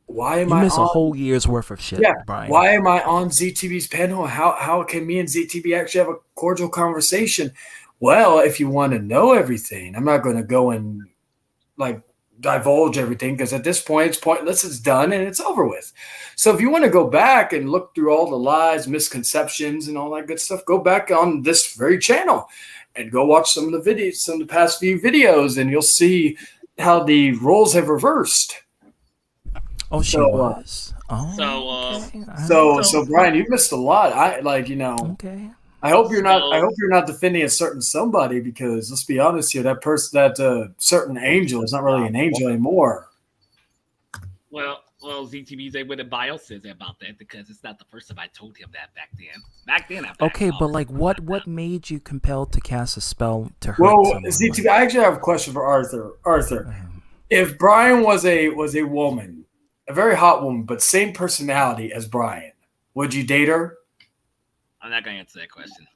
why am You I miss a on? whole year's worth of shit, Yeah, Brian. why am I on ZTV's panel? How can me and ZTV actually have a cordial conversation? Well, if you want to know everything, I'm not going to go and like divulge everything because at this point it's pointless. It's done and it's over with. So if you want to go back and look through all the lies, misconceptions, and all that good stuff, go back on this very channel and go watch some of the videos, some of the past few videos, and you'll see how the roles have reversed. Oh, she was. So Brian, you missed a lot. Okay. I hope you're not defending a certain somebody because let's be honest here, that person, that certain angel is not really an angel anymore. Well, ZTV's able to bio says about that because it's not the first time I told him that back then. Back then, Okay, but like, what made you compelled to cast a spell to hurt Well, someone? ZTV, I actually have a question for Arthur. Arthur, if Brian was a woman, a very hot woman, but same personality as Brian, would you date her? I'm not going to answer that question.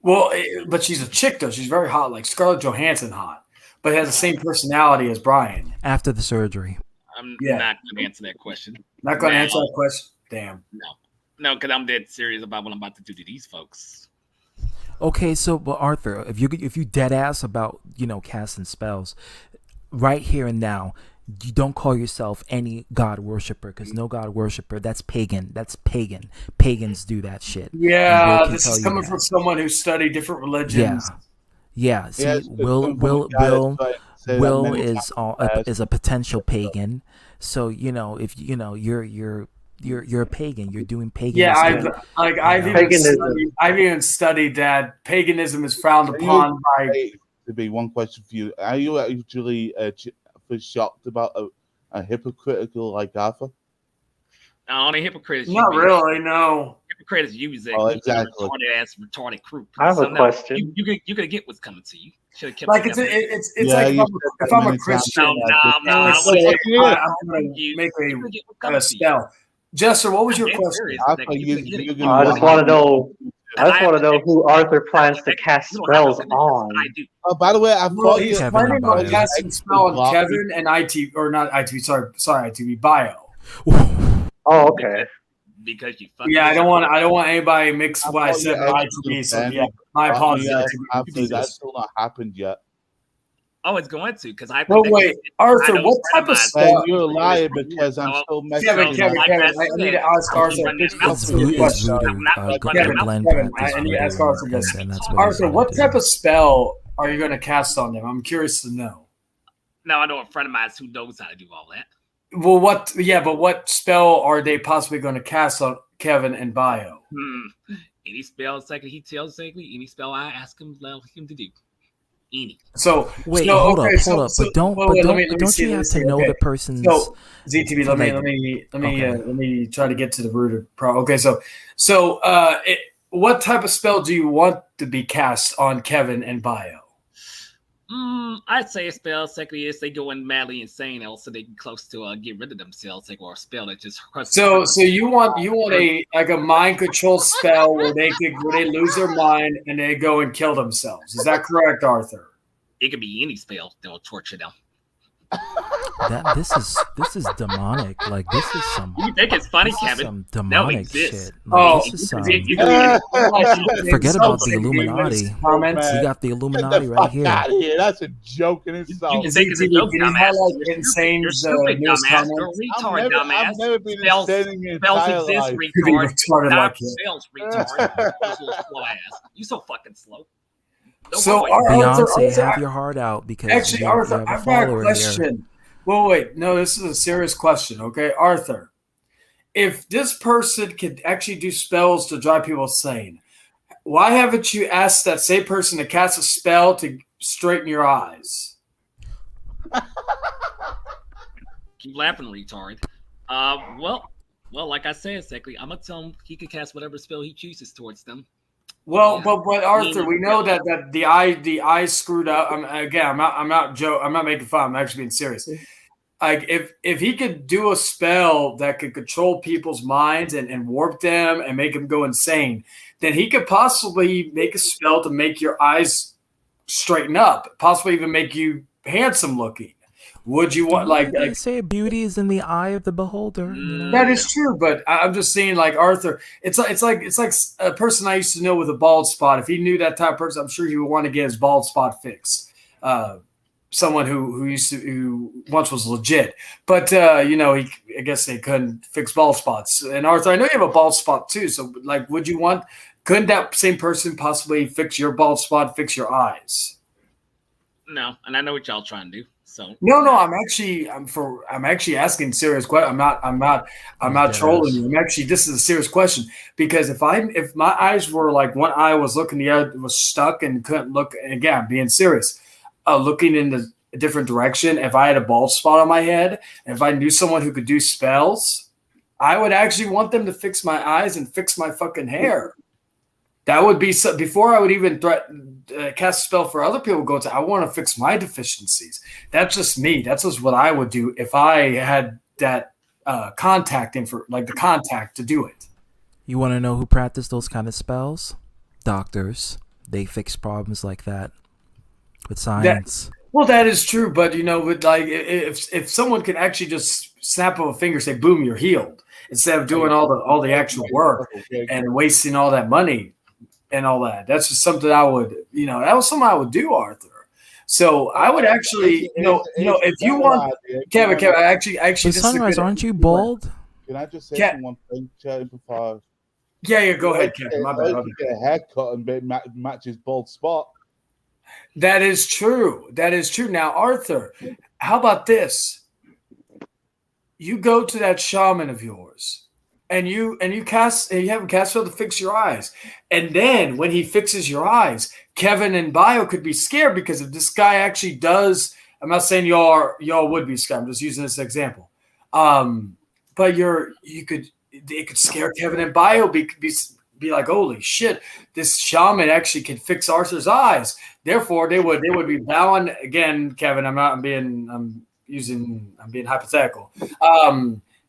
Well, but she's a chick though. She's very hot, like Scarlett Johansson hot, but has the same personality as Brian. After the surgery. I'm not going to answer that question. Not going to answer that question? Damn. No, because I'm dead serious about what I'm about to do to these folks. Okay, so but Arthur, if you dead ass about casting spells, right here and now, you don't call yourself any god worshiper because no god worshiper, that's pagan. That's pagan. Pagans do that shit. Yeah, this is coming from someone who studied different religions. Yeah. See, Will is a potential pagan. So if you're a pagan. You're doing pagan. Yeah, I've even studied that paganism is frowned upon by. To be one question for you: are you actually shocked about a hypocritical like Arthur? Only hypocrites. Not really, no. Hypocrites use it. Exactly. Retarded crew. I have a question. You could get what's coming to you. Should have kept like it it's like if I'm a Christian, I'm going to make a spell. Jester, what was your question? I just want to know. I just want to know who Arthur plans to cast spells on. Oh, by the way, I thought he's planning on casting spell on Kevin and IT, or not ITV. Sorry, ITV Bio. Oh, okay. Because you. Yeah, I don't want anybody mixed what I said with ITV. So yeah, my apologies. That's still not happened yet. Oh, it's going to because I. Well, wait, Arthur, what type of spell? You're a liar because I'm still messing. Kevin, I need to ask Arthur. I need to ask Arthur this. Arthur, what type of spell are you going to cast on them? I'm curious to know. Now I know a friend of mine who knows how to do all that. Well, what spell are they possibly going to cast on Kevin and Bio? Any spell, he tells any spell I ask him, allow him to do. Any. So wait, hold up. But don't you have to know the person's? So ZTV, let me try to get to the root of the problem. Okay, so what type of spell do you want to be cast on Kevin and Bio? I'd say a spell secondly is they go in madly insane, else they can close to get rid of themselves, or a spell that just. So you want a mind control spell where they lose their mind and they go and kill themselves. Is that correct, Arthur? It could be any spell that will torture them. This is demonic. Like this is some. You think it's funny, Kevin? Some demonic shit. Like, this is some. Forget about the Illuminati. We got the Illuminati right here. Out of here. That's a joke in itself. You can think it's a joke, dumbass. Insane, you're stupid, dumbass. You're a retard, dumbass. I've never been spells exist, retard. Not spells, retard. Slow ass. You so fucking slow. So Beyonce, have your heart out because actually, Arthur, I've got a question. Here. Well, wait, no, this is a serious question. Okay, Arthur, if this person could actually do spells to drive people insane, why haven't you asked that same person to cast a spell to straighten your eyes? Keep laughing, retard. Well, like I said, exactly. I'm gonna tell him he can cast whatever spell he chooses towards them. Well, but Arthur, we know that the eye screwed up. I'm not making fun. I'm actually being serious. Like if he could do a spell that could control people's minds and warp them and make them go insane, then he could possibly make a spell to make your eyes straighten up, possibly even make you handsome looking. Would you want They say beauty is in the eye of the beholder. You know? That is true, but I'm just saying, like Arthur, it's like a person I used to know with a bald spot. If he knew that type of person, I'm sure he would want to get his bald spot fixed. Someone who once was legit, but I guess they couldn't fix bald spots. And Arthur, I know you have a bald spot too. So, like, couldn't that same person possibly fix your bald spot, fix your eyes? No, and I know what y'all trying to do. So no, I'm actually asking serious question. I'm not trolling you. This is a serious question because if my eyes were like one eye was looking, the other was stuck and couldn't look. And again, I'm being serious, looking in a different direction. If I had a bald spot on my head, and if I knew someone who could do spells, I would actually want them to fix my eyes and fix my fucking hair. That would be before I would even cast a spell for other people. I want to fix my deficiencies. That's just me. That's just what I would do if I had that contact the contact to do it. You want to know who practice those kind of spells? Doctors. They fix problems like that with science. That is true, but if someone could actually just snap of a finger, say boom, you're healed, instead of doing all the actual work and wasting all that money. And all that. That's just something I would, that was something I would do, Arthur. So I would actually, if you want, Kevin, actually, Sunrise, aren't you bald? Can I just say one thing, Charlie, before? Yeah, go ahead, Kevin. My bad. Get a haircut and match his bald spot. That is true. Now, Arthur, how about this? You go to that shaman of yours. And you have him cast spell to fix your eyes. And then when he fixes your eyes, Kevin and Bio could be scared because if this guy actually does, I'm not saying y'all would be scared. I'm just using this example. But it could scare Kevin and Bio be like, holy shit, this shaman actually can fix Arthur's eyes. Therefore, they would be bowing again, Kevin. I'm being hypothetical.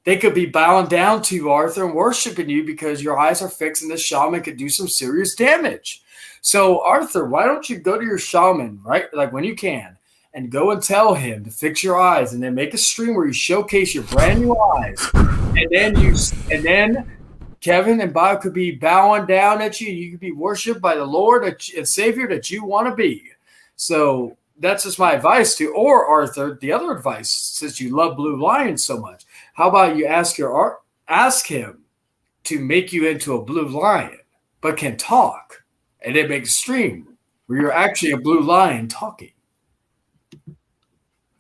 They could be bowing down to Arthur and worshiping you because your eyes are fixed and the shaman could do some serious damage. So, Arthur, why don't you go to your shaman, right? Like when you can, and go and tell him to fix your eyes and then make a stream where you showcase your brand new eyes. And then Kevin and Bob could be bowing down at you. You could be worshipped by the Lord and Savior that you want to be. So that's just my advice to, or Arthur, the other advice, since you love Blue Lion so much, how about you ask him to make you into a blue lion, but can talk, and then make a stream where you're actually a blue lion talking.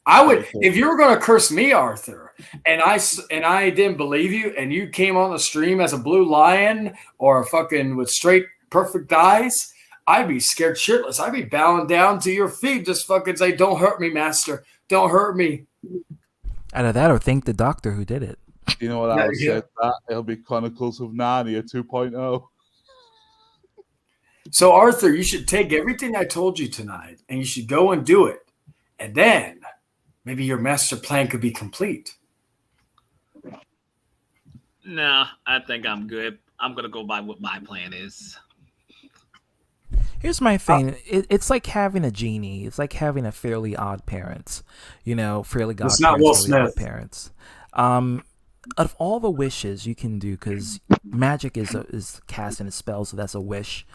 I would, if you were going to curse me, Arthur, and I didn't believe you, and you came on the stream as a blue lion or fucking with straight perfect eyes, I'd be scared shitless. I'd be bowing down to your feet, just fucking say, "Don't hurt me, master. Don't hurt me." Either that or thank the doctor who did it. You know what I would say? That it'll be Chronicles of Narnia 2.0. So, Arthur, you should take everything I told you tonight, and you should go and do it, and then maybe your master plan could be complete. No, I think I'm good. I'm gonna go by what my plan is. Here's my thing. It's like having a genie. It's like having a Fairly Odd Parents. Fairly Odd It's not Will Smith. Parents. Of all the wishes you can do, because magic is casting a spell, so that's a wish.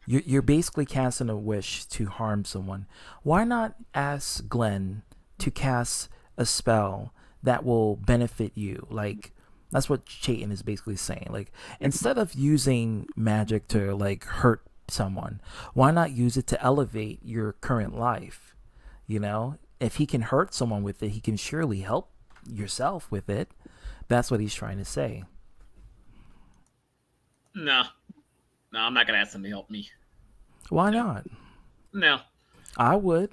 You're basically casting a wish to harm someone. Why not ask Glenn to cast a spell that will benefit you? Like, that's what Chayton is basically saying. Like, instead of using magic to like hurt someone, why not use it to elevate your current life? If he can hurt someone with it, he can surely help yourself with it. That's what he's trying to say. No, I'm not gonna ask him to help me. Why not? No, I would.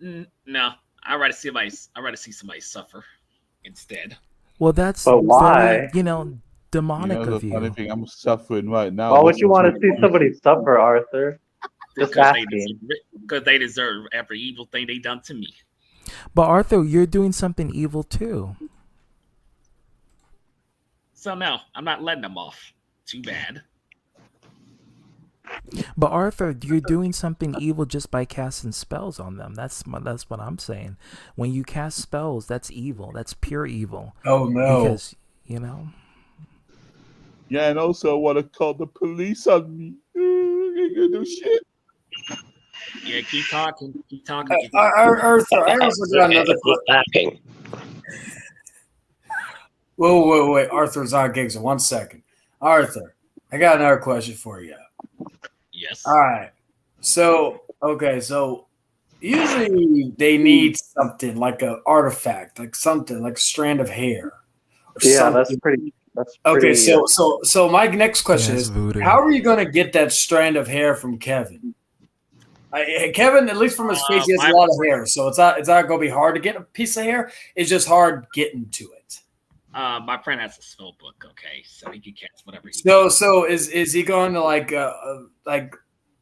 No, I'd rather see somebody suffer instead. Well, that's but why? demonic You know, of the funny you. thing, I'm suffering right now. Why would you listening want to see somebody suffer, Arthur? Just asking. Because they deserve every evil thing they done to me. But Arthur, you're doing something evil too. So no, I'm not letting them off. Too bad. But Arthur, you're doing something evil just by casting spells on them. That's what I'm saying. When you cast spells, that's evil. That's pure evil. Oh no! Because you know. Yeah, and also I want to call the police on me. Ain't gonna do shit. Yeah, keep talking. Keep talking. Arthur, I also got another question. Wait. Arthur's on gigs in 1 second. Arthur, I got another question for you. Yes. All right. So usually they need something like an artifact, like something like a strand of hair. Or Yeah, something. that's Okay, pretty. so my next question Yeah, is, it's voodoo. how are you going to get that strand of hair from Kevin? Kevin, at least from his face, he has a lot of hair, so it's not going to be hard to get a piece of hair. It's just hard getting to it. My friend has a spell book, okay, so he can cast whatever he So is he going to like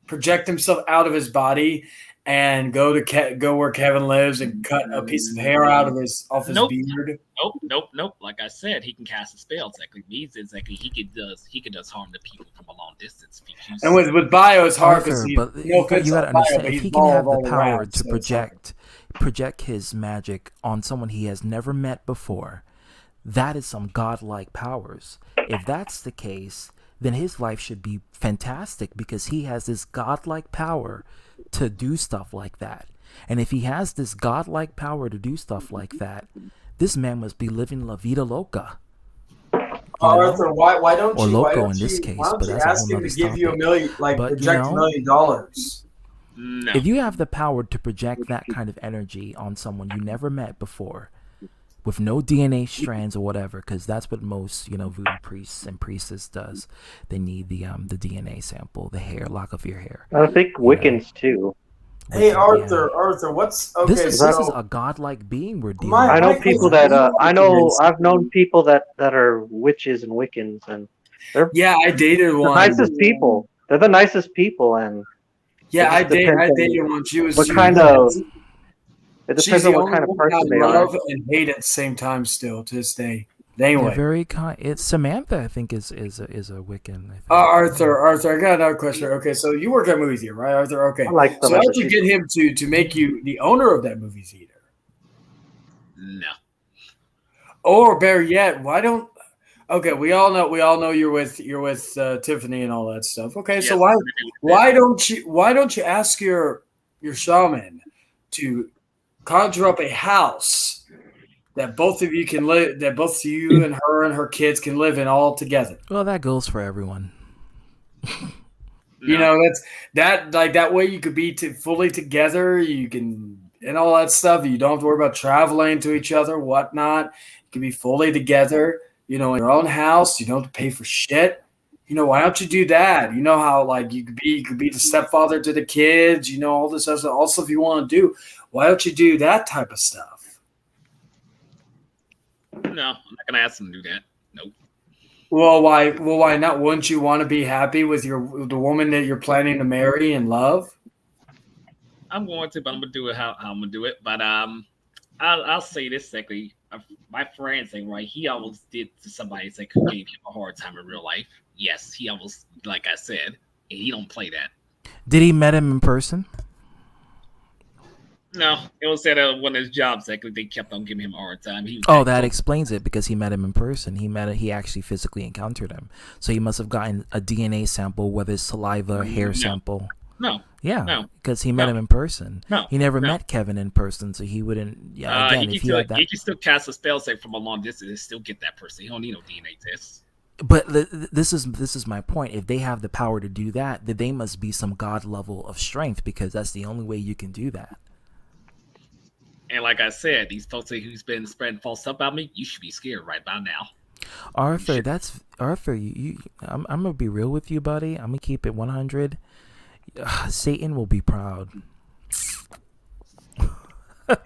project himself out of his body and go where Kevin lives and cut a piece of hair out of his beard? Nope. Like I said, he can cast a spell. Exactly means exactly he can does harm to people from a long distance. And with Bio, it's hard because Arthur, he but no offense you to gotta Bio, understand, but if he's he can have bald the all power around, to so it's hard. project his magic on someone he has never met before, that is some godlike powers. If that's the case, then his life should be fantastic because he has this godlike power to do stuff like that. And if he has this godlike power to do stuff like that, this man must be living la vida loca. Arthur, why don't or you loco in this case, but that's a ask whole him nother to give you topic. $1 million, But project $1 million? No. If you have the power to project that kind of energy on someone you never met before, with no DNA strands or whatever, because that's what most voodoo priests and priestess does. They need the DNA sample, the hair, lock of your hair. I think Wiccans too. Hey Arthur, what's okay? This is a godlike being we're dealing with. I know people that I've known people that are witches and Wiccans, and they're I dated the one. nicest people. They're the nicest people, and I it just depends on dated one. She was what kind of. It She's depends the on what only kind of woman I person they are. love and hate at the same time. Still to this day. They're Anyway, very kind. It's Samantha, I think, is a Wiccan. I think. Arthur, I got another question. Okay, so you work at movie theater, right, Arthur? Okay, I like so Samantha. how'd you get him to make you the owner of that movie theater? No. Or better yet, why don't? Okay, we all know you're with Tiffany and all that stuff. Okay, so why don't you ask your shaman to conjure up a house that both of you can live, that both you and her kids can live in all together? Well, that goes for everyone. You know, that way you could be fully together. You can and all that stuff. You don't have to worry about traveling to each other, whatnot. You can be fully together. In your own house. You don't have to pay for shit. Why don't you do that? You know how you could be the stepfather to the kids. All this other all stuff you want to do. Why don't you do that type of stuff? No, I'm not gonna ask them to do that. Nope. Well, why not? Wouldn't you want to be happy with the woman that you're planning to marry and love? I'm going to, but I'm gonna do it how I'm gonna do it. But I'll say this secondly. My friend saying right, he almost did to somebody who gave him a hard time in real life. Yes, he almost, like I said, and he don't play that. Did he met him in person? No, it was at one of his jobs. They kept on giving him a hard time. That explains it because he met him in person. He actually physically encountered him. So he must have gotten a DNA sample, whether it's saliva, hair sample. No. Yeah, No. because he met him in person. No. He never met Kevin in person, so he wouldn't. Yeah, again, he can still cast a spell from a long distance and still get that person. He don't need no DNA test. But this is my point. If they have the power to do that, then they must be some god level of strength because that's the only way you can do that. And like I said, these folks who's been spreading false stuff about me, you should be scared right by now. Arthur, I'm gonna be real with you, buddy. I'm gonna keep it 100. Satan will be proud.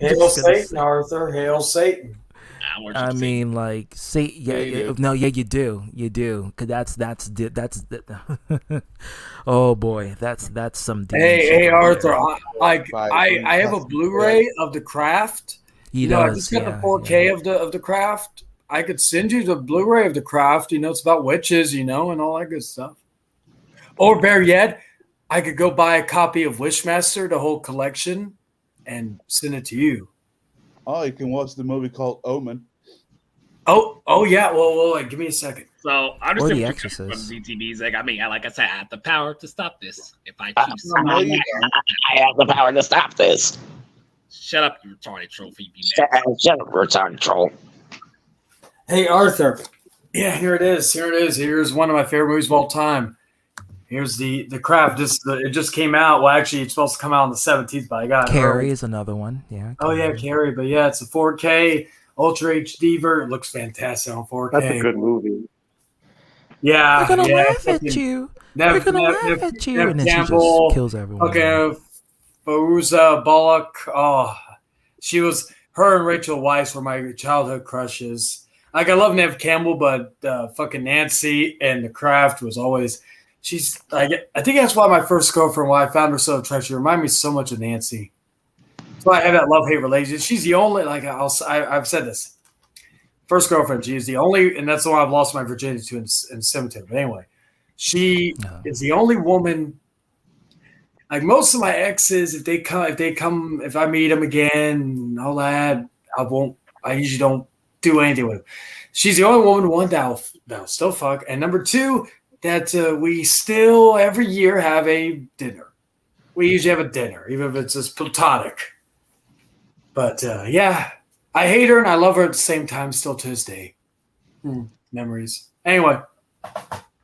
Hail Satan, Arthur. Hail Satan. want you I to say. mean, like, say, Yeah, you do. no, yeah, you do, cause that's oh boy, that's some demon Hey, shit hey, right Arthur. there. I have a Blu-ray of The Craft. He I does, just got the yeah, 4K of the Craft. I could send you the Blu-ray of The Craft. It's about witches, and all that good stuff. Or better yet, I could go buy a copy of Wishmaster, the whole collection, and send it to you. Oh, you can watch the movie called Omen. Oh yeah. Well, give me a second. So I understand The what you're Exorcist. saying from ZTB's. Like, I mean, like I said, I have the power to stop this. If I I keep have the power to stop this. Shut up, you retarded troll. Shut up, retarded troll. Hey, Arthur. Yeah, here it is. Here's one of my favorite movies of all time. Here's the Craft. It just came out. Well, actually, it's supposed to come out on the 17th, but I got it Carrie early. is another one. Yeah. Oh yeah, Carrie. But yeah, it's a 4K Ultra HD version. It looks fantastic on 4K. That's a good movie. Yeah, We're gonna yeah. laugh at you. We're gonna laugh at you, and then she Campbell, just kills everyone. Okay, Fairuza Bullock. Oh, her and Rachel Weisz were my childhood crushes. Like, I love Nev Campbell, but fucking Nancy and The Craft was always. She's like, I think that's why my first girlfriend, why I found her so attractive. She reminded me so much of Nancy. That's why I have that love-hate relationship. She's the only, like I've said this. First girlfriend, she's the only, and that's the one I've lost my virginity to in cemetery. But anyway, she is the only woman. Like most of my exes, if I meet them again, and all that, I usually don't do anything with them. She's the only woman, that'll still fuck. And number two, that we still every year have a dinner. We usually have a dinner, even if it's just platonic. But yeah, I hate her and I love her at the same time, still to this day. Memories. Anyway,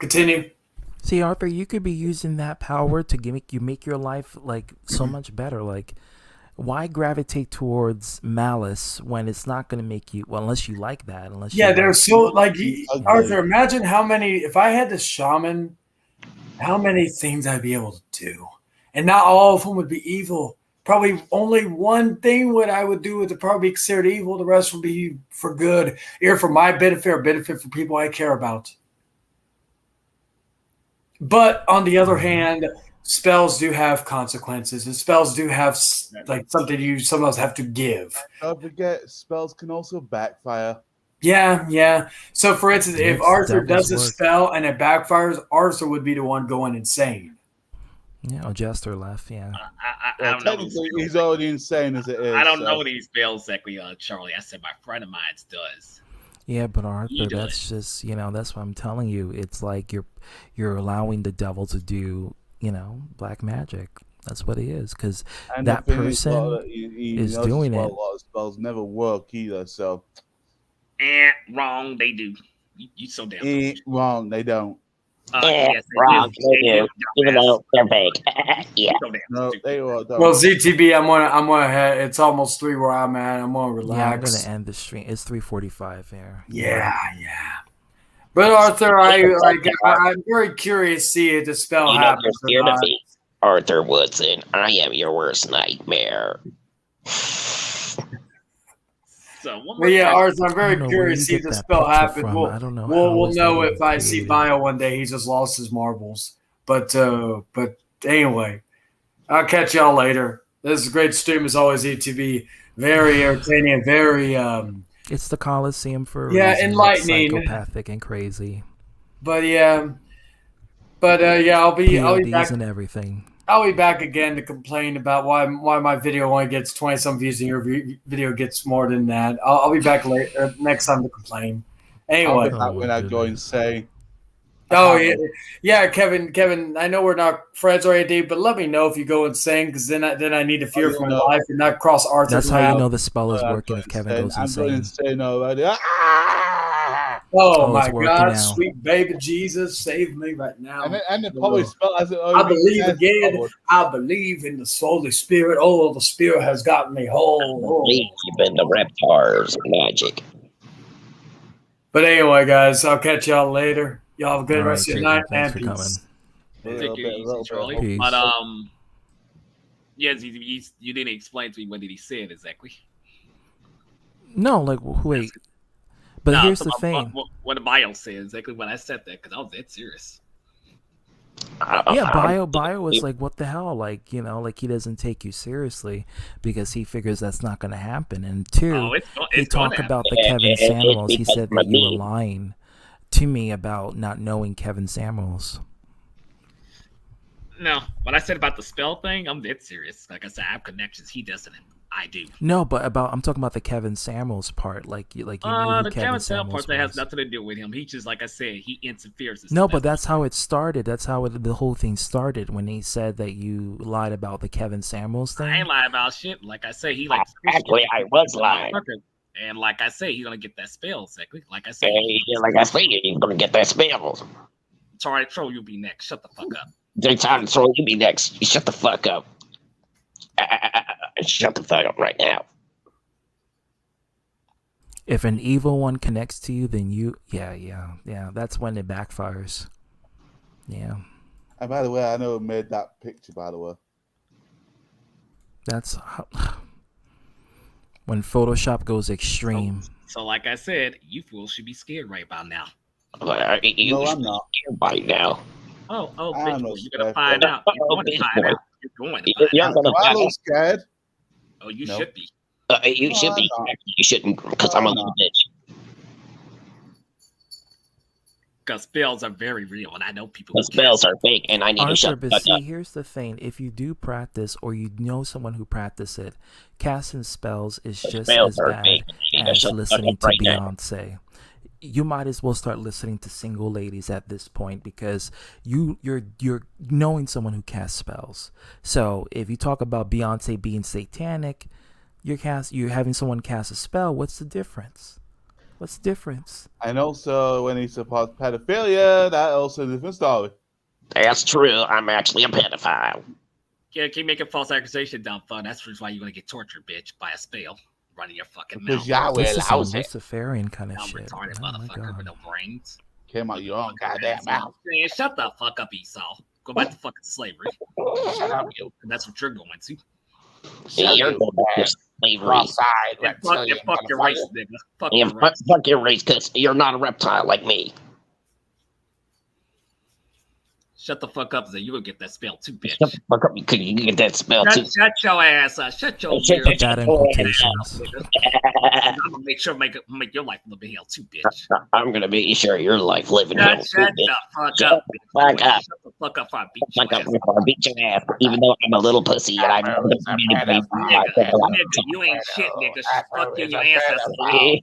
continue. See, Arthur, you could be using that power to make your life like so much better. Like, why gravitate towards malice when it's not going to make you? Well, unless you like that. There's so like Arthur. Imagine how many. If I had the shaman, how many things I'd be able to do, and not all of them would be evil. Probably only one thing I would do would probably be considered evil. The rest would be for good, either for my benefit or benefit for people I care about. But on the other hand, spells do have consequences, and spells do have like something you sometimes have to give. Don't forget, spells can also backfire. Yeah. So, for instance, if Arthur does a spell and it backfires, Arthur would be the one going insane. Yeah, Jester left. Yeah. I don't know. Technically, he's already insane as it is. I don't know these spells exactly, Charlie. I said my friend of mine does. Yeah, but Arthur, that's just that's what I'm telling you. It's like you're allowing the devil to do black magic. That's what it is, because that person is doing it. A lot of spells never work either. So, wrong. They do. You so damn wrong. They don't. Yes, wrong. They do. Even though they're fake. Yeah. No, they all don't. Well, ZTB, I'm gonna head. It's almost 3 where I'm at. I'm gonna relax. Yeah, I'm gonna end the stream. It's 3:45 here. Yeah. But Arthur, I'm very curious to see if the spell happens. You're scared of me, Arthur Woodson. I am your worst nightmare. Well, yeah, Arthur, I'm very curious to see if the spell happens. I don't know. We'll know if I see Bio one day. He just lost his marbles. But anyway, I'll catch y'all later. This is a great stream as always. ETV, very entertaining and very. It's the Coliseum for a yeah, reason. enlightening, it's psychopathic and crazy. But yeah, I'll be back and everything. I'll be back again to complain about why my video only gets 20-some views and your video gets more than that. I'll be back later next time to complain. Anyway, when I go insane. Oh yeah, Kevin. I know we're not friends or anything, but let me know if you go insane, because then I need to fear for my life and not cross Arthur's That's how route. you know the spell is working if Kevin goes insane. I'm going insane already. Oh my God, sweet baby Jesus, save me right now. And the Holy spell has it. I believe again. I believe in the Holy Spirit. Oh, the Spirit has gotten me whole. Believe in the reptiles magic. But anyway, guys, I'll catch y'all later. Y'all have a good rest of your night and peace. Take it easy, Charlie. Peace. But yes, you didn't explain to me what did he say exactly. No, like wait. But No, here's so the thing. what the bio said exactly when I said that because I was dead serious. Yeah, bio was like, what the hell? Like, like he doesn't take you seriously because he figures that's not going to happen. And two, he talked about the Kevin Samuels. He said that you were lying to me about not knowing Kevin Samuels. No, what I said about the spell thing, I'm dead serious. Like I said, I have connections. He doesn't. I do. No, but I'm talking about the Kevin Samuels part. Like you knew who The Kevin Kevin Samuels Samuels part that has was. nothing to do with him. He just, like I said, he interferes. No, but that's how it started. That's how the whole thing started when he said that you lied about the Kevin Samuels thing. I ain't lying about shit. Like I say, he like Actually, I was lying. And like I say, he's gonna get that spell. Exactly. Like I say, Like I say, he's gonna get that spell. Sorry, Troll, you'll be next. Shut the fuck up. Daytime Troll, you be next. Shut the fuck up. Shut the fuck up right now. If an evil one connects to you, then yeah. That's when it backfires. Yeah. And by the way, I know who made that picture, by the way. That's when Photoshop goes extreme. So like I said, you fools should be scared right about now. No, I'm not. Right now. Oh, I bitch, know, you're gonna find out. You're going to find out. You're going to find You're out. gonna I find was out. scared. Oh, you should be. You should be. You shouldn't, because I'm a little bitch. Because spells are very real, and I know people. The spells are fake, and I need to Arthur, shut but the fuck see, up. here's the thing: if you do practice, or you know someone who practice it, casting spells is just spells as are bad fake. You need to as shut the fuck listening up to right now. Beyonce. You might as well start listening to single ladies at this point because you're knowing someone who casts spells. So if you talk about Beyonce being satanic, you're having someone cast a spell. What's the difference? What's the difference? And also, when he supports pedophilia, that also a different story. That's true. I'm actually a pedophile. Yeah, keep making false accusations down fun. That's the reason why you're gonna get tortured, bitch, by a spell running your fucking Because mouth. Yahweh This is some allows it. Luciferian kind of Dumb, shit. retarded Oh my motherfucker with god. no brains. Came out your own goddamn mouth. Man, shut the fuck up, Esau. Go back to fucking slavery. Shut up, you. And that's what you're going to. You're going to slavery. Cross-eyed And fuck your race, nigga. Fuck Yeah, your race. fuck your race, because you're not a reptile like me. Shut the fuck up, then you will get that spell too, bitch. Shut the fuck up, because you can get that spell too. Shut your ass up. Shut your Shut weird That in quotations. I'm gonna make sure make your life live in hell too, bitch. I'm gonna make sure your life living hell. Shut the fuck up. Fuck up. Shut the fuck up, I beat Fuck your up ass. before I beat your ass, even though I'm a little pussy and I'm Nigga, you ain't shit, nigga. Fuck you and your ancestors.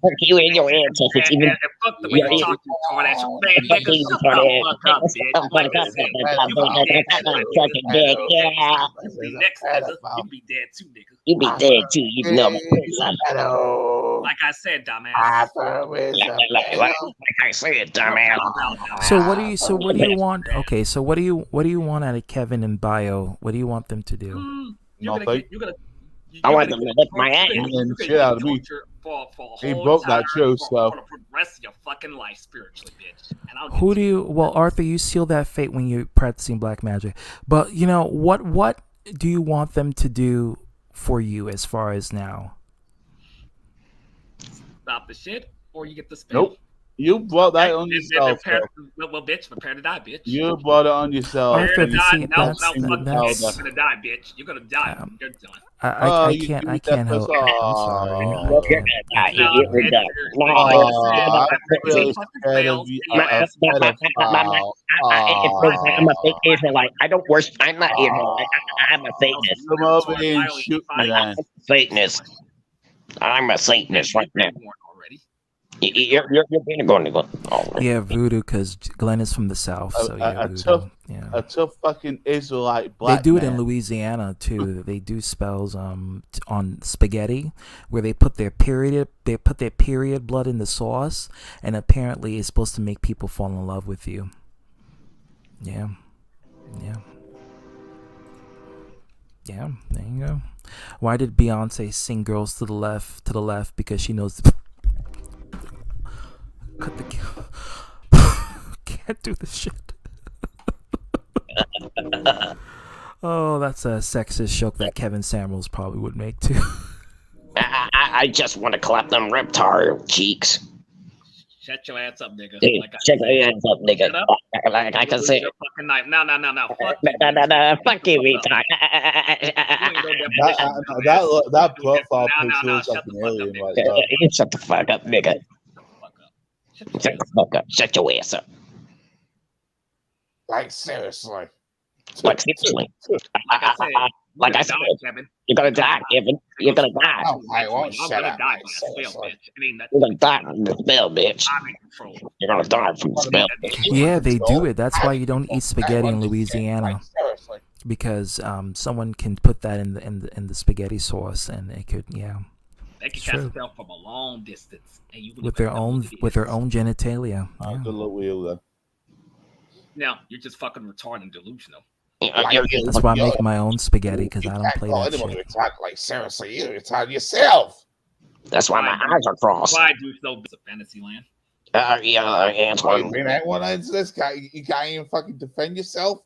Fuck you and your ancestors. Even And fuck the way you talk to retard ass. Man, nigga, shut the fuck up, bitch. Like I said, you be dead too. fucking dead. Yeah. You be next, nigga. You be dead too, nigga. You be dead too, even though I'm a pussy. Like I said, dumbass. Like I said, dumbass. So what do you want? Okay, so what do you want out of Kevin and Bio? What do you want them to do? Nothing. I want them to lick my ass. And shit out of me. He broke that show, so. For the rest of your fucking life spiritually, bitch. And I'll Who do you? Well, Arthur, you seal that fate when you're practicing black magic. But what do you want them to do for you as far as now? stop the shit, or you get the spell. Nope. You brought that on yourself. Well, bitch, prepare to die, bitch. You brought it on yourself. Prepare to die. No, That's- fuck you. that's- You're gonna die, bitch. You're gonna die. You're done. I can't help. I'm sorry. You're gonna die. You're done. I'm a fake Israelite. I don't worship. I'm not Israelite. I'm a Satanist. Come over here and shoot me, then. Satanist. I'm a Satanist right now. You're going to go. Yeah, voodoo, because Glenn is from the south, so yeah, voodoo. A tough fucking Israelite They black do it man. in Louisiana too. They do spells on spaghetti where they put their period blood in the sauce, and apparently it's supposed to make people fall in love with you. Yeah. There you go. Why did Beyonce sing "Girls to the Left"? Because she knows. Cut the. Can't do this shit. Oh, that's a sexist joke that Kevin Samuels probably would make too. I just want to clap them reptile cheeks. Shut your ass up, nigga. Dude, Like I shut said. your ass up, nigga. Shut up. Like I can Lose say. your fucking knife. No. Fuck you. No, fuck you, retard. That profile picture looks like an alien right now. Shut the fuck up, nigga. Shut the fuck up. Shut your ass up. Like seriously. Like seriously. Like I said, you're gonna die, Kevin. You're gonna die. Oh, I won't I'm shut gonna up. die by a spell, bitch. I mean, You're gonna die from the spell, bitch. I'm in control. You're gonna die from the spell. Yeah, they do it. That's why you don't eat spaghetti in Louisiana, because someone can put that in the spaghetti sauce, and it could They can it's cast a true. spell from a long distance, and you with their own genitalia. Yeah. Good luck with you then. Now you're just fucking retarded and delusional. That's why I make my own spaghetti, because I don't play that Anyone shit. you attack, like seriously, you attack yourself. That's why my eyes are crossed. Why do so? It's a fantasy land. Antoine. I mean, anyone into this guy, you can't even fucking defend yourself.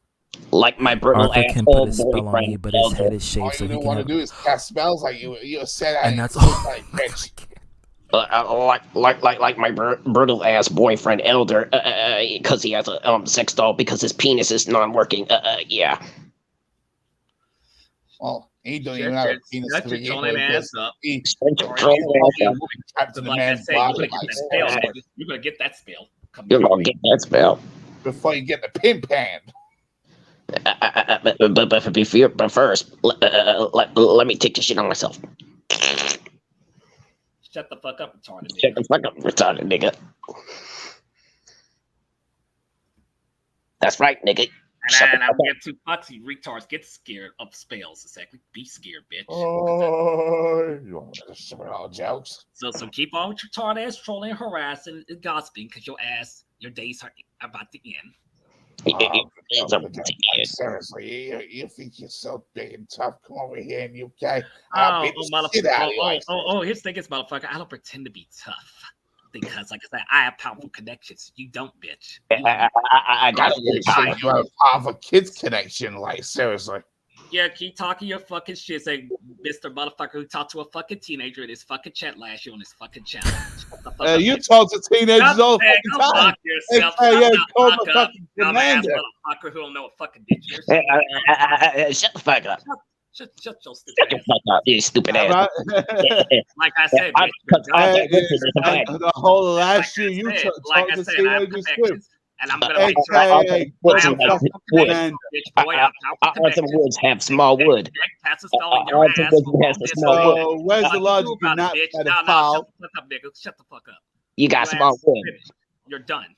Like my brutal Arthur can put asshole a spell on boyfriend. me, but his head is All shaved, so you he don't can want to have. do is cast spells like you said. And that's all. Like, bitch. Like my brutal ass boyfriend Elder, because he has a sex doll because his penis is non-working. Yeah. Well, he don't even have a penis to begin with. Ass up. He's trapped in the Like I man's said, you're body. gonna get that spell. Nigga. You're gonna get that spell. You're gonna get that spell. Before you get the pin pan. But first, let me take the shit on myself. Shut the fuck up, retarded. Shut the fuck up, retarded nigga. That's right, nigga. And I'm get too fucksy. Retards get scared of spells. Exactly. Be scared, bitch. Oh, you want to shit all jokes? So keep on with your retarded ass trolling, harassing, and gossiping, because your days are about to end. Seriously, you think you're so big and tough? Come over here in UK. Here's the thing, motherfucker. I don't pretend to be tough. Because, like I said, I have powerful connections. You don't, bitch. I got you have a kids connection, like seriously. Yeah, keep talking your fucking shit. Say, Mr. Motherfucker who talked to a fucking teenager in his fucking chat last year on his fucking channel. You talk to teenagers all the fucking time. Fuck yourself. Call the fucking commander. Motherfucker who don't know what fucking ditch you're Shut the fuck up. Shut your stupid ass up, you stupid ass. Like I said, the whole last year you talked to teenagers too. And I'm gonna Arthur Woods have small wood. Arthur Woods has the small wood. Where's the logic in that pedophile? Shut the fuck up. You got small wood. You're done.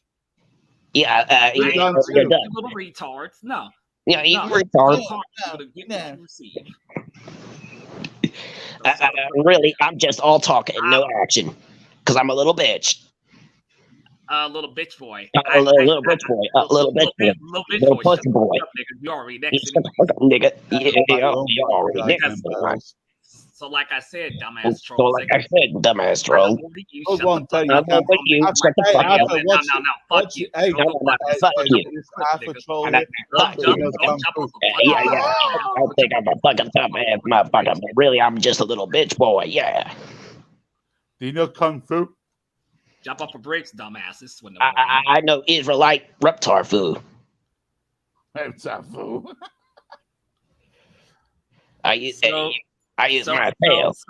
Yeah, you're done. Little retards. No. Yeah, you retard. Really, I'm just all talk and no action, because I'm a little bitch. Little bitch boy. A little bitch boy. Little pussy boy. You already next nigga. You already next. So like I said, dumbass troll. Dumbass troll. One thing. No, fuck you. Hey, fuck you. Fuck you. Yeah. I think I'm a fucking dumbass motherfucker, but really, I'm just a little bitch boy. Yeah. Do you know kung fu? Jump off a bridge, dumbasses. I know Israelite reptar food. Reptar food. I use my tail. I use my tail to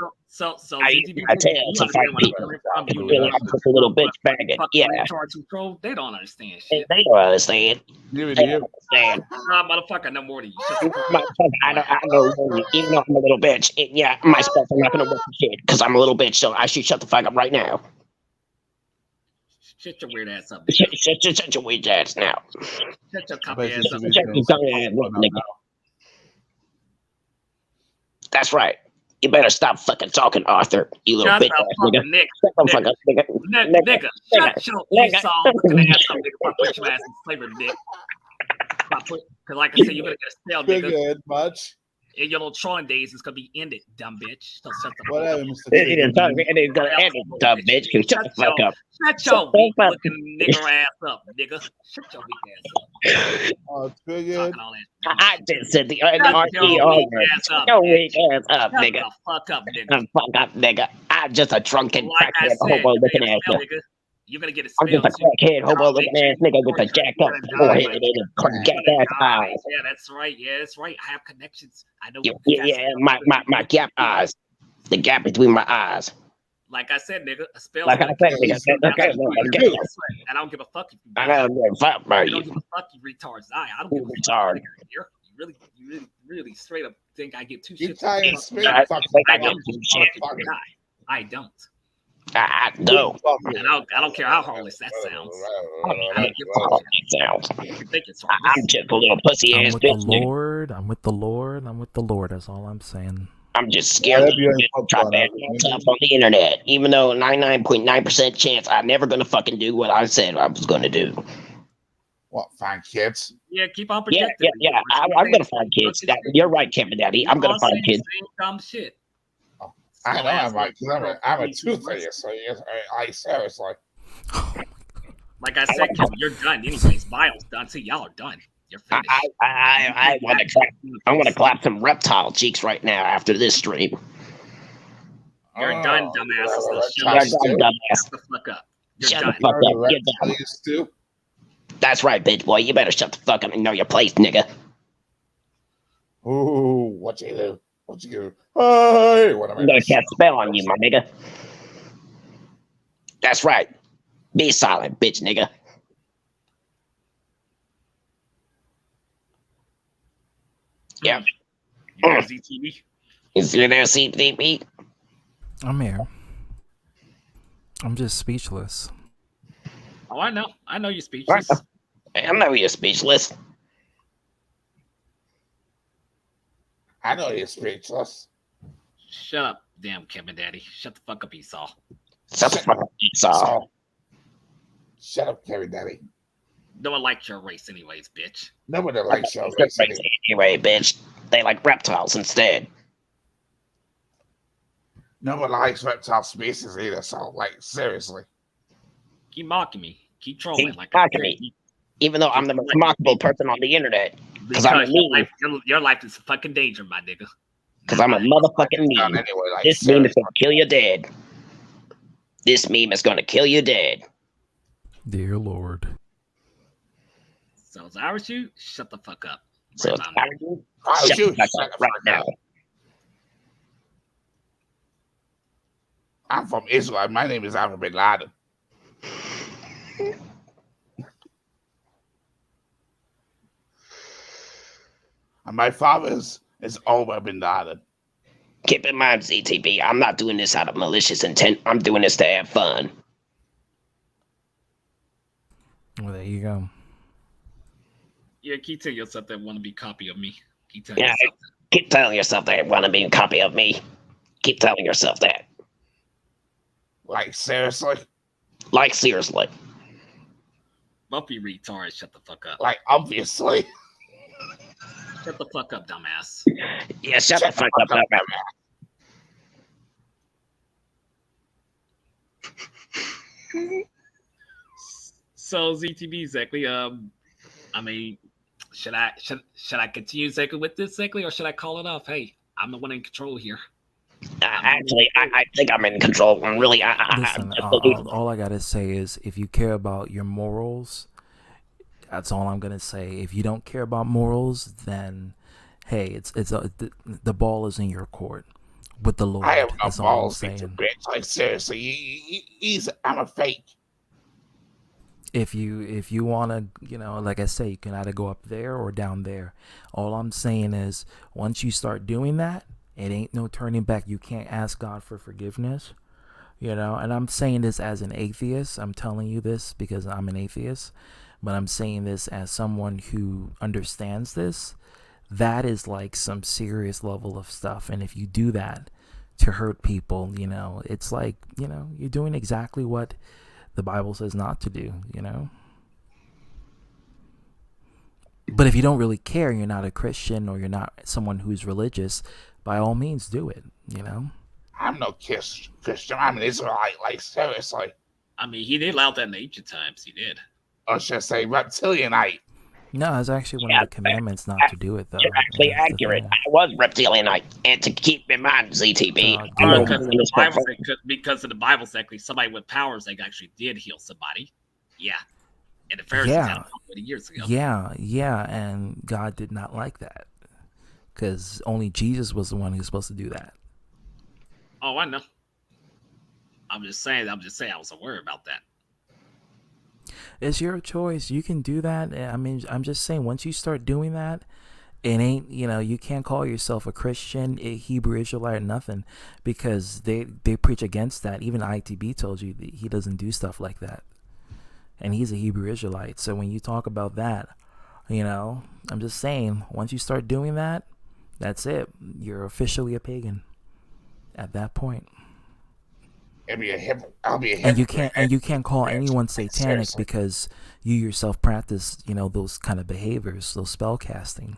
fight people. I'm just a little bitch faggot. Yeah. They don't understand shit. They don't understand. They don't understand. Motherfucker, no more than you. I know more than you, even though I'm a little bitch. Yeah, my stuff I'm not gonna work for shit because I'm a little bitch. So I should shut the fuck up right now. Shut your weird ass up. Shut your weird ass now. Shut your copy ass up. That's right. You better stop fucking talking, Arthur. You little bitch ass nigga. Shut the fuck up, nigga. Nigga. Shut your Esau looking ass up, nigga. I'll put your ass in slavery, dick. Because like I said, you're gonna get a spell, nigga. Good much. In your little trolling days, it's gonna be ended, dumb bitch. So shut the Whatever, fuck Mr. It ain't gonna end it, dumb bitch. Shut the fuck up. Shut your weak looking nigger ass up, nigga. Shut your weak ass up. Oh, it's pretty good. I just said the Shut your weak ass up, Your weak ass up, Shut nigga. the fuck up, nigga. Fuck up, nigga. I'm just a drunken Like I crackhead said, hobo looking at you. nigga. You're gonna get a I'm just spell a too. crackhead, hobo-looking ass nigga with a jacked up forehead and gap-ass eyes. Yeah, that's right. Yeah, that's right. I have connections. I know. Yeah, my gap eyes. The gap between my eyes. Like I said, nigga, a spell's Like I gonna said, kill you. nigga. Okay, I don't give a fuck if you I die. gotta give a fuck about I you. don't give a fuck you retards die. I don't give a retard. fuck. You really straight up think I get two You shits? try and spit, I fuck don't give a fuck if you die. I don't. I know. And I don't care how harmless that sounds. I don't give a fuck. You think it's harmless? I'm just a little pussy I'm ass with the bitch nigga. Lord. I'm with the Lord. I'm with the Lord. That's all I'm saying. I'm just scared to try to act tough on the internet, even though 99.9% chance I'm never gonna fucking do what I said I was gonna do. What, find kids? Yeah, keep on Yeah, projecting. I'm gonna find kids. You're right, Kevin Daddy. I'm gonna find kids. Same dumb shit. I know I'm right, because I'm a two-facer, so I seriously. Like I said, Kevin, you're done anyways. Bio's done, so y'all are done. You're finished. I want to clap some reptile cheeks right now after this stream. You're done, dumbasses. You're done, dumbass. Shut the fuck up. You're Shut done. the fuck up. Get down. That's right, bitch boy. You better shut the fuck up and know your place, nigga. Ooh, what you do? What you do? Hey, what am I I'm gonna cast a spell on you, my nigga. That's right. Be silent, bitch, nigga. Yep. You there, ZTV? Is you there, CTV? I'm here. I'm just speechless. Oh, I know. I know you're speechless. I know you're speechless. I know you're speechless. Shut up, damn Kevin Daddy. Shut the fuck up, Esau. Shut the fuck up, Esau. Shut up, Kevin Daddy. No one likes your race anyways, bitch. Nobody likes your race anyway, bitch. They like reptiles instead. Nobody likes reptile species either, so, like, seriously. Keep mocking me. Keep trolling. Keep like mocking me. Even though I'm the most mockable person on the internet. Because I'm a meme. Your life is fucking danger, my nigga. Because I'm a motherfucking meme. Anyway, like, this meme is going to kill you dead. This meme is going to kill you dead. Dear Lord. So as I was you, shut the fuck up. So right shut the fuck up right now. I'm from Israel. My name is Osama bin Laden. And my father's is Omar bin Laden. Keep in mind, ZTB, I'm not doing this out of malicious intent. I'm doing this to have fun. Well, there you go. Yeah, keep telling yourself that want to be copy of me. Keep telling Yeah, yourself that. keep telling yourself that want to be a copy of me. Keep telling yourself that. Like, seriously? Like, seriously. Buffy retard, shut the fuck up. Like, obviously. Shut the fuck up, dumbass. Yeah, shut the fuck up, dumbass. So ZTB exactly. I mean, should I continue exactly with this exactly, or should I call it off? Hey, I'm the one in control here. Actually, I think I'm in control. I'm really. Listen, all I gotta say is, if you care about your morals, that's all I'm gonna say. If you don't care about morals, then hey, the ball is in your court with the Lord. I have no that's all I'm balls, saying. bitch. Like, seriously, I'm a fake. If you wanna, like I say, you can either go up there or down there. All I'm saying is, once you start doing that, it ain't no turning back. You can't ask God for forgiveness, and I'm saying this as an atheist. I'm telling you this because I'm an atheist, but I'm saying this as someone who understands this. That is like some serious level of stuff. And if you do that to hurt people, it's like, you're doing exactly what the Bible says not to do, But if you don't really care, you're not a Christian or you're not someone who's religious, by all means do it, I'm no Christian. I'm an Israelite, like, seriously. I mean, he did allow that in ancient times. He did. Or should I say reptilianite? No, it's actually one Yeah, of the commandments not to do it, though. you're actually That's the accurate. thing. I was reptilian. And to keep in mind, ZTB, God I'm damn. gonna Because be in the this Bible, person. because in the Bible, actually, somebody with powers like actually did heal somebody. Yeah, and the Pharisees had Yeah, it 20 years ago. yeah, and God did not like that because only Jesus was the one who's supposed to do that. Oh, I know. I'm just saying. I was aware about that. It's your choice. You can do that. I mean, I'm just saying, once you start doing that, it ain't, you can't call yourself a Christian, a Hebrew Israelite, or nothing, because they preach against that. Even ITB told you that he doesn't do stuff like that, and he's a Hebrew Israelite. So when you talk about that, I'm just saying, once you start doing that, that's it. You're officially a pagan at that point. I'll be a hypocrite. And you can't call anyone satanic Seriously. because you yourself practice, those kind of behaviors, those spell casting.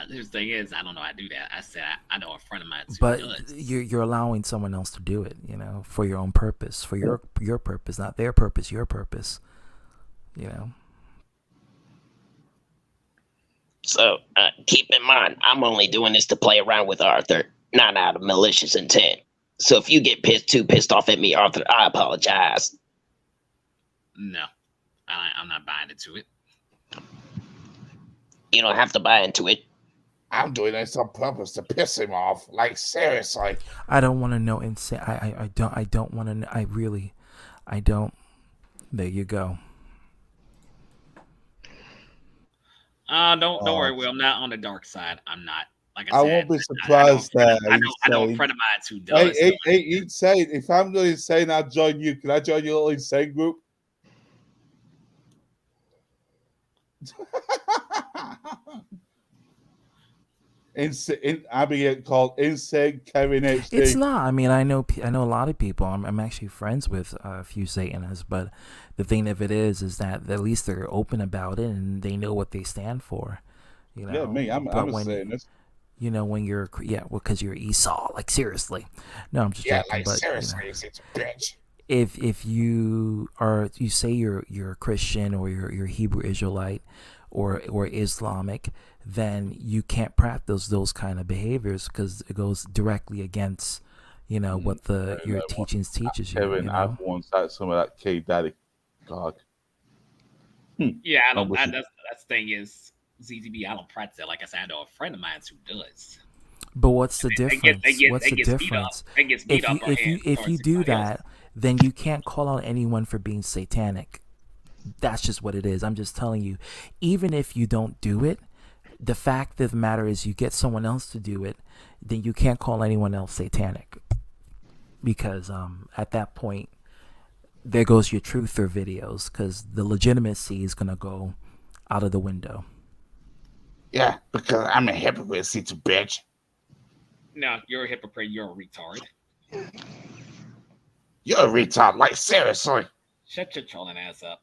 The thing is, I don't know how to do that. I said I know a friend of mine who But does. you're allowing someone else to do it, for your own purpose, for your purpose, not their purpose, your purpose. So keep in mind, I'm only doing this to play around with Arthur, not out of malicious intent. So if you get too pissed off at me, Arthur, I apologize. No, I'm not buying into it. You don't have to buy into it. I'm doing this on purpose to piss him off. Like, seriously. I don't want to know insane. I don't want to know. I don't. There you go. Don't worry, Will. I'm not on the dark side. I'm not. Like I I said, won't be surprised that I know a friend of mine who does. Hey, insane. If I'm doing insane, I'll join you. Can I join your little insane group? I'll be called Insane Kevin HD. It's not. I mean, I know a lot of people. I'm actually friends with a few Satanists, but the thing of it is that at least they're open about it and they know what they stand for. Yeah, me. I'm a Satanist. When you're because you're Esau. Like, seriously. No, I'm just joking. Like, but, seriously, it's a bitch. If you say you're a Christian or you're Hebrew Israelite or Islamic, then you can't practice those kind of behaviors because it goes directly against what your teachings teaches you. Kevin, I've once had some of that K Daddy dog. Yeah, I don't. That's the thing is ZTB. I don't practice it. Like I said, I know a friend of mine who does. But what's the difference? What's the difference? If you do that, then you can't call out anyone for being satanic. That's just what it is. I'm just telling you. Even if you don't do it, the fact of the matter is you get someone else to do it, then you can't call anyone else satanic. Because at that point, there goes your truther videos, because the legitimacy is going to go out of the window. Yeah, because I'm a hypocrite, bitch. No, you're a hypocrite. You're a retard. You're a retard. Like, seriously. Shut your trolling ass up.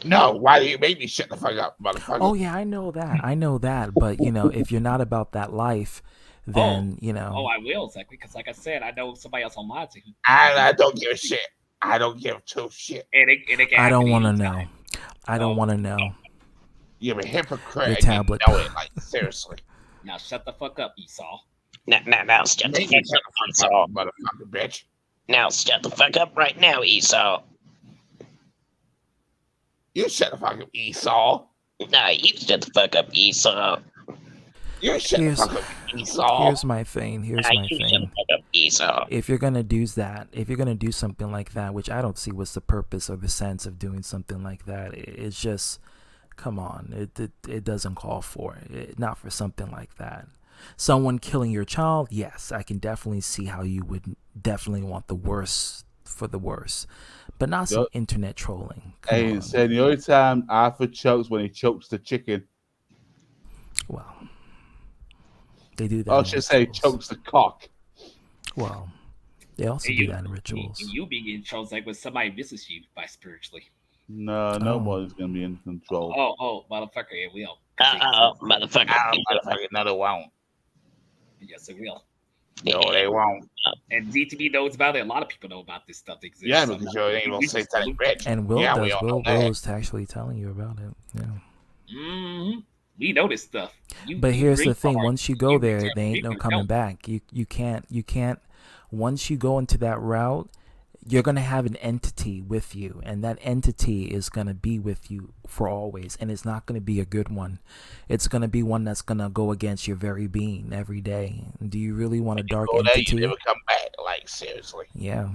No, why do you make me shut the fuck up, motherfucker? Oh, yeah, I know that. But, if you're not about that life, then, Oh, I will, exactly. Because, like I said, I know somebody else online who. I don't give a shit. I don't give two shit. I don't want to know. I don't want to know. You're a hypocrite. Your tablet. You know it, like, seriously. Now shut the fuck up, Esau. Now shut the fuck up, Esau. Motherfucker, bitch. Now shut the fuck up right now, Esau. You shut the fuck up, Esau. Nah, you shut the fuck up, Esau. You shut the fuck up, Esau. Here's my thing. Shut the fuck up, Esau. If you're gonna do that, if you're gonna do something like that, which I don't see what's the purpose or the sense of doing something like that. It's just, come on, it doesn't call for it. Not for something like that. Someone killing your child, yes, I can definitely see how you would definitely want the worst for the worst, but not some internet trolling. Hey, saying the only time Arthur chokes when he chokes the chicken. Well, they do that. I should say chokes the cock. Well, they also do that in rituals. You being in control like when somebody misses you by spiritually. No, nobody's gonna be in control. Oh, motherfucker, it will. Motherfucker. No, they won't. Yes, it will. No, they won't. And ZTB knows about it. A lot of people know about this stuff. Yeah, because you're able to say that rich. And Will does. Will is actually telling you about it. Yeah. We know this stuff. But You here's the drink thing: hard. once you go You there, return there ain't no you coming don't. back. You can't. Once you go into that route, you're gonna have an entity with you, and that entity is gonna be with you for always, and it's not gonna be a good one. It's gonna be one that's gonna go against your very being every day. Do you really want a dark Go there, you entity? never come back. Like seriously. Yeah.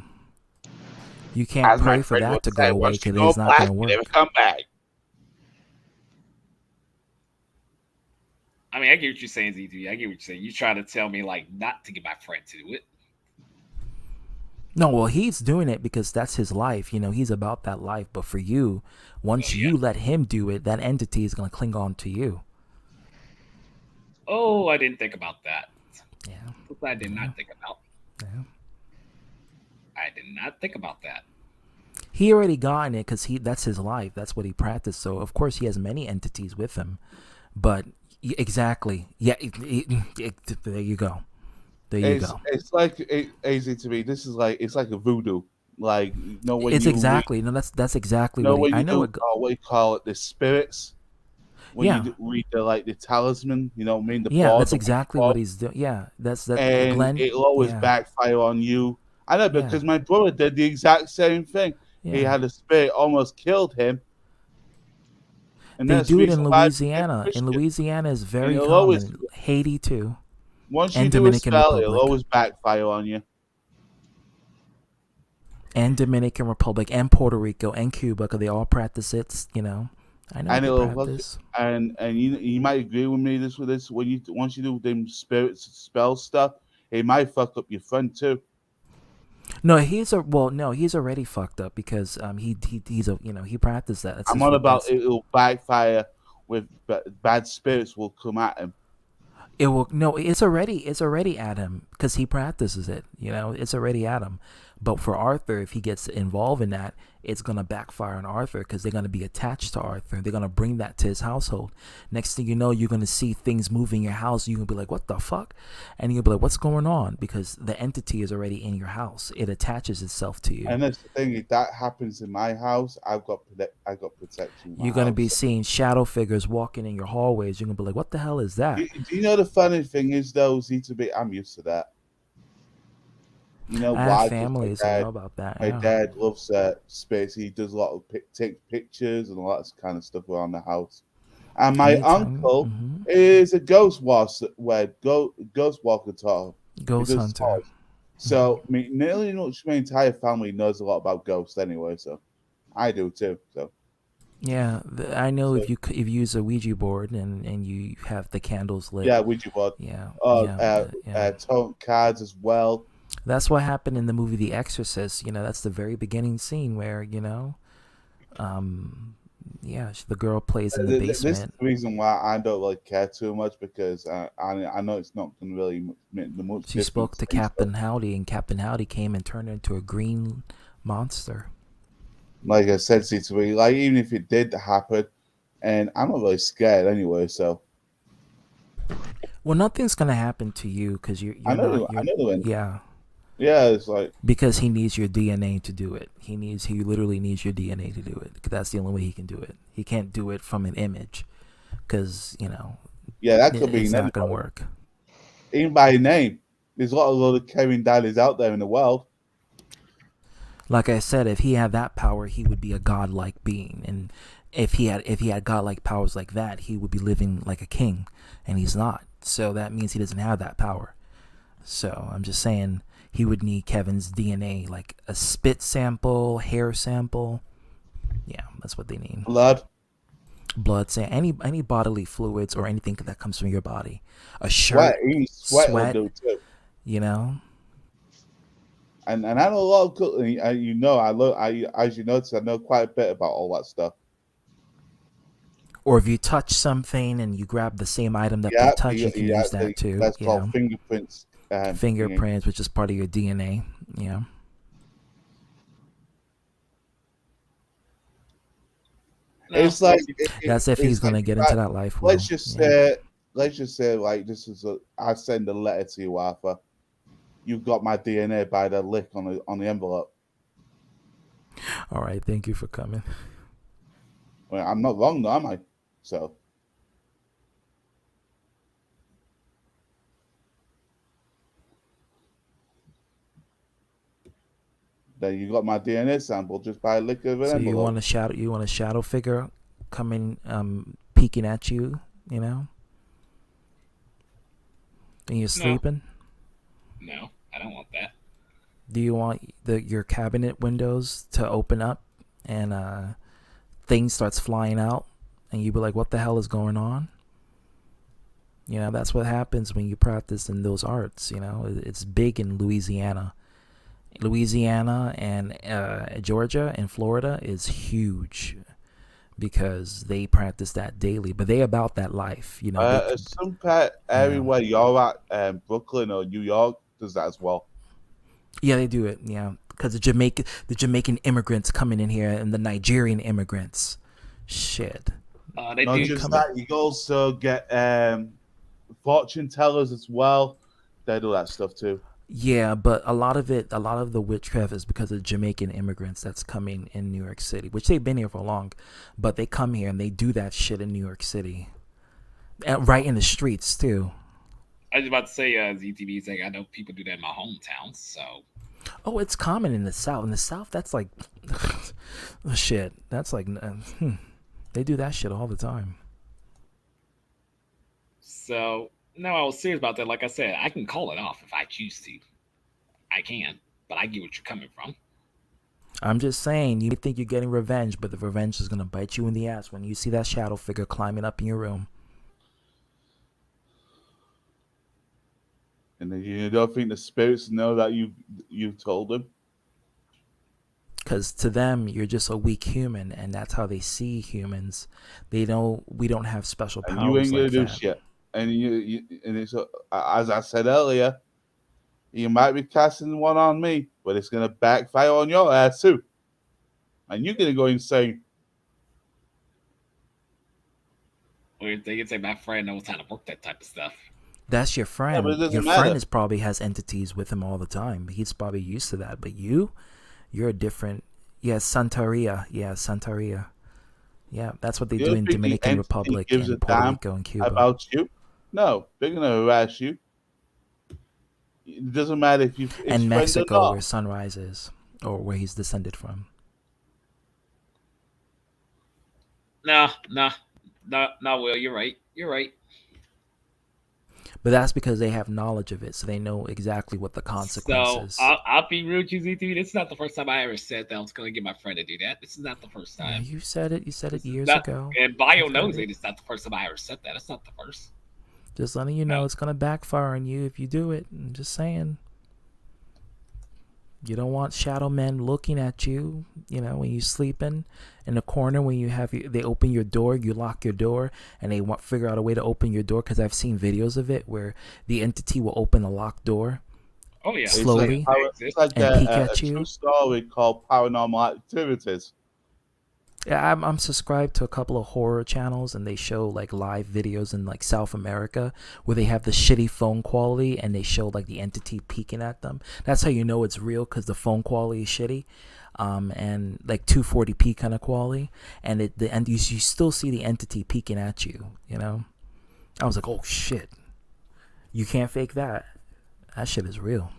You can't As my pray for friend that would to say, go away once you because go it's not black, gonna you never work. come back. I mean, I get what you're saying, Z3. I get what you're saying. You try to tell me like not to get my friend to do it. No, well, he's doing it because that's his life. He's about that life. But for you, once you let him do it, that entity is going to cling on to you. Oh, I didn't think about that. Yeah. I did not think about. Yeah. I did not think about that. He already got in it because that's his life. That's what he practiced. So, of course, he has many entities with him. But, exactly. Yeah, there you go. There you go. It's like easy to me. This is like it's like a voodoo. Like when It's you exactly that's exactly what when I you know. do what you call it, the spirits. When Yeah. you read the talisman, the Yeah, board, that's the witch exactly what board, he's doing. Yeah, that's and Glenn. it'll always Yeah, backfire on you. I know yeah, because my brother did the exact same thing. He yeah. had a spirit almost killed him, and They that's the do it reason in why I became Louisiana. In Christian. Louisiana is And very it'll always common. Haiti too, once you and do a Dominican spell, it'll Republic, always backfire on you. and Dominican Republic, and Puerto Rico, and Cuba, because they all practice it. I know And they it'll look, practice. and you might agree with me with this when you once you do them spirits spell stuff, it might fuck up your friend too. No, he's already fucked up because he practiced that. That's I'm his. on about That's it'll backfire with bad spirits will come at him. It will no. It's already at him because he practices it. It's already at him. But for Arthur, if he gets involved in that, it's gonna backfire on Arthur because they're gonna be attached to Arthur. They're gonna bring that to his household. Next thing you know, you're gonna see things move in your house. You're gonna be like, "What the fuck?" And you'll be like, "What's going on?" Because the entity is already in your house. It attaches itself to you. And that's the thing. If that happens in my house, I got protection. In my You're gonna house. be seeing shadow figures walking in your hallways. You're gonna be like, "What the hell is that?" Do you know the funny thing is though, Z2B, I'm used to that. You know I why? have families that know about that. My Yeah. dad loves space. He does a lot of take pictures and all that kind of stuff around the house. And my Anytime. uncle is a ghost walker, ghost walker tall. Ghost hunter. So nearly my entire family knows a lot about ghosts anyway. So I do too. So yeah, I know if you use a Ouija board and you have the candles lit. yeah, Ouija board. Yeah. Tarot cards as well. That's what happened in the movie The Exorcist. That's the very beginning scene where the girl plays in the basement. This is the reason why I don't really care too much because I know it's not going to really make the much. She spoke to Captain Howdy, and Captain Howdy came and turned her into a green monster. Like I said, C2B, like even if it did happen, and I'm not really scared anyway, so. Well, nothing's gonna happen to you because you're I know not. Yeah. Yeah, it's like because he needs your DNA to do it. He literally needs your DNA to do it. Cause that's the only way he can do it. He can't do it from an image, because yeah, that could be it's not gonna work. Even by name, there's a lot of Kevin Dallies out there in the world. Like I said, if he had that power, he would be a godlike being, and if he had godlike powers like that, he would be living like a king, and he's not. So that means he doesn't have that power. So I'm just saying. He would need Kevin's DNA, like a spit sample, hair sample. Yeah, that's what they need. Blood, any bodily fluids or anything that comes from your body. A shirt, sweat will do too. And I know a lot of cooking. As you notice, I know quite a bit about all that stuff. Or if you touch something and you grab the same item that they touch, you can use that too. That's called fingerprints. Fingerprints, which is part of your DNA. Yeah. It's like that's if he's gonna get into that life. Let's just say, like this is I send a letter to you, Arthur. You got my DNA by the lick on the envelope. All right, thank you for coming. Well, I'm not wrong, though, am I? So then you got my DNA sample just by a lick of an So envelope. you want a shadow figure coming, peeking at you, you know, when you're sleeping? No, I don't want that. Do you want your cabinet windows to open up and things starts flying out, and you be like, "What the hell is going on?" You know, that's what happens when you practice in those arts. You know, it's big in Louisiana. Louisiana and Georgia and Florida is huge because they practice that daily. But they about that life. You know, Some part area where you're at, Brooklyn or New York, does that as well. yeah, they do it. Yeah, because the Jamaican immigrants coming in here and the Nigerian immigrants. Shit. They Not do just that, you also get fortune tellers as well. They do that stuff too. Yeah, but a lot of the witchcraft is because of Jamaican immigrants that's coming in New York City, which they've been here for long, but they come here and they do that shit in New York City, and right in the streets too. I was about to say, ZTV saying I know people do that in my hometown, so. Oh, it's common in the South. In the South, that's like, shit. That's like, they do that shit all the time. So, no, I was serious about that. Like I said, I can call it off if I choose to. I can, but I get what you're coming from. I'm just saying, you think you're getting revenge, but the revenge is gonna bite you in the ass when you see that shadow figure climbing up in your room. And then you don't think the spirits know that you've told them? Because to them, you're just a weak human, and that's how they see humans. We don't have special powers. And you ain't gonna like do that. shit. And and it's as I said earlier, you might be casting one on me, but it's gonna backfire on your ass too, and you're gonna go insane. Or they can say my friend knows how to work that type of stuff. That's your friend. but it doesn't Your matter. friend is probably has entities with him all the time. He's probably used to that. But you're a different. Yeah, Santeria. Yeah, Santeria. Yeah, that's what they You do don't in think the Dominican entity Republic gives a and Puerto damn Rico and Cuba. about you? No, they're gonna harass you. It doesn't matter if you it's and friend Mexico, or not. where Sunrise is, or where he's descended from. No, Will, you're right. You're right. But that's because they have knowledge of it, so they know exactly what the consequences. So I'll be rude to you, ZTV. This is not the first time I ever said that I was going to get my friend to do that. This is not the first time. Yeah, you said it. You said it years not, ago. And Bio knows it. It's not the first time I ever said that. It's not the first. Just letting you know, it's gonna backfire on you if you do it. I'm just saying. You don't want shadow men looking at you, you know, when you're sleeping in the corner. When they open your door, you lock your door, and they figure out a way to open your door. Because I've seen videos of it where the entity will open a locked door. Oh yeah, slowly it's like and peek a at you. true story called Paranormal Activities. Yeah, I'm subscribed to a couple of horror channels, and they show like live videos in like South America where they have the shitty phone quality, and they show like the entity peeking at them. That's how you know it's real, because the phone quality is shitty, and like 240p kind of quality, and you still see the entity peeking at you. You know, I was like, oh shit, you can't fake that. That shit is real.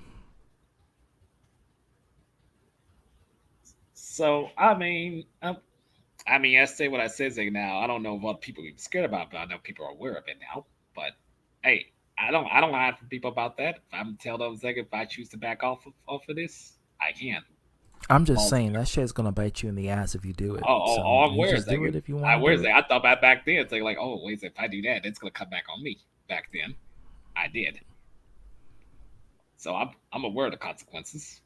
So I say what I said now. I don't know what people are scared about, but I know people are aware of it now. But hey, I don't hide from people about that. If I'm tell them if I choose to back off of this, I can. I'm just saying that shit's gonna bite you in the ass if you do it. I'm aware. Just do it if you want. I was I thought back then. It's like, oh wait, if I do that, it's gonna come back on me. Back then, I did. So I'm aware of the consequences.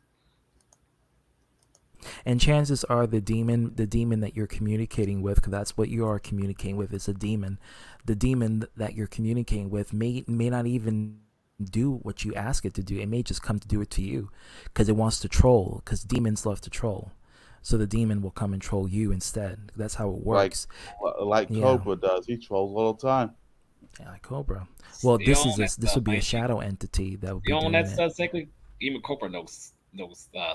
And chances are the demon that you're communicating with, because that's what you are communicating with, is a demon. The demon that you're communicating with may not even do what you ask it to do. It may just come to do it to you because it wants to troll, because demons love to troll. So the demon will come and troll you instead. That's how it works. Like Cobra does. He trolls all the time. Yeah, like Cobra. Well, this would be a shadow entity that would be doing that it. stuff, exactly. Even Cobra knows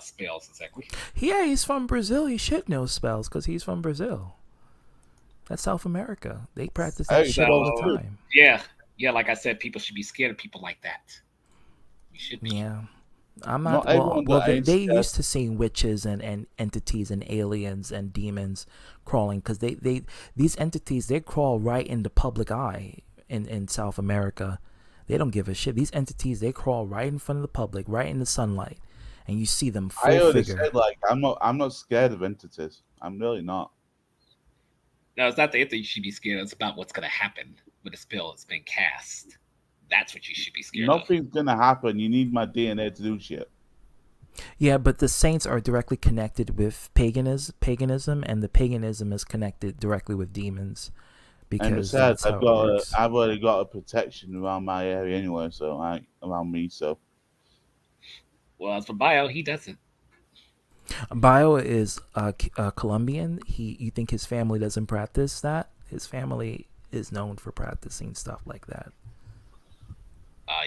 spells exactly. Yeah, he's from Brazil. He should know spells because he's from Brazil. That's South America. They practice that shit all the time. Yeah. Like I said, people should be scared of people like that. You should be. Yeah. I'm not. Not Well, everyone well, that ain't they scared. used to seeing witches and entities and aliens and demons crawling because these entities they crawl right in the public eye in South America. They don't give a shit. These entities they crawl right in front of the public, right in the sunlight, and you see them I full already figure. said like I'm not scared of entities. I'm really not. No, it's not the entity you should be scared of. It's about what's going to happen with the spell that's been cast. That's what you should be scared of. Nothing's gonna happen. You need my DNA to do shit. Yeah, but the saints are directly connected with paganism, and the paganism is connected directly with demons, And because besides, that's how it works. I've already got a protection around my area anyway, so around me. So Well, as for Bio, he doesn't. Bio is Colombian. You think his family doesn't practice that? His family is known for practicing stuff like that.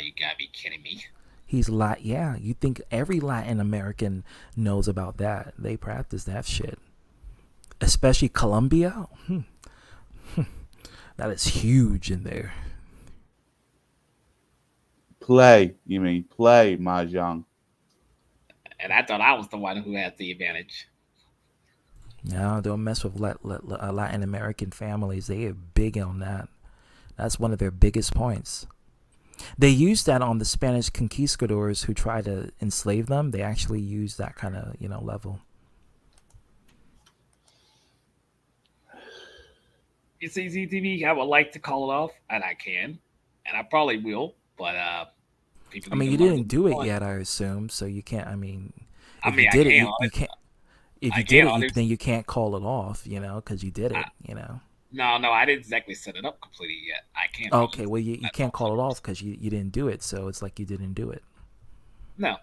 You gotta be kidding me. He's yeah. You think every Latin American knows about that? They practice that shit, especially Colombia. That is huge in there. play, mahjong. And I thought I was the one who had the advantage. No, don't mess with Latin American families. They are big on that. That's one of their biggest points. They used that on the Spanish conquistadors who tried to enslave them. They actually used that kind of, level. You see, ZTV, I would like to call it off, and I can, and I probably will, but people. I mean, you didn't do it yet, I assume, so you can't. I mean, if you I did can. it, you can't. If I you did can, it, then you can't call it off, because you did it, No, I didn't exactly set it up completely yet. I can't. Okay, well, you can't call it off because you didn't do it, so it's like you didn't do it. No,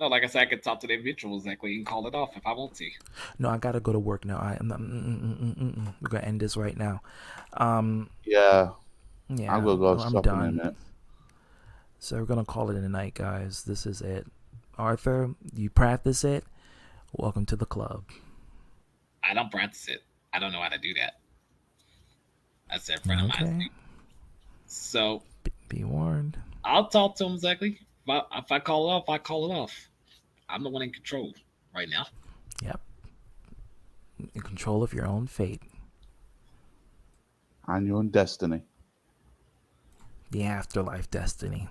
like I said, I could talk to the individual exactly and call it off if I want to. No, I gotta go to work now. We're gonna end this right now. Yeah, yeah, I'm gonna go I'm shopping in done. a minute. So we're gonna call it a night, guys. This is it. Arthur, you practice it. Welcome to the club. I don't practice it. I don't know how to do that. That's a friend of mine. So be warned. I'll talk to him exactly. If I call it off, I call it off. I'm the one in control right now. Yep. In control of your own fate. And your own destiny. The afterlife destiny.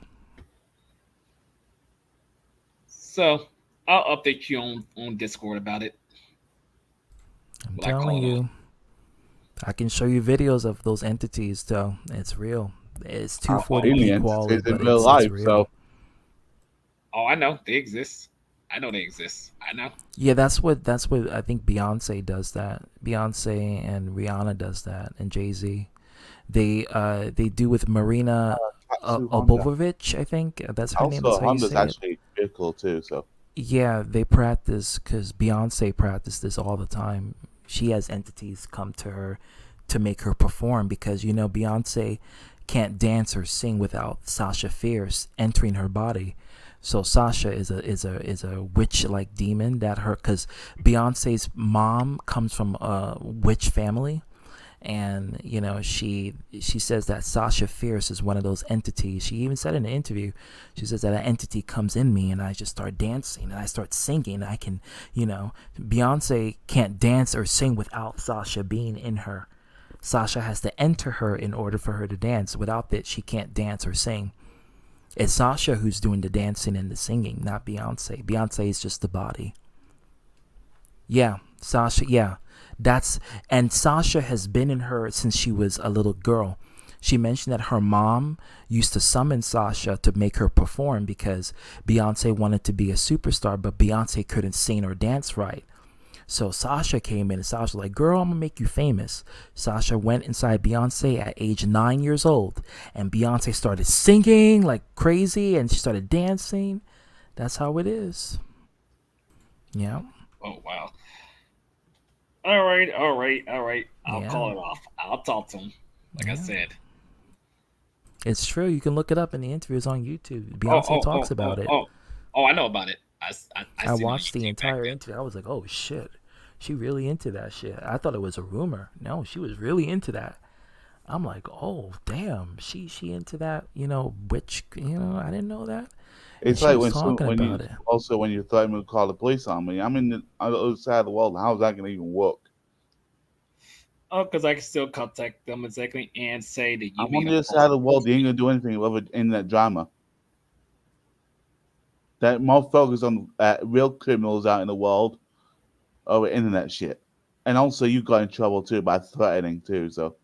So I'll update you on Discord about it. I'm telling you. I can show you videos of those entities, though. It's real. It's 240p quality, but it's real. So. Oh, I know they exist. I know they exist. I know. Yeah, that's what I think Beyonce does that. Beyonce and Rihanna does that, and Jay-Z. They do with Marina Obovovich, I think that's her name. That's how you say actually pretty cool too. So yeah, they practice because Beyonce practices this all the time. She has entities come to her to make her perform because Beyonce can't dance or sing without Sasha Fierce entering her body. So Sasha is a witch like demon because Beyonce's mom comes from a witch family, and she says that Sasha Fierce is one of those entities. She even said in an interview, she says that an entity comes in me and I just start dancing and I start singing. I can, Beyonce can't dance or sing without Sasha being in her. Sasha has to enter her in order for her to dance. Without that, she can't dance or sing. It's Sasha who's doing the dancing and the singing, not Beyonce. Beyonce is just the body. Yeah, Sasha, yeah. And Sasha has been in her since she was a little girl. She mentioned that her mom used to summon Sasha to make her perform because Beyonce wanted to be a superstar, but Beyonce couldn't sing or dance right. So Sasha came in and Sasha was like, girl, I'm going to make you famous. Sasha went inside Beyonce at age 9 years old. And Beyonce started singing like crazy and she started dancing. That's how it is. Yeah. Oh, wow. All right. I'll call it off. I'll talk to him. Like I said. It's true. You can look it up in the interviews on YouTube. Beyonce talks about it. Oh, I know about it. I watched the entire interview. I was like, oh, shit. She really into that shit. I thought it was a rumor. No, she was really into that. I'm like, oh damn, she into that, witch, I didn't know that. And It's she like was talking about it. when you threaten to call the police on me. I'm in the other side of the world. How's that going to even work? Oh, because I can still contact them exactly and say that you I'm made on a the other side of the world. You ain't going to do anything with it in that drama. That more focus on real criminals out in the world over internet shit. And also, you got in trouble too by threatening too. So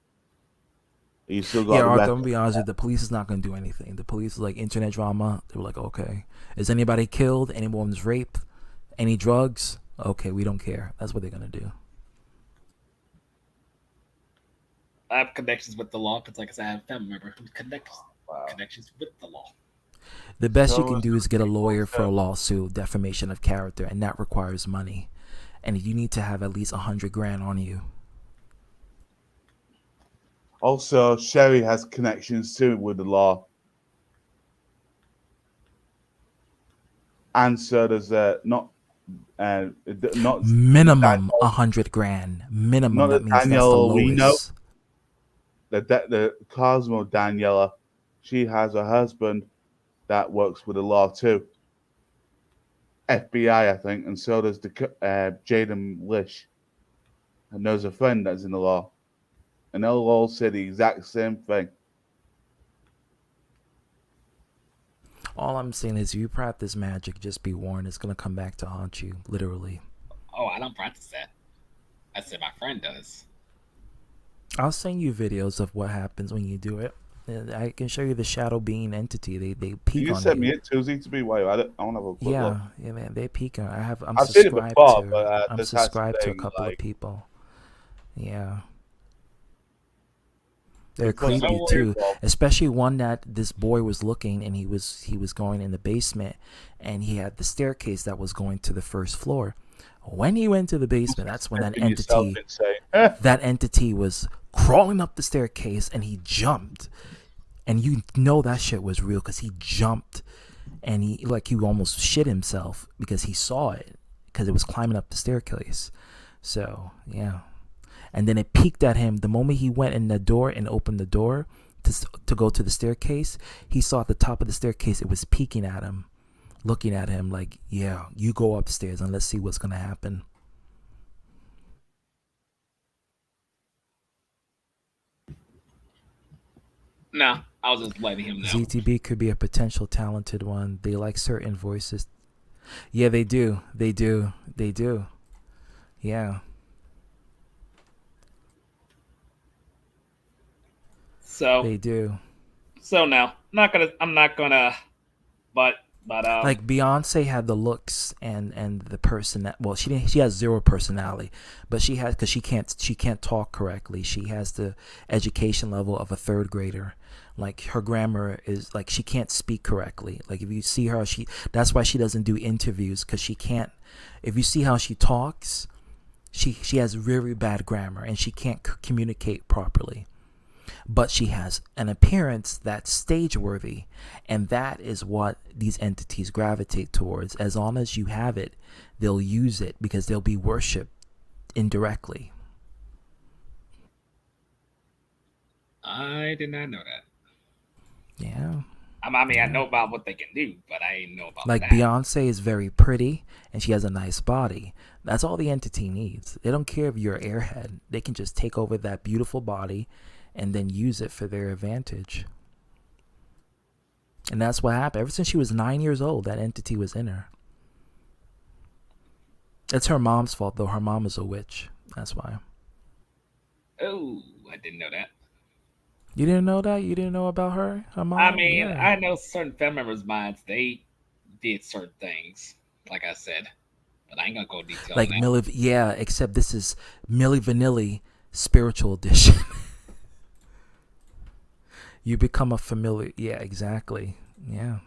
you still got Yeah, the Arthur, rest. I'm gonna be honest with you, the police is not gonna do anything. The police is like internet drama. They were like, okay, is anybody killed? Anyone's raped? Any drugs? Okay, we don't care. That's what they're gonna do. I have connections with the law because, like I said, I have a family member who connects connections with the law. The best you can do is get a lawyer for a lawsuit, defamation of character, and that requires money. And you need to have at least $100,000 on you. Also, Sherry has connections too with the law. And so does not Minimum $100,000. Minimum. not That the means that's the Daniela we know. lowest. The Cosmo Daniela, she has a husband that works with the law too. FBI, I think, and so does the Jaden Lish, and knows a friend that's in the law, and they'll all say the exact same thing. All I'm saying is, you practice magic, just be warned, it's gonna come back to haunt you, literally. Oh, I don't practice that. I said my friend does. I'll send you videos of what happens when you do it. I can show you the shadow being entity. They peek You on sent you. me it Tuesday to be while I want to have a quick look. Yeah, man. They peek on. I'm I've seen it subscribed before, to. but I'm this has subscribed to a been, couple of like, people. Yeah. They're It's like creepy so too, weird. especially one that this boy was looking, and he was going in the basement, and he had the staircase that was going to the first floor. When he went to the basement, that's when that Expecting yourself entity insane. that entity was crawling up the staircase, and he jumped, and you know that shit was real because he jumped, and he almost shit himself because he saw it because it was climbing up the staircase. So yeah. And then it peeked at him the moment he went in the door and opened the door to go to the staircase. He saw at the top of the staircase it was peeking at him, looking at him like, yeah, you go upstairs and let's see what's going to happen. No, I was just letting him know. ZTB could be a potential talented one. They like certain voices. Yeah, they do. They do. They do. Yeah. So they do. So no, I'm not gonna. But like Beyonce had the looks and the person that, well, she has zero personality, but she has, because she can't talk correctly. She has the education level of a third grader. Like her grammar is like, she can't speak correctly. Like if you see her, that's why she doesn't do interviews, because she can't. If you see how she talks, she has very bad grammar and she can't communicate properly. But she has an appearance that's stage worthy, and that is what these entities gravitate towards. As long as you have it, they'll use it because they'll be worshipped indirectly. I did not know that. Yeah. I mean, I know about what they can do, but I didn't know about like that. Beyonce is very pretty and she has a nice body. That's all the entity needs. They don't care if you're an airhead. They can just take over that beautiful body and then use it for their advantage. And that's what happened. Ever since she was 9 years old, that entity was in her. It's her mom's fault, though. Her mom is a witch. That's why. Oh, I didn't know that. You didn't know that? You didn't know about her? Her mom? I mean, Yeah. I know certain family members' minds, they did certain things, like I said. But I ain't gonna go detail like on that. Yeah, except this is Milli Vanilli Spiritual Edition. You become a familiar. Yeah, exactly. Yeah.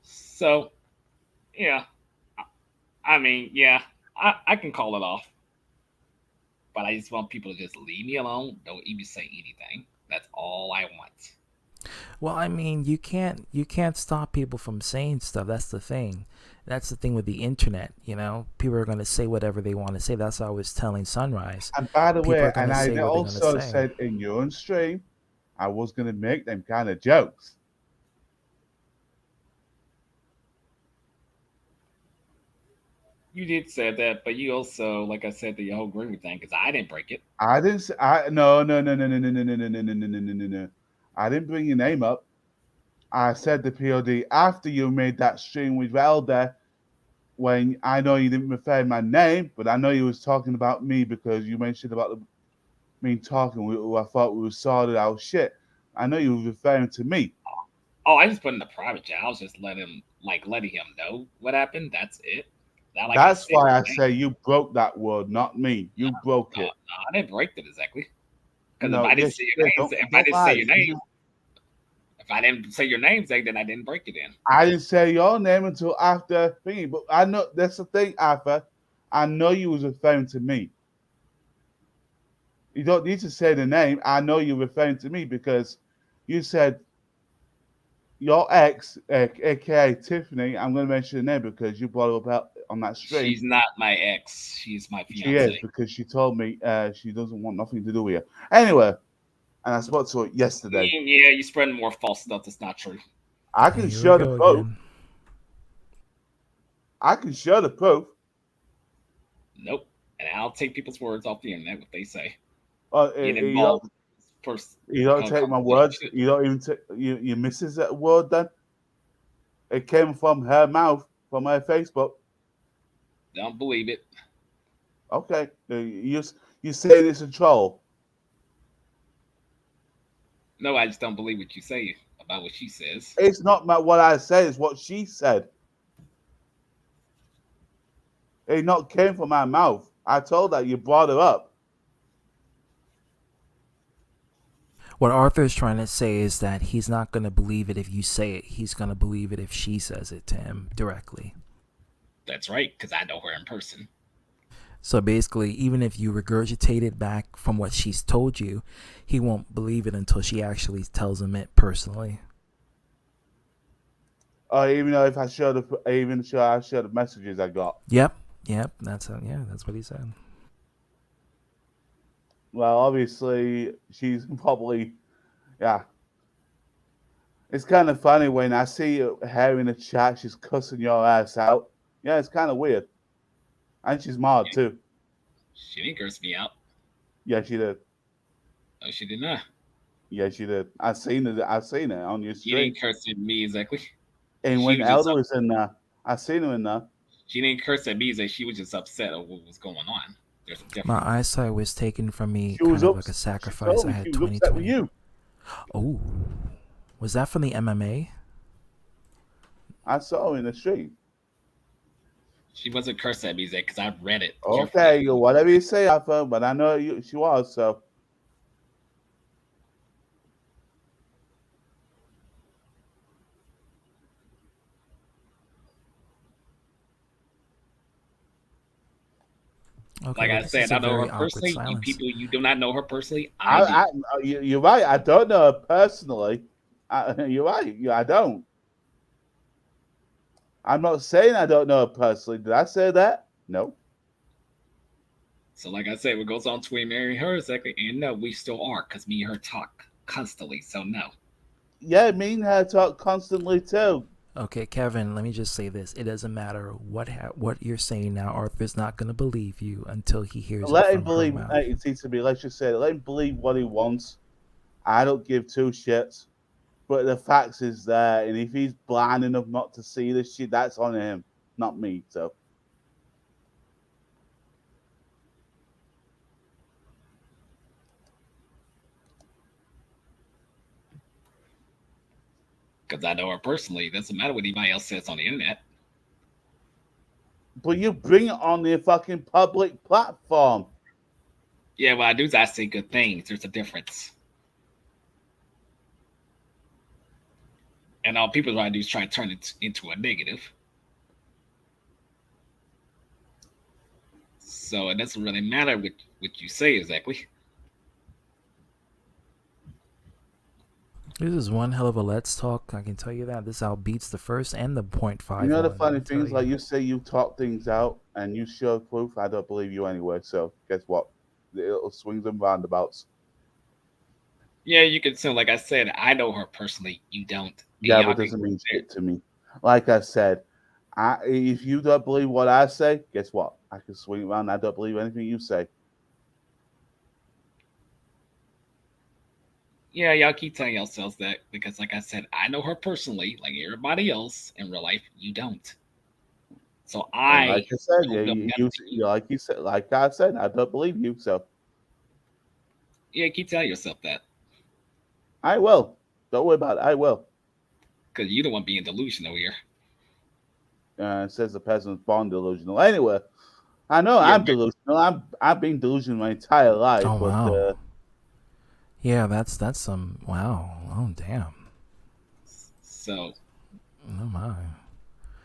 So, yeah. I mean, yeah, I can call it off. But I just want people to just leave me alone. Don't even say anything. That's all I want. Well, I mean, you can't stop people from saying stuff. That's the thing. That's the thing with the internet. People are gonna say whatever they want to say. That's what I was telling Sunrise. And by the People way, are and gonna I say what they're gonna also say. said in your own stream, I was going to make them kind of jokes. You did say that, but you also, like I said, the whole grooming thing, because I didn't break it. I didn't say, no. I didn't bring your name up. I said the POD after you made that stream with Welder when I know you didn't refer my name, but I know you was talking about me because you mentioned about me talking. I thought we were sorted out shit. I know you were referring to me. Oh, I just put in the private chat. I was just letting him know what happened. That's it. Not like That's said why I your name. say you broke that word, not me. You broke it. No, I didn't break it exactly. Because No, if I didn't yes, say you your did. name, if I didn't say your name, Zach, then I didn't break it in. I didn't say your name until after thingy, but I know that's the thing, Arthur. I know you was referring to me. You don't need to say the name. I know you're referring to me because you said your ex, aka Tiffany. I'm going to mention her name because you brought her up on that stream. She's not my ex. She's my fiance. She is because she told me she doesn't want nothing to do with you. Anyway, and I spoke to her yesterday. Yeah, you're spreading more false stuff that's not true. I can show the proof. I can show the proof. Nope. And I'll take people's words off the internet, what they say. You don't take my words. You don't even take you misses that word. Then it came from her mouth, from her Facebook. Don't believe it. Okay, you say it's a troll. No, I just don't believe what you say about what she says. It's not what I say; it's what she said. It not came from my mouth. I told her you brought her up. What Arthur is trying to say is that he's not going to believe it if you say it. He's going to believe it if she says it to him directly. That's right, because I know her in person. So basically, even if you regurgitate it back from what she's told you, he won't believe it until she actually tells him it personally. Even though if I show the messages I got. Yep. That's what he said. Well, obviously she's probably, yeah. It's kind of funny when I see her in the chat. She's cussing your ass out. Yeah, it's kind of weird. And she's mad too. She didn't curse me out. Yeah, she did. No, she did not. Yeah, she did. I seen it on your stream. She didn't curse at me exactly. And when Elder was in there, I seen her in there. She didn't curse at me. Exactly. She was just upset at what was going on. There's a difference. My eyesight was taken from me kind of like a sacrifice. I had 20/20. Oh, was that from the MMA? I saw her in the stream. She wasn't cursing at me, Zach, because I read it. Okay, whatever you say, Alpha, but I know she was, so. Okay, like I said, I know her personally. You people, you do not know her personally. You're right. I don't know her personally. You're right. I don't. I'm not saying I don't know her personally. Did I say that? No. So, like I said, what goes on between Mary and her exactly, and no, we still are because me and her talk constantly. So no. Yeah, me and her talk constantly too. Okay, Kevin, let me just say this. It doesn't matter what you're saying now. Arthur's not going to believe you until he hears let it him from believe. her mouth. It seems to be. Let's just say, let him believe what he wants. I don't give two shits. But the facts is there, and if he's blind enough not to see this shit, that's on him, not me. So. Because I know her personally. It doesn't matter what anybody else says on the internet. But you bring it on the fucking public platform. Yeah, what I do is I say good things. There's a difference. And all people try to do is try to turn it into a negative. So it doesn't really matter what you say exactly. This is one hell of a let's talk. I can tell you that. This outbeats the first and the .5 You know the one. funny I'll thing tell is, like you. you say, you talk things out and you show proof. I don't believe you anyway. So guess what? The little swings and roundabouts. Yeah, you can tell. Like I said, I know her personally. You don't. And Yeah, y'all but can doesn't go mean there. shit to me. Like I said, if you don't believe what I say, guess what? I can swing around. I don't believe anything you say. Yeah, y'all keep telling yourselves that because, like I said, I know her personally, like everybody else in real life. You don't. So And I like I said, yeah, don't know you, nothing you, to you. you like you said, like I said, I don't believe you. So Yeah, keep telling yourself that I will. Don't worry about it. I will. because you don't want to be in delusion over here. Says the peasant's born delusional. Anyway, I know Yeah, I'm delusional. I've been delusional my entire life, Oh but wow. Yeah, that's some wow. Oh damn. so Oh my.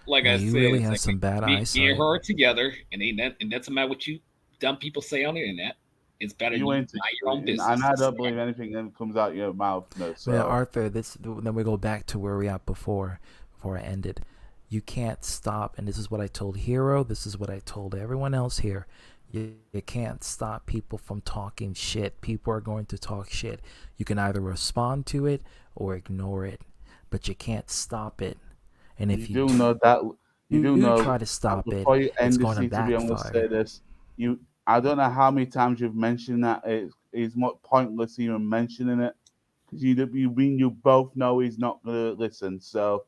like Yeah, I you said, really it's have like some bad me and eyesight. her are together, and ain't that, and doesn't matter what you dumb people say on the internet. It's better you you ain't mind your own and business. I don't believe anything that comes out your mouth. No, Yeah, so Arthur, then we go back to where we at before I ended. You can't stop, and this is what I told Hero, this is what I told everyone else here. You can't stop people from talking shit. People are going to talk shit. You can either respond to it or ignore it, but you can't stop it. And you if do know that you do you know. try to stop it, Before you it's end the going to CTV, I'm going to say backfire. this. I don't know how many times you've mentioned that it's more pointless even mentioning it because you both know he's not going to listen. So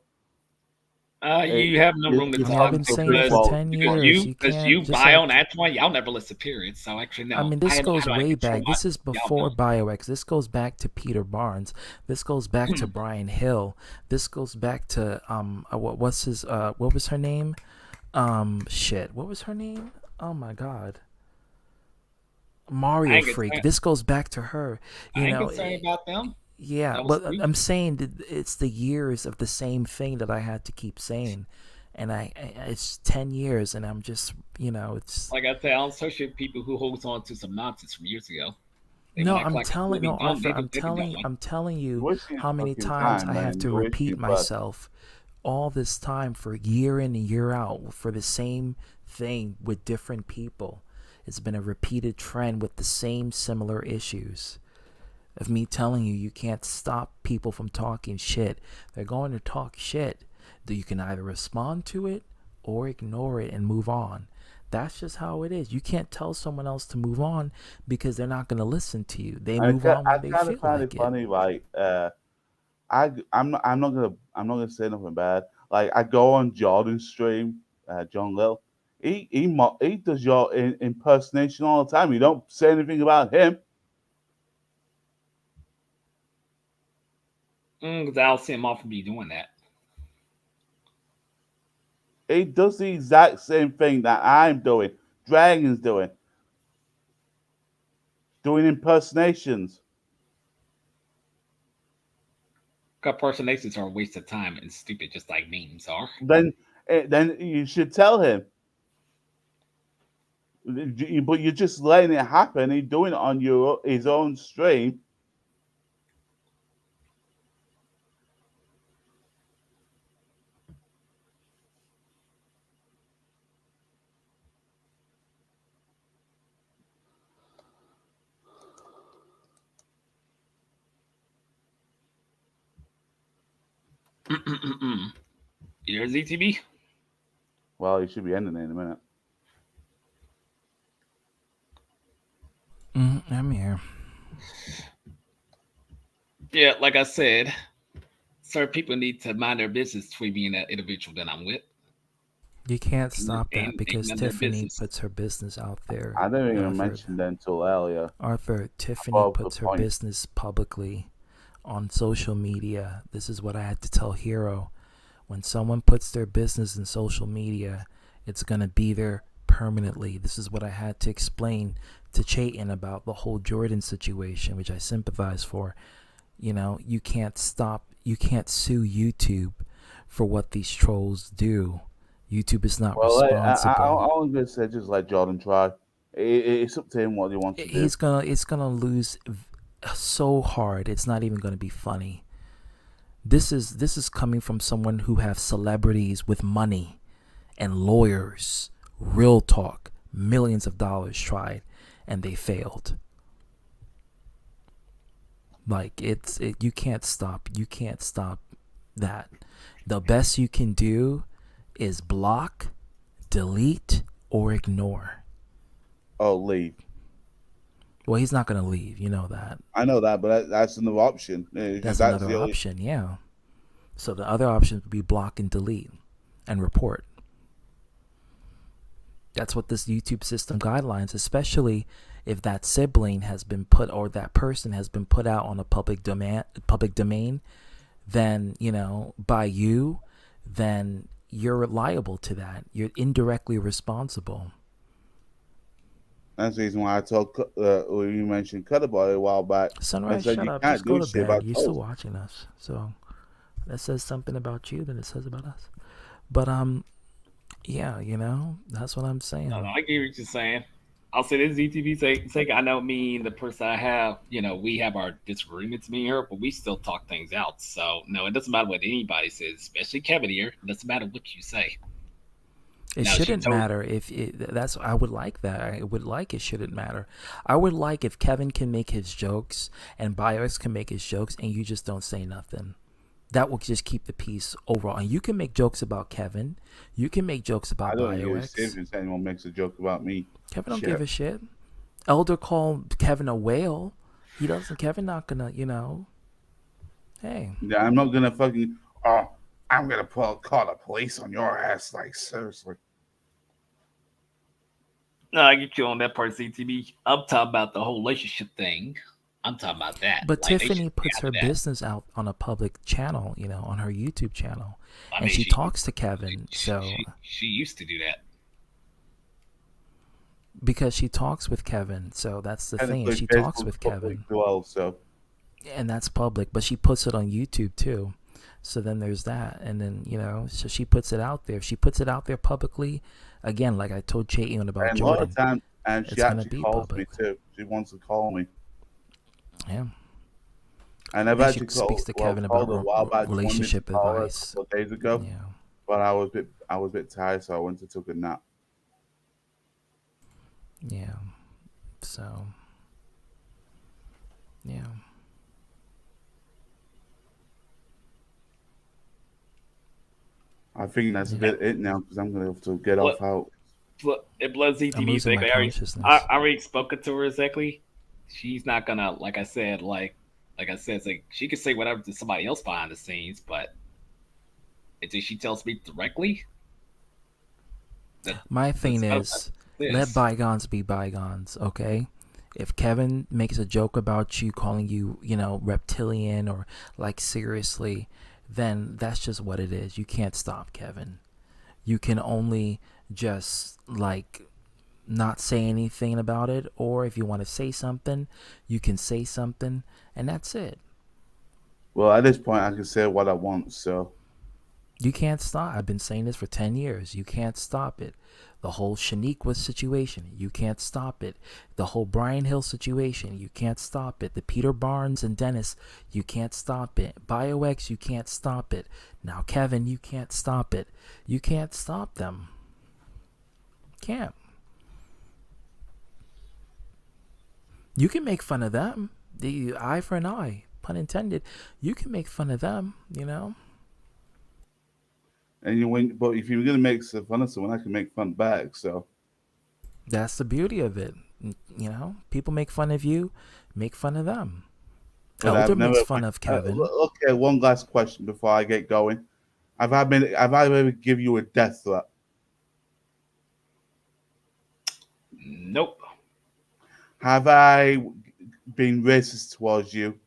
You have no room to you're I've talk talking been to a saying it brick for because wall. 10 because years. you You because can't you just buy on like Antoine, y'all never listen. Period. So actually, I no. mean, this I goes know how to way control back. my This is y'all know. before BioX. This goes back to Peter Barnes. This goes back to Brian Hill. This goes back to what was her name? Shit. What was her name? Oh my god. I Mario ain't Freak. concerned. This goes back to her. I You ain't know, concerned about them. yeah, That was but you. I'm saying that it's the years of the same thing that I had to keep saying. And it's 10 years and I'm just, it's Like I said, I don't associate people who holds on to some nonsense from years ago. They no, want to act I'm like it's telling moving no, dumb. Arthur, They can dumb one. I'm telling You're you wasting your how many fucking times time, I have man. to You're wasting repeat your breath. myself all this time for year in and year out for the same thing with different people. It's been a repeated trend with the same similar issues of me telling you can't stop people from talking shit. They're going to talk shit. You can either respond to it or ignore it and move on. That's just how it is. You can't tell someone else to move on because they're not going to listen to you. They move on I when they kind of feel find it like it. funny, like I'm not gonna say nothing bad. Like I go on Jordan's stream, John Lil. He does your impersonation all the time. You don't say anything about him. Because I don't see him often be doing that. He does the exact same thing that I'm doing. Dragon's doing impersonations. Impersonations are a waste of time and stupid, just like memes are. Then you should tell him. But you're just letting it happen. He's doing it on his own stream. You're ZTB? Well, he should be ending it in a minute. I'm here. Yeah, like I said, certain people need to mind their business between being that individual that I'm with. You can't stop that Ain't because none of their Tiffany business. puts her business out there. I didn't even Arthur. mention that until earlier. Arthur, Tiffany Above the puts her point. business publicly on social media. This is what I had to tell Hero. When someone puts their business in social media, it's going to be there permanently. This is what I had to explain to Chayton about the whole Jordan situation, which I sympathize for. You can't sue YouTube for what these trolls do. YouTube is not Well, responsible. I was gonna say just let Jordan try. It's up to him what he wants to do. It's gonna lose so hard. It's not even gonna be funny. This is coming from someone who have celebrities with money and lawyers. Real talk. Millions of dollars tried and they failed. Like you can't stop that. The best you can do is block, delete, or ignore. Oh, leave. Well, he's not going to leave. You know that. I know that, but that's another option. That's another option, yeah. So the other option would be block and delete and report. That's what this YouTube system guidelines, especially if that sibling has been put or that person has been put out on a public domain, then, by you, then you're liable to that. You're indirectly responsible. That's the reason why I told you mentioned Cutterboy a while back. Sunrise, shut up. Just go to bed. You're still watching us. So that says something about you, then it says about us. But yeah, that's what I'm saying. No, I get what you're saying. I'll say this ZTV sake. I know me and the person I have, we have our disagreements, me and her, but we still talk things out. So no, it doesn't matter what anybody says, especially Kevin here. It doesn't matter what you say. It shouldn't matter if I would like that. I would like it shouldn't matter. I would like if Kevin can make his jokes and BioX can make his jokes and you just don't say nothing. That will just keep the peace overall. And you can make jokes about Kevin. You can make jokes about BioX. I don't give if anyone makes a joke about me. Kevin don't give a shit. Elder called Kevin a whale. He doesn't. Kevin not gonna, Hey. Yeah, I'm not gonna fucking. I'm gonna call the police on your ass. Like seriously. No, I get you on that part, CTB. I'm talking about the whole relationship thing. I'm talking about that. But Tiffany puts her business out on a public channel, on her YouTube channel, and she talks to Kevin. She used to do that because she talks with Kevin. So that's the thing. She talks with Kevin. And that's public, but she puts it on YouTube too. So then there's that, and then so she puts it out there. If she puts it out there publicly, again, like I told Chaitin about Jordan, a lot of time, and she actually calls me too. She wants to call me. Yeah. And I've actually speaks to Kevin about relationship advice a couple days ago. Yeah. But I was a bit tired, so I went to took a nap. Yeah. So. Yeah. I think that's a bit it now because I'm gonna have to get off out. It blood ZTV exactly. I already spoken to her exactly. She's not gonna, like I said, it's like she could say whatever to somebody else behind the scenes, but until she tells me directly. My thing is, let bygones be bygones, okay? If Kevin makes a joke about you, calling you, reptilian or like seriously, then that's just what it is. You can't stop Kevin. You can only just not say anything about it, or if you want to say something, you can say something, and that's it. Well, at this point, I can say what I want, so. You can't stop. I've been saying this for 10 years. You can't stop it. The whole Shaniqua situation, you can't stop it. The whole Brian Hill situation, you can't stop it. The Peter Barnes and Dennis, you can't stop it. BioX, you can't stop it. Now Kevin, you can't stop it. You can't stop them. Can't. You can make fun of them. The eye for an eye, pun intended. You can make fun of them, And but if you're gonna make fun of someone, I can make fun back. So that's the beauty of it. People make fun of you, make fun of them. Elder makes fun of Kevin. Okay, one last question before I get going. Have I ever give you a death threat? Nope. Have I been racist towards you?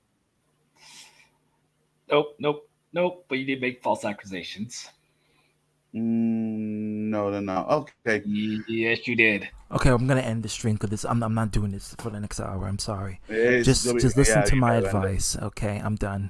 Nope. But you did make false accusations. No. Okay. Yes, you did. Okay, I'm gonna end the stream because I'm not doing this for the next hour. I'm sorry. Just listen to my advice. Okay, I'm done.